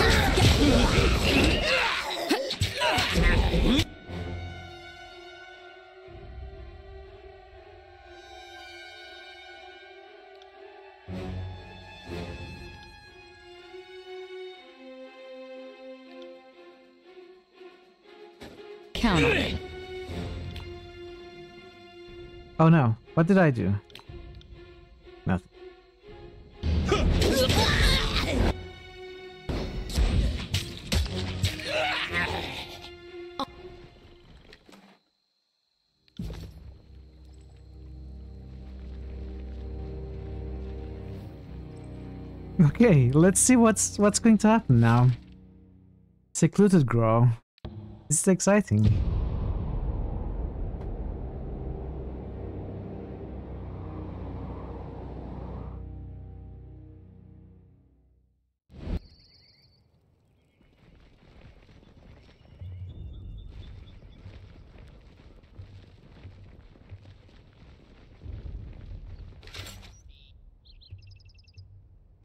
Count on it. Oh no, what did I do? Nothing. Okay, let's see what's going to happen now. Secluded grow. This is exciting.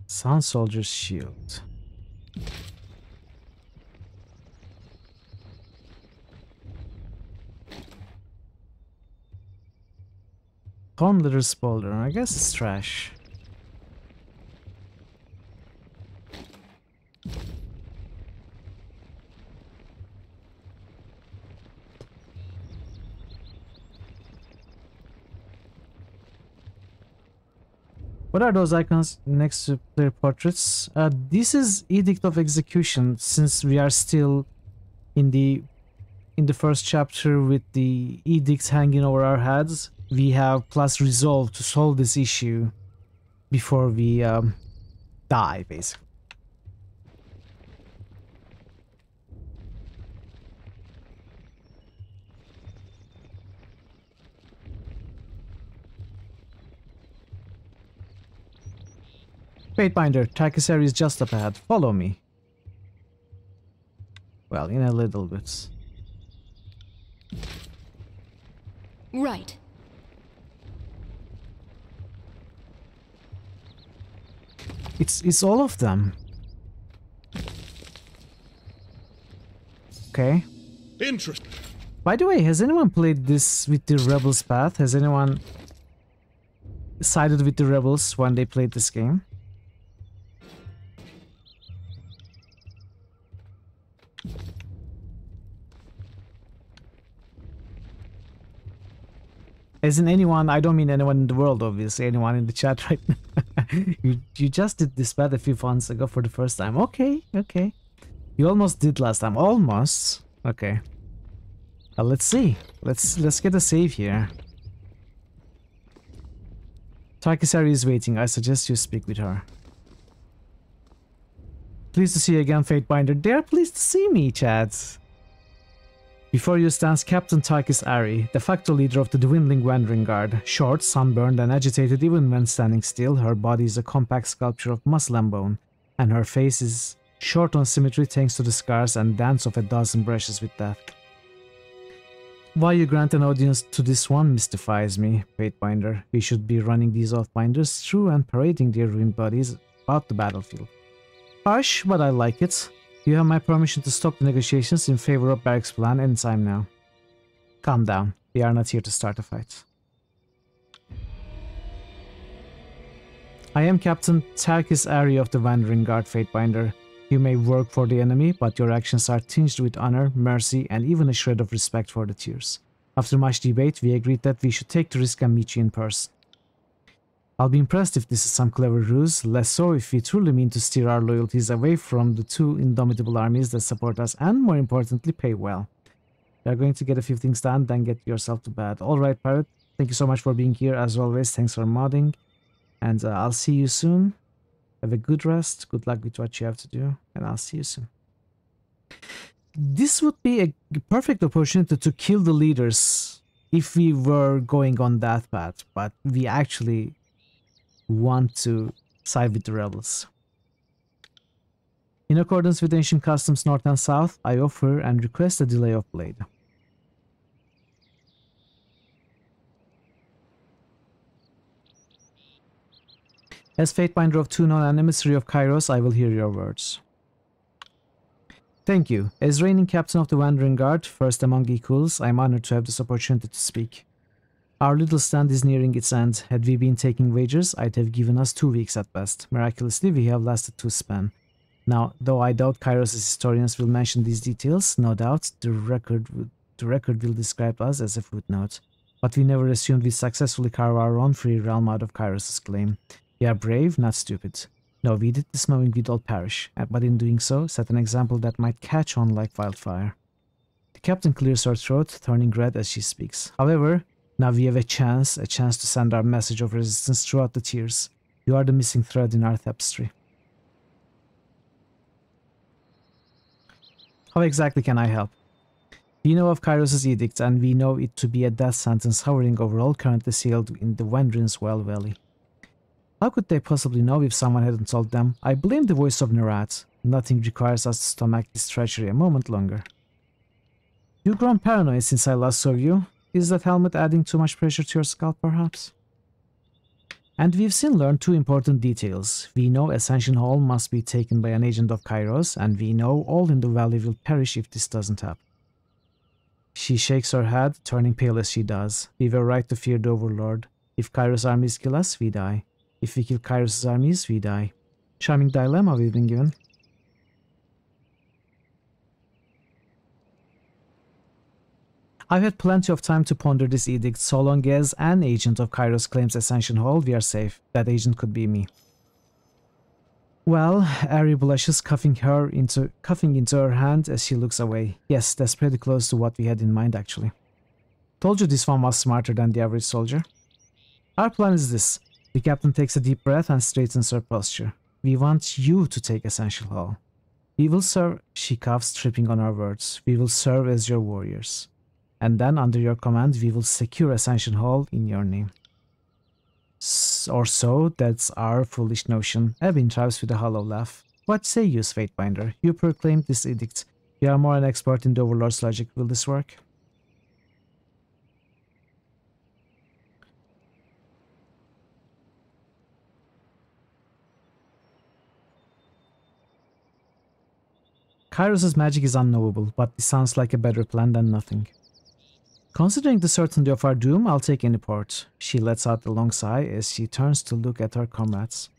Sun Soldier's Shield. Torn Leather Spolder. I guess it's trash. What are those icons next to player portraits? This is Edict of Execution, since we are still in the first chapter with the edicts hanging over our heads. We have plus resolve to solve this issue before we die, basically. Fatebinder, Tarkasari is just up ahead. Follow me. Well, in a little bit. Right. It's all of them. Okay. Interesting. By the way, has anyone played this with the Rebels Path? Has anyone sided with the rebels when they played this game. As in anyone, I don't mean anyone in the world, obviously, anyone in the chat right now. you just did this bad a few months ago for the first time. Okay, okay. You almost did last time. Almost. Okay. Let's see. Let's get a save here. Tarkisari is waiting. I suggest you speak with her. Pleased to see you again, Fatebinder. They are pleased to see me, Chad. Before you stands Captain Tarkis Ari, de facto leader of the dwindling Wandering Guard. Short, sunburned, and agitated even when standing still, her body is a compact sculpture of muscle and bone, and her face is short on symmetry thanks to the scars and dance of a dozen brushes with death. Why you grant an audience to this one mystifies me, Fatebinder. We should be running these Oathbinders through and parading their ruined bodies about the battlefield. Harsh, but I like it. You have my permission to stop the negotiations in favor of Barrick's plan anytime now. Calm down. We are not here to start a fight. I am Captain Tarkis Ari of the Wandering Guard, Fatebinder. You may work for the enemy, but your actions are tinged with honor, mercy, and even a shred of respect for the Tears. After much debate, we agreed that we should take the risk and meet you in person. I'll be impressed if this is some clever ruse, less so if we truly mean to steer our loyalties away from the two indomitable armies that support us and, more importantly, pay well. We are going to get a few things done, then get yourself to bed. Alright, Pirate, thank you so much for being here, as always. Thanks for modding, and I'll see you soon. Have a good rest, good luck with what you have to do, and I'll see you soon. This would be a perfect opportunity to kill the leaders if we were going on that path, but we actually want to side with the rebels. In accordance with ancient customs north and south, I offer and request a delay of blade. As Fatebinder of Tunon and emissary of Kairos, I will hear your words. Thank you. As reigning captain of the Wandering Guard, first among equals, I am honored to have this opportunity to speak. Our little stand is nearing its end. Had we been taking wagers, I'd have given us 2 weeks at best. Miraculously, we have lasted 2 span. Now, though I doubt Kairos' historians will mention these details, no doubt the record will describe us as a footnote. But we never assumed we'd successfully carve our own free realm out of Kairos' claim. We are brave, not stupid. No, we did this knowing we'd all perish, but in doing so, set an example that might catch on like wildfire. The captain clears her throat, turning red as she speaks. However, now we have a chance to send our message of resistance throughout the Tears. You are the missing thread in our tapestry. How exactly can I help? We know of Kairos' edict, and we know it to be a death sentence hovering over all currently sealed in the Wendrin's Well Valley. How could they possibly know if someone hadn't told them? I blame the voice of Nerat. Nothing requires us to stomach this treachery a moment longer. You've grown paranoid since I last saw you. Is that helmet adding too much pressure to your skull, perhaps? And we've since learned 2 important details. We know Ascension Hall must be taken by an agent of Kairos, and we know all in the valley will perish if this doesn't happen. She shakes her head, turning pale as she does. We were right to fear the Overlord. If Kairos' armies kill us, we die. If we kill Kairos' armies, we die. Charming dilemma we've been given. I've had plenty of time to ponder this edict. So long as an agent of Kairos claims Ascension Hall, we are safe. That agent could be me. Well, Ari blushes, cuffing into her hand as she looks away. Yes, that's pretty close to what we had in mind, actually. Told you this one was smarter than the average soldier. Our plan is this. The captain takes a deep breath and straightens her posture. We want you to take Ascension Hall. We will serve, she coughs, tripping on her words. We will serve as your warriors. And then, under your command, we will secure Ascension Hall in your name. Or so, that's our foolish notion. Abin tries with a hollow laugh. What say you, Fatebinder? You proclaimed this edict. You are more an expert in the Overlord's logic. Will this work? Kairos' magic is unknowable, but this sounds like a better plan than nothing. Considering the certainty of our doom, I'll take any port. She lets out a long sigh as she turns to look at her comrades.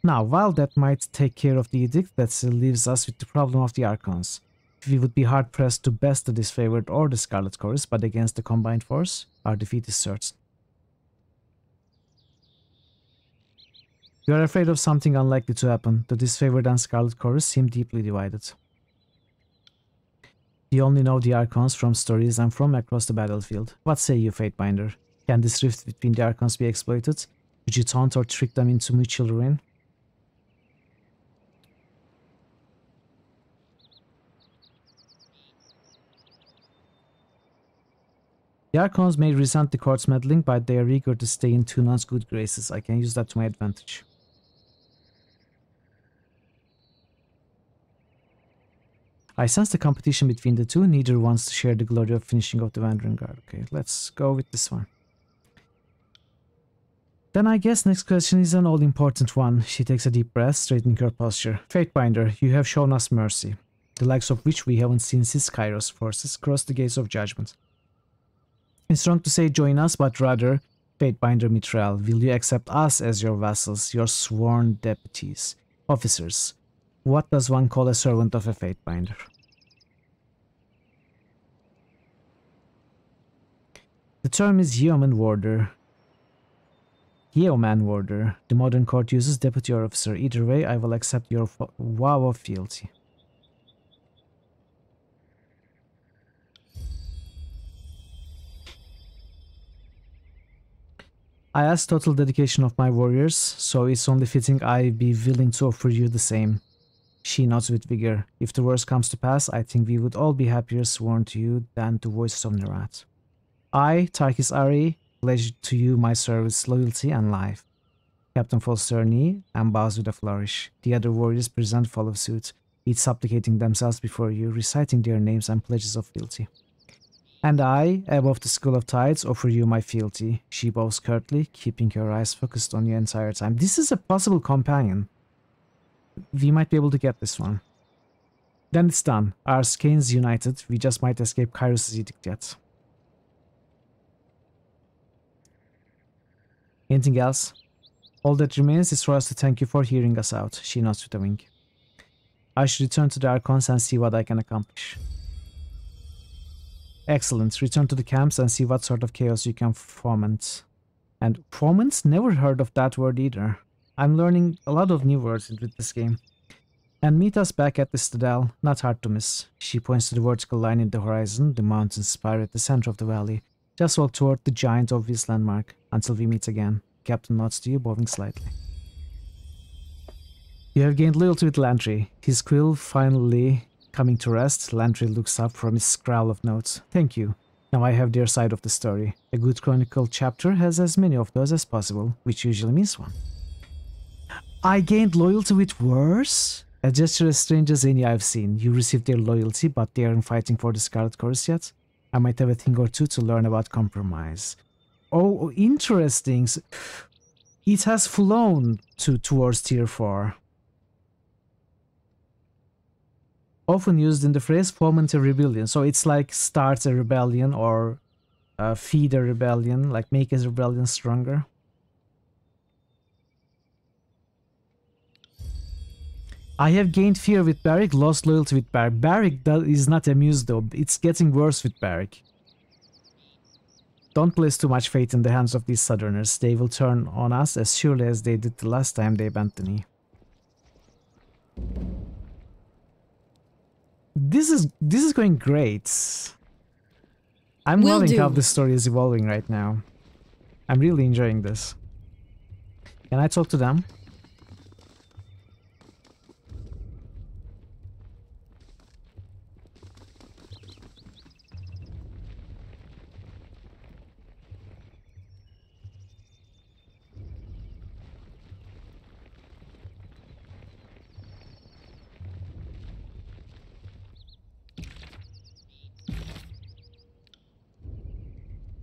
Now, while that might take care of the edict, that still leaves us with the problem of the Archons. We would be hard-pressed to best the Disfavored or the Scarlet Chorus, but against the combined force, our defeat is certain. You are afraid of something unlikely to happen. The Disfavored and Scarlet Chorus seem deeply divided. We only know the Archons from stories and from across the battlefield. What say you, Fatebinder? Can this rift between the Archons be exploited? Would you taunt or trick them into mutual ruin? The Archons may resent the court's meddling, but they are eager to stay in Tunan's good graces. I can use that to my advantage. I sense the competition between the two. Neither wants to share the glory of finishing off the Wandering Guard. Okay, let's go with this one. Then I guess next question is an all-important one. She takes a deep breath, straightening her posture. Fatebinder, you have shown us mercy, the likes of which we haven't seen since Kairos forces crossed the gates of judgment. It's wrong to say join us, but rather, Fatebinder Mithril, will you accept us as your vassals, your sworn deputies, officers? What does one call a servant of a Fatebinder? The term is Yeoman Warder. Yeoman Warder. The modern court uses deputy or officer. Either way, I will accept your vow of fealty. I ask total dedication of my warriors, so it's only fitting I be willing to offer you the same. She nods with vigor. If the worst comes to pass, I think we would all be happier sworn to you than to voices of Nerat. I, Tarkis Ari, pledge to you my service, loyalty, and life. Captain falls to her knee and bows with a flourish. The other warriors present follow suit, each supplicating themselves before you, reciting their names and pledges of fealty. And I, above the School of Tides, offer you my fealty. She bows curtly, keeping her eyes focused on you the entire time. This is a possible companion. We might be able to get this one. Then it's done. Our skeins united. We just might escape Kairos' edict yet. Anything else? All that remains is for us to thank you for hearing us out. She nods with a wink. I should return to the Archons and see what I can accomplish. Excellent. Return to the camps and see what sort of chaos you can foment. And foment? Never heard of that word either. I'm learning a lot of new words with this game. And meet us back at the Citadel, not hard to miss. She points to the vertical line in the horizon, the mountain spire at the center of the valley. Just walk toward the giant obvious landmark, until we meet again. Captain nods to you, bowing slightly. You have gained loyalty with Lantry. His quill finally coming to rest, Lantry looks up from his scrawl of notes. Thank you. Now I have their side of the story. A good chronicle chapter has as many of those as possible, which usually means one. I gained loyalty with worse? A gesture as strange as any I've seen. You received their loyalty, but they aren't fighting for the Scarlet Chorus yet? I might have a thing or two to learn about compromise. Oh, interesting. It has flown towards tier 4. Often used in the phrase foment a rebellion. So it's like start a rebellion or feed a rebellion, like make a rebellion stronger. I have gained fear with Barrick, lost loyalty with Barrick. Barrick is not amused though. It's getting worse with Barrick. Don't place too much faith in the hands of these Southerners. They will turn on us as surely as they did the last time they bent the knee. This is going great. I'm loving how the story is evolving right now. I'm really enjoying this. Can I talk to them?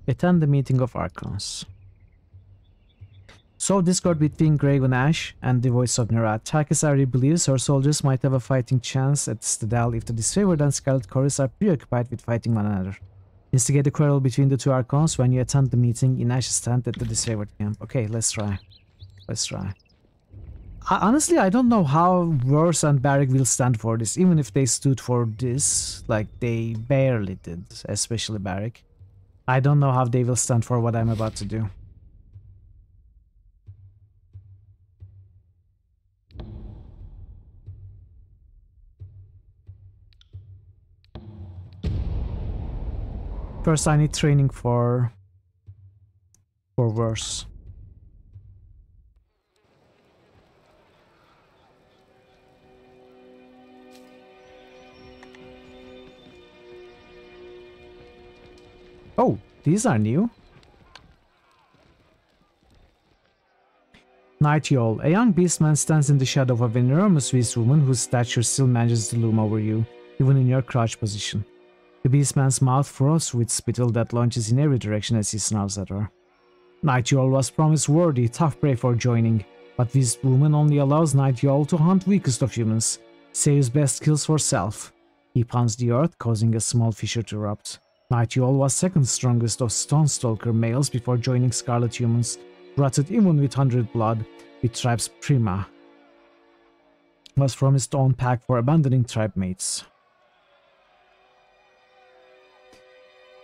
Attend the meeting of Archons. So discord between Graven Ash and the voice of Nerat. Takasari believes her soldiers might have a fighting chance at the Citadel if the Disfavored and Scarlet Chorus are preoccupied with fighting one another. Instigate the quarrel between the two archons when you attend the meeting in Ash's tent at the disfavored camp. Okay, let's try. Let's try. Honestly, I don't know how Verse and Barrick will stand for this. Even if they stood for this, like they barely did, especially Barrick. I don't know how they will stand for what I'm about to do. First, I need training for Verse. Oh, these are new. Night Yawl. A young beastman stands in the shadow of an enormous beast woman whose stature still manages to loom over you, even in your crouch position. The beastman's mouth froths with spittle that launches in every direction as he snarls at her. Night Yawl was promised worthy, tough prey for joining, but this woman only allows Night Yawl to hunt weakest of humans, saves best kills for self. He pounds the earth, causing a small fissure to erupt. Night Yawl was second strongest of Stonestalker males before joining Scarlet Humans, rotted even with 100 blood, with tribe's Prima. Was from his own pack for abandoning tribe mates.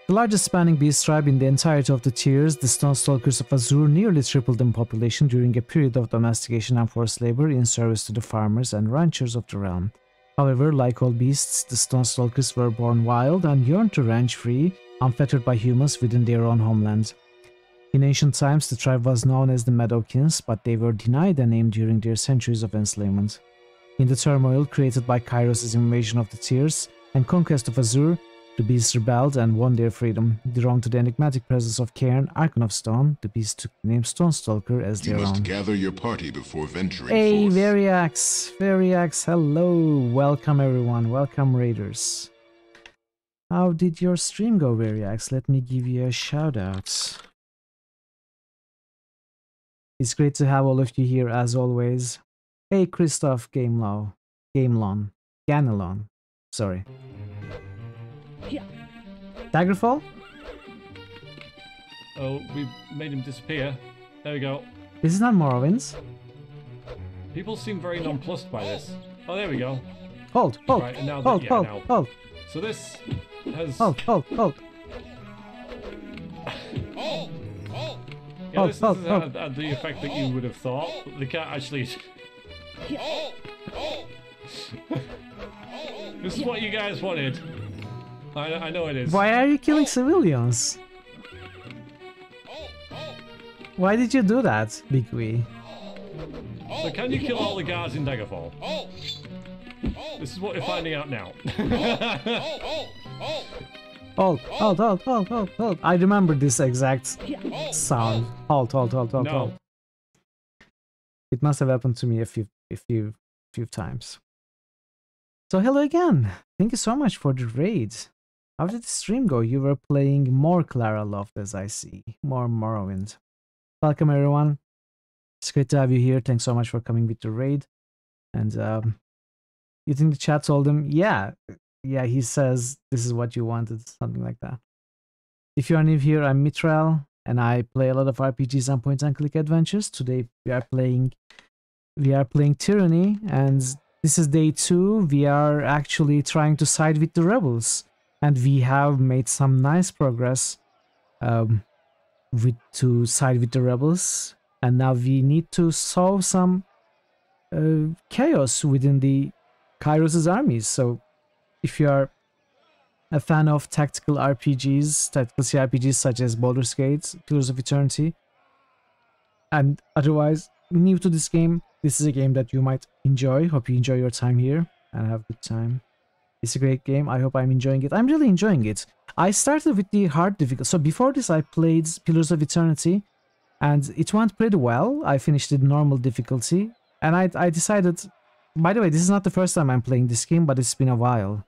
The largest spanning beast tribe in the entirety of the tiers, the Stonestalkers of Azure nearly tripled in population during a period of domestication and forced labor in service to the farmers and ranchers of the realm. However, like all beasts, the Stonestalkers were born wild and yearned to range free, unfettered by humans within their own homeland. In ancient times, the tribe was known as the Meadowkins, but they were denied a name during their centuries of enslavement. In the turmoil created by Kairos' invasion of the Tiers and conquest of Azure, the beasts rebelled and won their freedom. Drawn to the enigmatic presence of Cairn, Archon of Stone, the beasts took the name Stonestalker as their own. You must gather your party before venturing Hey, forth. Variax, hello, welcome everyone, welcome raiders. How did your stream go, Variax? Let me give you a shout out. It's great to have all of you here as always. Hey, Christoph Gamelon, Ganelon, sorry. Daggerfall? Oh, we made him disappear. There we go. This is not Morrowinds. People seem very nonplussed by this. Oh, there we go. Hold. Right, and now Hold. So this has... Hold. Yeah, this has had the effect that you would have thought. They can't actually... This is what you guys wanted. I know it is. Why are you killing civilians? Why did you do that, Big Wee? So can you kill all the guards in Daggerfall? This is what we're finding out now. Hold. I remember this exact sound. Hold. It must have happened to me a few times. So hello again. Thank you so much for the raid. How did the stream go? You were playing more Clara Loft, as I see. More Morrowind. Welcome everyone. It's great to have you here. Thanks so much for coming with the raid. And you think the chat told him? Yeah, he says this is what you wanted, something like that. If you are new here, I'm Mitral, and I play a lot of RPGs and point-and-click adventures. Today we are playing Tyranny, and this is day 2. We are actually trying to side with the rebels, and we have made some nice progress to side with the rebels, and now we need to solve some chaos within the Kairos' armies. So if you are a fan of tactical CRPGs such as Baldur's Gate, Pillars of Eternity, and otherwise new to this game, this is a game that you might enjoy. Hope you enjoy your time here and have a good time. It's a great game. I hope I'm enjoying it. I'm really enjoying it. I started with the hard difficulty. So before this, I played Pillars of Eternity, and it went pretty well. I finished it normal difficulty, and I decided... By the way, this is not the first time I'm playing this game, but it's been a while.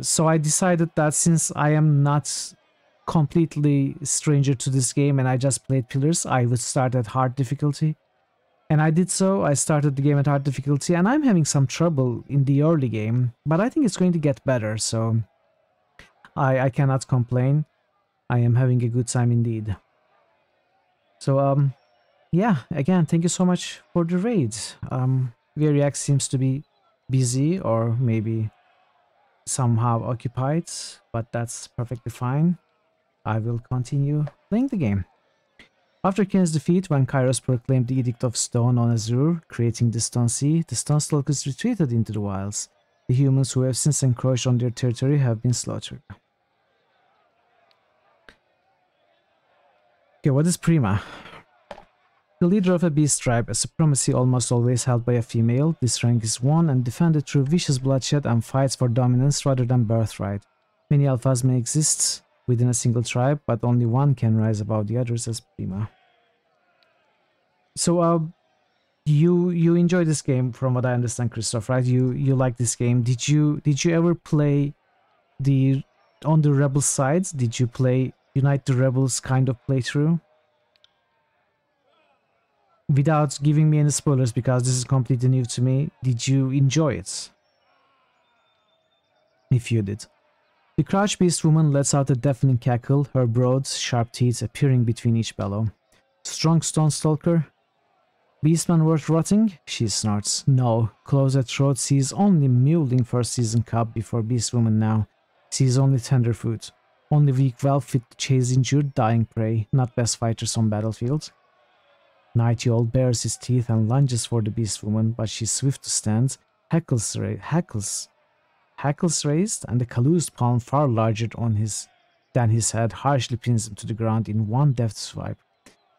So I decided that since I am not completely stranger to this game and I just played Pillars, I would start at hard difficulty. And I did so. I started the game at hard difficulty, and I'm having some trouble in the early game, but I think it's going to get better, so I cannot complain. I am having a good time indeed. So, yeah, again, thank you so much for the raid. Variax seems to be busy or maybe somehow occupied, but that's perfectly fine. I will continue playing the game. After Kain's defeat, when Kairos proclaimed the Edict of Stone on Azure, creating the Stone Sea, the Stone Stalkers retreated into the wilds. The humans who have since encroached on their territory have been slaughtered. Okay, what is Prima? The leader of a beast tribe, a supremacy almost always held by a female, this rank is won and defended through vicious bloodshed and fights for dominance rather than birthright. Many alphas may exist within a single tribe, but only one can rise above the others as Prima. So, you enjoy this game, from what I understand, Christoph, right? You like this game. Did you ever play on the Rebel sides? Did you play Unite the Rebels kind of playthrough? Without giving me any spoilers, because this is completely new to me, did you enjoy it? If you did. The crouch beast woman lets out a deafening cackle, her broad, sharp teeth appearing between each bellow. Strong stone stalker? Beastman worth rotting? She snorts. No, close at throat sees only mewling first season cub before beast woman now. Sees only tender food. Only weak well fit to chase injured, dying prey, not best fighters on battlefield. Nighty owl bares his teeth and lunges for the beast woman, but she's swift to stand, hackles raised, and the calloused palm far larger than his head harshly pins him to the ground in one deft swipe.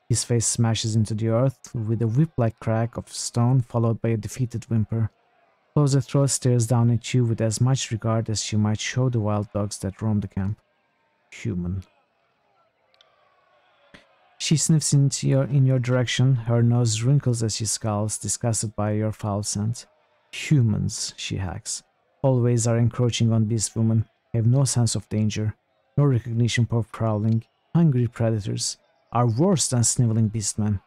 His face smashes into the earth with a whip-like crack of stone, followed by a defeated whimper. Close at throat stares down at you with as much regard as she might show the wild dogs that roam the camp. Human. She sniffs in your direction, her nose wrinkles as she scowls, disgusted by your foul scent. Humans, she hacks. Always are encroaching on beast woman, have no sense of danger, no recognition for prowling, hungry predators, are worse than sniveling beastmen.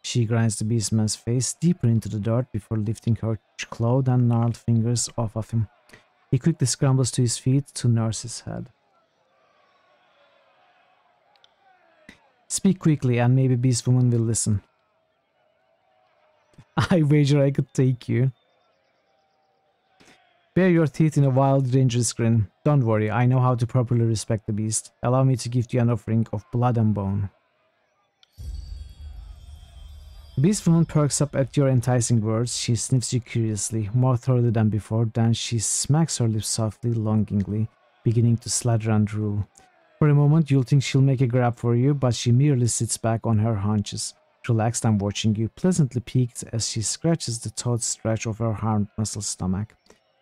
She grinds the beastman's face deeper into the dirt before lifting her clawed and gnarled fingers off of him. He quickly scrambles to his feet to nurse his head. Speak quickly and maybe beast woman will listen. I wager I could take you. Bare your teeth in a wild, dangerous grin. Don't worry, I know how to properly respect the beast. Allow me to give you an offering of blood and bone. Beast woman perks up at your enticing words. She sniffs you curiously, more thoroughly than before. Then she smacks her lips softly, longingly, beginning to slather and drool. For a moment, you'll think she'll make a grab for you, but she merely sits back on her haunches, relaxed and watching you, pleasantly piqued as she scratches the taut stretch of her hard muscle stomach.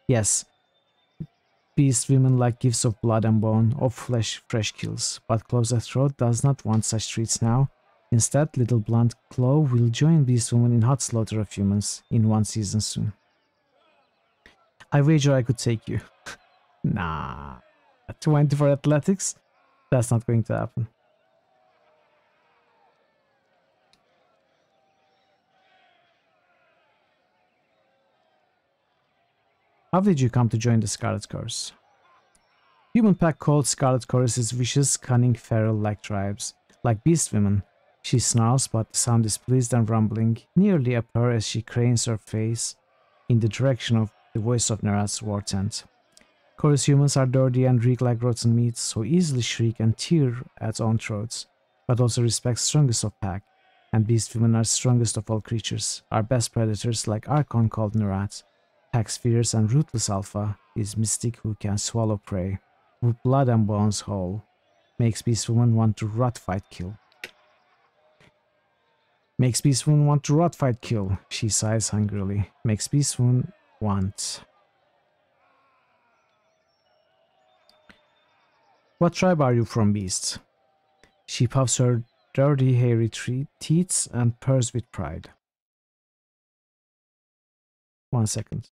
Yes, beast women like gifts of blood and bone, of flesh, fresh kills, but Close at Throat does not want such treats now. Instead, little blunt claw will join beast woman in hot slaughter of humans in one season soon. I wager I could take you. Nah. 20 for athletics? That's not going to happen. How did you come to join the Scarlet Chorus? Human pack called Scarlet Chorus is vicious, cunning, feral-like tribes. Like beast women, she snarls, but the sound is pleased and rumbling, nearly up her as she cranes her face in the direction of the voice of Nerat's war tent. Chorus humans are dirty and reek like rotten meat, so easily shriek and tear at own throats, but also respect strongest of pack, and beast women are strongest of all creatures, are best predators like Archon called Nerat. Pack's fierce and ruthless alpha is mystic who can swallow prey, with blood and bones whole, makes beast woman want to rot fight kill. Makes beast woman want to rot fight kill, she sighs hungrily, makes beast woman want. What tribe are you from, beast? She puffs her dirty, hairy teeth and purrs with pride. 1 second.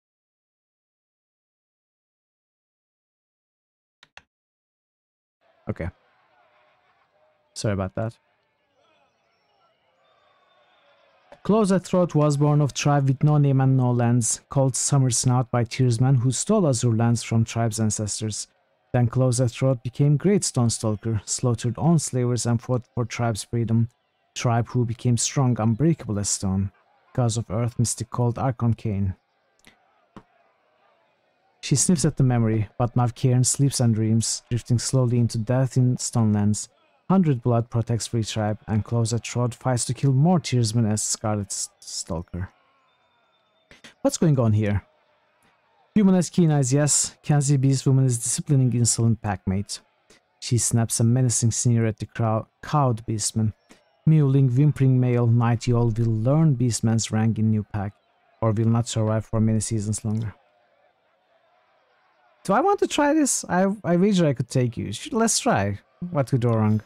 Okay. Sorry about that. Close at Throat was born of tribe with no name and no lands, called Summer Snout by Tearsman, who stole Azure lands from tribe's ancestors. Then Closer Throat became Great Stone Stalker, slaughtered all slavers and fought for tribe's freedom, tribe who became strong, unbreakable as stone, because of earth mystic called Archon. She sniffs at the memory, but now Cairn sleeps and dreams, drifting slowly into death in Stonelands. 100 Blood protects Free Tribe, and Closer Throat fights to kill more Tearsmen as Scarlet Stalker. What's going on here? Human has keen eyes, yes. Kenzie Beastwoman is disciplining insolent packmate. She snaps a menacing sneer at the cowed Beastman. Mewling, whimpering male Night Owl will learn Beastman's rank in new pack, or will not survive for many seasons longer. Do I want to try this? I wager I could take you. Let's try. What could go wrong?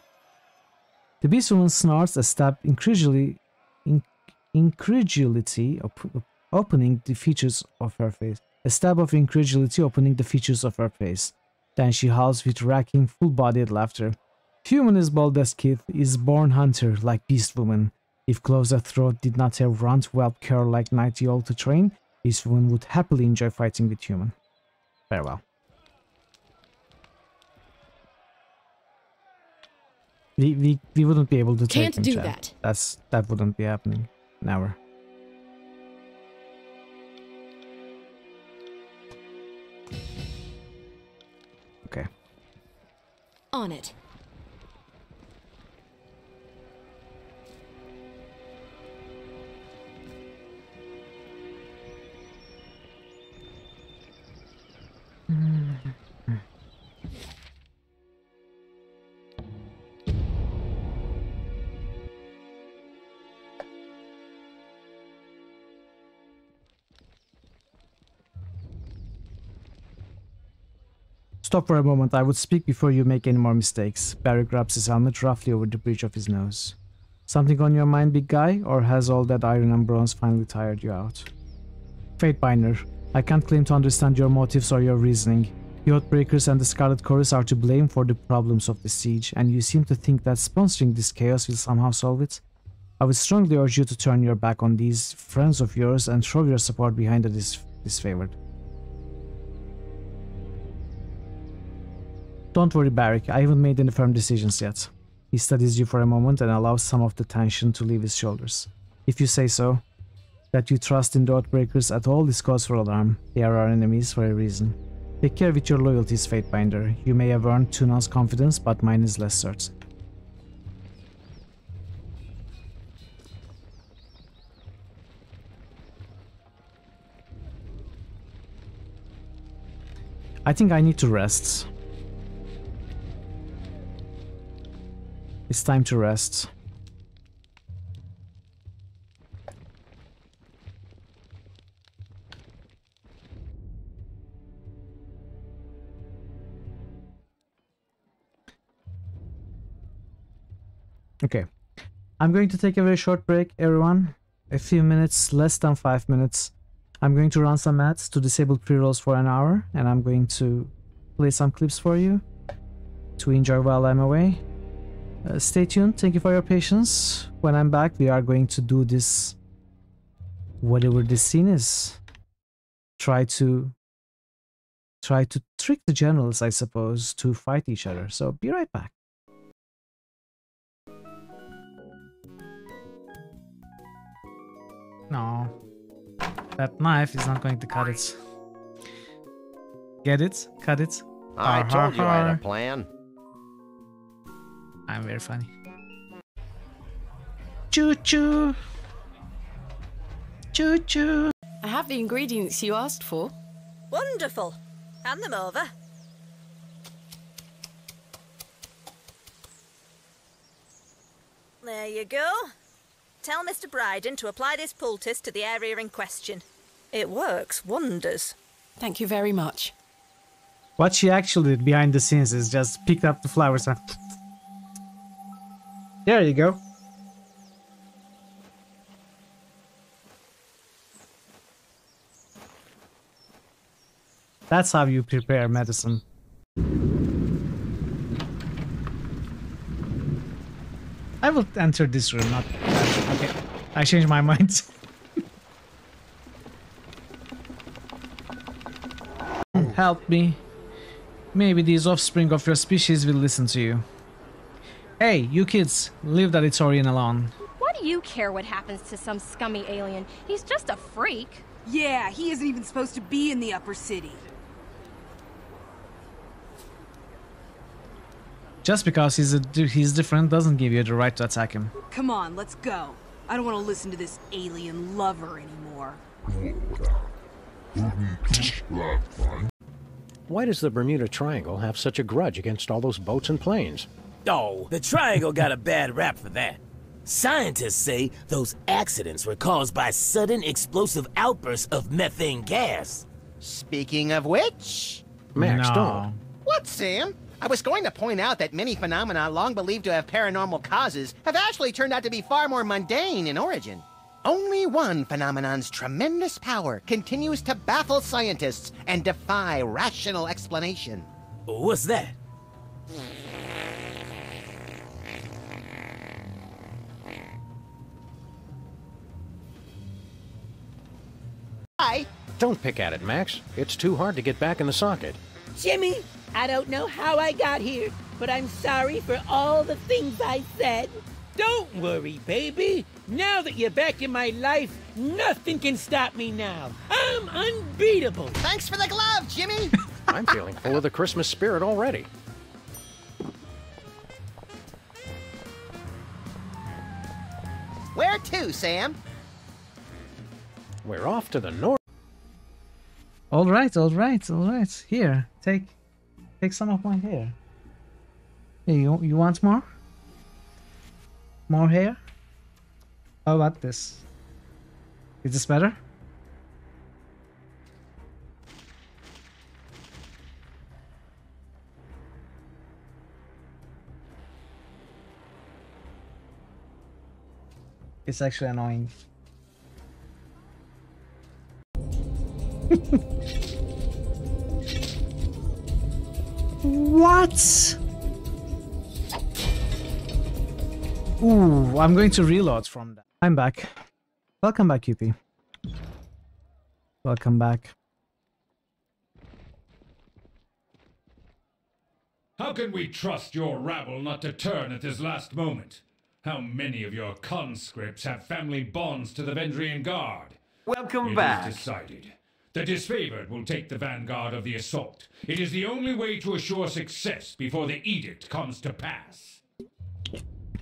The Beastwoman snorts a stab incredulity opening the features of her face. A stab of incredulity opening the features of her face. Then she howls with racking, full-bodied laughter. Human is bold as Kith, is born hunter like Beastwoman. If Closer Throat did not have runt whelp curl like Night Owl to train, Beastwoman would happily enjoy fighting with Human. Farewell. We wouldn't be able to take him. Can't do that. That wouldn't be happening. Never. Okay. On it. Stop for a moment, I would speak before you make any more mistakes. Barry grabs his helmet roughly over the bridge of his nose. Something on your mind, big guy, or has all that iron and bronze finally tired you out? Fatebinder, I can't claim to understand your motives or your reasoning. The Oathbreakers and the Scarlet Chorus are to blame for the problems of the siege, and you seem to think that sponsoring this chaos will somehow solve it? I would strongly urge you to turn your back on these friends of yours and throw your support behind the disfavored. Don't worry, Barrick, I haven't made any firm decisions yet. He studies you for a moment and allows some of the tension to leave his shoulders. If you say so, that you trust in the Oathbreakers at all is cause for alarm. They are our enemies for a reason. Take care with your loyalties, Fatebinder. You may have earned Tunan's confidence, but mine is less certain. I think I need to rest. It's time to rest. Okay. I'm going to take a very short break, everyone. A few minutes, less than 5 minutes. I'm going to run some ads to disable pre-rolls for an hour, and I'm going to play some clips for you to enjoy while I'm away. Stay tuned. Thank you for your patience. When I'm back, we are going to do this, whatever this scene is. Try to trick the generals, I suppose, to fight each other. So be right back. No, that knife is not going to cut it. Get it? Cut it? I told you I had a plan. I'm very funny. Choo-choo! Choo-choo! I have the ingredients you asked for. Wonderful. Hand them over. There you go. Tell Mr. Bryden to apply this poultice to the area in question. It works wonders. Thank you very much. What she actually did behind the scenes is just picked up the flowers and... There you go. That's how you prepare medicine. I will enter this room, not that. Okay, I changed my mind. Help me. Maybe these offspring of your species will listen to you. Hey, you kids, leave that Ithorian alone. Why do you care what happens to some scummy alien? He's just a freak. Yeah, he isn't even supposed to be in the upper city. Just because he's different doesn't give you the right to attack him. Come on, let's go. I don't want to listen to this alien lover anymore. Why does the Bermuda Triangle have such a grudge against all those boats and planes? Oh, the Triangle got a bad rap for that. Scientists say those accidents were caused by sudden explosive outbursts of methane gas. Speaking of which... Max, don't. What, Sam? I was going to point out that many phenomena long believed to have paranormal causes have actually turned out to be far more mundane in origin. Only one phenomenon's tremendous power continues to baffle scientists and defy rational explanation. What's that? Don't pick at it, Max. It's too hard to get back in the socket. Jimmy, I don't know how I got here, but I'm sorry for all the things I said. Don't worry, baby. Now that you're back in my life, nothing can stop me now. I'm unbeatable. Thanks for the glove, Jimmy. I'm feeling full of the Christmas spirit already. Where to, Sam? We're off to the north. All right. Here, take some of my hair. Hey, you want more? More hair? How about this? Is this better? It's actually annoying. What? Ooh, I'm going to reload from that. I'm back. Welcome back, QP. Welcome back. How can we trust your rabble not to turn at this last moment? How many of your conscripts have family bonds to the Vendrian Guard? Welcome back. It is decided. The disfavored will take the vanguard of the assault. It is the only way to assure success before the edict comes to pass.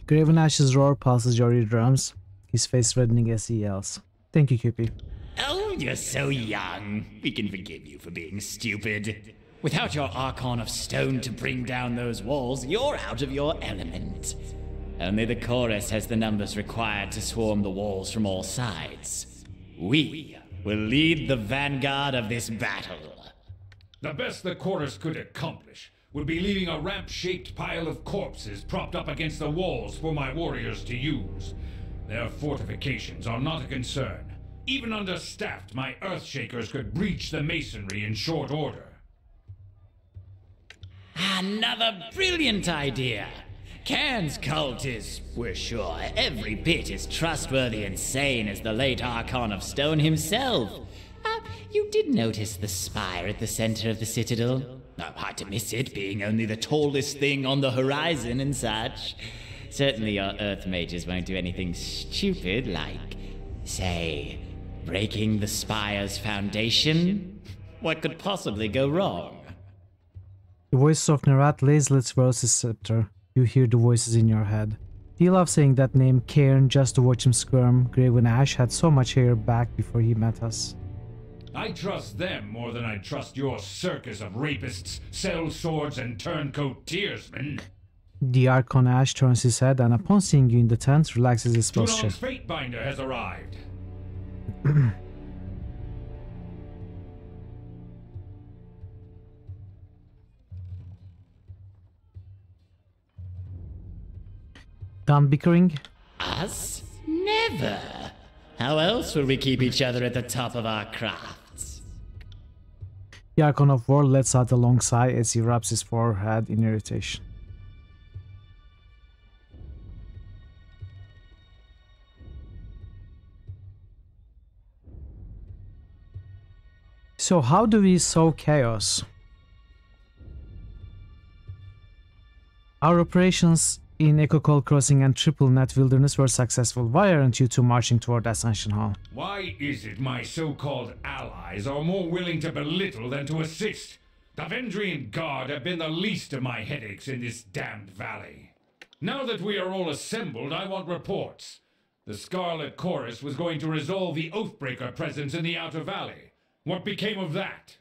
Graven Ash's roar pulses your eardrums, his face reddening as he yells. Thank you, QP. Oh, you're so young. We can forgive you for being stupid. Without your Archon of Stone to bring down those walls, you're out of your element. Only the chorus has the numbers required to swarm the walls from all sides. We will lead the vanguard of this battle. The best the chorus could accomplish would be leaving a ramp-shaped pile of corpses propped up against the walls for my warriors to use. Their fortifications are not a concern. Even understaffed, my Earthshakers could breach the masonry in short order. Another brilliant idea! Cairn's cult is, we're sure, every bit as trustworthy and sane as the late Archon of Stone himself. You did notice the spire at the center of the citadel? Hard to miss it, being only the tallest thing on the horizon and such. Certainly your Earth mages won't do anything stupid like, say, breaking the spire's foundation. What could possibly go wrong? The voice of Nerat lazily twirls his scepter. You hear the voices in your head. He loved saying that name Cairn just to watch him squirm. Graven Ash had so much hair back before he met us. I trust them more than I trust your circus of rapists, sellswords, and turncoat tearsmen. The Archon Ash turns his head and upon seeing you in the tent, relaxes his posture. Tunon's Fatebinder has arrived. Done bickering? Us? Never! How else will we keep each other at the top of our crafts? The Archon of War lets out a long sigh as he rubs his forehead in irritation. So how do we sow chaos? Our operations in Ecocol Crossing and Triple Net Wilderness were successful. Why aren't you two marching toward Ascension Hall? Why is it my so-called allies are more willing to belittle than to assist? The Vendrian Guard have been the least of my headaches in this damned valley. Now that we are all assembled, I want reports. The Scarlet Chorus was going to resolve the Oathbreaker presence in the Outer Valley. What became of that?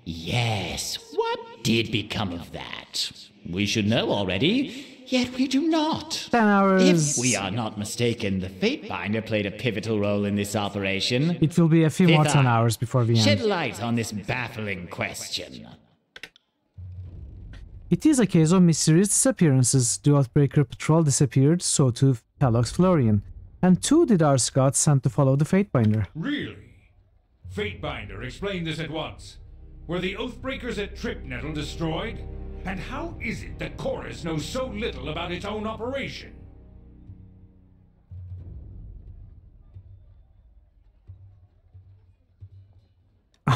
Yes, what did become of that? We should know already, yet we do not. 10 hours. If we are not mistaken, the Fatebinder played a pivotal role in this operation. It will be a few more 10 hours before we Shed end. light on this baffling question. It is a case of mysterious disappearances. The Oathbreaker patrol disappeared, so too Pelox Florian. And 2 did our scouts sent to follow the Fatebinder. Really? Fatebinder, explain this at once. Were the Oathbreakers at Tripnettle destroyed? And how is it that Chorus knows so little about its own operation?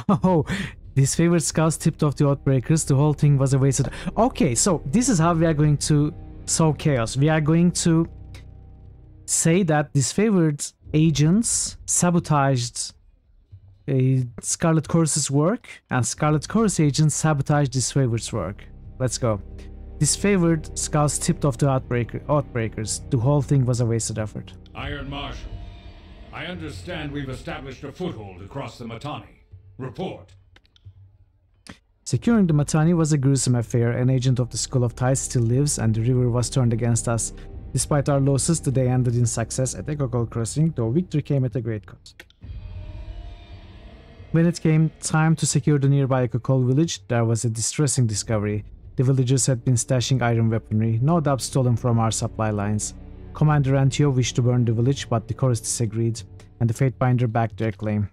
Oh, these favored scouts tipped off the Oathbreakers. The whole thing was a wasted... Okay, so this is how we are going to sow chaos. We are going to say that these favored agents sabotaged Scarlet Chorus's work, and Scarlet Chorus agents sabotaged this favored's work. Let's go. This favored scouts tipped off the Oathbreakers. The whole thing was a wasted effort. Iron Marshal, I understand we've established a foothold across the Matani. Report. Securing the Matani was a gruesome affair. An agent of the School of Tides still lives, and the river was turned against us. Despite our losses, the day ended in success at Ecocol Crossing, though victory came at a great cost. When it came time to secure the nearby Ecocol village, there was a distressing discovery. The villagers had been stashing iron weaponry, no doubt stolen from our supply lines. Commander Antio wished to burn the village, but the chorus disagreed, and the Fatebinder backed their claim.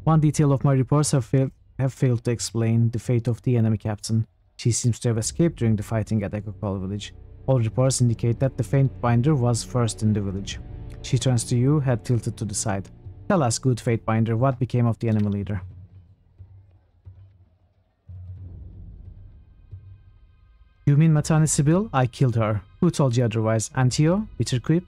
One detail of my reports have failed to explain the fate of the enemy captain. She seems to have escaped during the fighting at Ecocol village. All reports indicate that the Fatebinder was first in the village. She turns to you, head tilted to the side. Tell us, good Fatebinder, what became of the enemy leader? You mean Matani Sibyl? I killed her. Who told you otherwise? Antio? Bitter quip?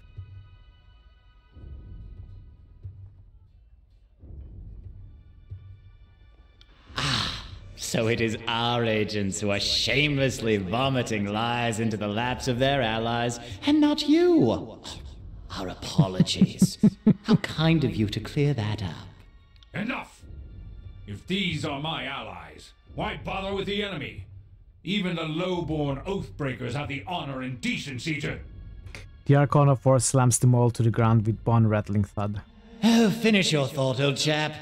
So it is our agents who are shamelessly vomiting lies into the laps of their allies, and not you. Our apologies. How kind of you to clear that up. Enough! If these are my allies, why bother with the enemy? Even the low-born Oathbreakers have the honor and decency to... The Archon of War slams them all to the ground with bone-rattling thud. Oh, finish your thought, old chap.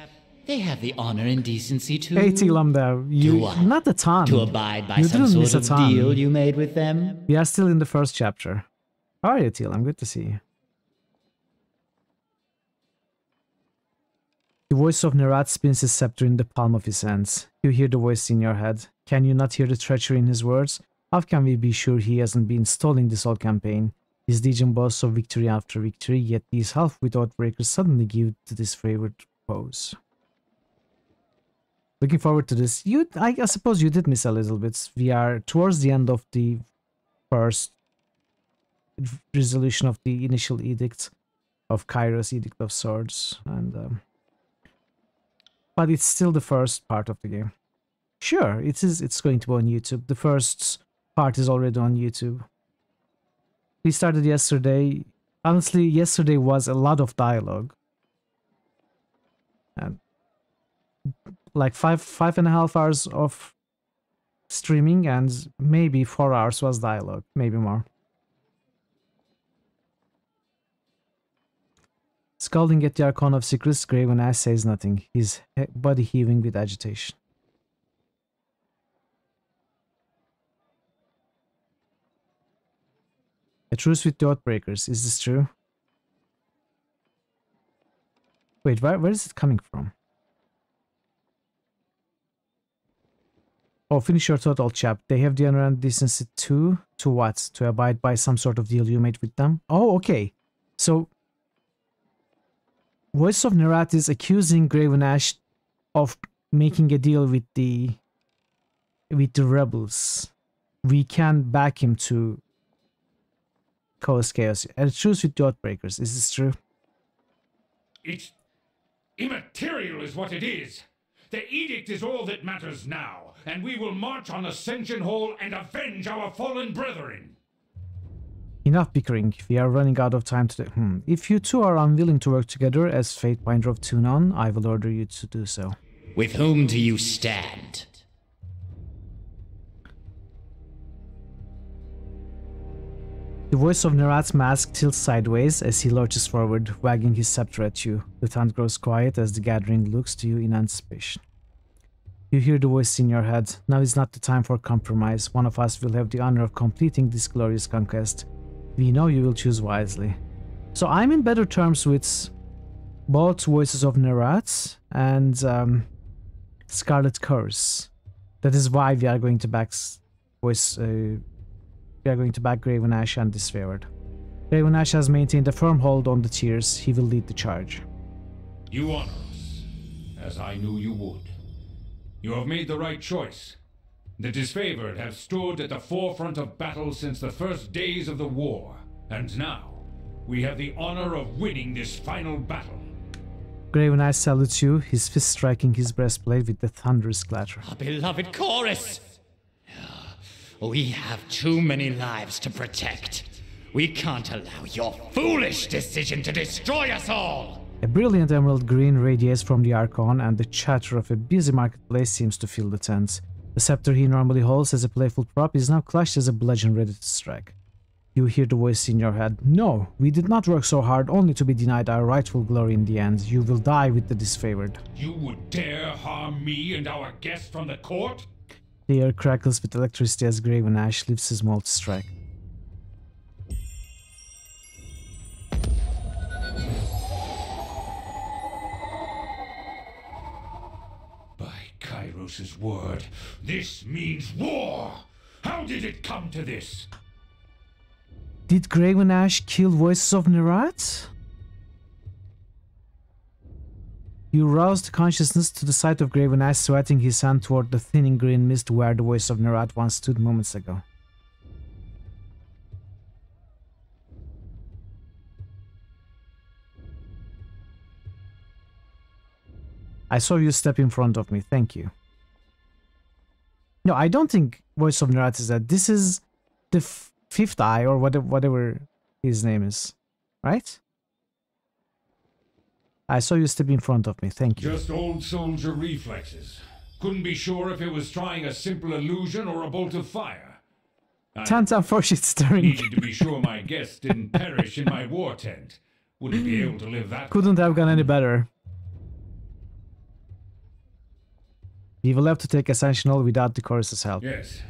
They have the honor and decency to... Hey, Tilamda, you... Not a ton. To abide by you some sort of deal you made with them? We are still in the first chapter. How are you, Tilam? Good to see you. The voice of Nerat spins his scepter in the palm of his hands. You hear the voice in your head. Can you not hear the treachery in his words? How can we be sure he hasn't been stalling this whole campaign? His legion boasts of victory after victory, yet these half-wit Outbreakers suddenly give to this favored pose. Looking forward to this. I suppose you did miss a little bit. We are towards the end of the first resolution of the initial edict of Kairos, Edict of Swords, and but it's still the first part of the game. Sure, it's going to be on YouTube. The first part is already on YouTube. We started yesterday. Honestly, yesterday was a lot of dialogue. And like five and a half hours of streaming, and maybe 4 hours was dialogue, maybe more. Scowling at the Archon of Secrets, Graven Ash says nothing, his body heaving with agitation. A truce with the Oathbreakers, is this true? Wait, where is it coming from? Oh, finish your thought, old chap. They have the honor and decency to what? To abide by some sort of deal you made with them? Oh, okay. So, Voice of Nerat is accusing Graven Ash of making a deal with the rebels. we can back him to cause chaos. And choose with the Oathbreakers. Is this true? It's immaterial is what it is. The edict is all that matters now, and we will march on Ascension Hall and avenge our fallen brethren. Enough bickering. We are running out of time today. If you two are unwilling to work together as Fatebinder of Tunon, I will order you to do so. With whom do you stand? The voice of Nerat's mask tilts sideways as he lurches forward, wagging his scepter at you. The tent grows quiet as the gathering looks to you in anticipation. You hear the voice in your head. Now is not the time for compromise. One of us will have the honor of completing this glorious conquest. We know you will choose wisely. So I'm in better terms with both voices of Nerat and Scarlet Curse. That is why we are going to back Graven Ash and Disfavored. Graven Ash has maintained a firm hold on the tiers. He will lead the charge. You honor us, as I knew you would. You have made the right choice. The Disfavored have stood at the forefront of battle since the first days of the war, and now we have the honor of winning this final battle. Graven Ash salutes you, his fist striking his breastplate with the thunderous clatter. Our beloved chorus! We have too many lives to protect. We can't allow your foolish decision to destroy us all! A brilliant emerald green radiates from the Archon, and the chatter of a busy marketplace seems to fill the tent. The scepter he normally holds as a playful prop is now clutched as a bludgeon ready to strike. You hear the voice in your head. No, we did not work so hard only to be denied our rightful glory in the end. You will die with the Disfavored. You would dare harm me and our guest from the court? The air crackles with electricity as Graven Ash lifts his maul to strike. Kairos' word. This means war! How did it come to this? Did Graven Ash kill Voices of Nerat? You roused consciousness to the sight of Graven Ash swatting his hand toward the thinning green mist where the voice of Nerat once stood moments ago. I saw you step in front of me, thank you. No, I don't think Voice of Nerat is that. This is the fifth eye, or whatever his name is, right? I saw you step in front of me, thank you. Just old soldier reflexes. Couldn't be sure if it was trying a simple illusion or a bolt of fire. Tantan for shit stirring. Needed to be sure my guest didn't perish in my war tent. Wouldn't be able to live that. Couldn't have gone any better. We will have to take Ascensional without the chorus's help. Yes,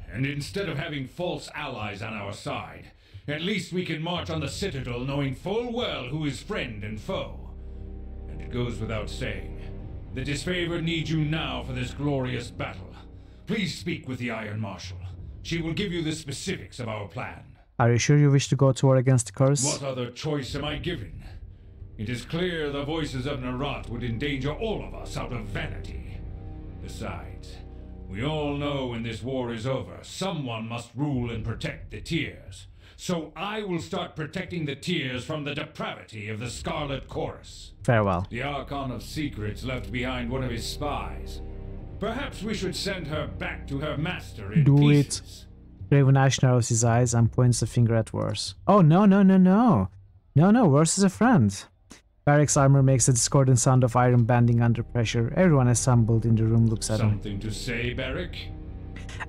and instead of having false allies on our side, at least we can march on the Citadel knowing full well who is friend and foe. And it goes without saying, the Disfavored needs you now for this glorious battle. Please speak with the Iron Marshal. She will give you the specifics of our plan. Are you sure you wish to go to war against the chorus? What other choice am I given? It is clear the voices of Nerat would endanger all of us out of vanity. Besides, we all know when this war is over, someone must rule and protect the Tiers. So I will start protecting the Tiers from the depravity of the Scarlet Chorus. Farewell. The Archon of Secrets left behind one of his spies. Perhaps we should send her back to her master in pieces. It. Graven Ash narrows his eyes and points a finger at Wars. Oh, no. No, Wars is a friend. Barrick's armor makes a discordant sound of iron bending under pressure. Everyone assembled in the room looks at him. Something to say, Barrick?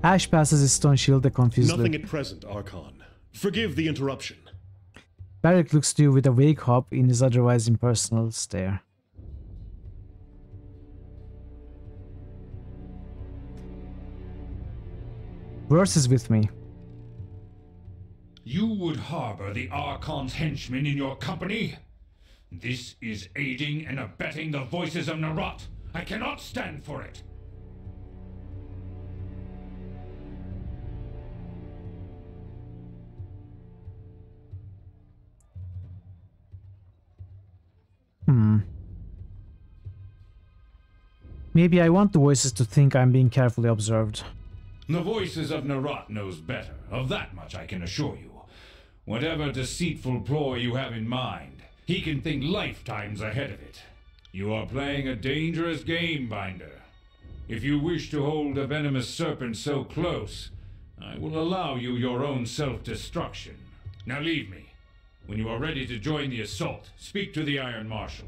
Ash passes his stone shield a confused Nothing look. at present, Archon. Forgive the interruption. Barrick looks to you with a vague hop in his otherwise impersonal stare. Verse is with me. You would harbor the Archon's henchmen in your company? This is aiding and abetting the voices of Nerat. I cannot stand for it. Maybe I want the voices to think I'm being carefully observed. The voices of Narat knows better. Of that much I can assure you. Whatever deceitful ploy you have in mind, he can think lifetimes ahead of it. You are playing a dangerous game, Binder. If you wish to hold a venomous serpent so close, I will allow you your own self-destruction. Now leave me. When you are ready to join the assault, speak to the Iron Marshal.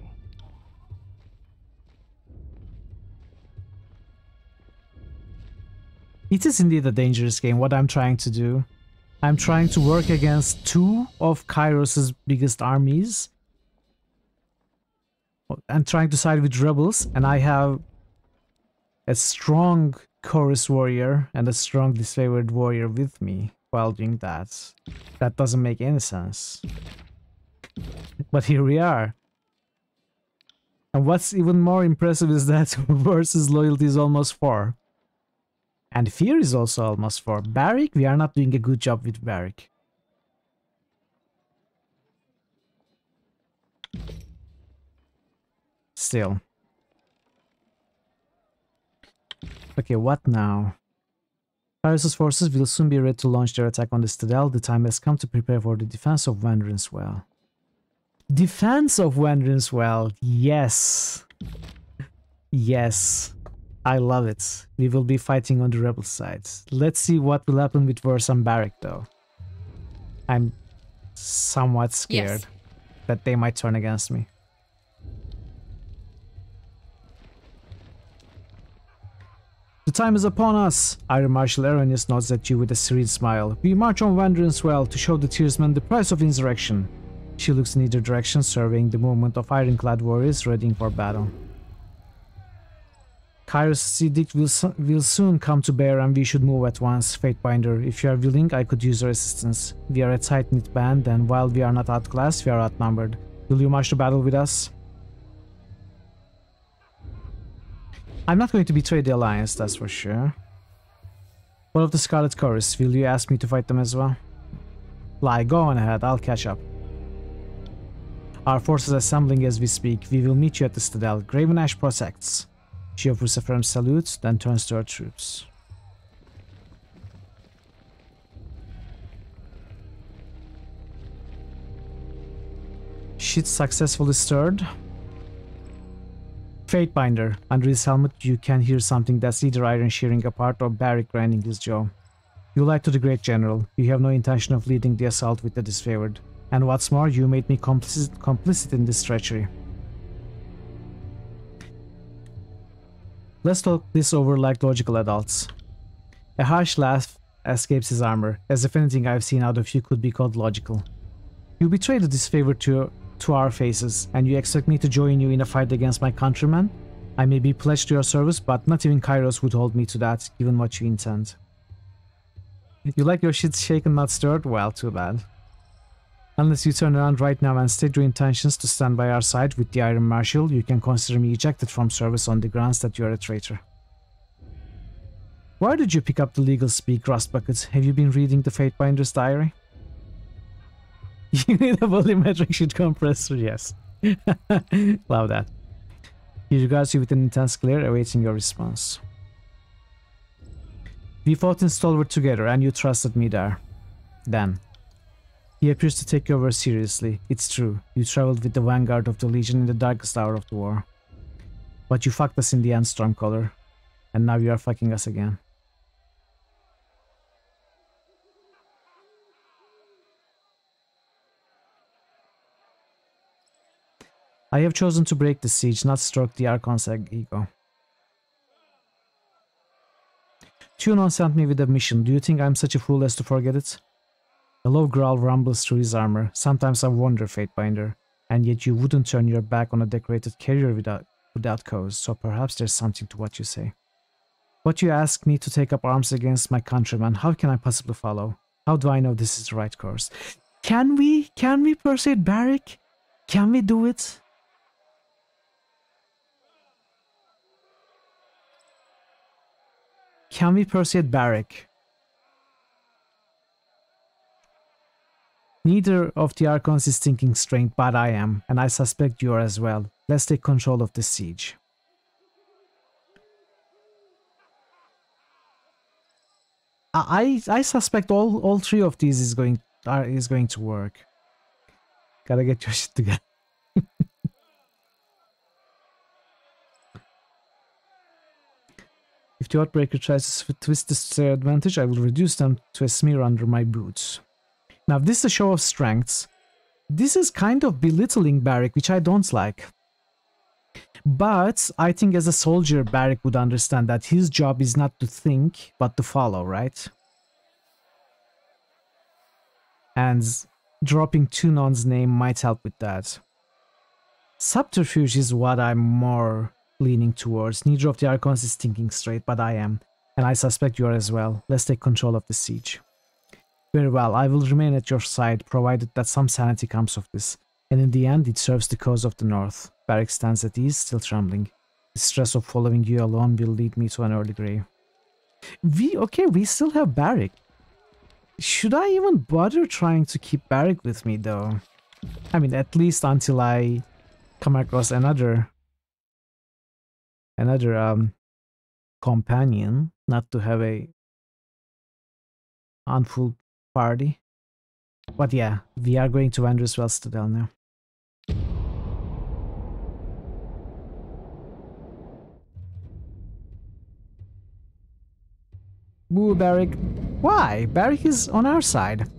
It is indeed a dangerous game, what I'm trying to do. I'm trying to work against two of Kairos' biggest armies. And trying to side with rebels, and I have a strong chorus warrior and a strong disfavored warrior with me while doing that. That doesn't make any sense. But here we are. And what's even more impressive is that versus loyalty is almost 4. And fear is also almost 4. Barrick, we are not doing a good job with Barrick. Still. Okay, what now? Kairos' forces will soon be ready to launch their attack on the Citadel. The time has come to prepare for the defense of Wanderer's Well. Defense of Wanderer's Well, yes. Yes. I love it. We will be fighting on the rebel side. Let's see what will happen with Verse and Barrick though. I'm somewhat scared that they might turn against me. The time is upon us. Iron Marshal Erroneous nods at you with a serene smile. We march on Wanderer's Well to show the Tearsmen the price of insurrection. She looks in either direction, surveying the movement of ironclad warriors readying for battle. Kairos' edict will soon come to bear and we should move at once. Fatebinder, if you are willing, I could use your assistance. We are a tight-knit band and while we are not outclassed, we are outnumbered. Will you march to battle with us? I'm not going to betray the Alliance, that's for sure. What of the Scarlet Chorus? Will you ask me to fight them as well? Lie, go on ahead, I'll catch up. Our forces assembling as we speak. We will meet you at the Citadel. Graven Ash protects. She offers a firm salute, then turns to her troops. Shit successfully stirred. Fatebinder, under his helmet you can hear something that's either iron shearing apart or Barrick grinding his jaw. You lied to the great general. You have no intention of leading the assault with the disfavored. And what's more, you made me complicit in this treachery. Let's talk this over like logical adults. A harsh laugh escapes his armor, as if anything I've seen out of you could be called logical. You betrayed the disfavor to our faces, and you expect me to join you in a fight against my countrymen? I may be pledged to your service, but not even Kairos would hold me to that, given what you intend. You like your shit shaken, not stirred? Well, too bad. Unless you turn around right now and state your intentions to stand by our side with the Iron Marshal, you can consider me ejected from service on the grounds that you are a traitor. Why did you pick up the legal speak, Rustbucket? Have you been reading the Fatebinder's diary? You need a volumetric sheet compressor, yes. Love that. He regards you with an intense glare, awaiting your response. We fought in Stalwart together, and you trusted me there. Then. He appears to take your words seriously. It's true. You traveled with the vanguard of the Legion in the darkest hour of the war. But you fucked us in the end, Stormcaller. And now you are fucking us again. I have chosen to break the siege, not stroke the Archon's ego. Tunon sent me with a mission. Do you think I'm such a fool as to forget it? A low growl rumbles through his armor. Sometimes I wonder, Fatebinder. And yet you wouldn't turn your back on a decorated carrier without cause, so perhaps there's something to what you say. But you ask me to take up arms against my countrymen. How can I possibly follow? How do I know this is the right course? Can we persuade Barrick? Can we do it? Can we persuade Barrick? Neither of the Archons is thinking straight, but I am, and I suspect you are as well. Let's take control of the siege. I suspect all three of these is going to work. Gotta get your shit together. If the Outbreaker tries to twist this to their advantage, I will reduce them to a smear under my boots. Now, this is a show of strengths. This is kind of belittling Barrick, which I don't like. But I think as a soldier, Barrick would understand that his job is not to think, but to follow, right? And dropping Tunon's name might help with that. Subterfuge is what I'm more leaning towards. Neither of the Archons is thinking straight, but I am. And I suspect you are as well. Let's take control of the siege. Very well, I will remain at your side, provided that some sanity comes of this. And in the end, it serves the cause of the North. Barrick stands at ease, still trembling. The stress of following you alone will lead me to an early grave. We still have Barrick. Should I even bother trying to keep Barrick with me, though? I mean, at least until I come across another companion, not to have a unfull party. But yeah, we are going to Vanderswell Citadel now. Boo, Barrick. Why? Barrick is on our side.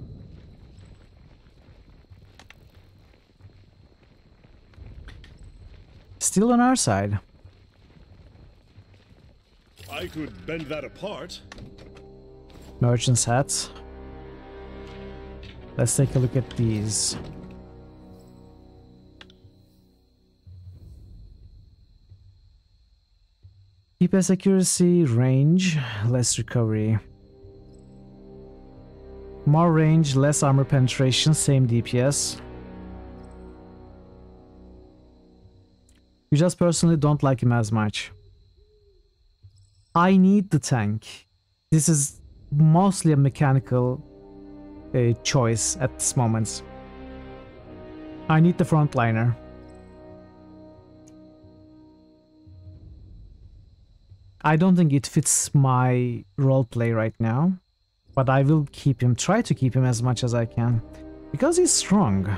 Still on our side. I could bend that apart. Merchant's hats. Let's take a look at these. DPS accuracy, range, less recovery. More range, less armor penetration, same DPS. You just personally don't like him as much. I need the tank. This is mostly a mechanical choice at this moment. I need the frontliner. I don't think it fits my roleplay right now, but I will keep him, try to keep him as much as I can, because he's strong.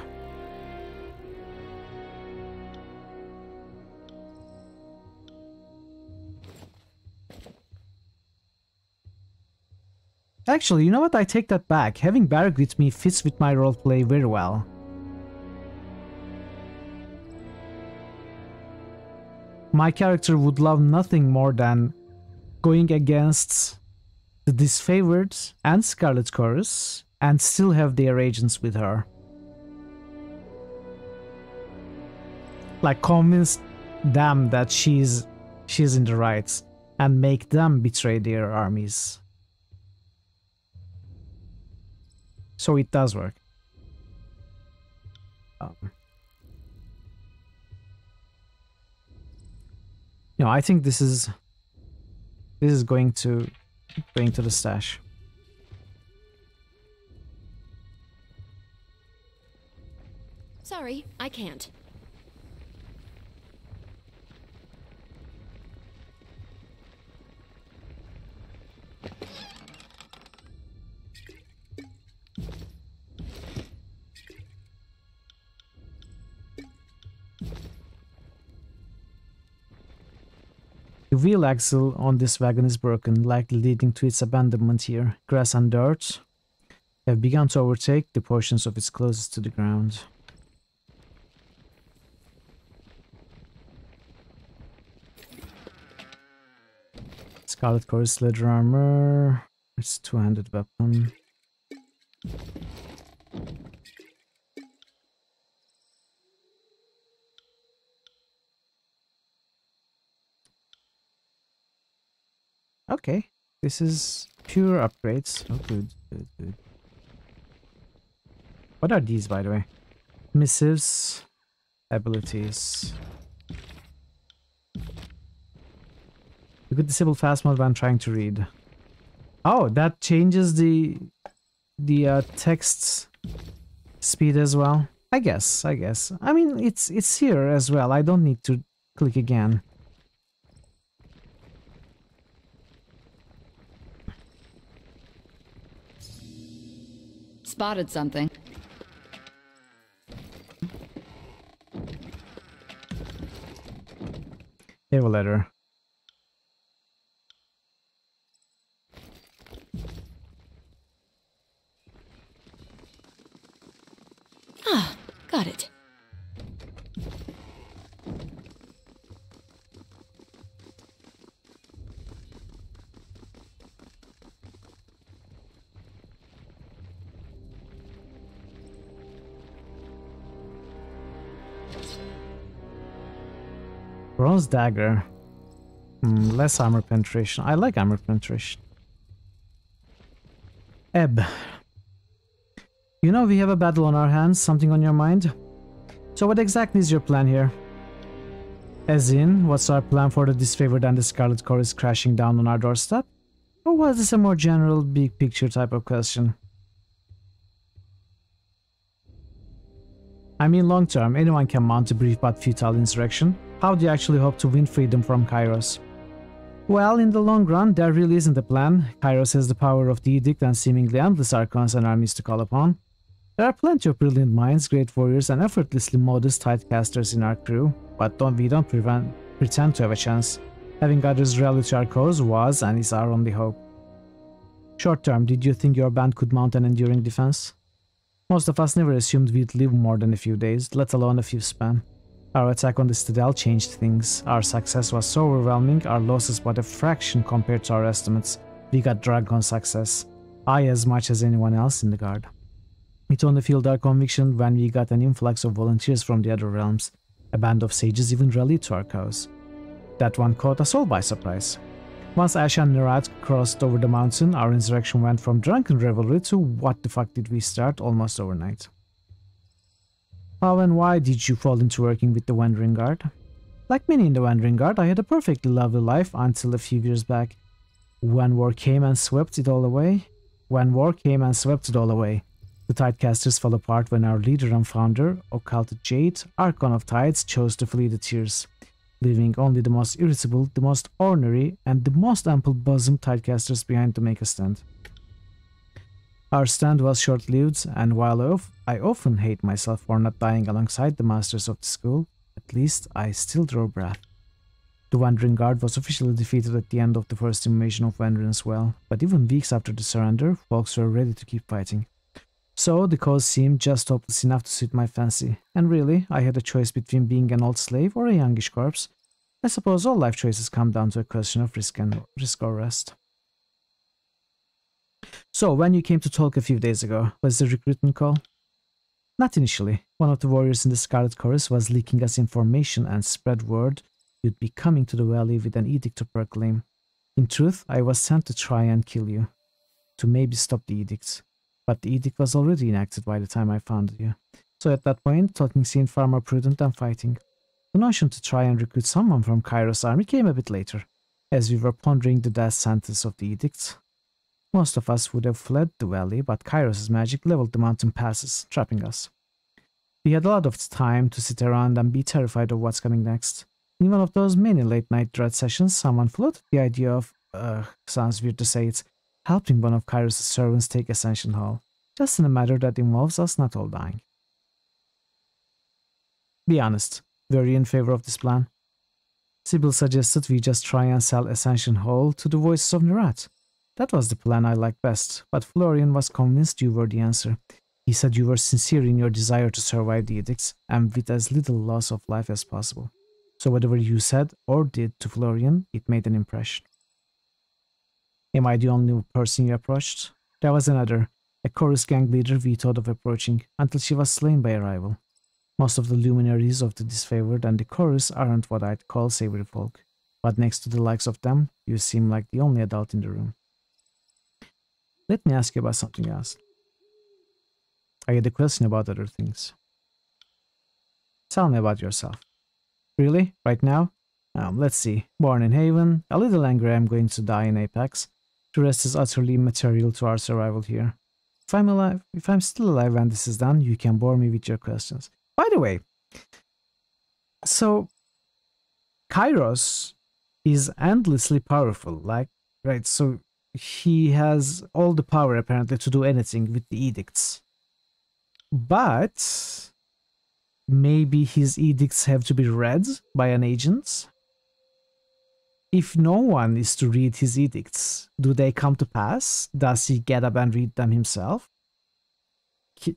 Actually, you know what? I take that back. Having Barrick with me fits with my roleplay very well. My character would love nothing more than going against the Disfavored and Scarlet Chorus and still have their agents with her. Like, convince them that she's in the right and make them betray their armies. So it does work. You know, I think this is going to the stash. Sorry, I can't. The wheel axle on this wagon is broken, likely leading to its abandonment here. Grass and dirt have begun to overtake the portions of its closest to the ground. Scarlet Chorus leather armor. It's a two-handed weapon. Okay, this is pure upgrades. Oh, good. What are these, by the way? Missives, abilities. You could disable fast mode when trying to read. Oh, that changes the text speed as well. I guess. I mean, it's here as well. I don't need to click again. Spotted something. Have a letter. Ah, got it. Bronze dagger. Less armor penetration. I like armor penetration. Ebb. You know we have a battle on our hands, something on your mind? So what exactly is your plan here? As in, what's our plan for the disfavored and the Scarlet Chorus crashing down on our doorstep? Or was this a more general, big picture type of question? I mean, long term, anyone can mount a brief but futile insurrection. How do you actually hope to win freedom from Kairos? Well, in the long run, there really isn't a plan. Kairos has the power of the Edict and seemingly endless archons and armies to call upon. There are plenty of brilliant minds, great warriors, and effortlessly modest tidecasters in our crew, but we don't pretend to have a chance. Having others rally to our cause was and is our only hope. Short term, did you think your band could mount an enduring defense? Most of us never assumed we'd live more than a few days, let alone a few span. Our attack on the Citadel changed things. Our success was so overwhelming, our losses but a fraction compared to our estimates. We got dragged on success. I as much as anyone else in the guard. It only fueled our conviction when we got an influx of volunteers from the other realms. A band of sages even rallied to our cause. That one caught us all by surprise. Once Ash and Nerat crossed over the mountain, our insurrection went from drunken revelry to what the fuck did we start almost overnight. How and why did you fall into working with the Wandering Guard? Like many in the Wandering Guard, I had a perfectly lovely life until a few years back. When war came and swept it all away. The Tidecasters fell apart when our leader and founder, Occulted Jade, Archon of Tides, chose to flee the Tears, leaving only the most irritable, the most ornery, and the most ample-bosomed Tidecasters behind to make a stand. Our stand was short-lived, and while I often hate myself for not dying alongside the masters of the school, at least I still draw breath. The Wandering Guard was officially defeated at the end of the first invasion of Wanderers well, but even weeks after the surrender, folks were ready to keep fighting. So the cause seemed just hopeless enough to suit my fancy, and really, I had a choice between being an old slave or a youngish corpse. I suppose all life choices come down to a question of risk or rest. So, when you came to talk a few days ago, was the recruitment call? Not initially. One of the warriors in the Scarlet Chorus was leaking us information and spread word you'd be coming to the valley with an edict to proclaim. In truth, I was sent to try and kill you. To maybe stop the edict. But the edict was already enacted by the time I found you. So at that point, talking seemed far more prudent than fighting. The notion to try and recruit someone from Kairos' army came a bit later, as we were pondering the death sentence of the edict. Most of us would have fled the valley, but Kairos' magic leveled the mountain passes, trapping us. We had a lot of time to sit around and be terrified of what's coming next. In one of those many late-night dread sessions, someone floated the idea of, sounds weird to say it, helping one of Kairos' servants take Ascension Hall, just in a matter that involves us not all dying. Be honest, were you in favor of this plan? Sybil suggested we just try and sell Ascension Hall to the voices of Nerat. That was the plan I liked best, but Florian was convinced you were the answer. He said you were sincere in your desire to survive the edicts, and with as little loss of life as possible. So whatever you said or did to Florian, it made an impression. Am I the only person you approached? There was another, a chorus gang leader we thought of approaching, until she was slain by a rival. Most of the luminaries of the disfavored and the chorus aren't what I'd call savory folk, but next to the likes of them, you seem like the only adult in the room. Let me ask you about something else. I had a question about other things. Tell me about yourself. Really? Right now? Let's see. Born in Haven, a little angry I'm going to die in Apex. The rest is utterly immaterial to our survival here. If I'm still alive when this is done, you can bore me with your questions. By the way, so Kairos is endlessly powerful, right? So he has all the power apparently to do anything with the edicts. But maybe his edicts have to be read by an agent? If no one is to read his edicts, do they come to pass? Does he get up and read them himself?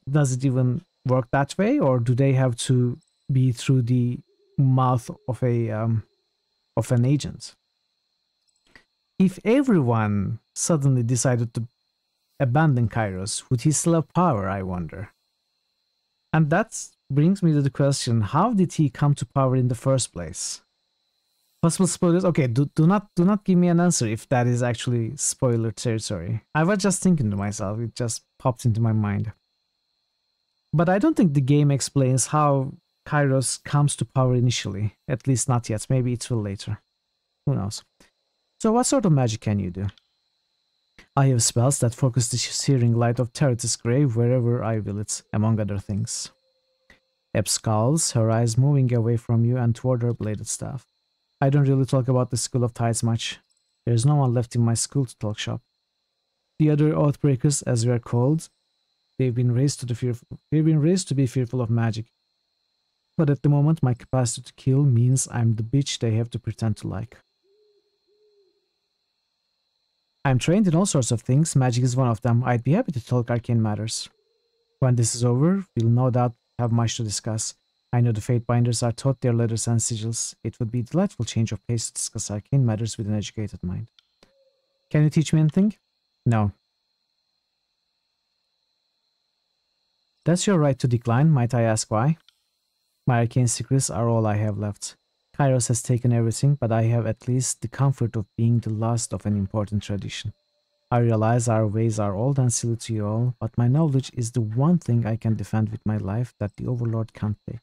Does it even work that way, or do they have to be through the mouth of an agent? If everyone suddenly decided to abandon Kairos, would he still have power, I wonder? And that brings me to the question, how did he come to power in the first place? Possible spoilers? Okay, do not give me an answer if that is actually spoiler territory. I was just thinking to myself, it just popped into my mind. But I don't think the game explains how Kairos comes to power initially, at least not yet. Maybe it will later. Who knows? So what sort of magic can you do? I have spells that focus the searing light of Terratis grave wherever I will it, among other things. Ebb scowls, her eyes moving away from you and toward her bladed staff. I don't really talk about the School of Tides much. There is no one left in my school to talk shop. The other Oathbreakers, as we are called, they've been raised to be fearful of magic. But at the moment, my capacity to kill means I'm the bitch they have to pretend to like. I'm trained in all sorts of things, magic is one of them. I'd be happy to talk arcane matters. When this is over, we'll no doubt have much to discuss. I know the Fatebinders are taught their letters and sigils. It would be a delightful change of pace to discuss arcane matters with an educated mind. Can you teach me anything? No. That's your right to decline, might I ask why? My arcane secrets are all I have left. Kairos has taken everything, but I have at least the comfort of being the last of an important tradition. I realize our ways are old and silly to you all, but my knowledge is the one thing I can defend with my life that the Overlord can't take.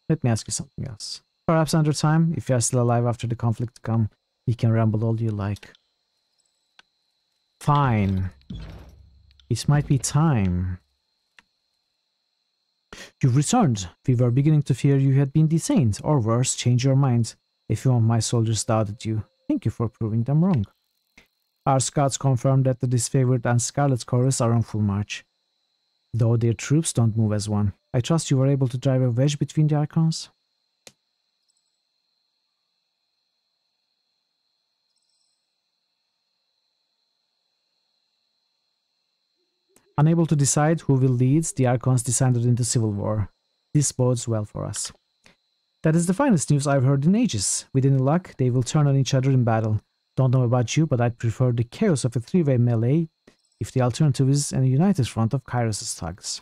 Let me ask you something else. Perhaps another time, if you are still alive after the conflict to come, we can ramble all you like. Fine. It might be time. You've returned. We were beginning to fear you had been detained, or worse, change your mind. A few of my soldiers doubted you. Thank you for proving them wrong. Our scouts confirmed that the Disfavored and Scarlet Chorus are on full march, though their troops don't move as one. I trust you were able to drive a wedge between the Archons? Unable to decide who will lead, the Archons descended into civil war. This bodes well for us. That is the finest news I've heard in ages. With any luck, they will turn on each other in battle. Don't know about you, but I'd prefer the chaos of a three-way melee if the alternative is a united front of Kairos' thugs.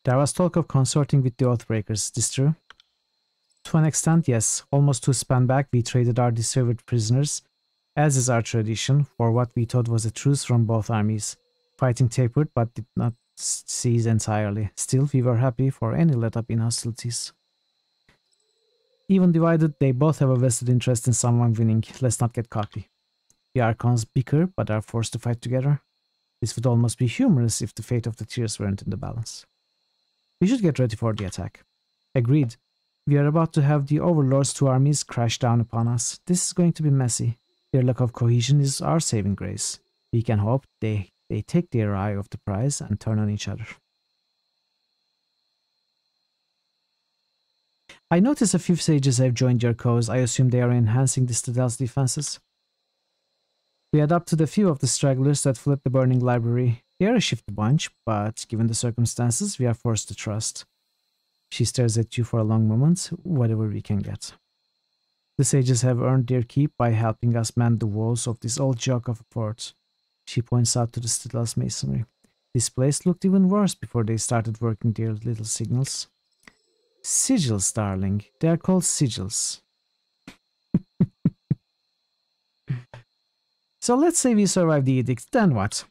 There was talk of consorting with the Oathbreakers, this true? To an extent, yes. Almost 2 span back, we traded our disfavored prisoners, as is our tradition, for what we thought was a truce from both armies. Fighting tapered, but did not cease entirely. Still, we were happy for any let-up in hostilities. Even divided, they both have a vested interest in someone winning. Let's not get cocky. The Archons bicker, but are forced to fight together. This would almost be humorous if the fate of the tiers weren't in the balance. We should get ready for the attack. Agreed. We are about to have the Overlord's 2 armies crash down upon us. This is going to be messy. Their lack of cohesion is our saving grace. We can hope they take their eye off the prize and turn on each other. I notice a few sages have joined your cause. I assume they are enhancing the Citadel's defenses. We adopted a few of the stragglers that fled the burning library. They are a shifty bunch, but given the circumstances, we are forced to trust. She stares at you for a long moment, whatever we can get. The sages have earned their keep by helping us mend the walls of this old jug of a fort. She points out to the Citadel's masonry. This place looked even worse before they started working their little signals. Sigils, darling. They are called sigils. So let's say we survive the edicts, then what?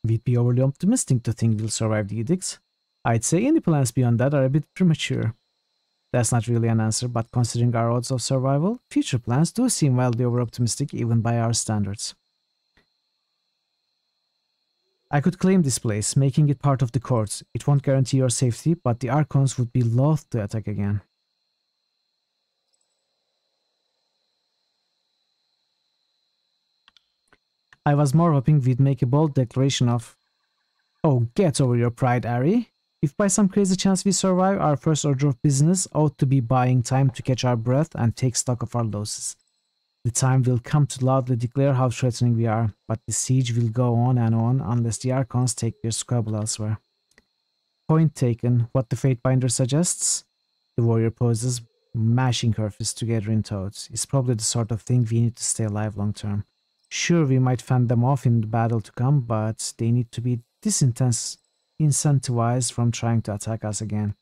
We'd be overly optimistic to think we'll survive the edicts. I'd say any plans beyond that are a bit premature. That's not really an answer, but considering our odds of survival, future plans do seem wildly over-optimistic even by our standards. I could claim this place, making it part of the court. It won't guarantee your safety, but the Archons would be loath to attack again. I was more hoping we'd make a bold declaration of, "Oh, get over your pride, Ari. If by some crazy chance we survive, our first order of business ought to be buying time to catch our breath and take stock of our losses. The time will come to loudly declare how threatening we are, but the siege will go on unless the Archons take their squabble elsewhere." Point taken. What the Fatebinder suggests? The warrior poses, mashing her fists together in thought. It's probably the sort of thing we need to stay alive long term. Sure, we might fend them off in the battle to come, but they need to be disincentivized from trying to attack us again.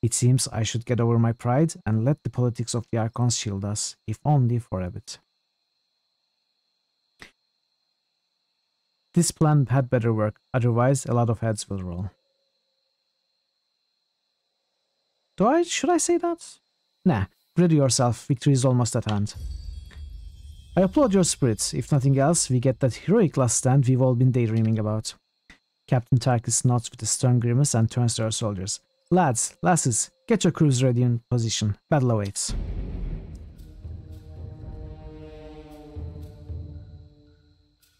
It seems I should get over my pride and let the politics of the Archons shield us, if only for a bit. This plan had better work, otherwise a lot of heads will roll. Should I say that? Nah, ready yourself, victory is almost at hand. I applaud your spirits. If nothing else, we get that heroic last stand we've all been daydreaming about. Captain Tarkus nods with a stern grimace and turns to our soldiers. Lads, lasses, get your crews ready in position. Battle awaits.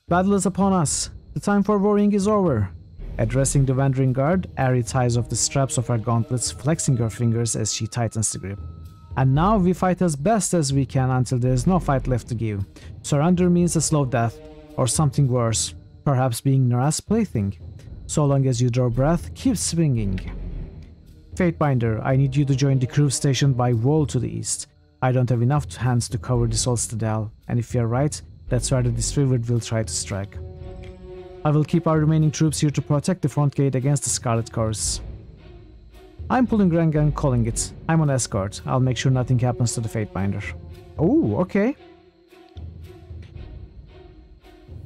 Battle is upon us. The time for worrying is over. Addressing the wandering guard, Ari ties off the straps of her gauntlets, flexing her fingers as she tightens the grip. And now we fight as best as we can until there is no fight left to give. Surrender means a slow death, or something worse, perhaps being Nara's plaything. So long as you draw breath, keep swinging. Fatebinder, I need you to join the crew stationed by wall to the east. I don't have enough hands to cover this whole citadel, and if you're right, that's where the Disfavored will try to strike. I will keep our remaining troops here to protect the front gate against the Scarlet Chorus. I'm pulling rank and calling it. I'm on escort. I'll make sure nothing happens to the Fatebinder. Oh, okay.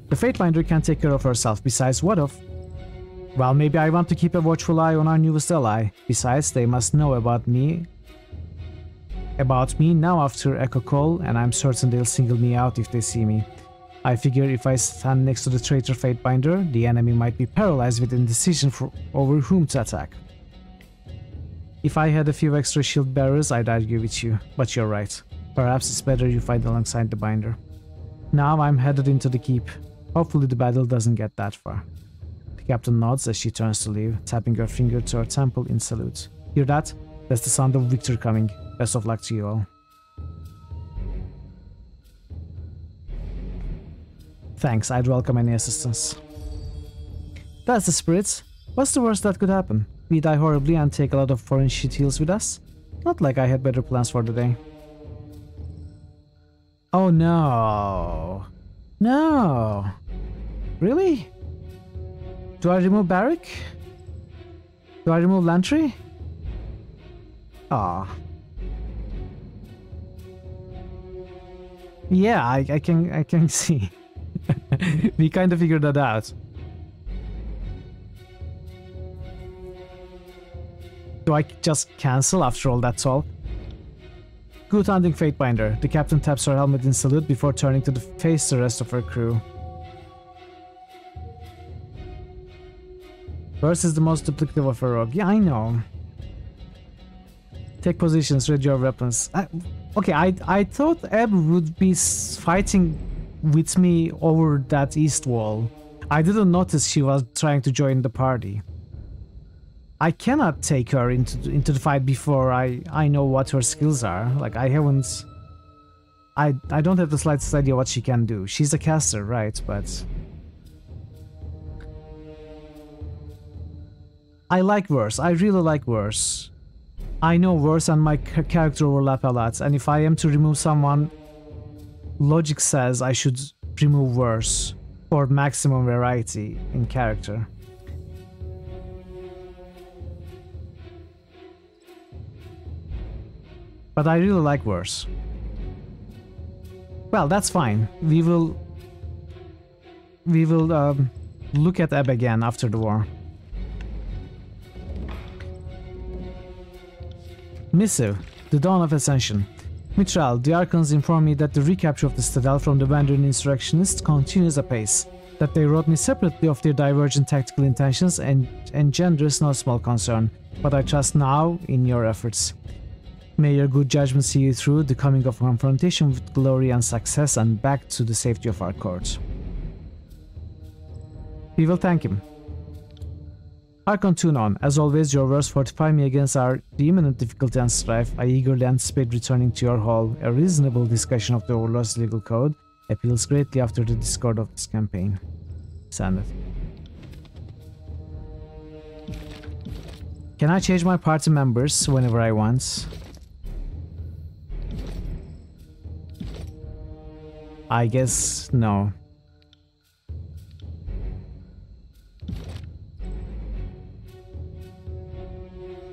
The Fatebinder can take care of herself, besides what of? Well, maybe I want to keep a watchful eye on our newest ally. Besides, they must know about me now after Echo Call, and I'm certain they'll single me out if they see me. I figure if I stand next to the traitor Fatebinder, the enemy might be paralyzed with indecision over whom to attack. If I had a few extra shield bearers, I'd argue with you, but you're right. Perhaps it's better you fight alongside the binder. Now I'm headed into the keep. Hopefully the battle doesn't get that far. The captain nods as she turns to leave, tapping her finger to her temple in salute. Hear that? That's the sound of victory coming. Best of luck to you all. Thanks, I'd welcome any assistance. That's the spirit. What's the worst that could happen? We die horribly and take a lot of foreign shit heals with us? Not like I had better plans for the day. Oh no. No. Really? Do I remove Barrick? Do I remove Lantry? Ah. Yeah, I can see. We kind of figured that out. Do I just cancel after all that talk? Good hunting, Fatebinder. The captain taps her helmet in salute before turning to face the rest of her crew. Burst is the most duplicative of a rogue. Yeah, I know. Take positions, ready your weapons. Okay, I thought Ebb would be fighting with me over that east wall. I didn't notice she was trying to join the party. I cannot take her into the fight before I know what her skills are. Like, I haven't... I don't have the slightest idea what she can do. She's a caster, right, but... I like Verse. I really like Verse. I know Verse and my character overlap a lot, and if I am to remove someone, logic says I should remove Verse for maximum variety in character. But I really like Verse. Well, that's fine. We will look at Ebb again after the war. Missive, the dawn of ascension. Mitral, the Archons inform me that the recapture of the Citadel from the Wandering Insurrectionists continues apace, that they wrote me separately of their divergent tactical intentions and engenders no small concern, but I trust now in your efforts. May your good judgment see you through the coming of confrontation with glory and success and back to the safety of our court. We will thank him. Archon Tunon, as always, your words fortify me against our imminent difficulty and strife. I eagerly anticipate returning to your hall. A reasonable discussion of the Overlord's legal code appeals greatly after the discord of this campaign. Send it. Can I change my party members whenever I want? I guess no.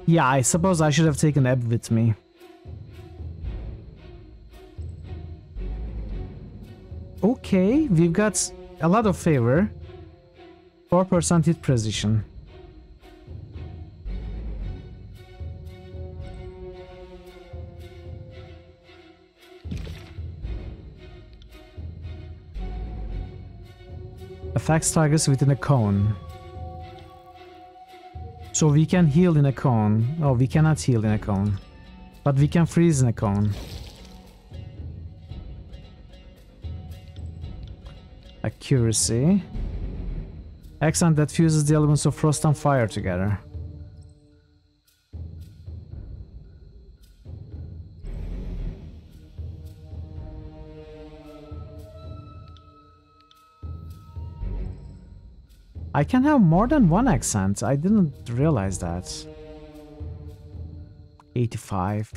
Yeah, I suppose I should have taken Ebb with me. Okay, we've got a lot of favor. 4% hit precision. Affects targets within a cone. So we can heal in a cone. Oh, we cannot heal in a cone. But we can freeze in a cone. Accuracy. Accent that fuses the elements of frost and fire together. I can have more than one accent. I didn't realize that. 85.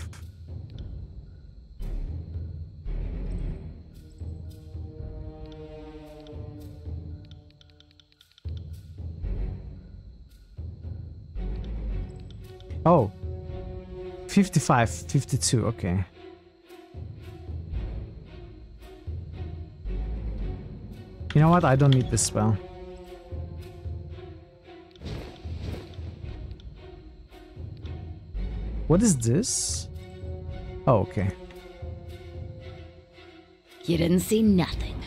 Oh. 55, 52, okay. You know what? I don't need this spell. What is this? Oh, okay. You didn't see nothing.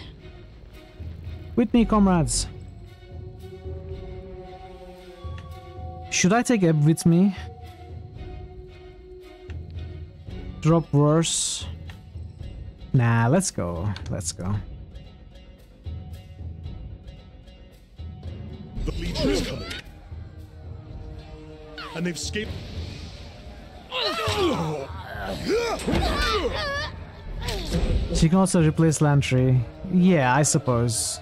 With me, comrades. Should I take Ebb with me? Drop worse. Nah, let's go. Let's go. The Legion is coming. And they've escaped. She can also replace Lantry. Yeah, I suppose.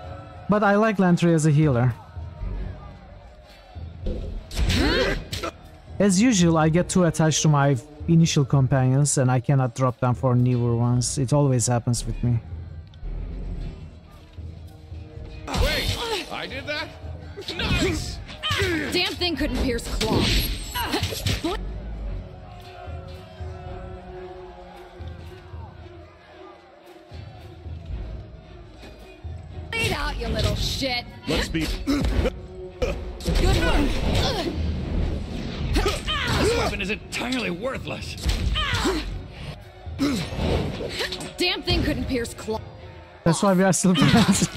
But I like Lantry as a healer. As usual, I get too attached to my initial companions and I cannot drop them for newer ones. It always happens with me. Wait! I did that? Nice! Damn thing couldn't pierce cloth. Lead out, you little shit. Let's be. Good work. This weapon is entirely worthless. Damn thing couldn't pierce cloth. That's why we are still friends.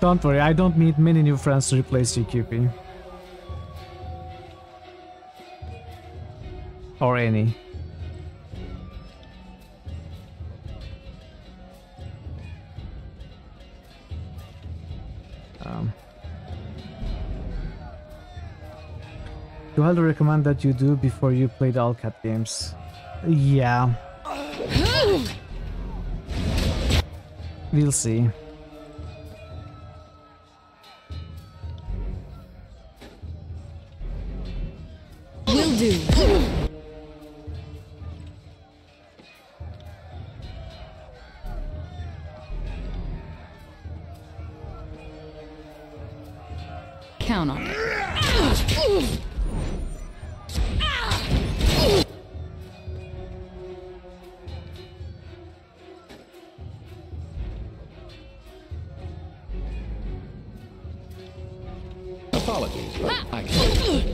Don't worry, I don't meet many new friends to replace you, QP. Or any. Do I recommend that you do before you play the Alcat games? Yeah. We'll see. Will do. Count on it. Apologies, but I can't.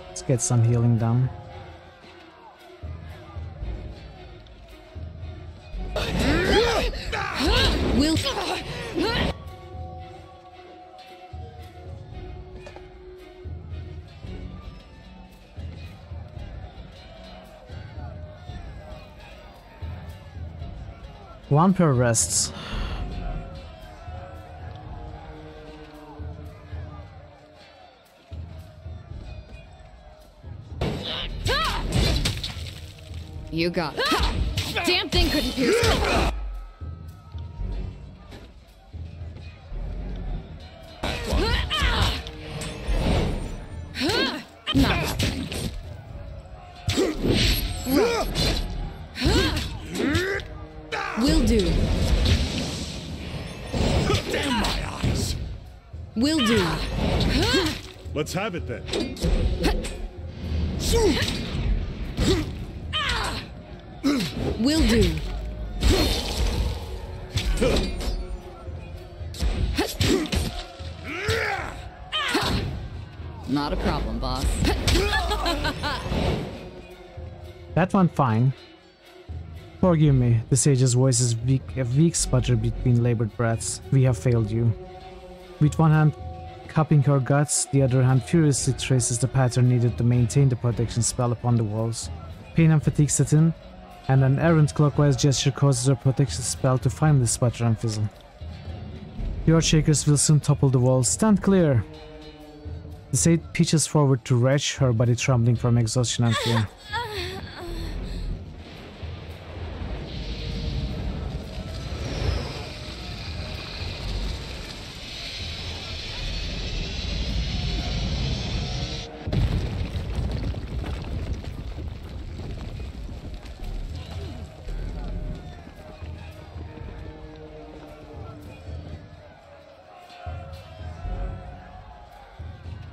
Let's get some healing done. Will. One per rests. You got it. Damn thing couldn't pierce me. Not happening. Will do. Damn my eyes! Will do. Let's have it then. Will do. Not a problem, boss. That went fine. Forgive me, the sage's voice is weak, a weak sputter between labored breaths. We have failed you. With one hand cupping her guts, the other hand furiously traces the pattern needed to maintain the protection spell upon the walls. Pain and fatigue set in, and an errant clockwise gesture causes her protection spell to finally sputter and fizzle. The Earthshakers will soon topple the walls. Stand clear! The sage pitches forward to retch, her body trembling from exhaustion and fear.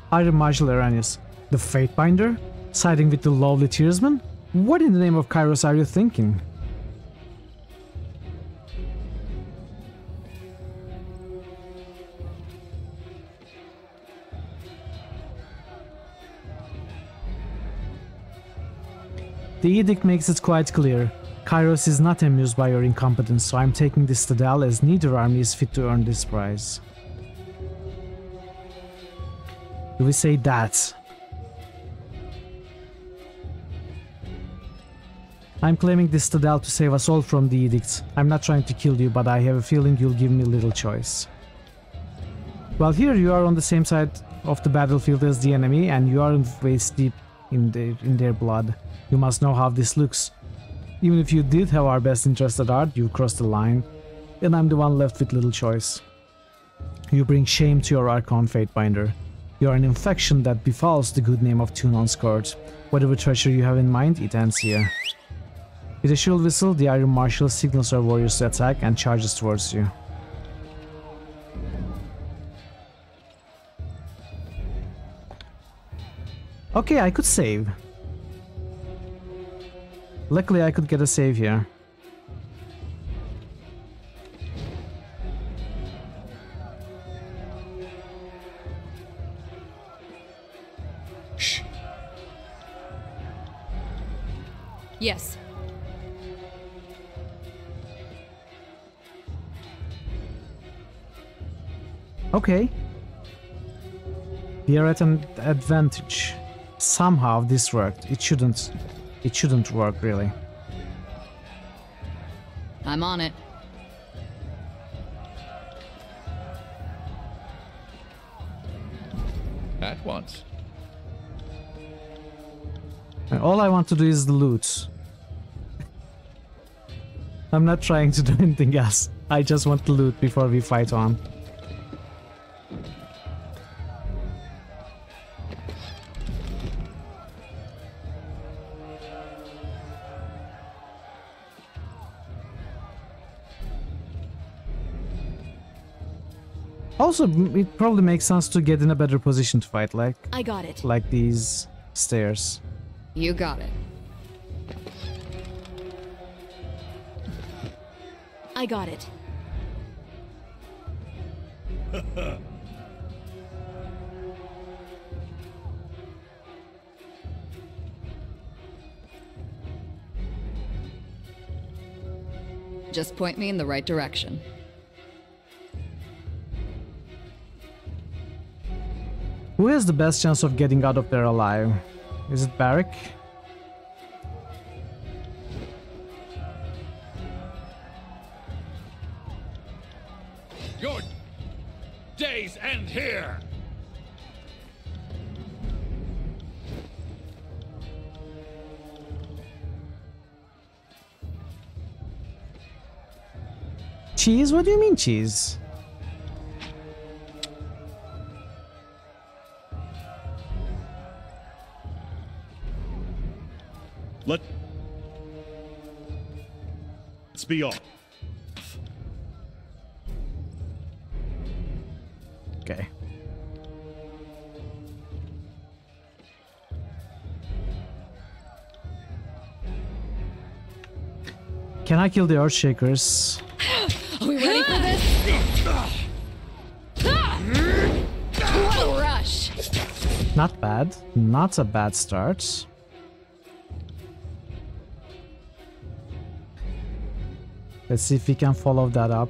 Iron Marshal Eranius, the Fatebinder? Siding with the lovely Tearsman? What in the name of Kairos are you thinking? The edict makes it quite clear. Kairos is not amused by your incompetence, so I'm taking this citadel as neither army is fit to earn this prize. Do we say that? I'm claiming this citadel to save us all from the edicts. I'm not trying to kill you, but I have a feeling you'll give me little choice. Well, here you are on the same side of the battlefield as the enemy, and you aren't waist deep in their blood. You must know how this looks. Even if you did have our best interest at heart, you crossed the line, and I'm the one left with little choice. You bring shame to your Archon Fatebinder. You are an infection that befalls the good name of Tunon's court. Whatever treasure you have in mind, it ends here. With a shield whistle, the Iron Marshal signals her warriors to attack and charges towards you. Okay, I could save. Luckily, I could get a save here. Shh. Yes. Okay. We are at an advantage. Somehow this worked. It shouldn't work, really. I'm on it. At once. And all I want to do is the loot. I'm not trying to do anything else. I just want the loot before we fight on. Also, it probably makes sense to get in a better position to fight, like... I got it. Like these stairs. You got it. I got it. Just point me in the right direction. Who has the best chance of getting out of there alive? Is it Barrick? Your days end here! Cheese? What do you mean cheese? Let's be off. Okay. Can I kill the Earthshakers? Are we ready for this? What a rush! Not bad. Not a bad start. Let's see if we can follow that up.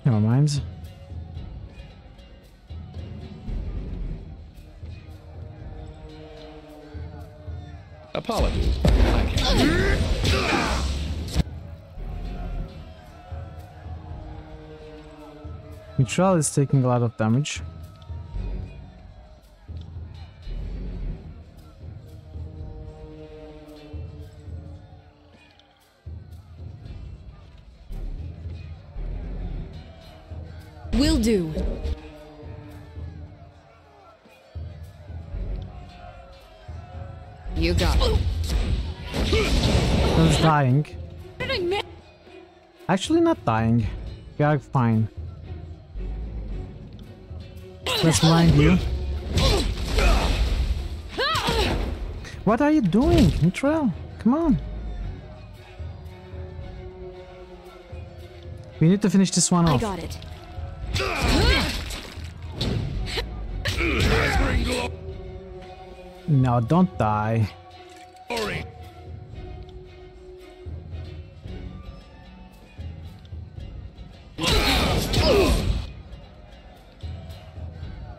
Never mind. Apologies. I can't. Mitral is taking a lot of damage. Will do. You got it. He's dying. What did I miss? Actually not dying. We are fine. Let's blind you. What are you doing, Mitral? Come on. We need to finish this one off. I got it. No, don't die.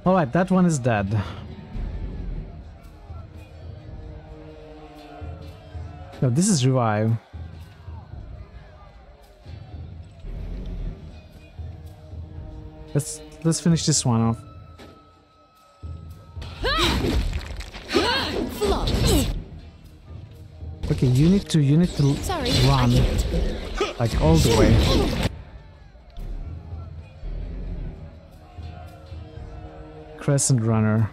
Alright, that one is dead. No, this is revive. Let's finish this one off. Okay, you need to Sorry, run like all the way. Crescent runner.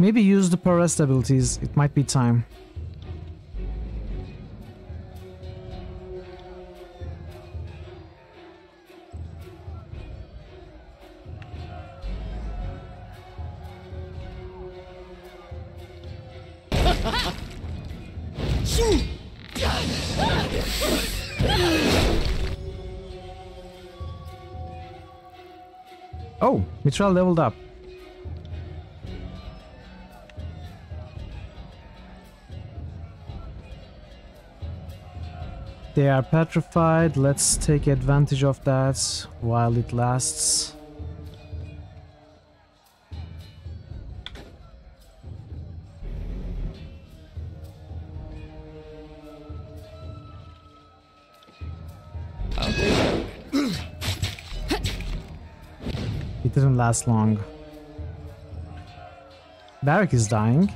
Maybe use the power rest abilities. It might be time. Oh, Mitral leveled up. They are petrified. Let's take advantage of that while it lasts. It didn't last long. Barrack is dying.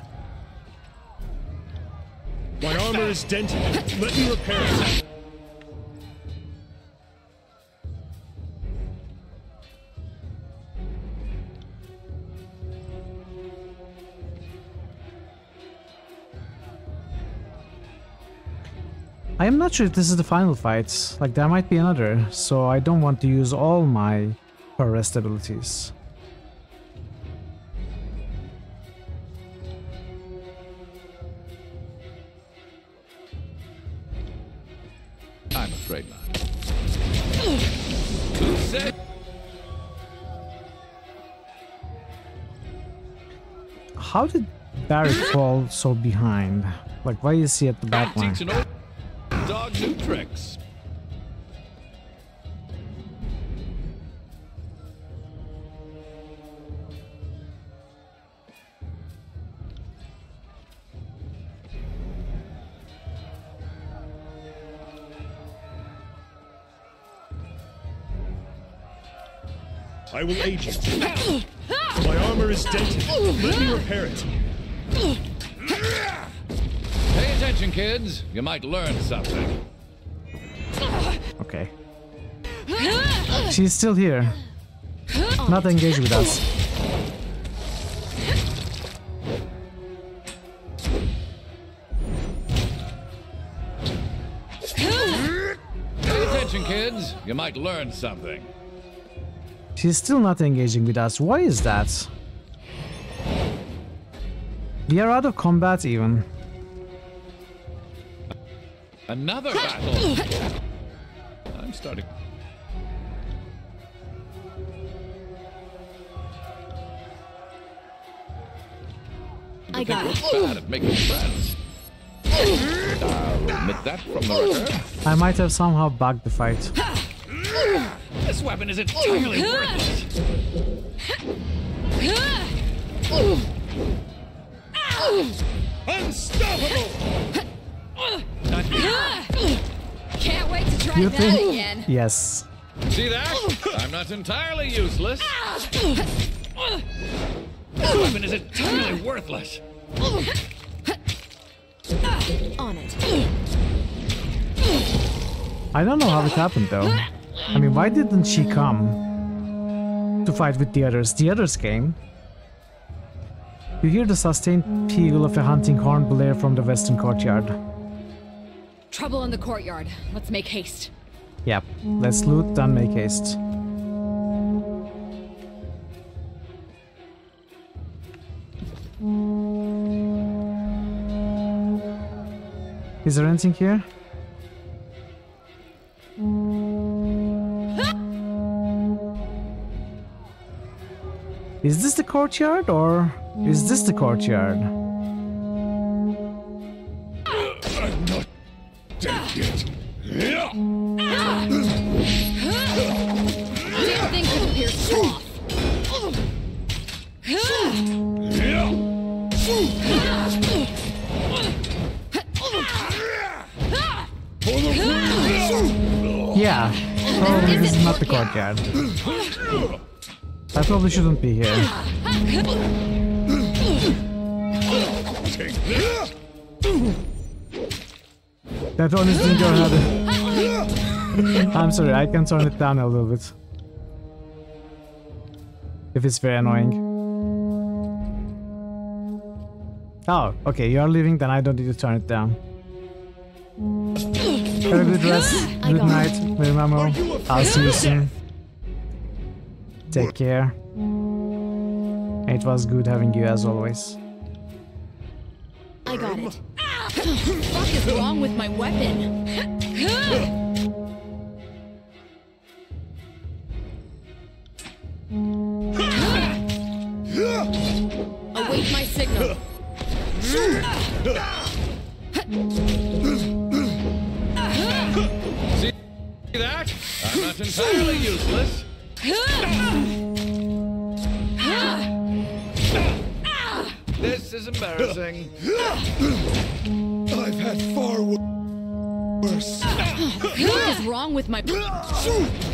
My armor is dented. Let me repair it. I am not sure if this is the final fight. Like, there might be another, so I don't want to use all my power rest abilities. I'm afraid not. Who said? How did Barrick fall so behind? Like, why is he at the back line? Teach an old dog new tricks. I will aid you. My armor is dented. Let me repair it. Pay attention, kids. You might learn something. Okay. She's still here. Not engaged with us. Pay attention, kids. You might learn something. She's still not engaging with us. Why is that? We are out of combat even. Another battle. I'm starting. I got it. Bad at making friends. I'll admit that from the record. I might have somehow bugged the fight. This weapon is entirely worthless. Unstoppable! Can't wait to try You that think? again. Yes. See that? I'm not entirely useless. This weapon is entirely worthless. On it. I don't know how it happened though. I mean, why didn't she come to fight with the others? The others came. You hear the sustained peal of a hunting horn blare from the western courtyard. Trouble in the courtyard. Let's make haste. Yep, let's loot, then make haste. Is there anything here? Is this the courtyard or is this the courtyard? I'm not dead yet. Damn thing could appear soft. Yeah, probably this is not the courtyard. I probably shouldn't be here. That one is doing your head. I'm sorry, I can turn it down a little bit. If it's very annoying. Oh, okay, you are leaving, then I don't need to turn it down. Have a good rest, good night, remember, I'll see you soon. Take care. It was good having you as always. I got it. What the fuck is wrong with my weapon? Await my signal. See that? I'm not entirely useless. This is embarrassing. I've had far worse. What is wrong with my...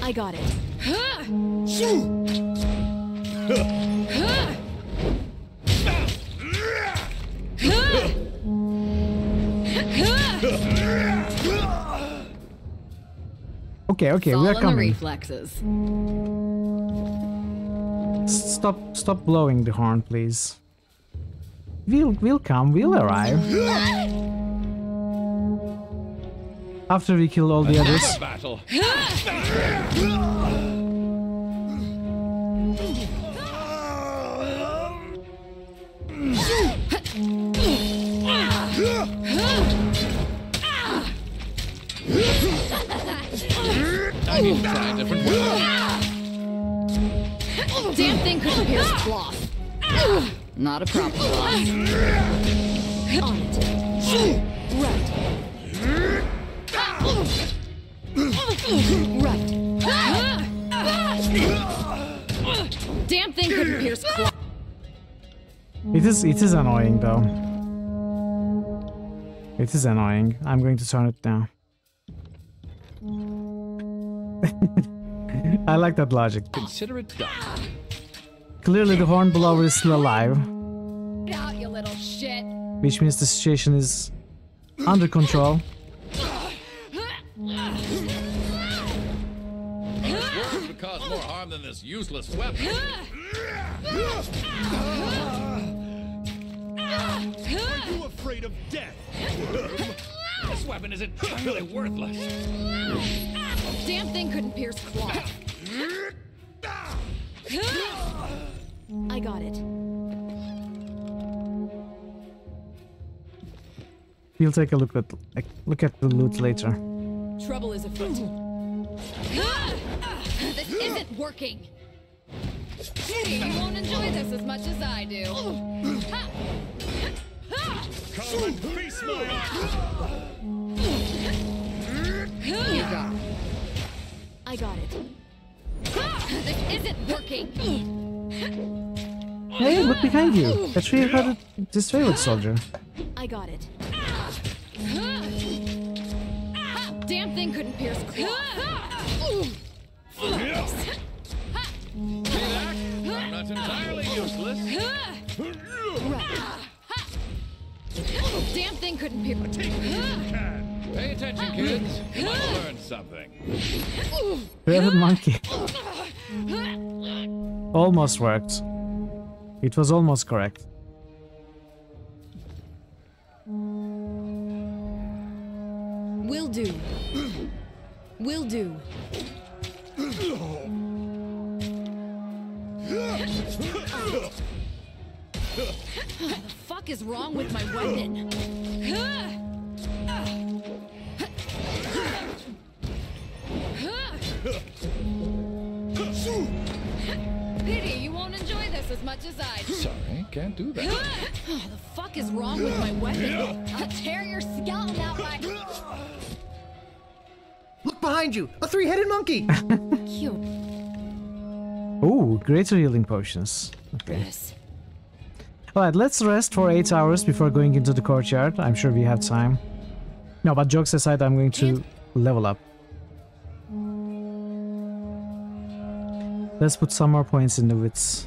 I got it. Okay, we are coming. Reflexes. Stop blowing the horn, please. We'll come, we'll arrive. After we kill all the others. Battle. I need to try a different way. Damn thing could pierce cloth. Not a problem. On it. Right. Right. Damn thing couldn't pierce claw. It is annoying though. It is annoying. I'm going to turn it down. I like that logic. Consider it done. Clearly the hornblower is still alive, Get out, you little shit. which means the situation is under control. This worm would cause more harm than this useless weapon. Are you afraid of death? This weapon is entirely worthless. Damn thing couldn't pierce claw. I got it. We'll take a look at the loot later. Trouble is afoot. This isn't working. You won't enjoy this as much as I do. Come and feast my You got it. I got it. This isn't working. Hey, look behind you. A three-headed destroyed soldier. I got it. Damn thing couldn't pierce claw. I'm not entirely useless. Damn thing couldn't pierce. Pay attention, kids. You might learn something. Three-headed monkey. Almost worked. It was almost correct. Will do. Will do. What the fuck is wrong with my weapon? Pity, you won't enjoy this as much as I do. Sorry, can't do that. Oh, the fuck is wrong with my weapon? I'll tear your skeleton out my... Look behind you! A three-headed monkey! Cute. Ooh, greater healing potions. Okay. Yes. Alright, let's rest for 8 hours before going into the courtyard. I'm sure we have time. No, but jokes aside, I'm going to level up. Let's put some more points in the wits.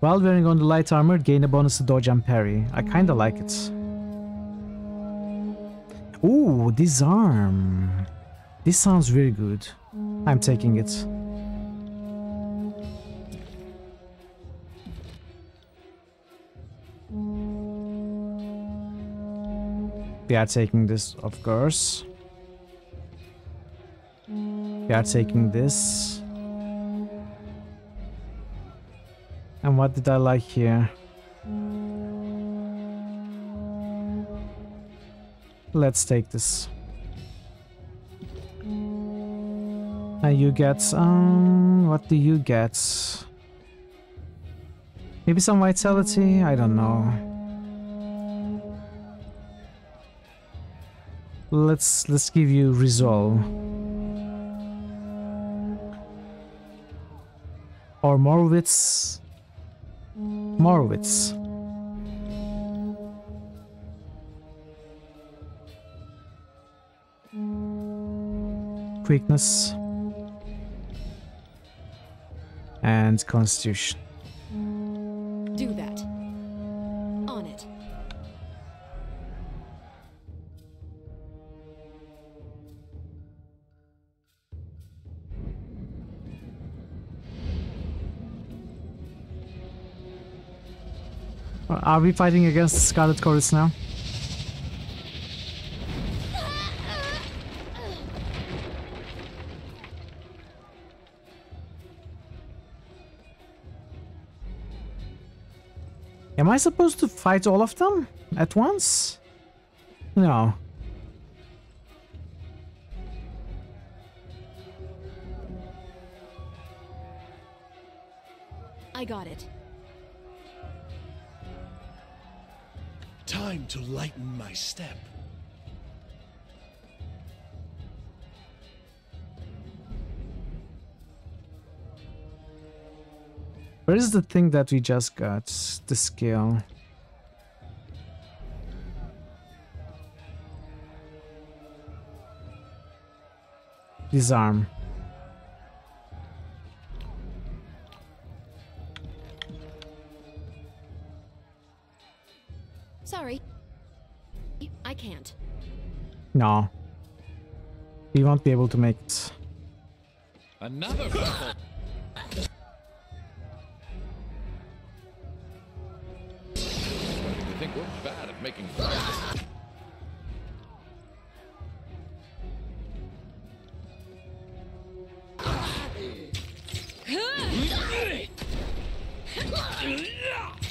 While wearing on the light armor, gain a bonus to dodge and parry. I kinda like it. Ooh, disarm. This sounds very good. I'm taking it. We are taking this, of course. We are taking this. And what did I like here? Let's take this. And you get, what do you get? Maybe some vitality? I don't know. Let's give you resolve. Or more wits. More wits. Quickness. And constitution. Do that. On it. Are we fighting against the Scarlet Chorus now? Am I supposed to fight all of them at once? No. I got it. Time to lighten my step. Where is the thing that we just got? The skill. Disarm. Sorry. I can't. No. We won't be able to make it. Another vessel. I think we're bad at making progress.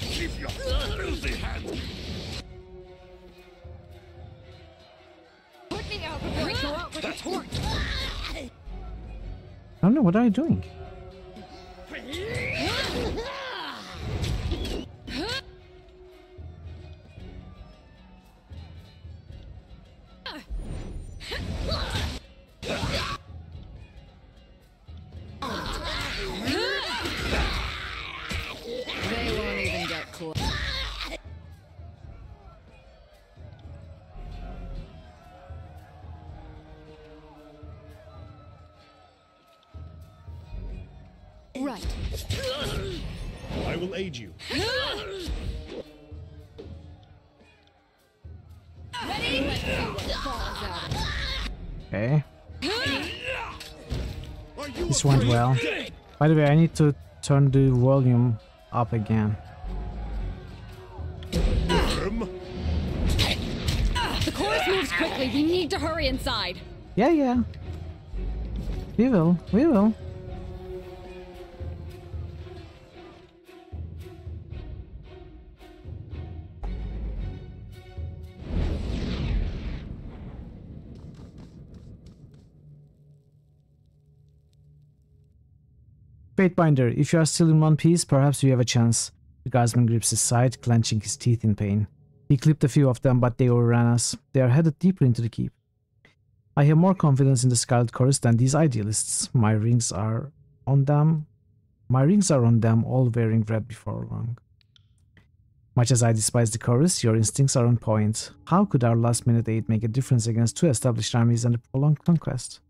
Keep your filthy hands. Put me out before I go out with a torch. I don't know, what are you doing? They won't even get close. Right. I will aid you. Okay. This went well. By the way, I need to turn the volume up again. The chorus moves quickly. We need to hurry inside. Yeah. We will. Fatebinder, if you are still in one piece, perhaps you have a chance. The guardsman grips his side, clenching his teeth in pain. He clipped a few of them, but they overran us. They are headed deeper into the keep. I have more confidence in the Scarlet Chorus than these idealists. My rings are on them, all wearing red before long. Much as I despise the chorus, your instincts are on point. How could our last-minute aid make a difference against two established armies and a prolonged conquest?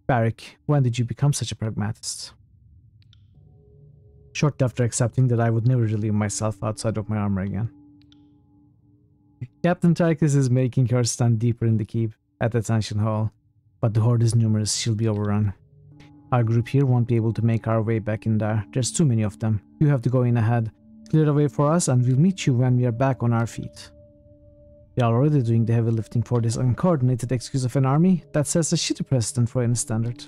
Barrick, when did you become such a pragmatist? Shortly after accepting that I would never relieve myself outside of my armor again. Captain Tarkus is making her stand deeper in the keep, at Attention Hall, but the horde is numerous, she'll be overrun. Our group here won't be able to make our way back in there, there's too many of them. You have to go in ahead, clear the way for us, and we'll meet you when we are back on our feet. We are already doing the heavy lifting for this uncoordinated excuse of an army that sets a shitty precedent for any standard.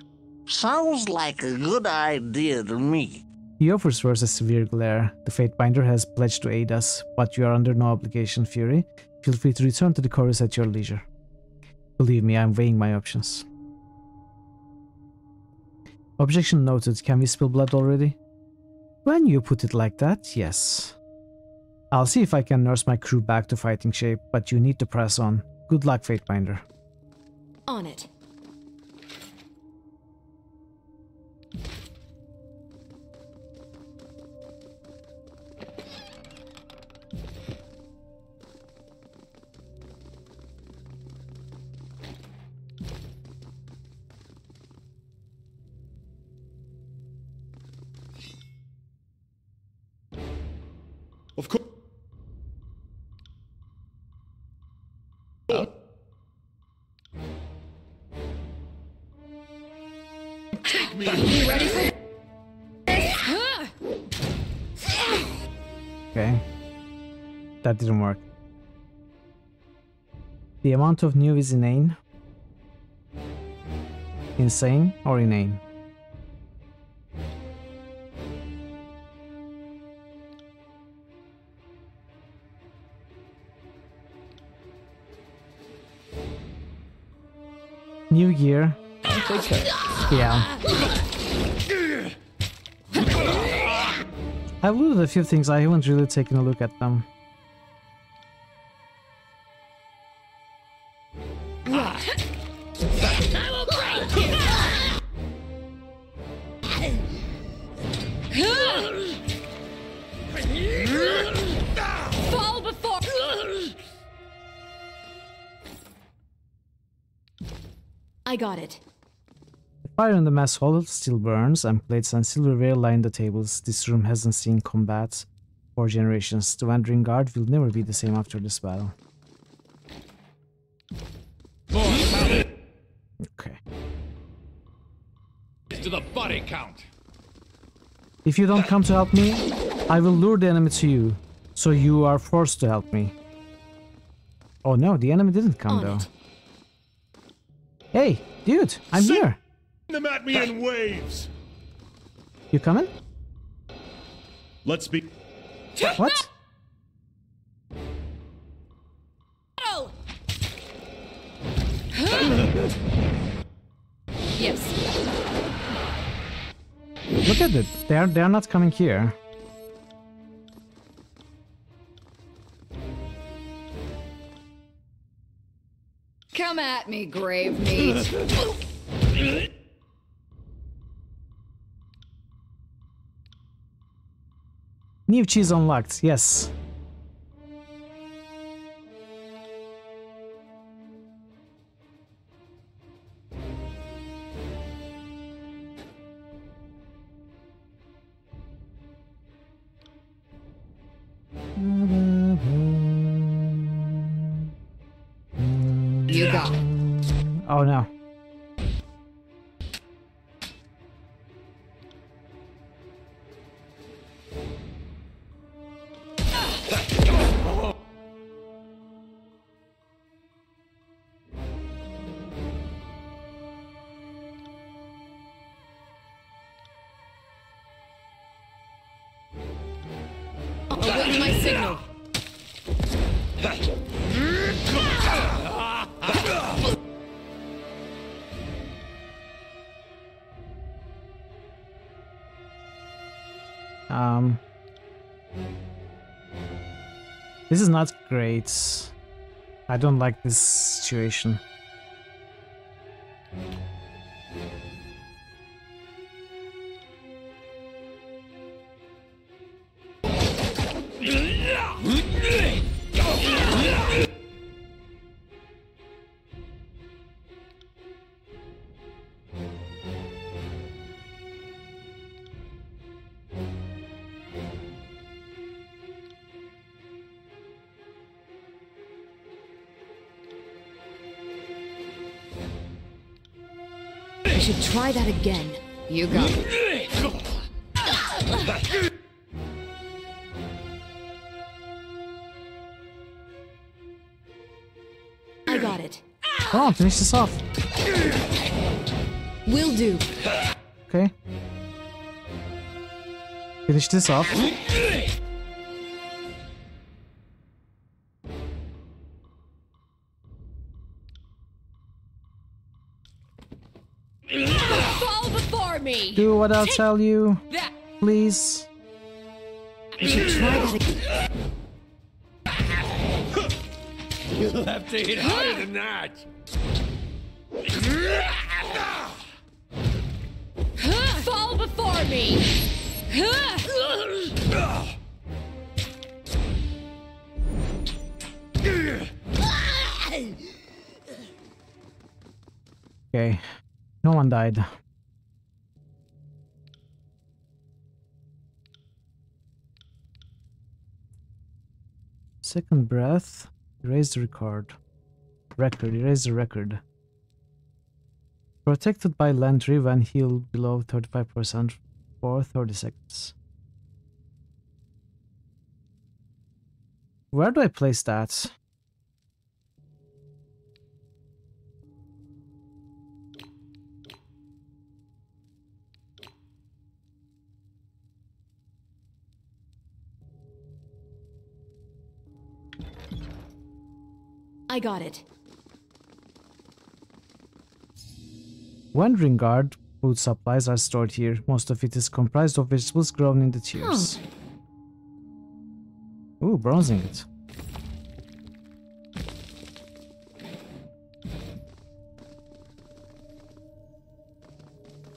Sounds like a good idea to me. He offers for us a severe glare. The Fatebinder has pledged to aid us, but you are under no obligation, Fury. Feel free to return to the chorus at your leisure. Believe me, I'm weighing my options. Objection noted. Can we spill blood already? When you put it like that, yes. I'll see if I can nurse my crew back to fighting shape, but you need to press on. Good luck, Fatebinder. On it. Of course. Take me. You ready for this? Okay. That didn't work. The amount of new is inane. Insane or inane? New gear. I'll take care. Yeah. I've looted a few things, I haven't really taken a look at them. Fall before. I got it. The fire in the mess hall still burns, and plates and silverware line the tables. This room hasn't seen combat for generations. The Wandering Guard will never be the same after this battle. Okay. To the body count. If you don't come to help me, I will lure the enemy to you, so you are forced to help me. Oh no, the enemy didn't come though. Hey, dude, I'm here. Send them at me in waves. You coming? Let's be. What? Yes. Look at it. They're not coming here. Come at me, grave meat. New cheese unlocked. Yes. You got it. Oh no. Await my signal. This is not great. I don't like this situation. I should try that again. You got it. I got it. Come on, finish this off. Will do. Okay. Finish this off. Fall before me. Do what I'll tell you, please. I should try that again. You'll have to hit harder than that. Fall before me. Okay. No one died. Second breath. Erase the record. Erase the record. Protected by Lantry when healed below 35% for 30 seconds. Where do I place that? I got it. Wandering Guard food supplies are stored here. Most of it is comprised of vegetables grown in the tiers. Ooh, bronzing it.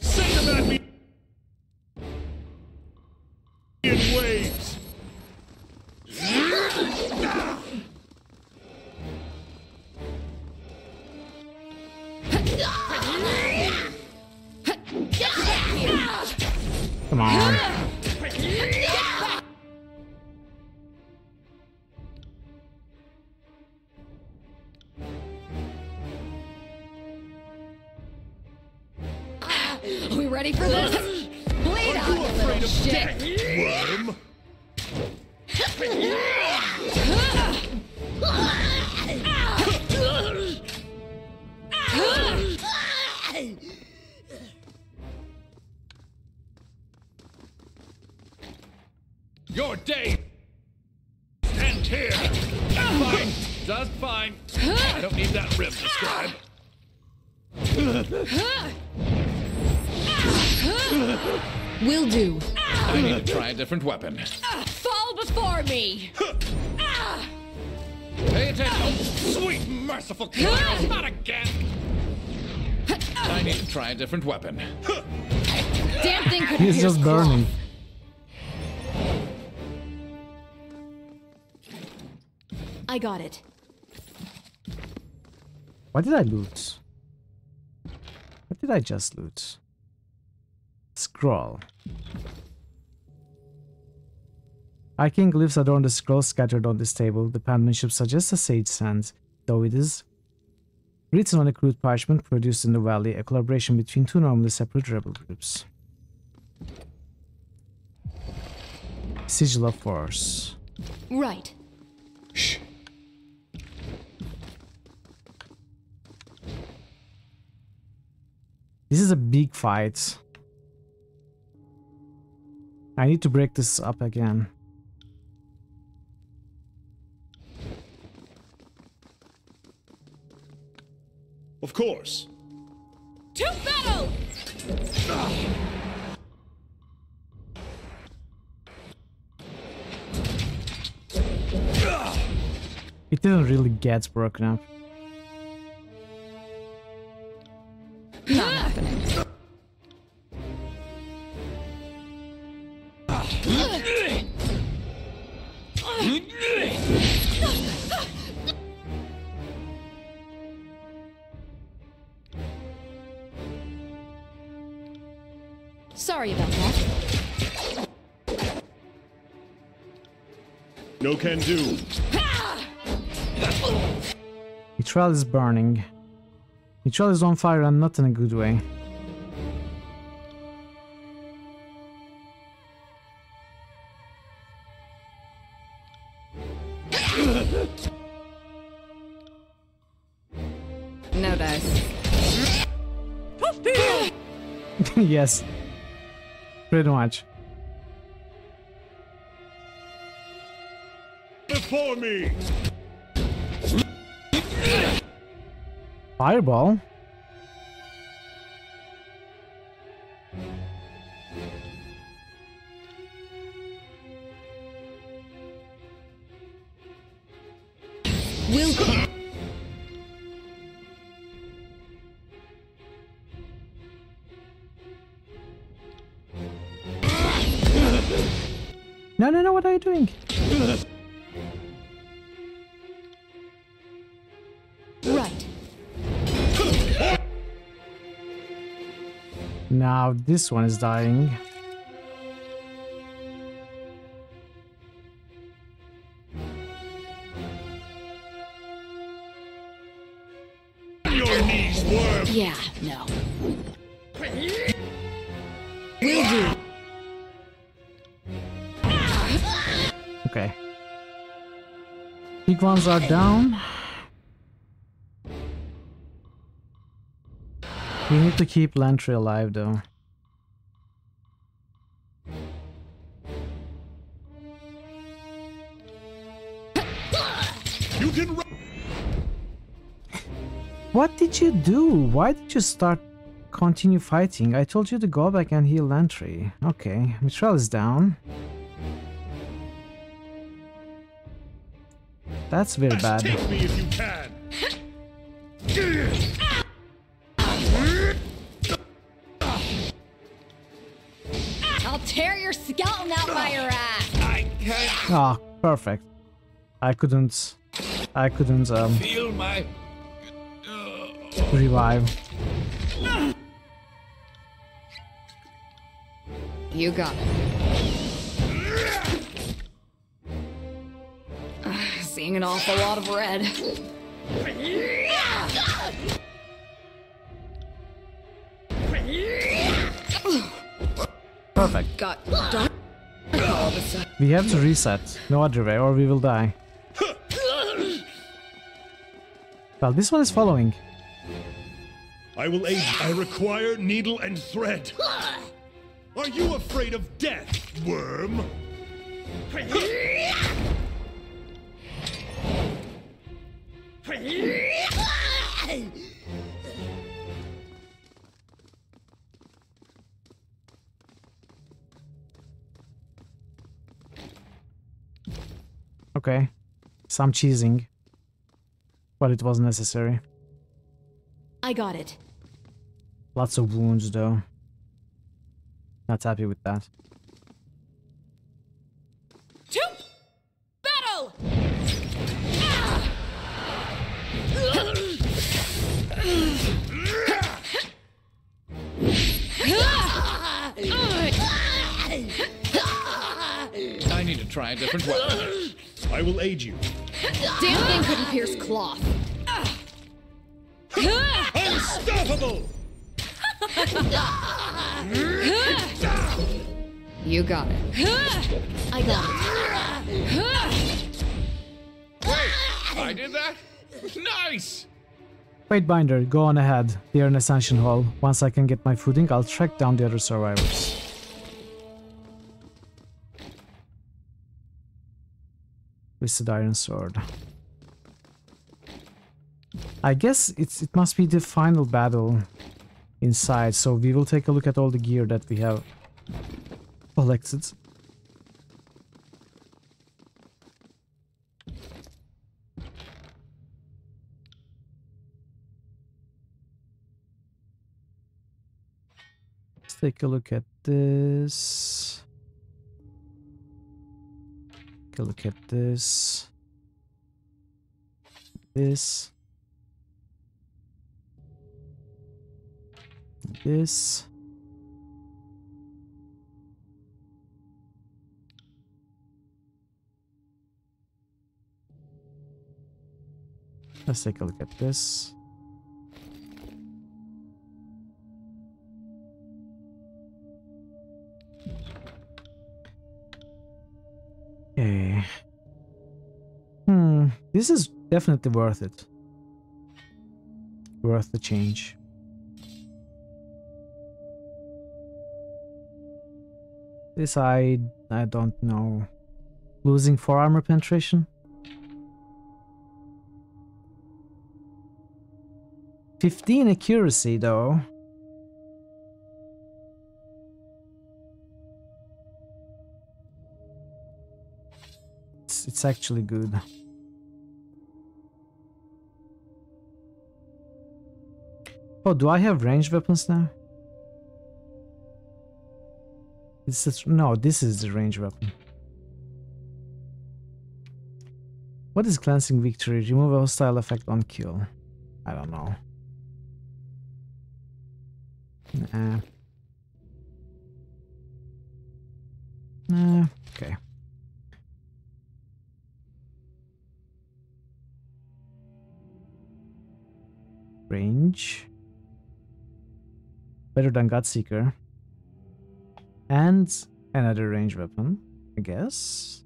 Send them at me in waves. Come on. Are we ready for this? Bleed out, you little shit! Worm. Your day ends here. Fine, just fine. I don't need that rib described. Will do. I need to try a different weapon. Fall before me! Pay attention. Oh, sweet, merciful Christ, not again. I need to try a different weapon. Damn thing could He's just burning. I got it. What did I loot? What did I just loot? Scroll. Arcane glyphs adorn the scrolls scattered on this table. The penmanship suggests a sage hand, though it is written on a crude parchment produced in the valley, a collaboration between two normally separate rebel groups. Sigil of Force. Right. Shh. This is a big fight. I need to break this up again. Of course. To battle! It didn't really get broken up. Not happening. Sorry about that. No can do. Mitral is burning. Mitral is on fire and not in a good way. No dice. Yes. Pretty much. Before me. Fireball? Will. No, no, no, what are you doing? Right. Now this one is dying. Your knees, worm. Yeah, no. Will do. Okay. Big ones are down. We need to keep Lantry alive though. You can run. What did you do? Why did you start continue fighting? I told you to go back and heal Lantry. Okay, Mithril is down. That's very bad. Take me if you can. I'll tear your skeleton out by your ass. Ah, perfect. I couldn't Feel my revive. You got it. Seeing an awful lot of red. Perfect. Got dark all of a sudden. We have to reset. No other way, or we will die. Well, this one is following. I will aid. I require needle and thread. Are you afraid of death, worm? Okay. Some cheesing. But it was necessary. I got it. Lots of wounds, though. Not happy with that. To battle! I need to try a different weapon. I will aid you. Damn thing couldn't pierce cloth. Unstoppable! You got it. I got it. Wait, I did that? Nice! Wait, Binder, go on ahead. They are in Ascension Hall. Once I can get my footing, I'll track down the other survivors. Twisted Iron Sword. I guess it must be the final battle inside, so we will take a look at all the gear that we have collected. Let's take a look at this. Take a look at this. This. This. Let's take a look at this. Okay. This is definitely worth it. Worth the change. This I don't know. Losing 4 armor penetration? 15 accuracy though. It's actually good. Oh, do I have ranged weapons now? No, this is the ranged weapon. What is glancing victory? Remove a hostile effect on kill. I don't know. Nah. Nah, okay. Range. Better than Godseeker. And another range weapon, I guess.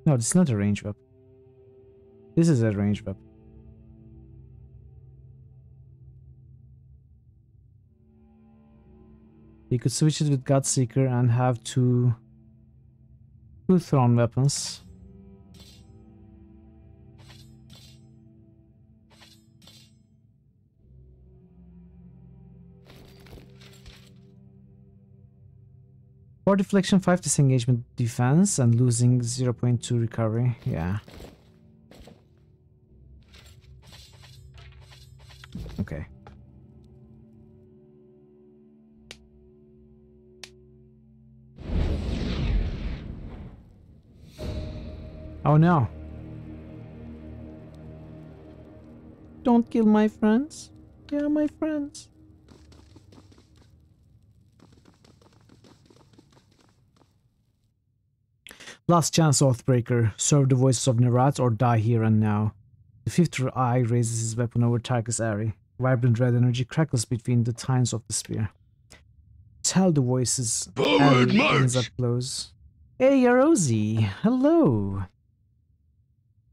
No, this is not a range weapon. This is a range weapon. You could switch it with Godseeker and have two thrown weapons. 4 deflection, 5 disengagement defense, and losing 0.2 recovery. Yeah. Okay. Oh no. Don't kill my friends. Yeah, my friends. Last chance, Oathbreaker. Serve the voices of Nerat or die here and now. The fifth eye raises his weapon over Tarkus Ari. Vibrant red energy crackles between the tines of the spear. Tell the voices. Forward Ari leans up march! close. Hey, Yarozi. Hello.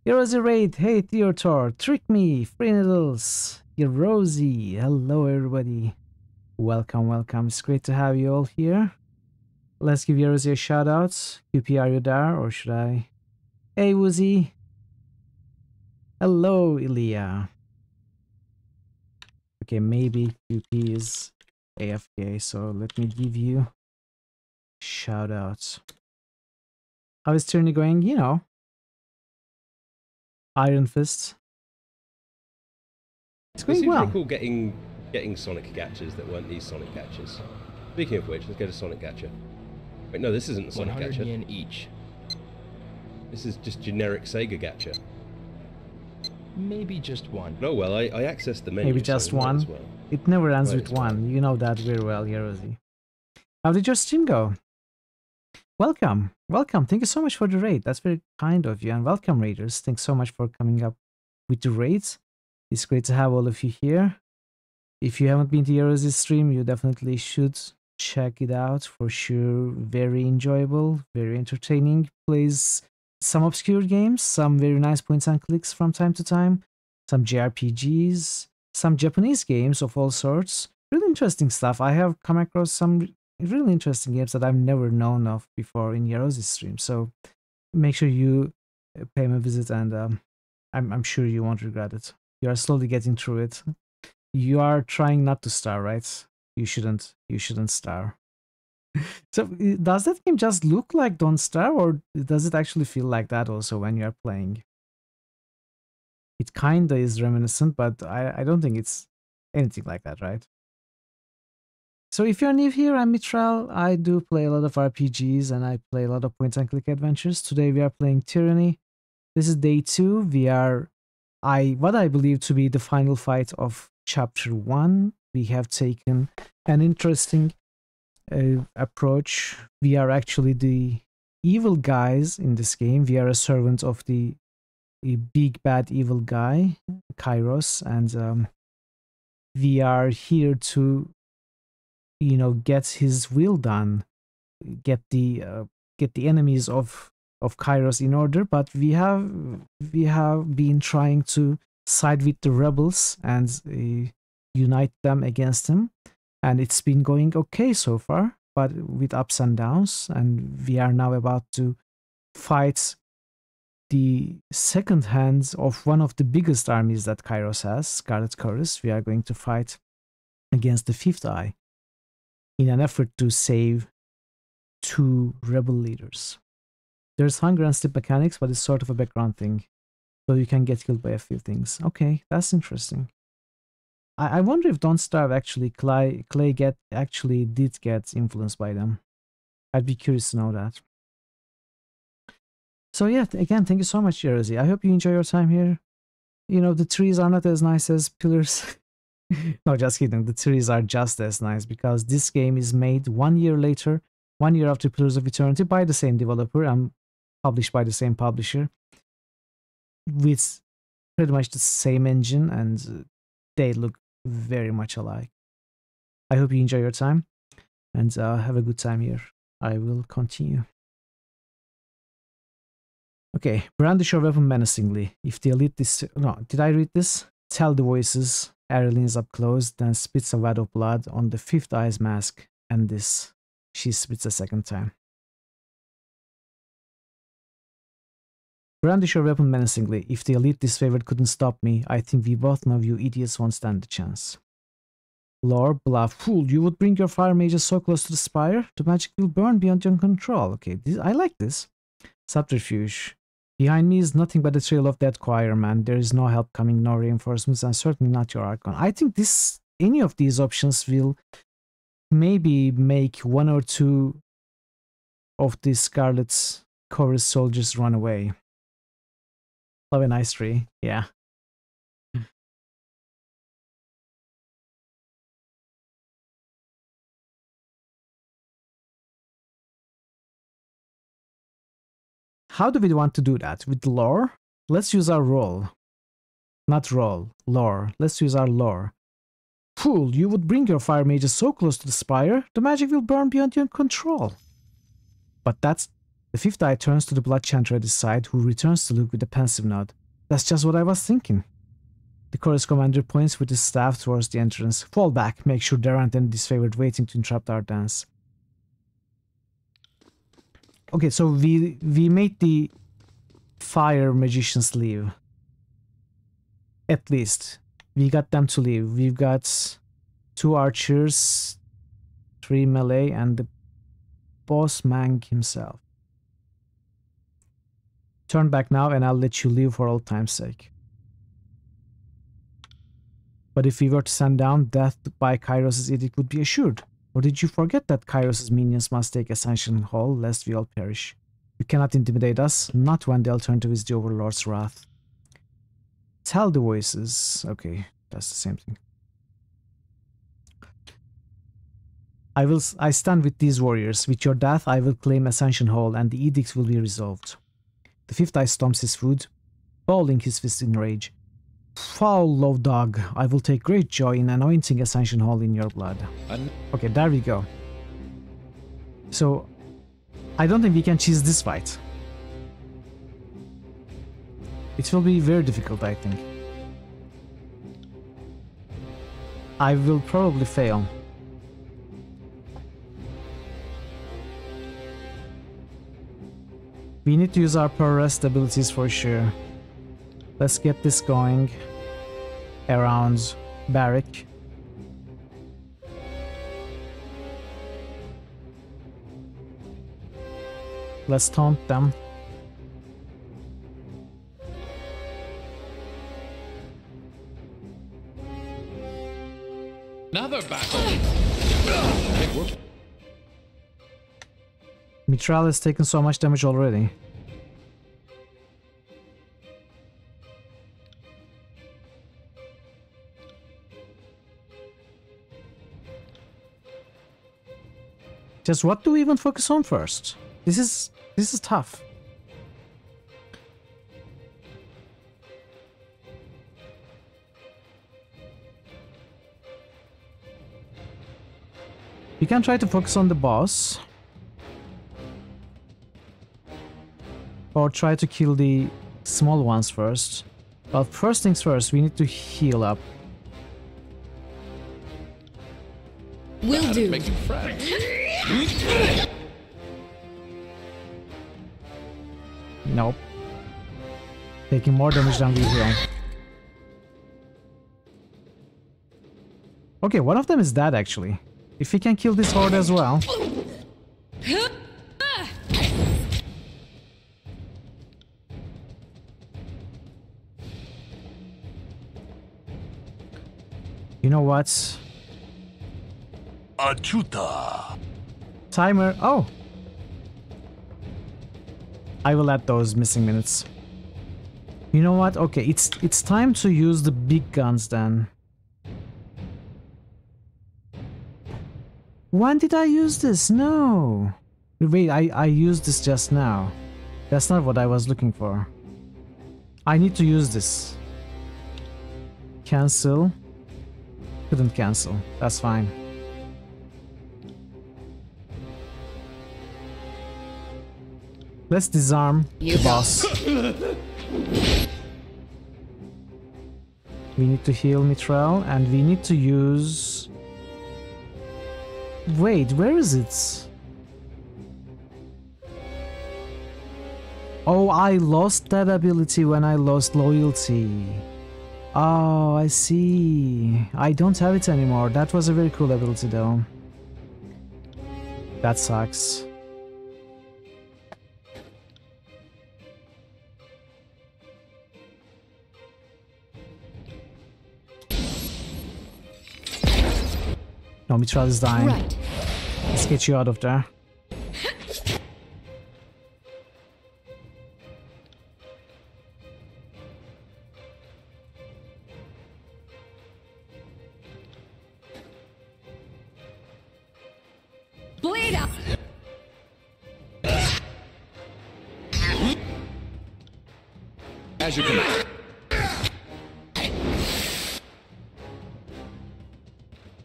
Yarozi Raid. Hey, Theotor. Trick me. Free needles. Yarozi. Hello, everybody. Welcome, welcome. It's great to have you all here. Let's give Yarozi a shout out. QP, are you there? Or should I? Hey, Woozy. Hello, Ilya. Okay, maybe QP is AFK, so let me give you shout outs. How is Tyranny going? You know, Iron Fist. It's going seems well. pretty cool getting Sonic Gachas that weren't these Sonic Gachas. Speaking of which, let's get a Sonic Gacha. Wait, no, this isn't a Sonic 100 Gacha. yen each. This is just generic Sega Gacha. Maybe just one. No, well, I accessed the menu. Maybe just so one. as well. It never ends Might with as well. one. You know that very well, Yarozi. How did your stream go? Welcome. Welcome. Thank you so much for the raid. That's very kind of you. And welcome, raiders. Thanks so much for coming up with the raids. It's great to have all of you here. If you haven't been to Yarozi's stream, you definitely should check it out for sure. Very enjoyable, very entertaining. Plays some obscure games, some very nice points and clicks from time to time, some JRPGs, some Japanese games of all sorts. Really interesting stuff. I have come across some really interesting games that I've never known of before in Yarozi's stream. So make sure you pay him a visit, and I'm sure you won't regret it. You are slowly getting through it. You are trying not to star, right? You shouldn't star. So does that game just look like Don't Star, or does it actually feel like that also when you are playing? It kinda is reminiscent, but I don't think it's anything like that, right? So if you're new here, I'm Mitral. I do play a lot of RPGs and I play a lot of point and click adventures. Today we are playing Tyranny. This is day 2. We are what I believe to be the final fight of chapter 1. We have taken an interesting approach. We are actually the evil guys in this game. We are a servant of the big bad evil guy, Kairos, and we are here to, you know, get his will done, get the enemies of Kairos in order. But we have been trying to side with the rebels and unite them against him, and it's been going okay so far, but with ups and downs. And we are now about to fight the second hand of one of the biggest armies that Kairos has, Scarlet Chorus. We are going to fight against the Fifth Eye in an effort to save 2 rebel leaders. There's hunger and sleep mechanics, but it's sort of a background thing, so you can get killed by a few things. Okay, that's interesting. I wonder if Don't Starve actually Clay actually did get influenced by them. I'd be curious to know that. So yeah, again, thank you so much, Yarozi. I hope you enjoy your time here. You know, the trees are not as nice as pillars. No, just kidding. The trees are just as nice because this game is made 1 year later, 1 year after Pillars of Eternity, by the same developer and published by the same publisher, with pretty much the same engine, and they look very much alike. I hope you enjoy your time and have a good time here. I will continue. Okay, brandish your weapon menacingly. If the elite did I read this? Tell the voices. Ari leans up close, then spits a wad of blood on the Fifth Eye's mask, and this. She spits a second time. Brandish your weapon menacingly. If the elite disfavored couldn't stop me, I think we both know you idiots won't stand a chance. Lore, blah, fool. You would bring your fire mages so close to the spire, the magic will burn beyond your control. Okay, I like this. Subterfuge. Behind me is nothing but a trail of dead choir, man. There is no help coming, no reinforcements, and certainly not your Archon. I think any of these options will maybe make one or two of the Scarlet Chorus soldiers run away. Love a nice tree, yeah. How do we want to do that? With lore? Let's use our roll. Not roll, lore. Let's use our lore. Fool, you would bring your fire mages so close to the spire, the magic will burn beyond your control. But that's... The fifth eye turns to the blood chanter at his side, who returns to Luke with a pensive nod. That's just what I was thinking. The chorus commander points with his staff towards the entrance. Fall back, make sure there aren't any disfavored waiting to interrupt our dance. Okay, so we made the fire magicians leave. At least. We got them to leave. We've got 2 archers, 3 melee, and the boss Mang himself. Turn back now and I'll let you leave for old time's sake. But if we were to send down, death by Kairos' edict would be assured. Or did you forget that Kairos' minions must take Ascension Hall lest we all perish? You cannot intimidate us, not when the alternative is the Overlord's wrath. Tell the voices. Okay, that's the same thing. I stand with these warriors. With your death, I will claim Ascension Hall and the edict will be resolved. The fifth eye stomps his foot, bowling his fist in rage. Foul low dog, I will take great joy in anointing Ascension Hall in your blood. Okay, there we go. So, I don't think we can cheese this fight. It will be very difficult, I think. I will probably fail. We need to use our per rest abilities for sure. Let's get this going around Barrack. Let's taunt them. Another battle. Mitral has taken so much damage already. Just what do we even focus on first? This is tough. We can try to focus on the boss. Or try to kill the small ones first. But first things first, we need to heal up. Will do. Nope. Taking more damage than we heal. Okay, one of them is dead actually. If we can kill this horde as well. You know what? Achuta. Timer. Oh. I will add those missing minutes. You know what? Okay, it's time to use the big guns then. When did I use this? No. Wait, I used this just now. That's not what I was looking for. I need to use this. Cancel. Couldn't cancel. That's fine. Let's disarm the boss. We need to heal Mitral and we need to use... Wait, where is it? Oh, I lost that ability when I lost loyalty. Oh, I see. I don't have it anymore. That was a very cool ability though. That sucks. No, Mitral is dying. Right. Let's get you out of there. Bleed out. As you command.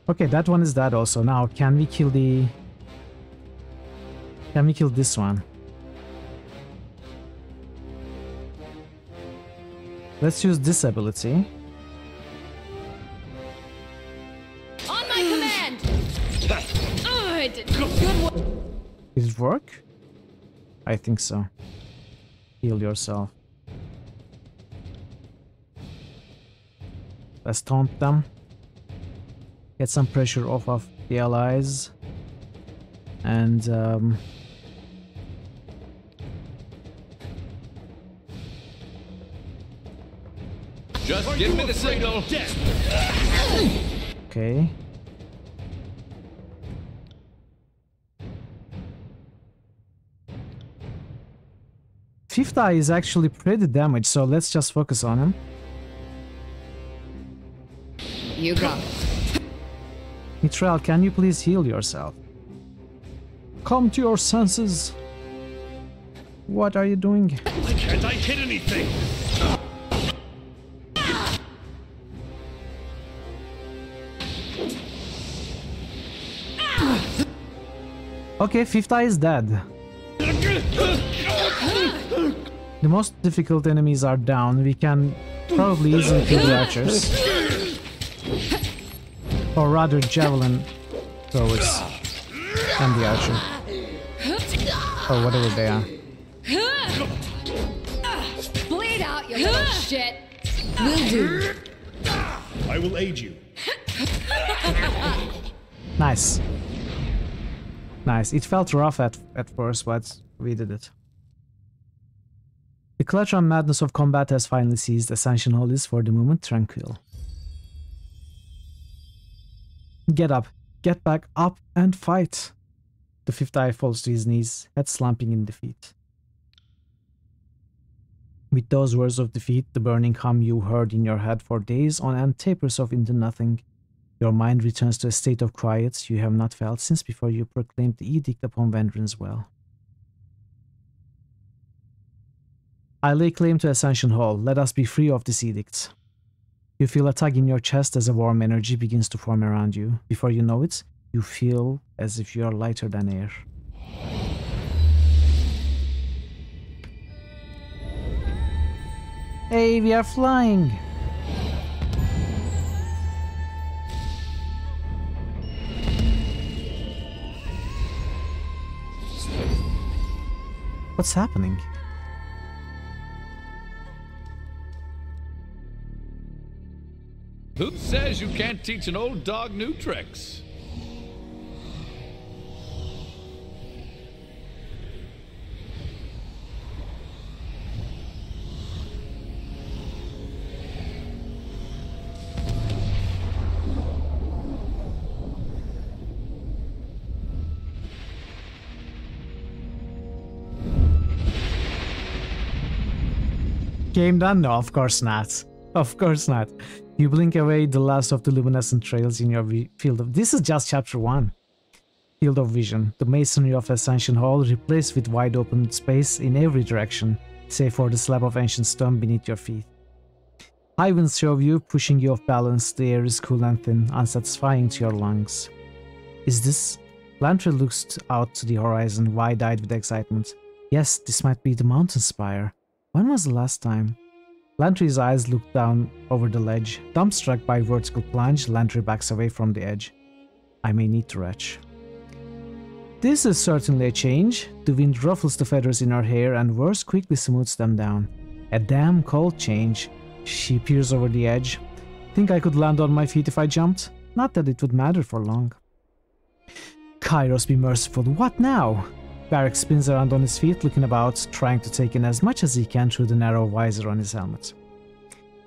Okay, that one is dead also. Now, can we kill the... Can we kill this one? Let's use this ability. On my command! Oh, I did good work. Did it work? I think so. Heal yourself. Let's taunt them. Get some pressure off of the allies. And just give me the signal. okay. Fifth Eye is actually pretty damaged, so let's just focus on him. You got it. Mitral, can you please heal yourself? Come to your senses. What are you doing? Why can't I hit anything? Okay, Fifth Eye is dead. The most difficult enemies are down. We can probably easily kill the archers. Or rather, javelin throwers. And the archer. Or whatever they are. Bleed out, you little shit. Will do. I will aid you. Nice. Nice. It felt rough at first, but we did it. The clutch and madness of combat has finally ceased. Ascension Hall is for the moment tranquil. Get up. Get back up and fight. The Fifth Eye falls to his knees, head slumping in defeat. With those words of defeat, the burning hum you heard in your head for days on end tapers off into nothing. Your mind returns to a state of quiet you have not felt since before you proclaimed the edict upon Vendron's Well. I lay claim to Ascension Hall. Let us be free of this edict. You feel a tug in your chest as a warm energy begins to form around you. Before you know it, you feel as if you are lighter than air. Hey, we are flying! What's happening? Who says you can't teach an old dog new tricks? Game done? No, of course not. Of course not. You blink away the last of the luminescent trails in your field of... This is just chapter 1. Field of vision. The masonry of Ascension Hall replaced with wide open space in every direction, save for the slab of ancient stone beneath your feet. High winds shove you, pushing you off balance. The air is cool and thin, unsatisfying to your lungs. Is this... Lantry looks out to the horizon, wide-eyed with excitement. Yes, this might be the mountain spire. When was the last time? Lantry's eyes look down over the ledge. Dumbstruck by vertical plunge, Lantry backs away from the edge. I may need to retch. This is certainly a change. The wind ruffles the feathers in her hair and worse quickly smooths them down. A damn cold change. She peers over the edge. Think I could land on my feet if I jumped? Not that it would matter for long. Kairos, be merciful. What now? Varric spins around on his feet, looking about, trying to take in as much as he can through the narrow visor on his helmet.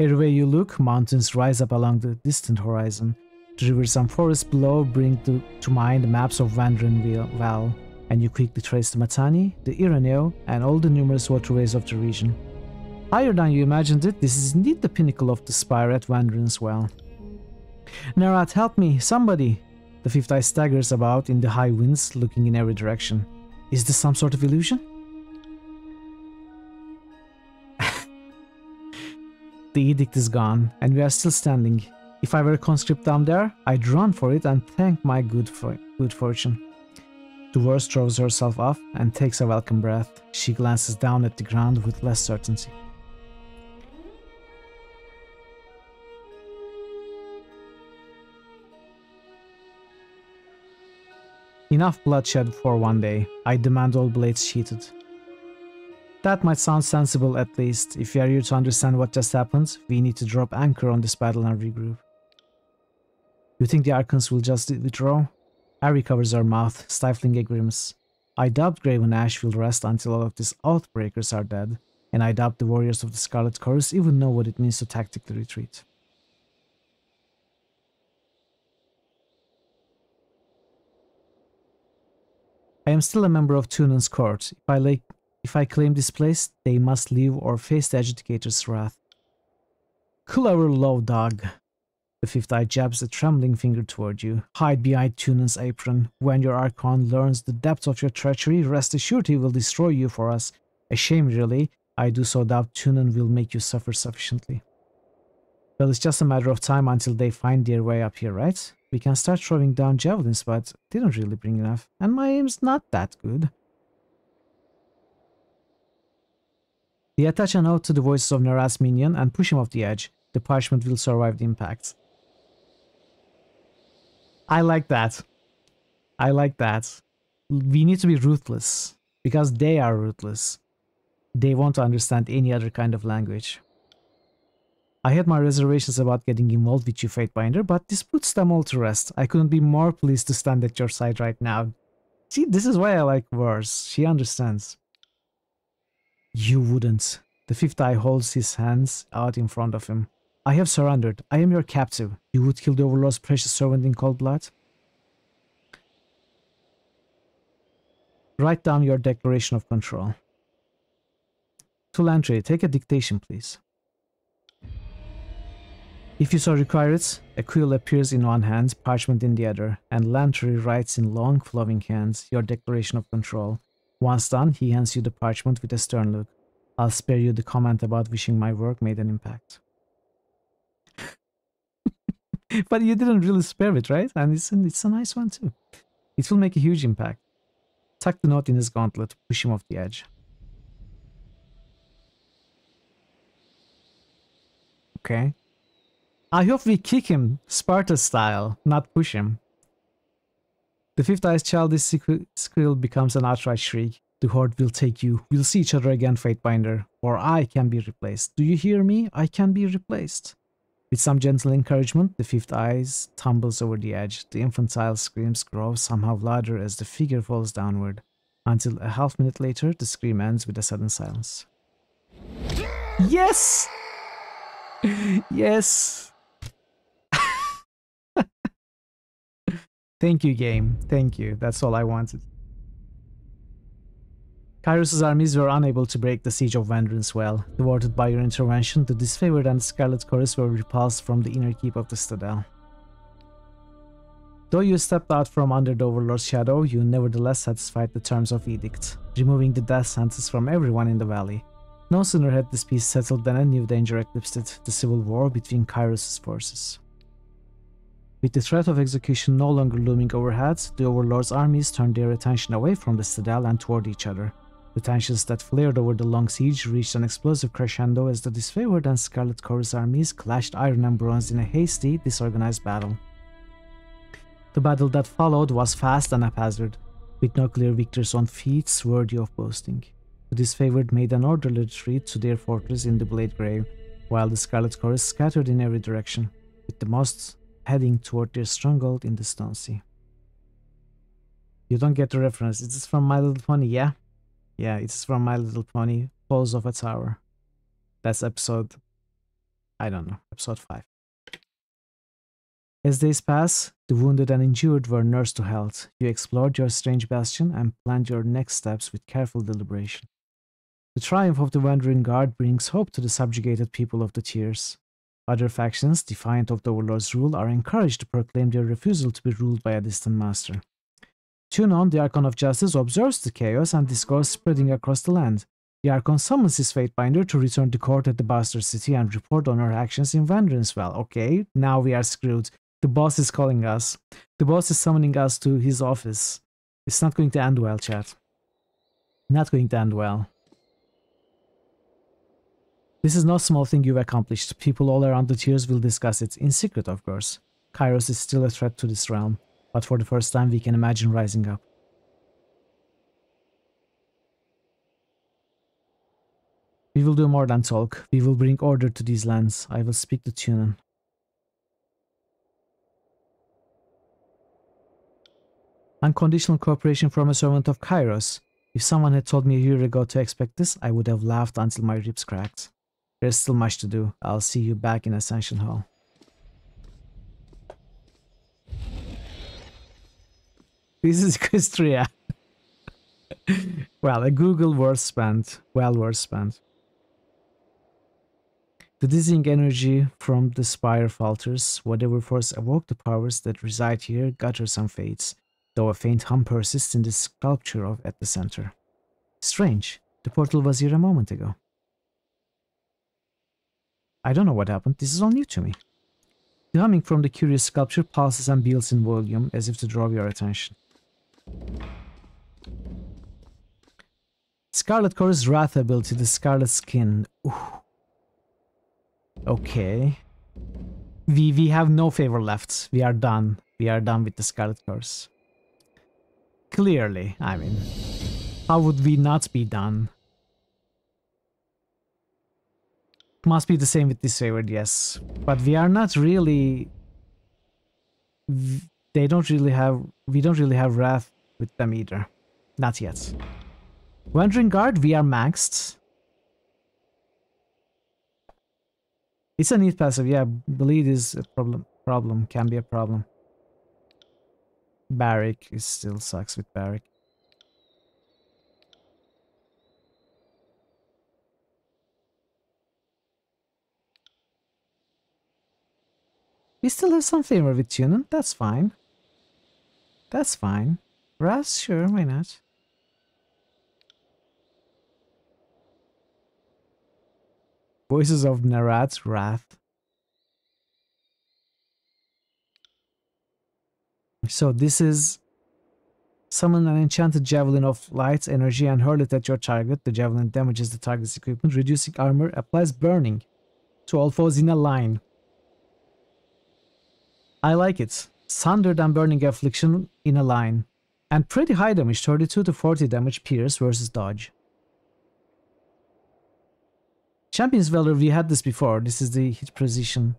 Everywhere you look, mountains rise up along the distant horizon. The rivers and forests below bring to mind maps of Wandering Val, and you quickly trace the Matani, the Iraneo, and all the numerous waterways of the region. Higher than you imagined it, this is indeed the pinnacle of the spire at Wandering's Well. Nerat, help me, somebody! The fifth eye staggers about in the high winds, looking in every direction. Is this some sort of illusion? The edict is gone, and we are still standing. If I were a conscript down there, I'd run for it and thank my good fortune. The worst throws herself off and takes a welcome breath. She glances down at the ground with less certainty. Enough bloodshed for one day. I demand all blades sheathed. That might sound sensible at least. If we are here to understand what just happened, we need to drop anchor on this battle and regroup. You think the Archons will just withdraw? Harry covers her mouth, stifling a grimace. I doubt Graven Ash will rest until all of these Oathbreakers are dead, and I doubt the warriors of the Scarlet Chorus even know what it means to tactically retreat. I am still a member of Tunan's court. If I claim this place, they must leave or face the Adjudicator's wrath. Clover low dog. The fifth eye jabs a trembling finger toward you. Hide behind Tunan's apron. When your Archon learns the depth of your treachery, rest assured he will destroy you for us. A shame, really. I do so doubt Tunan will make you suffer sufficiently. Well, it's just a matter of time until they find their way up here, right? We can start throwing down javelins, but they don't really bring enough. And my aim's not that good. They attach an oath to the voices of Nerat's minion and push him off the edge. The parchment will survive the impact. I like that. I like that. We need to be ruthless, because they are ruthless. They won't understand any other kind of language. I had my reservations about getting involved with you, Fatebinder, but this puts them all to rest. I couldn't be more pleased to stand at your side right now. See, this is why I like Wars. She understands. You wouldn't. The fifth eye holds his hands out in front of him. I have surrendered. I am your captive. You would kill the Overlord's precious servant in cold blood? Write down your declaration of control. To Lantry, take a dictation, please. If you so require it, a quill appears in one hand, parchment in the other, and Lantry writes in long, flowing hands your declaration of control. Once done, he hands you the parchment with a stern look. I'll spare you the comment about wishing my work made an impact. But you didn't really spare it, right? And it's a nice one too. It will make a huge impact. Tuck the note in his gauntlet, push him off the edge. Okay. I hope we kick him, Sparta style, not push him. The fifth eye's childish squeal becomes an outright shriek. The horde will take you. We'll see each other again, Fatebinder. Or I can be replaced. Do you hear me? I can be replaced. With some gentle encouragement, the fifth eye tumbles over the edge. The infantile screams grow somehow louder as the figure falls downward. Until a half minute later, the scream ends with a sudden silence. Yes! Yes! Thank you, game. Thank you. That's all I wanted. Kairos' armies were unable to break the siege of Wandering's Well. Thwarted by your intervention, the Disfavored and the Scarlet Chorus were repulsed from the inner keep of the citadel. Though you stepped out from under the Overlord's shadow, you nevertheless satisfied the terms of edict, removing the death sentence from everyone in the valley. No sooner had this peace settled than a new danger eclipsed it, the civil war between Kairos' forces. With the threat of execution no longer looming overhead, the Overlord's armies turned their attention away from the citadel and toward each other. The tensions that flared over the long siege reached an explosive crescendo as the Disfavored and Scarlet Chorus armies clashed iron and bronze in a hasty, disorganized battle. The battle that followed was fast and haphazard, with no clear victors on feats worthy of boasting. The Disfavored made an orderly retreat to their fortress in the Blade Grave, while the Scarlet Corps is scattered in every direction, with the most heading toward their stronghold in the Stone Sea. You don't get the reference. It's from My Little Pony, yeah? Yeah, it's from My Little Pony, Falls of a Tower. That's episode... I don't know, episode 5. As days pass, the wounded and injured were nursed to health. You explored your strange bastion and planned your next steps with careful deliberation. The triumph of the Wandering Guard brings hope to the subjugated people of the Tears. Other factions, defiant of the Overlord's rule, are encouraged to proclaim their refusal to be ruled by a distant master. Tunon, the Archon of Justice, observes the chaos and discourse spreading across the land. The Archon summons his Fatebinder to return to court at the Bastard City and report on her actions in Vandrinsfell. Okay, now we are screwed. The boss is calling us. The boss is summoning us to his office. It's not going to end well, chat. Not going to end well. This is no small thing you've accomplished. People all around the Tears will discuss it, in secret of course. Kairos is still a threat to this realm, but for the first time we can imagine rising up. We will do more than talk. We will bring order to these lands. I will speak to Tunon. Unconditional cooperation from a servant of Kairos. If someone had told me a year ago to expect this, I would have laughed until my ribs cracked. There's still much to do. I'll see you back in Ascension Hall. This is Quistria. Well, a Google worth spent. Well worth spent. The dizzying energy from the spire falters. Whatever force awoke the powers that reside here gutter some fates, though a faint hum persists in the sculpture at the center. Strange. The portal was here a moment ago. I don't know what happened. This is all new to me. The humming from the curious sculpture pulses and builds in volume, as if to draw your attention. Scarlet Corps' Wrath ability, the Scarlet Skin. Ooh. Okay. We have no favor left. We are done. We are done with the Scarlet Corps. Clearly, I mean, how would we not be done? Must be the same with this favor, yes. But we are not really... We don't really have Wrath with them either. Not yet. Wandering Guard, we are maxed. It's a neat passive, yeah. Bleed is a problem, can be a problem. Barrack is still sucks with Barrack. We still have some favor with Tunon, that's fine. That's fine. Raz, sure, why not? Voices of Narat's Wrath. So this is... Summon an enchanted javelin of light energy and hurl it at your target. The javelin damages the target's equipment, reducing armor, applies burning to all foes in a line. I like it. Sundered and burning affliction in a line. And pretty high damage, 32 to 40 damage pierce versus dodge. Champion's Valor, we had this before. This is the hit precision.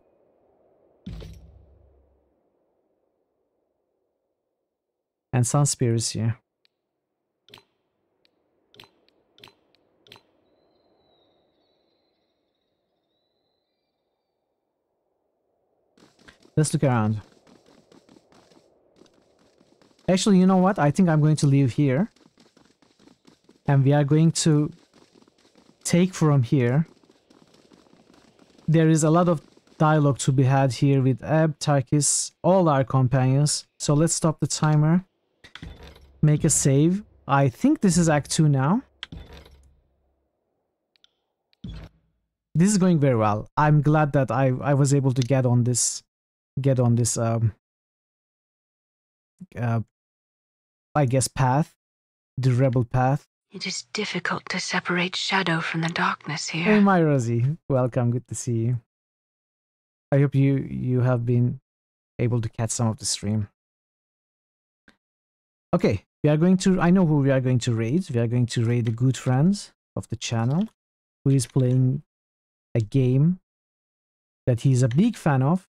And Sun Spear is here. Let's look around. Actually, you know what? I think I'm going to leave here. And we are going to take from here. There is a lot of dialogue to be had here with Ab, Tarkis, all our companions. So let's stop the timer. Make a save. I think this is Act 2 now. This is going very well. I'm glad that I was able to get on this I guess path, the rebel path. It is difficult to separate shadow from the darkness here. Hey, my Rosie, welcome. Good to see you. I hope you have been able to catch some of the stream. Okay, we are going to. I know who we are going to raid. We are going to raid the good friends of the channel, who is playing a game that he's a big fan of.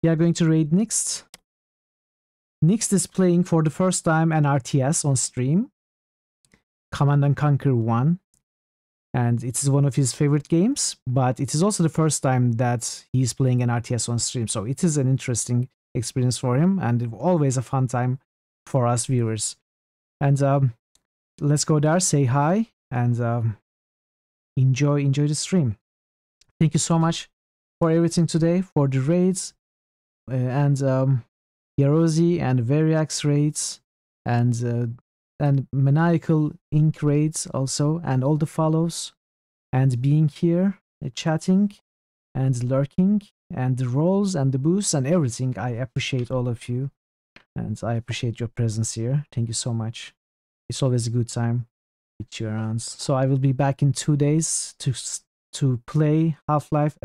We are going to raid Nixt. Nixt is playing for the first time an RTS on stream, Command & Conquer 1. And it is one of his favorite games, but it is also the first time that he's playing an RTS on stream. So it is an interesting experience for him and always a fun time for us viewers. And let's go there, say hi, and enjoy the stream. Thank you so much for everything today, for the raids, and Yarozi and Variax raids, and Maniacal Ink raids also, and all the follows, and being here, chatting, and lurking, and the rolls, and the boosts, and everything. I appreciate all of you, and I appreciate your presence here. Thank you so much. It's always a good time with you around. So I will be back in 2 days to play Half-Life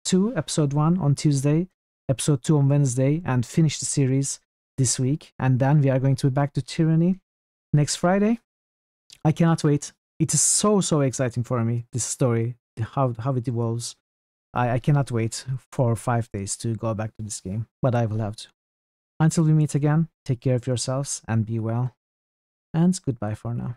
2 Episode 1 on Tuesday, Episode 2 on Wednesday, and finish the series this week. And then we are going to be back to Tyranny next Friday. I cannot wait. It is so exciting for me, this story, how it evolves. I cannot wait for 5 days to go back to this game, but I will have to. Until we meet again, take care of yourselves and be well. And goodbye for now.